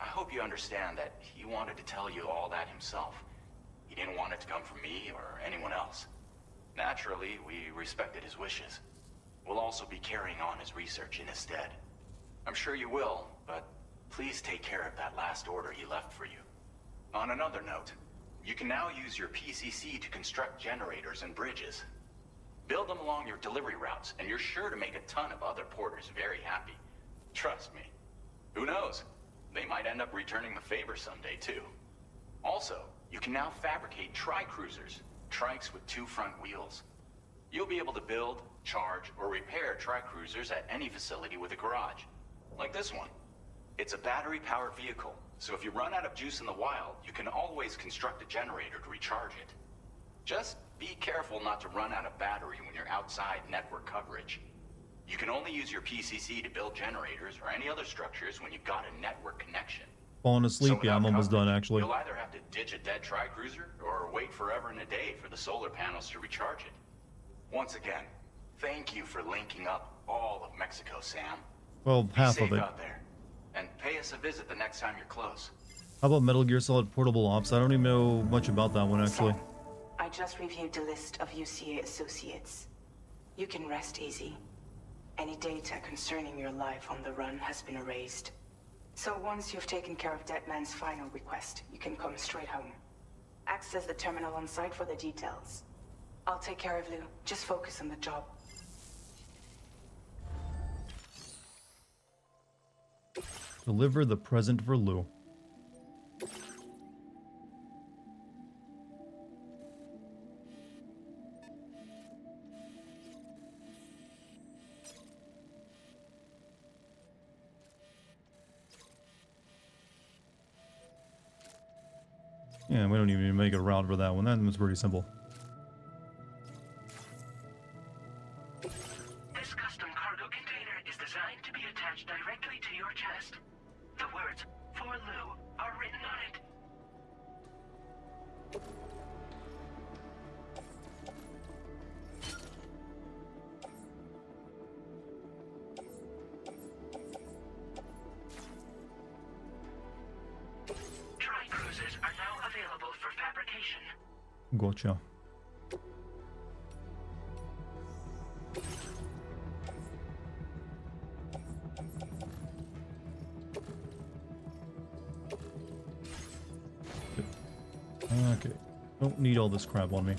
I hope you understand that he wanted to tell you all that himself. He didn't want it to come from me or anyone else. Naturally, we respected his wishes. We'll also be carrying on his research in his stead. I'm sure you will, but please take care of that last order he left for you. On another note, you can now use your PCC to construct generators and bridges. Build them along your delivery routes, and you're sure to make a ton of other porters very happy. Trust me. Who knows? They might end up returning the favor someday, too. Also, you can now fabricate tri-cruisers, trikes with 2 front wheels. You'll be able to build, charge, or repair tri-cruisers at any facility with a garage. Like this one. It's a battery-powered vehicle, so if you run out of juice in the wild, you can always construct a generator to recharge it. Just be careful not to run out of battery when you're outside network coverage. You can only use your PCC to build generators or any other structures when you've got a network connection. Falling asleep? So Yeah, I'm without almost done, coverage, actually. You'll either have to ditch a dead tri-cruiser or wait forever and a day for the solar panels to recharge it. Once again, thank you for linking up all of Mexico, Sam. Well, Be half safe of it. out there, and pay us a visit the next time you're close. How about Metal Gear Solid Portable Ops? I don't even know much about that one, actually. Sam, I just reviewed the list of UCA associates. You can rest easy. Any data concerning your life on the run has been erased. So once you've taken care of Deadman's final request, you can come straight home. Access the terminal on site for the details. I'll take care of Lou. Just focus on the job. Deliver the present for Lou. Yeah, we don't even make a route for that one. That was pretty simple. This custom cargo container is designed to be attached directly to your chest. The words, "For Lou," are written on it. Tri-cruisers are now available for fabrication. Gotcha. Okay. Don't need all this crap on me.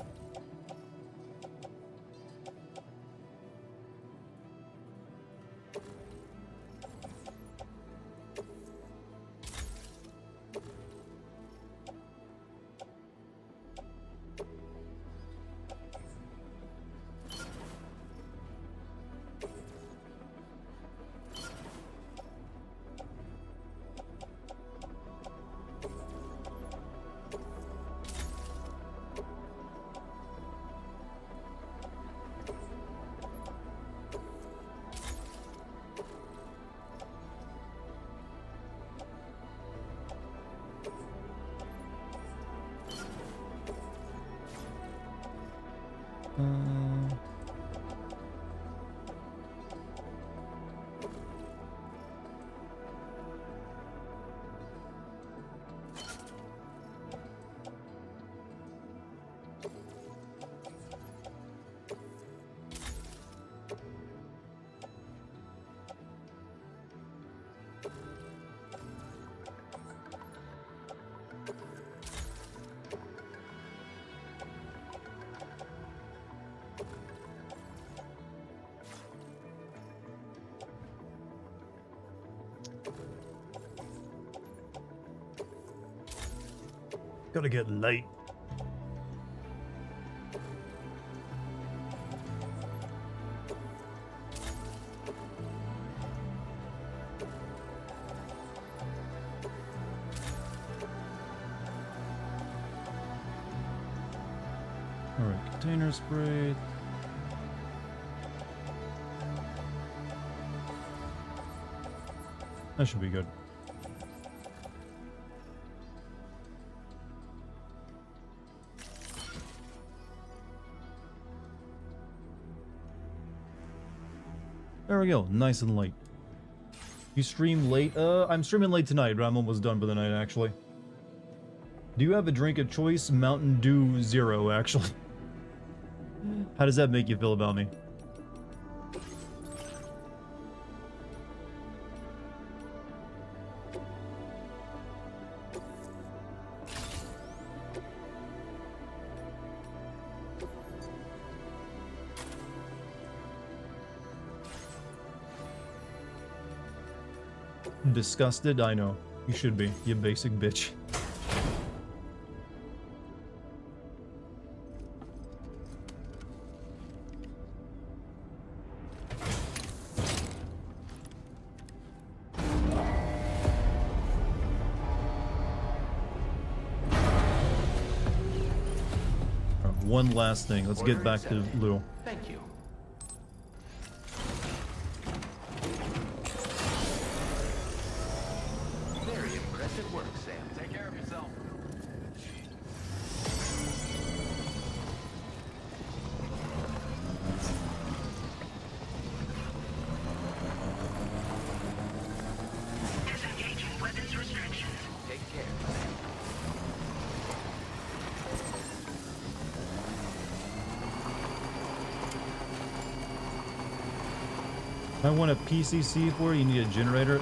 Gotta get late. Alright, container spray. That should be good. There we go, nice and late. You stream late? I'm streaming late tonight, but I'm almost done for the night, actually. Do you have a drink of choice? Mountain Dew Zero, actually. How does that make you feel about me? Disgusted? I know. You should be, you basic bitch. One last thing. Let's get back to Lou. Thank you. Very impressive. Guess it works, Sam. Take care of yourself. Disengaging weapons restrictions. Take care, Sam. I want a PCC for you need a generator.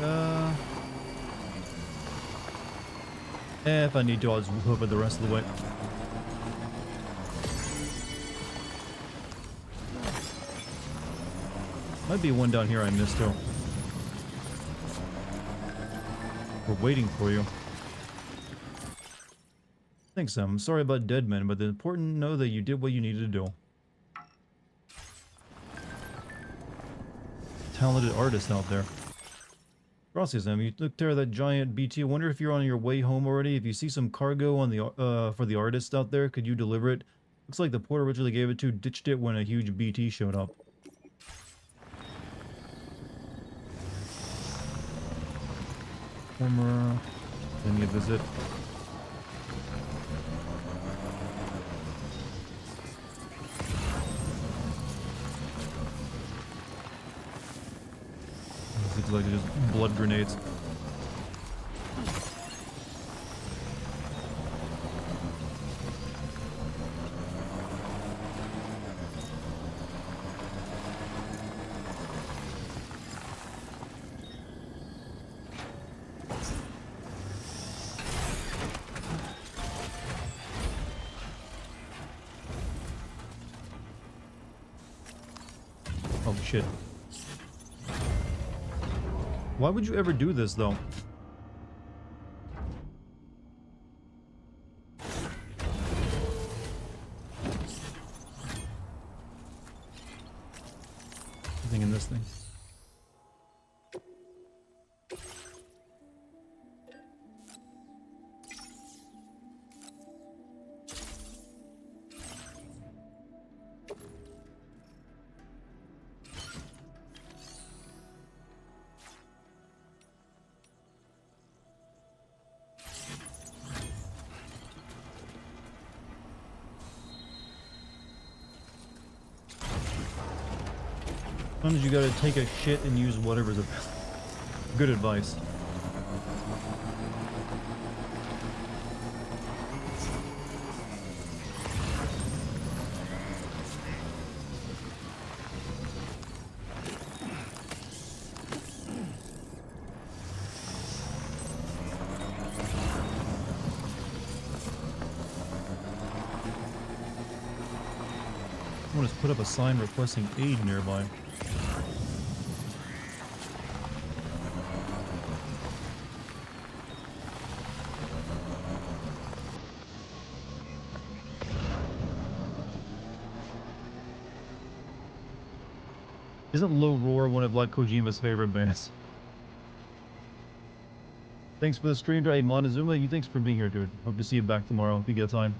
If I need to, I'll just hook it the rest of the way. Might be one down here I missed too. We're waiting for you. Thanks, Sam. I'm sorry about dead men, but it's important to know that you did what you needed to do. Talented artist out there. Gracias, Sam. You took care of that giant BT. I wonder if you're on your way home already. If you see some cargo on the for the artist out there, could you deliver it? Looks like the porter originally gave it to ditched it when a huge BT showed up. Former. Then you visit. Looks like just blood grenades. Oh shit. Why would you ever do this, though? Anything in this thing? Sometimes you gotta take a shit and use whatever's available. Good advice. I want to put up a sign requesting aid nearby. Isn't Low Roar one of like Kojima's favorite bands? Thanks for the stream, Dry Montezuma. You thanks for being here, dude. Hope to see you back tomorrow if you get time.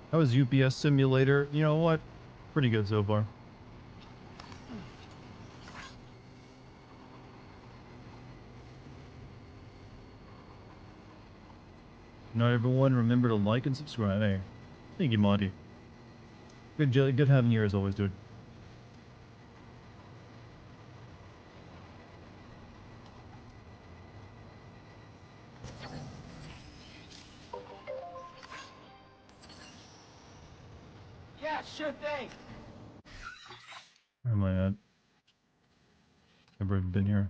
How was UPS Simulator? You know what? Pretty good so far. Not everyone, remember to like and subscribe. Hey, thank you, Monty. Good having you here as always, dude. Yeah, sure thing. Where am I at? Never even been here.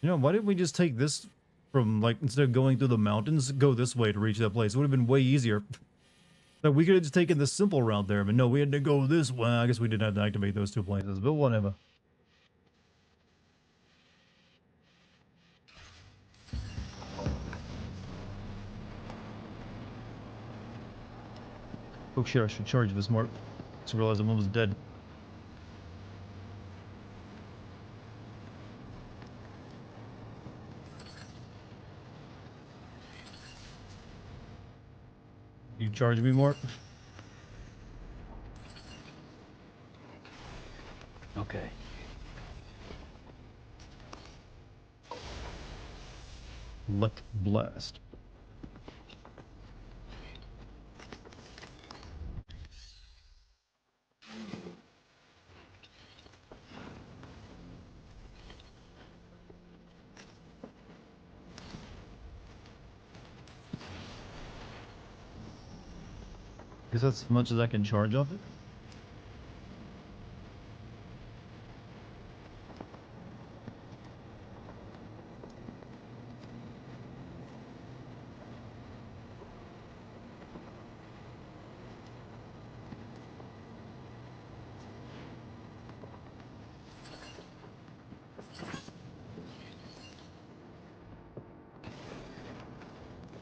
You know, why didn't we just take this from, like, instead of going through the mountains, go this way to reach that place? It would have been way easier. Like, we could have just taken the simple route there, but no, we had to go this way. I guess we didn't have to activate those two places, but whatever. Oh shit, I should charge this more. Just realized I'm almost dead. You charge me more? Okay. Luck blast. Guess that's as much as I can charge off it.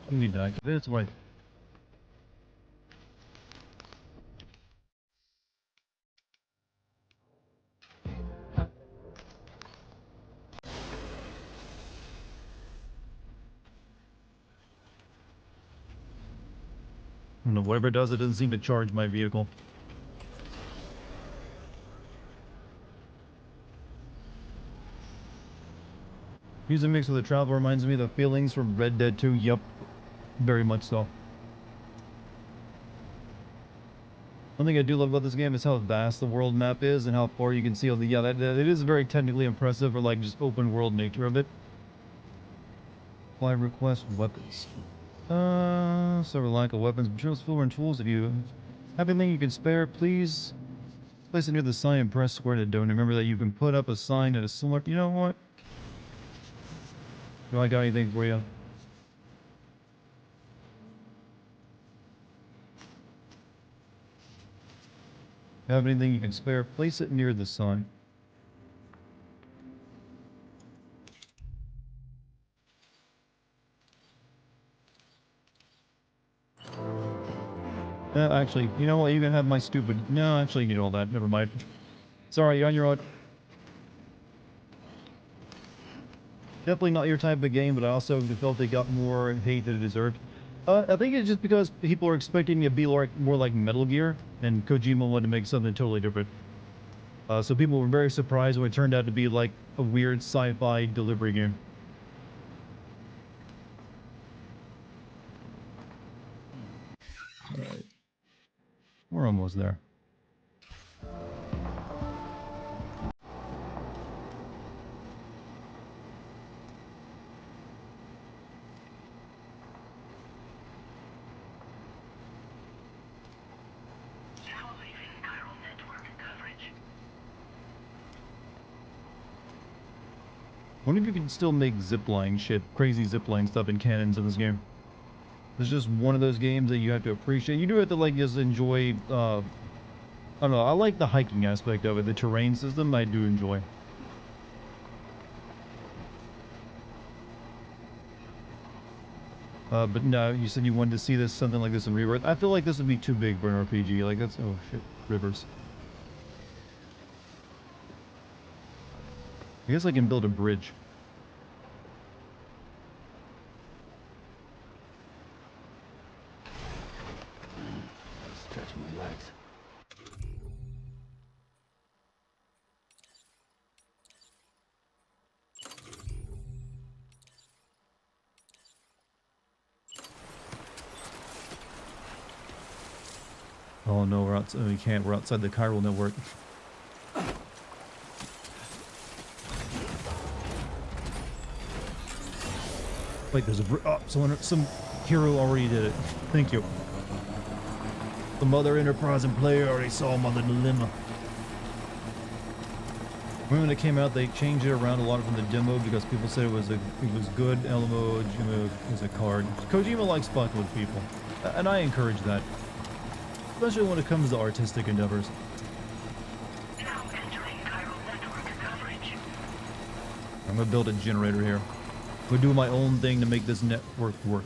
You need to activate it. That's why. I don't know, whatever it does, it doesn't seem to charge my vehicle. Music mix with the travel reminds me of the feelings from Red Dead 2. Yup, very much so. One thing I do love about this game is how vast the world map is and how far you can see all the... Yeah, that it is very technically impressive for like just open world nature of it. Apply request weapons. Several lack of weapons, materials, silver, and tools. If you have anything you can spare, please place it near the sign and press square to donate. Remember that you can put up a sign at a similar... You know what? Do I got anything for you? Have anything you can spare, place it near the sign. Actually, you know what? You can have my stupid... No, actually, you need all that. Never mind. Sorry, you're on your own. Definitely not your type of game, but I also felt it got more hate than it deserved. I think it's just because people are expecting it to be more like Metal Gear, and Kojima wanted to make something totally different. So people were very surprised when it turned out to be like a weird sci-fi delivery game. Alright. We're almost there. I wonder if you can still make zipline shit, crazy zipline stuff in cannons in this game. It's just one of those games that you have to appreciate. You do have to like just enjoy, I don't know, I like the hiking aspect of it. The terrain system I do enjoy. But no, you said you wanted to see this, something like this in Rebirth. I feel like this would be too big for an RPG. Like that's, oh shit, rivers. I guess I can build a bridge. Stretch my legs. Oh no, we're outside. We can't. We're outside the chiral network. Wait, there's a some hero already did it. Thank you. The mother enterprising player already saw him on the dilemma. When it came out, they changed it around a lot from the demo because people said it was good. LMO was a card. Kojima likes fucking with people, and I encourage that, especially when it comes to artistic endeavors. Now entering chiral network coverage. I'm gonna build a generator here. I'm gonna do my own thing to make this network work.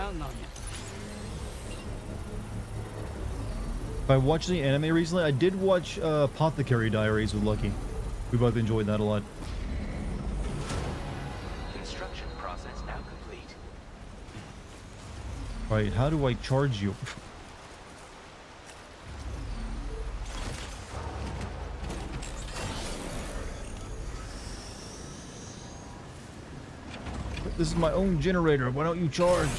counting on you. If I watched the anime recently, I did watch Apothecary Diaries with Lucky. We both enjoyed that a lot. Construction process now complete. Right, how do I charge you? This is my own generator. Why don't you charge?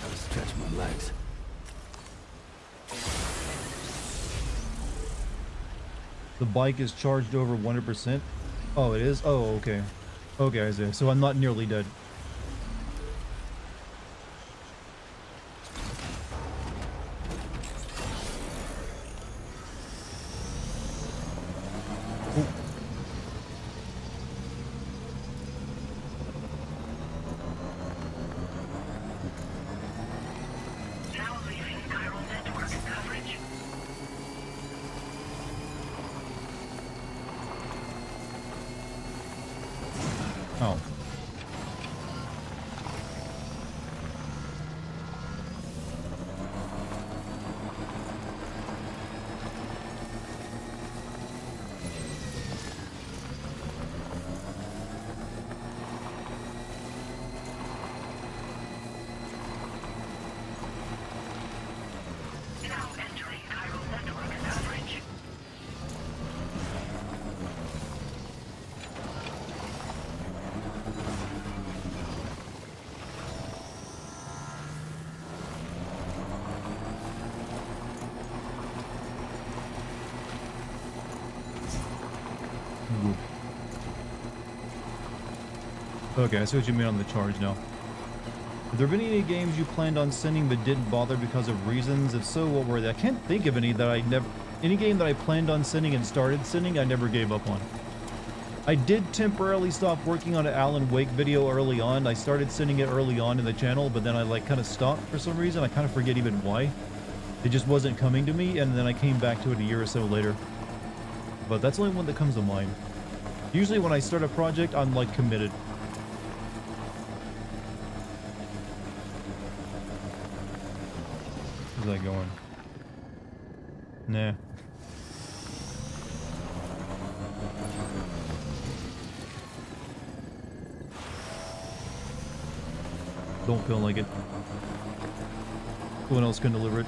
Gotta stretch my legs. The bike is charged over 100%. Oh, it is? Oh, okay. Okay, Isaiah. So I'm not nearly dead. Now leaving chiral network coverage. Oh. Now entering chiral network coverage. Okay, I see what you mean on the charge now. Have there been any games you planned on sending but didn't bother because of reasons? If so, what were they? I can't think of any that I never... Any game that I planned on sending and started sending, I never gave up on. I did temporarily stop working on an Alan Wake video early on. I started sending it early on in the channel, but then I like kind of stopped for some reason. I kind of forget even why. It just wasn't coming to me, and then I came back to it a year or so later. But that's the only one that comes to mind. Usually when I start a project, I'm like committed. How's that going? Nah. Don't feel like it. Someone else can deliver it.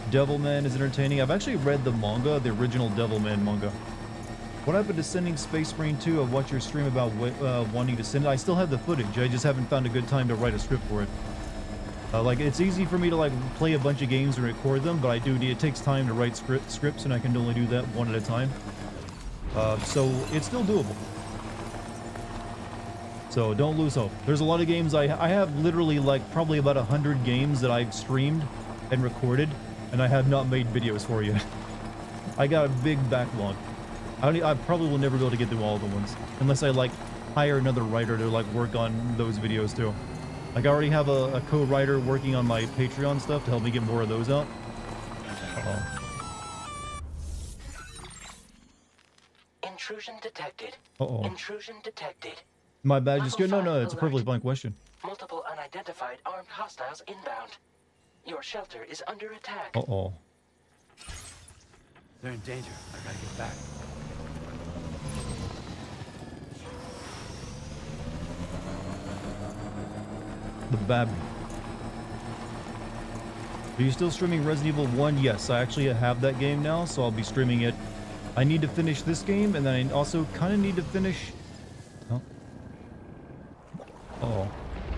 Devilman is entertaining. I've actually read the manga, the original Devilman manga. What happened to sending Space Marine 2? I've watched your stream about wanting to send it. I still have the footage. I just haven't found a good time to write a script for it. Like, it's easy for me to, like, play a bunch of games and record them, but I do need... It takes time to write scripts, and I can only do that one at a time. So, it's still doable. So, don't lose hope. There's a lot of games... I have literally, like, probably about 100 games that I've streamed and recorded, and I have not made videos for yet. I got a big backlog. I probably will never be able to get through all the ones, unless I, like, hire another writer to, like, work on those videos, too. Like, I already have a co-writer working on my Patreon stuff to help me get more of those out. Intrusion detected. Uh-oh. Intrusion detected. My bad. Just go. No, Level it's a 5 perfectly alert. fine question. Multiple unidentified armed hostiles inbound. Your shelter is under attack. Uh-oh. They're in danger. I gotta get back. The Bab. Are you still streaming Resident Evil 1? Yes, I actually have that game now, so I'll be streaming it. I need to finish this game, and then I also kind of need to finish... Oh. Uh-oh.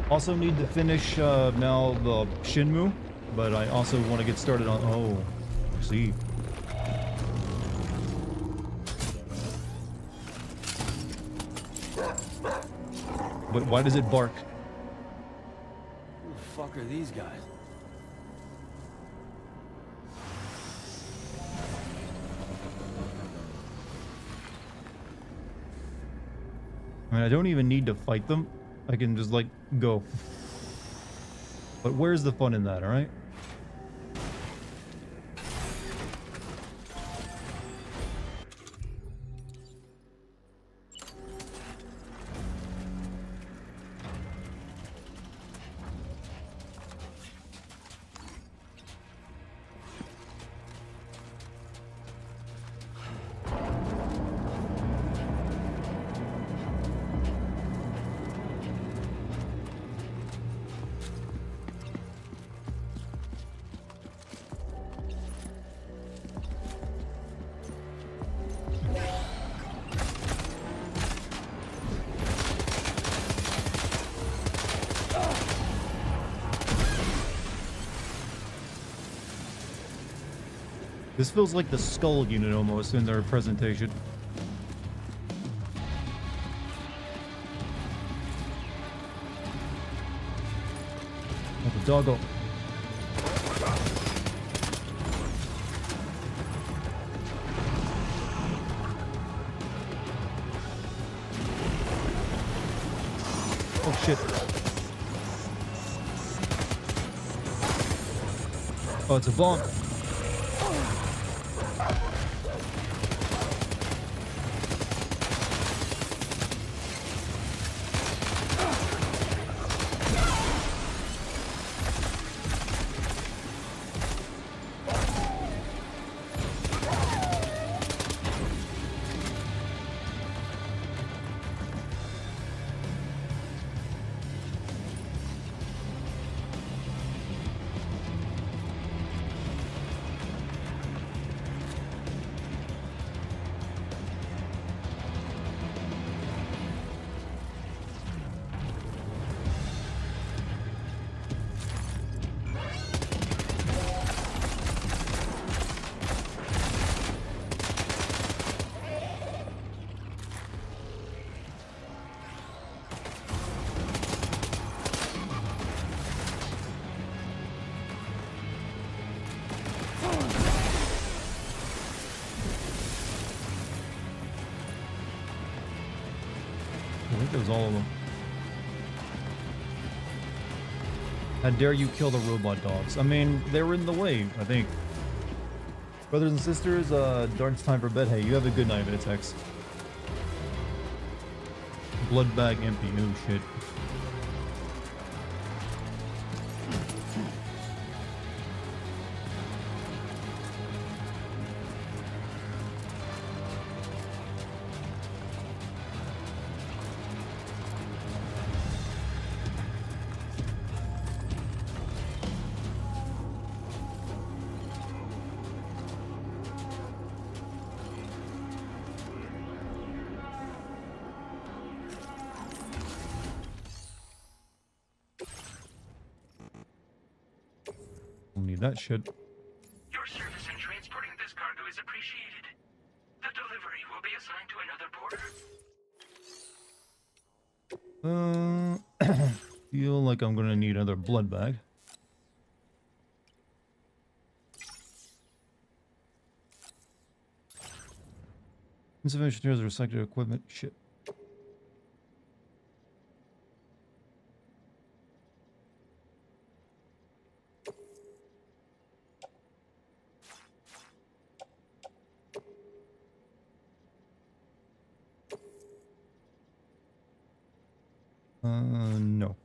Also need to finish now the Shenmue, but I also want to get started on... Oh, I see. But why does it bark? Who the fuck are these guys? I mean, I don't even need to fight them. I can just, like, go. But where's the fun in that, alright? This feels like the Skull unit almost in their presentation. Oh, the doggo. Oh shit. Oh, it's a bomb. I think it was all of them. How dare you kill the robot dogs? I mean, they were in the way, I think. Brothers and sisters, Dart's time for bed. Hey, you have a good night, Vitex. Blood bag empty. Oh, shit. Need that shit. Your service in transporting this cargo is appreciated. The delivery will be assigned to another porter. Feel like I'm gonna need another blood bag. Insufficient materials, recycled equipment. Shit. No.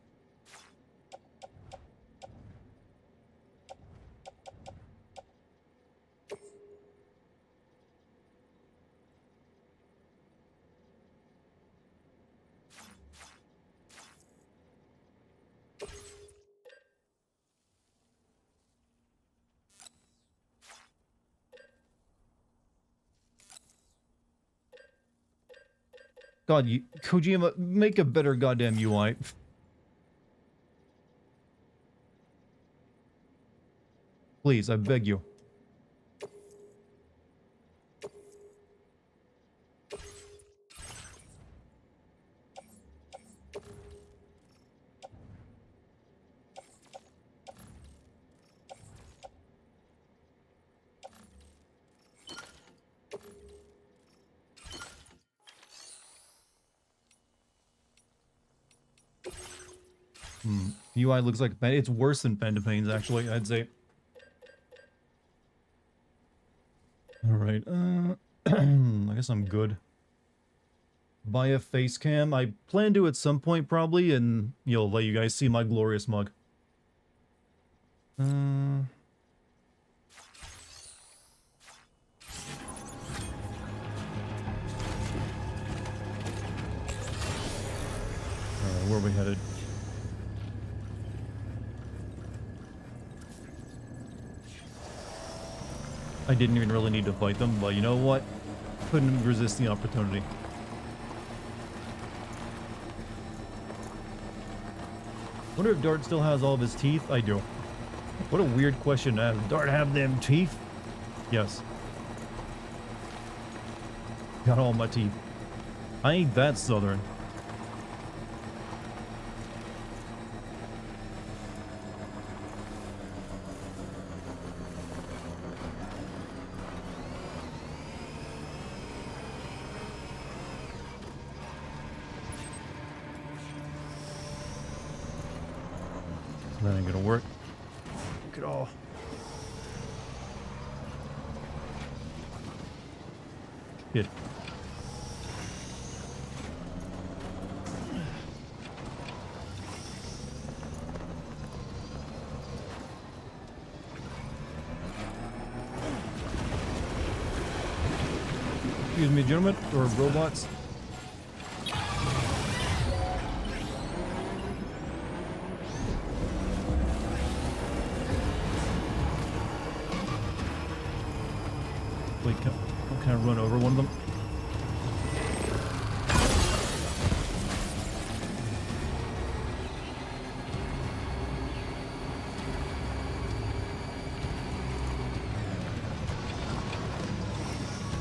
God, Kojima, make a better goddamn UI. Please, I beg you. UI looks like it's worse than Panda Pains, actually, I'd say. Alright, I guess I'm good. Buy a face cam. I plan to at some point, probably, and you'll let you guys see my glorious mug. Alright, where are we headed? I didn't even really need to fight them, but you know what? Couldn't resist the opportunity. Wonder if Dart still has all of his teeth? I do. What a weird question to ask. Dart have them teeth? Yes. Got all my teeth. I ain't that southern. That ain't gonna work. Look at all. Good. Excuse me, gentlemen, or robots. Wait, can I run over one of them?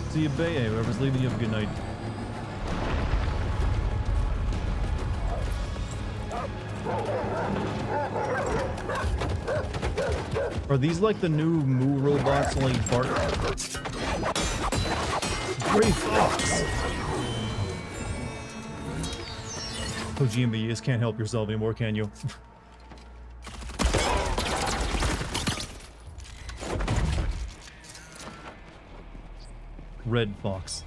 See you, Bay. Whoever's leaving, you have a good night. Are these like the new Moo robots, only bark? Gray Fox! Kojima, you just can't help yourself anymore, can you? Red Fox.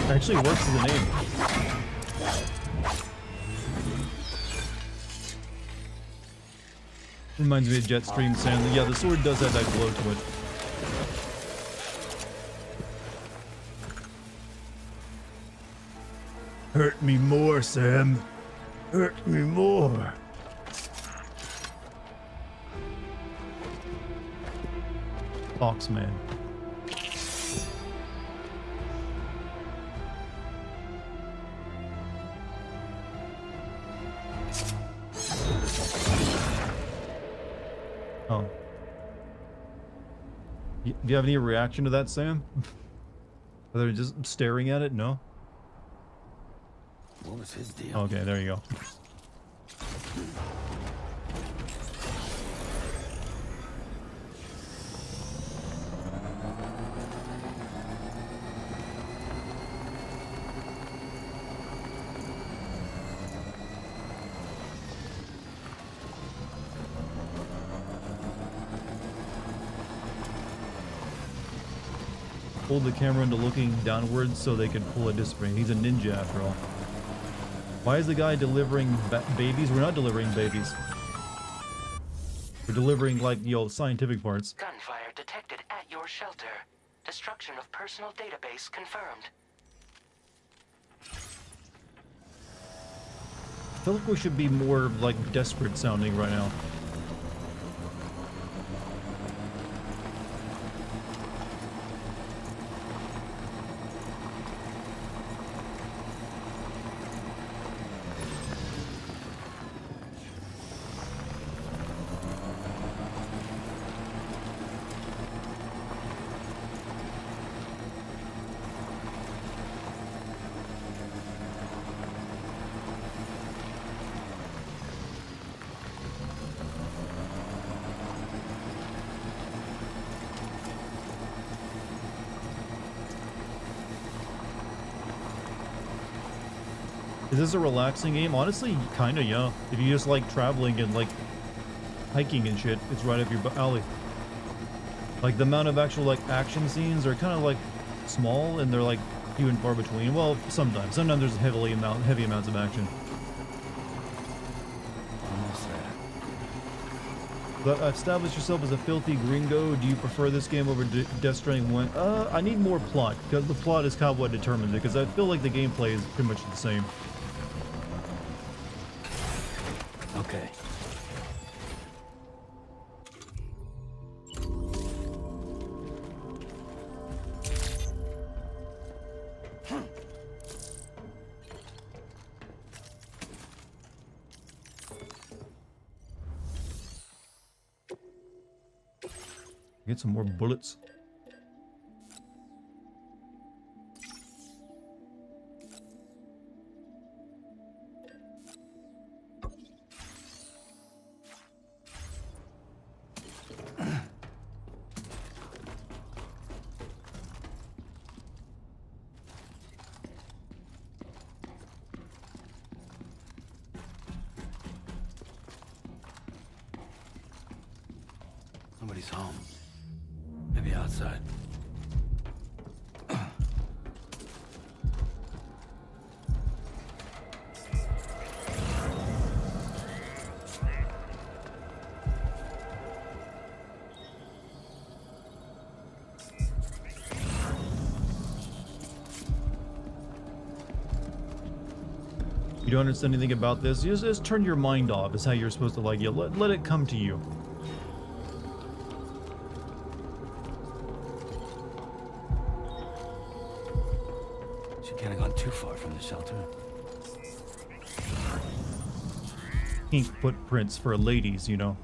Actually works as a name. Reminds me of Jetstream Sand. Yeah, the sword does have that glow to it. Hurt me more, Sam. Hurt me more. Foxman. Oh. Do you have any reaction to that, Sam? Are they just staring at it? No? What was his deal? Okay, there you go. Hold the camera into looking downwards so they can pull a display. He's a ninja after all. Why is the guy delivering babies? We're not delivering babies. We're delivering, like, scientific parts. Gunfire detected at your shelter. Destruction of personal database confirmed. I feel like we should be more, like, desperate sounding right now. Is this a relaxing game? Honestly, kinda, yeah. If you just like traveling and like hiking and shit, it's right up your alley. Like the amount of actual like action scenes are kind of like small and they're like few and far between. Well, sometimes there's heavy amounts of action. Almost there. But establish yourself as a filthy gringo. Do you prefer this game over Death Stranding 1? I need more plot, because the plot is kind of what determines it, because I feel like the gameplay is pretty much the same. Okay. Get some more bullets. Nobody's home. Maybe outside. You don't understand anything about this? Just turn your mind off. Is how you're supposed to like it. Let it come to you. She can't have gone too far from the shelter. Pink footprints for ladies, you know.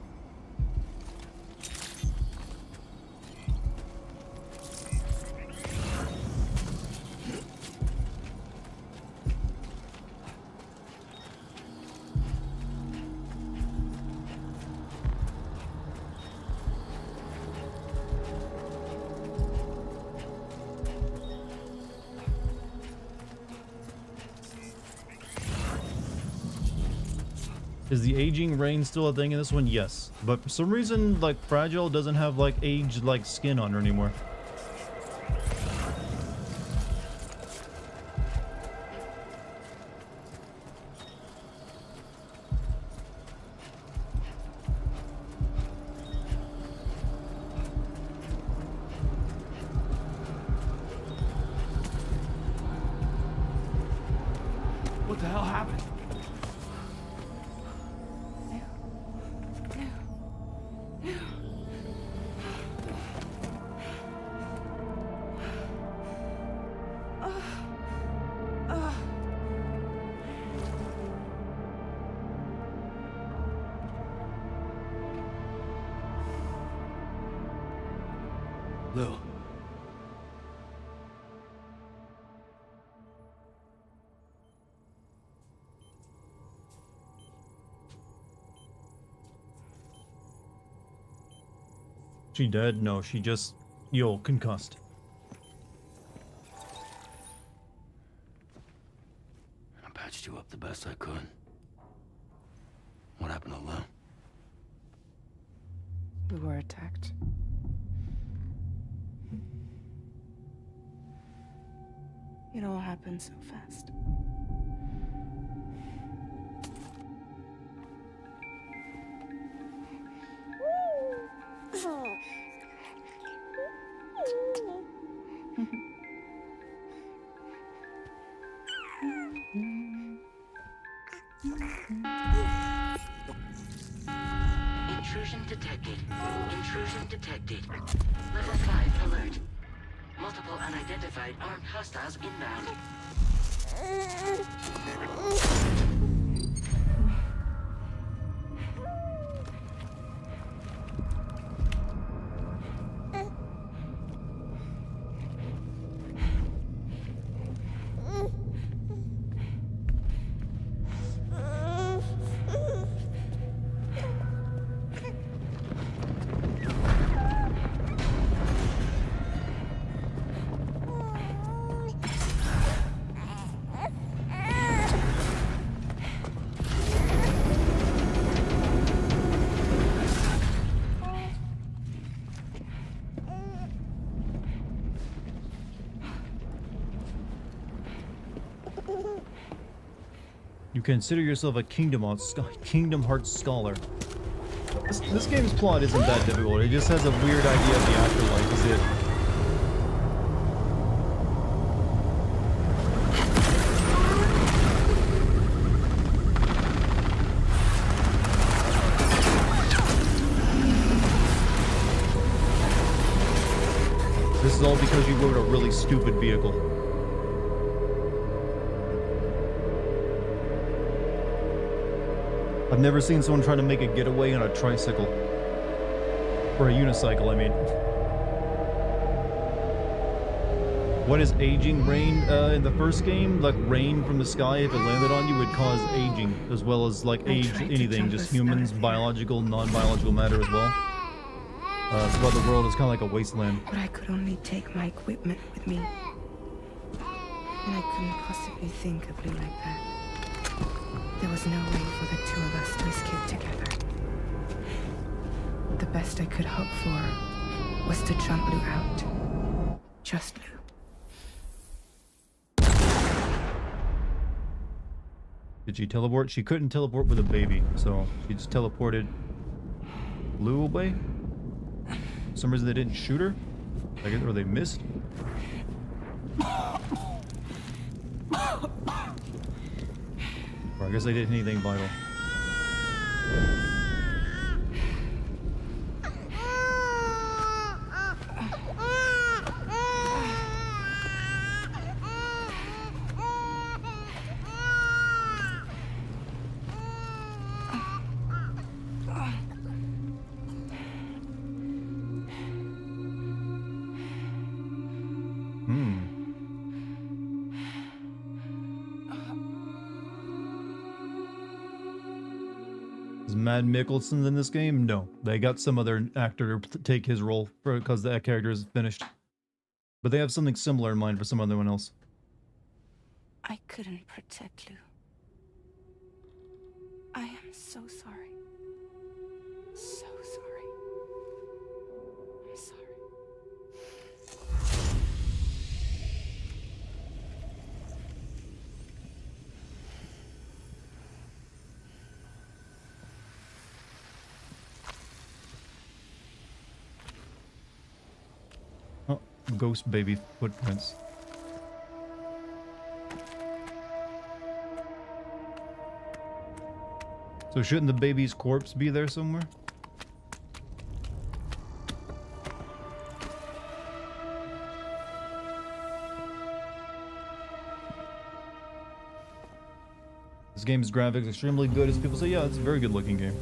Is the aging rain still a thing in this one? Yes. But for some reason, like, Fragile doesn't have, like, aged, like, skin on her anymore. What the hell happened? Lou. She dead? No, she just, concussed. I patched you up the best I could. What happened to Lou? We were attacked. It all happened so fast. Intrusion detected. Intrusion detected. Level 5 alert. Multiple unidentified armed hostiles inbound. You consider yourself a Kingdom Hearts scholar. This game's plot isn't that difficult. It just has a weird idea of the afterlife, is it? This is all because you rode a really stupid vehicle. I've never seen someone try to make a getaway on a tricycle. For a unicycle, I mean. What is aging? Rain in the first game, like rain from the sky, if it landed on you, would cause aging, as well as like age anything, just humans, biological, non-biological matter as well. That's why the world is kind of like a wasteland. But I could only take my equipment with me. And I couldn't possibly think of Blue like that. There was no way for the two of us to escape together. The best I could hope for was to jump Lou out. Just Lou. Did she teleport? She couldn't teleport with a baby, so she just teleported Lou away. For some reason they didn't shoot her? I guess, or they missed? Or I guess they didn't hit anything vital. Is Matt Mikkelsen in this game? No. They got some other actor to take his role because that character is finished. But they have something similar in mind for some other one else. I couldn't protect Lou. I am so sorry. So sorry. I'm sorry. Oh, ghost baby footprints. So shouldn't the baby's corpse be there somewhere? This game's graphics extremely good, as people say. Yeah, it's a very good looking game.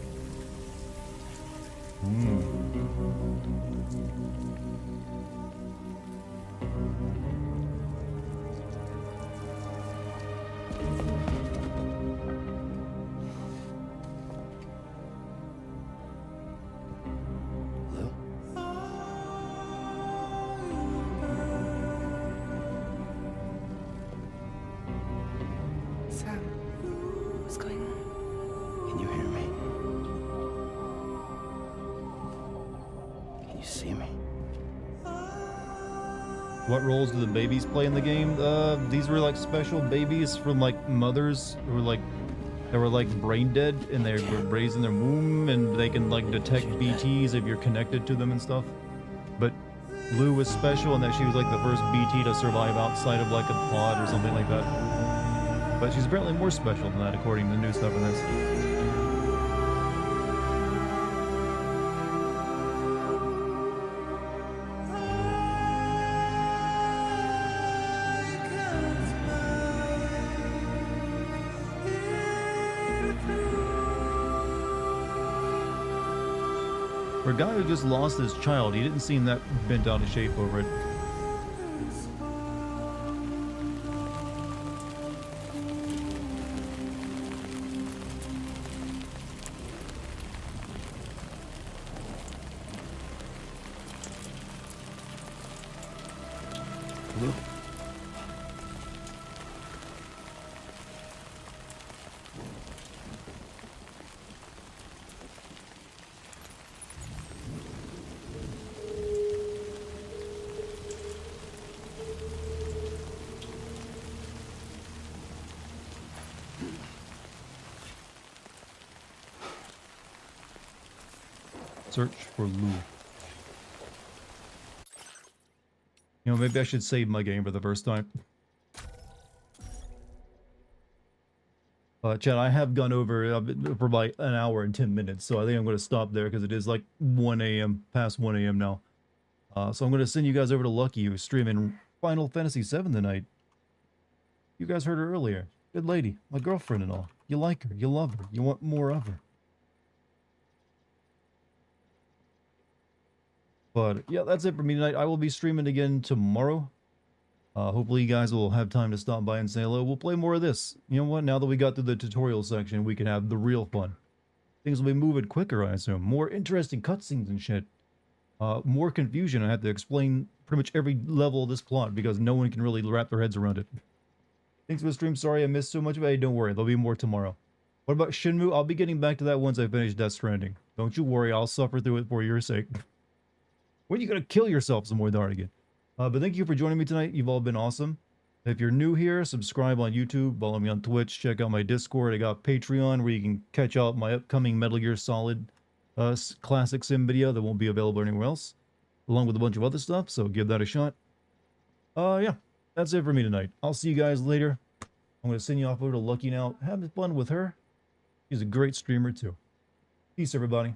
Sam, what's going on? Can you hear me? Can you see me? What roles do the babies play in the game? These were like special babies from like mothers who were like, they were like brain dead and they were raised in their womb and they can like detect BTs if you're connected to them and stuff. But Lou was special in that she was like the first BT to survive outside of like a pod or something like that. But she's apparently more special than that according to the new stuff in this. For a guy who just lost his child, he didn't seem that bent out of shape over it. Blue. Search for Lou. You know, maybe I should save my game for the first time. Chad, I have gone over for about an hour and 10 minutes, so I think I'm going to stop there because it is like 1 a.m., past 1 a.m. now. So I'm going to send you guys over to Lucky, who's streaming Final Fantasy VII tonight. You guys heard her earlier. Good lady, my girlfriend and all. You like her, you love her, you want more of her. But yeah, that's it for me tonight. I will be streaming again tomorrow. Hopefully you guys will have time to stop by and say hello. We'll play more of this. You know what? Now that we got through the tutorial section, we can have the real fun. Things will be moving quicker, I assume. More interesting cutscenes and shit. More confusion. I have to explain pretty much every level of this plot because no one can really wrap their heads around it. Thanks for the stream. Sorry I missed so much of it. Hey, don't worry. There'll be more tomorrow. What about Shenmue? I'll be getting back to that once I finish Death Stranding. Don't you worry. I'll suffer through it for your sake. When are you going to kill yourself some more, Dartigan? But thank you for joining me tonight. You've all been awesome. If you're new here, subscribe on YouTube, follow me on Twitch, check out my Discord. I got Patreon where you can catch out my upcoming Metal Gear Solid classic sim video that won't be available anywhere else, along with a bunch of other stuff, so give that a shot. Yeah, that's it for me tonight. I'll see you guys later. I'm going to send you off over to Lucky now. Have fun with her. She's a great streamer too. Peace, everybody.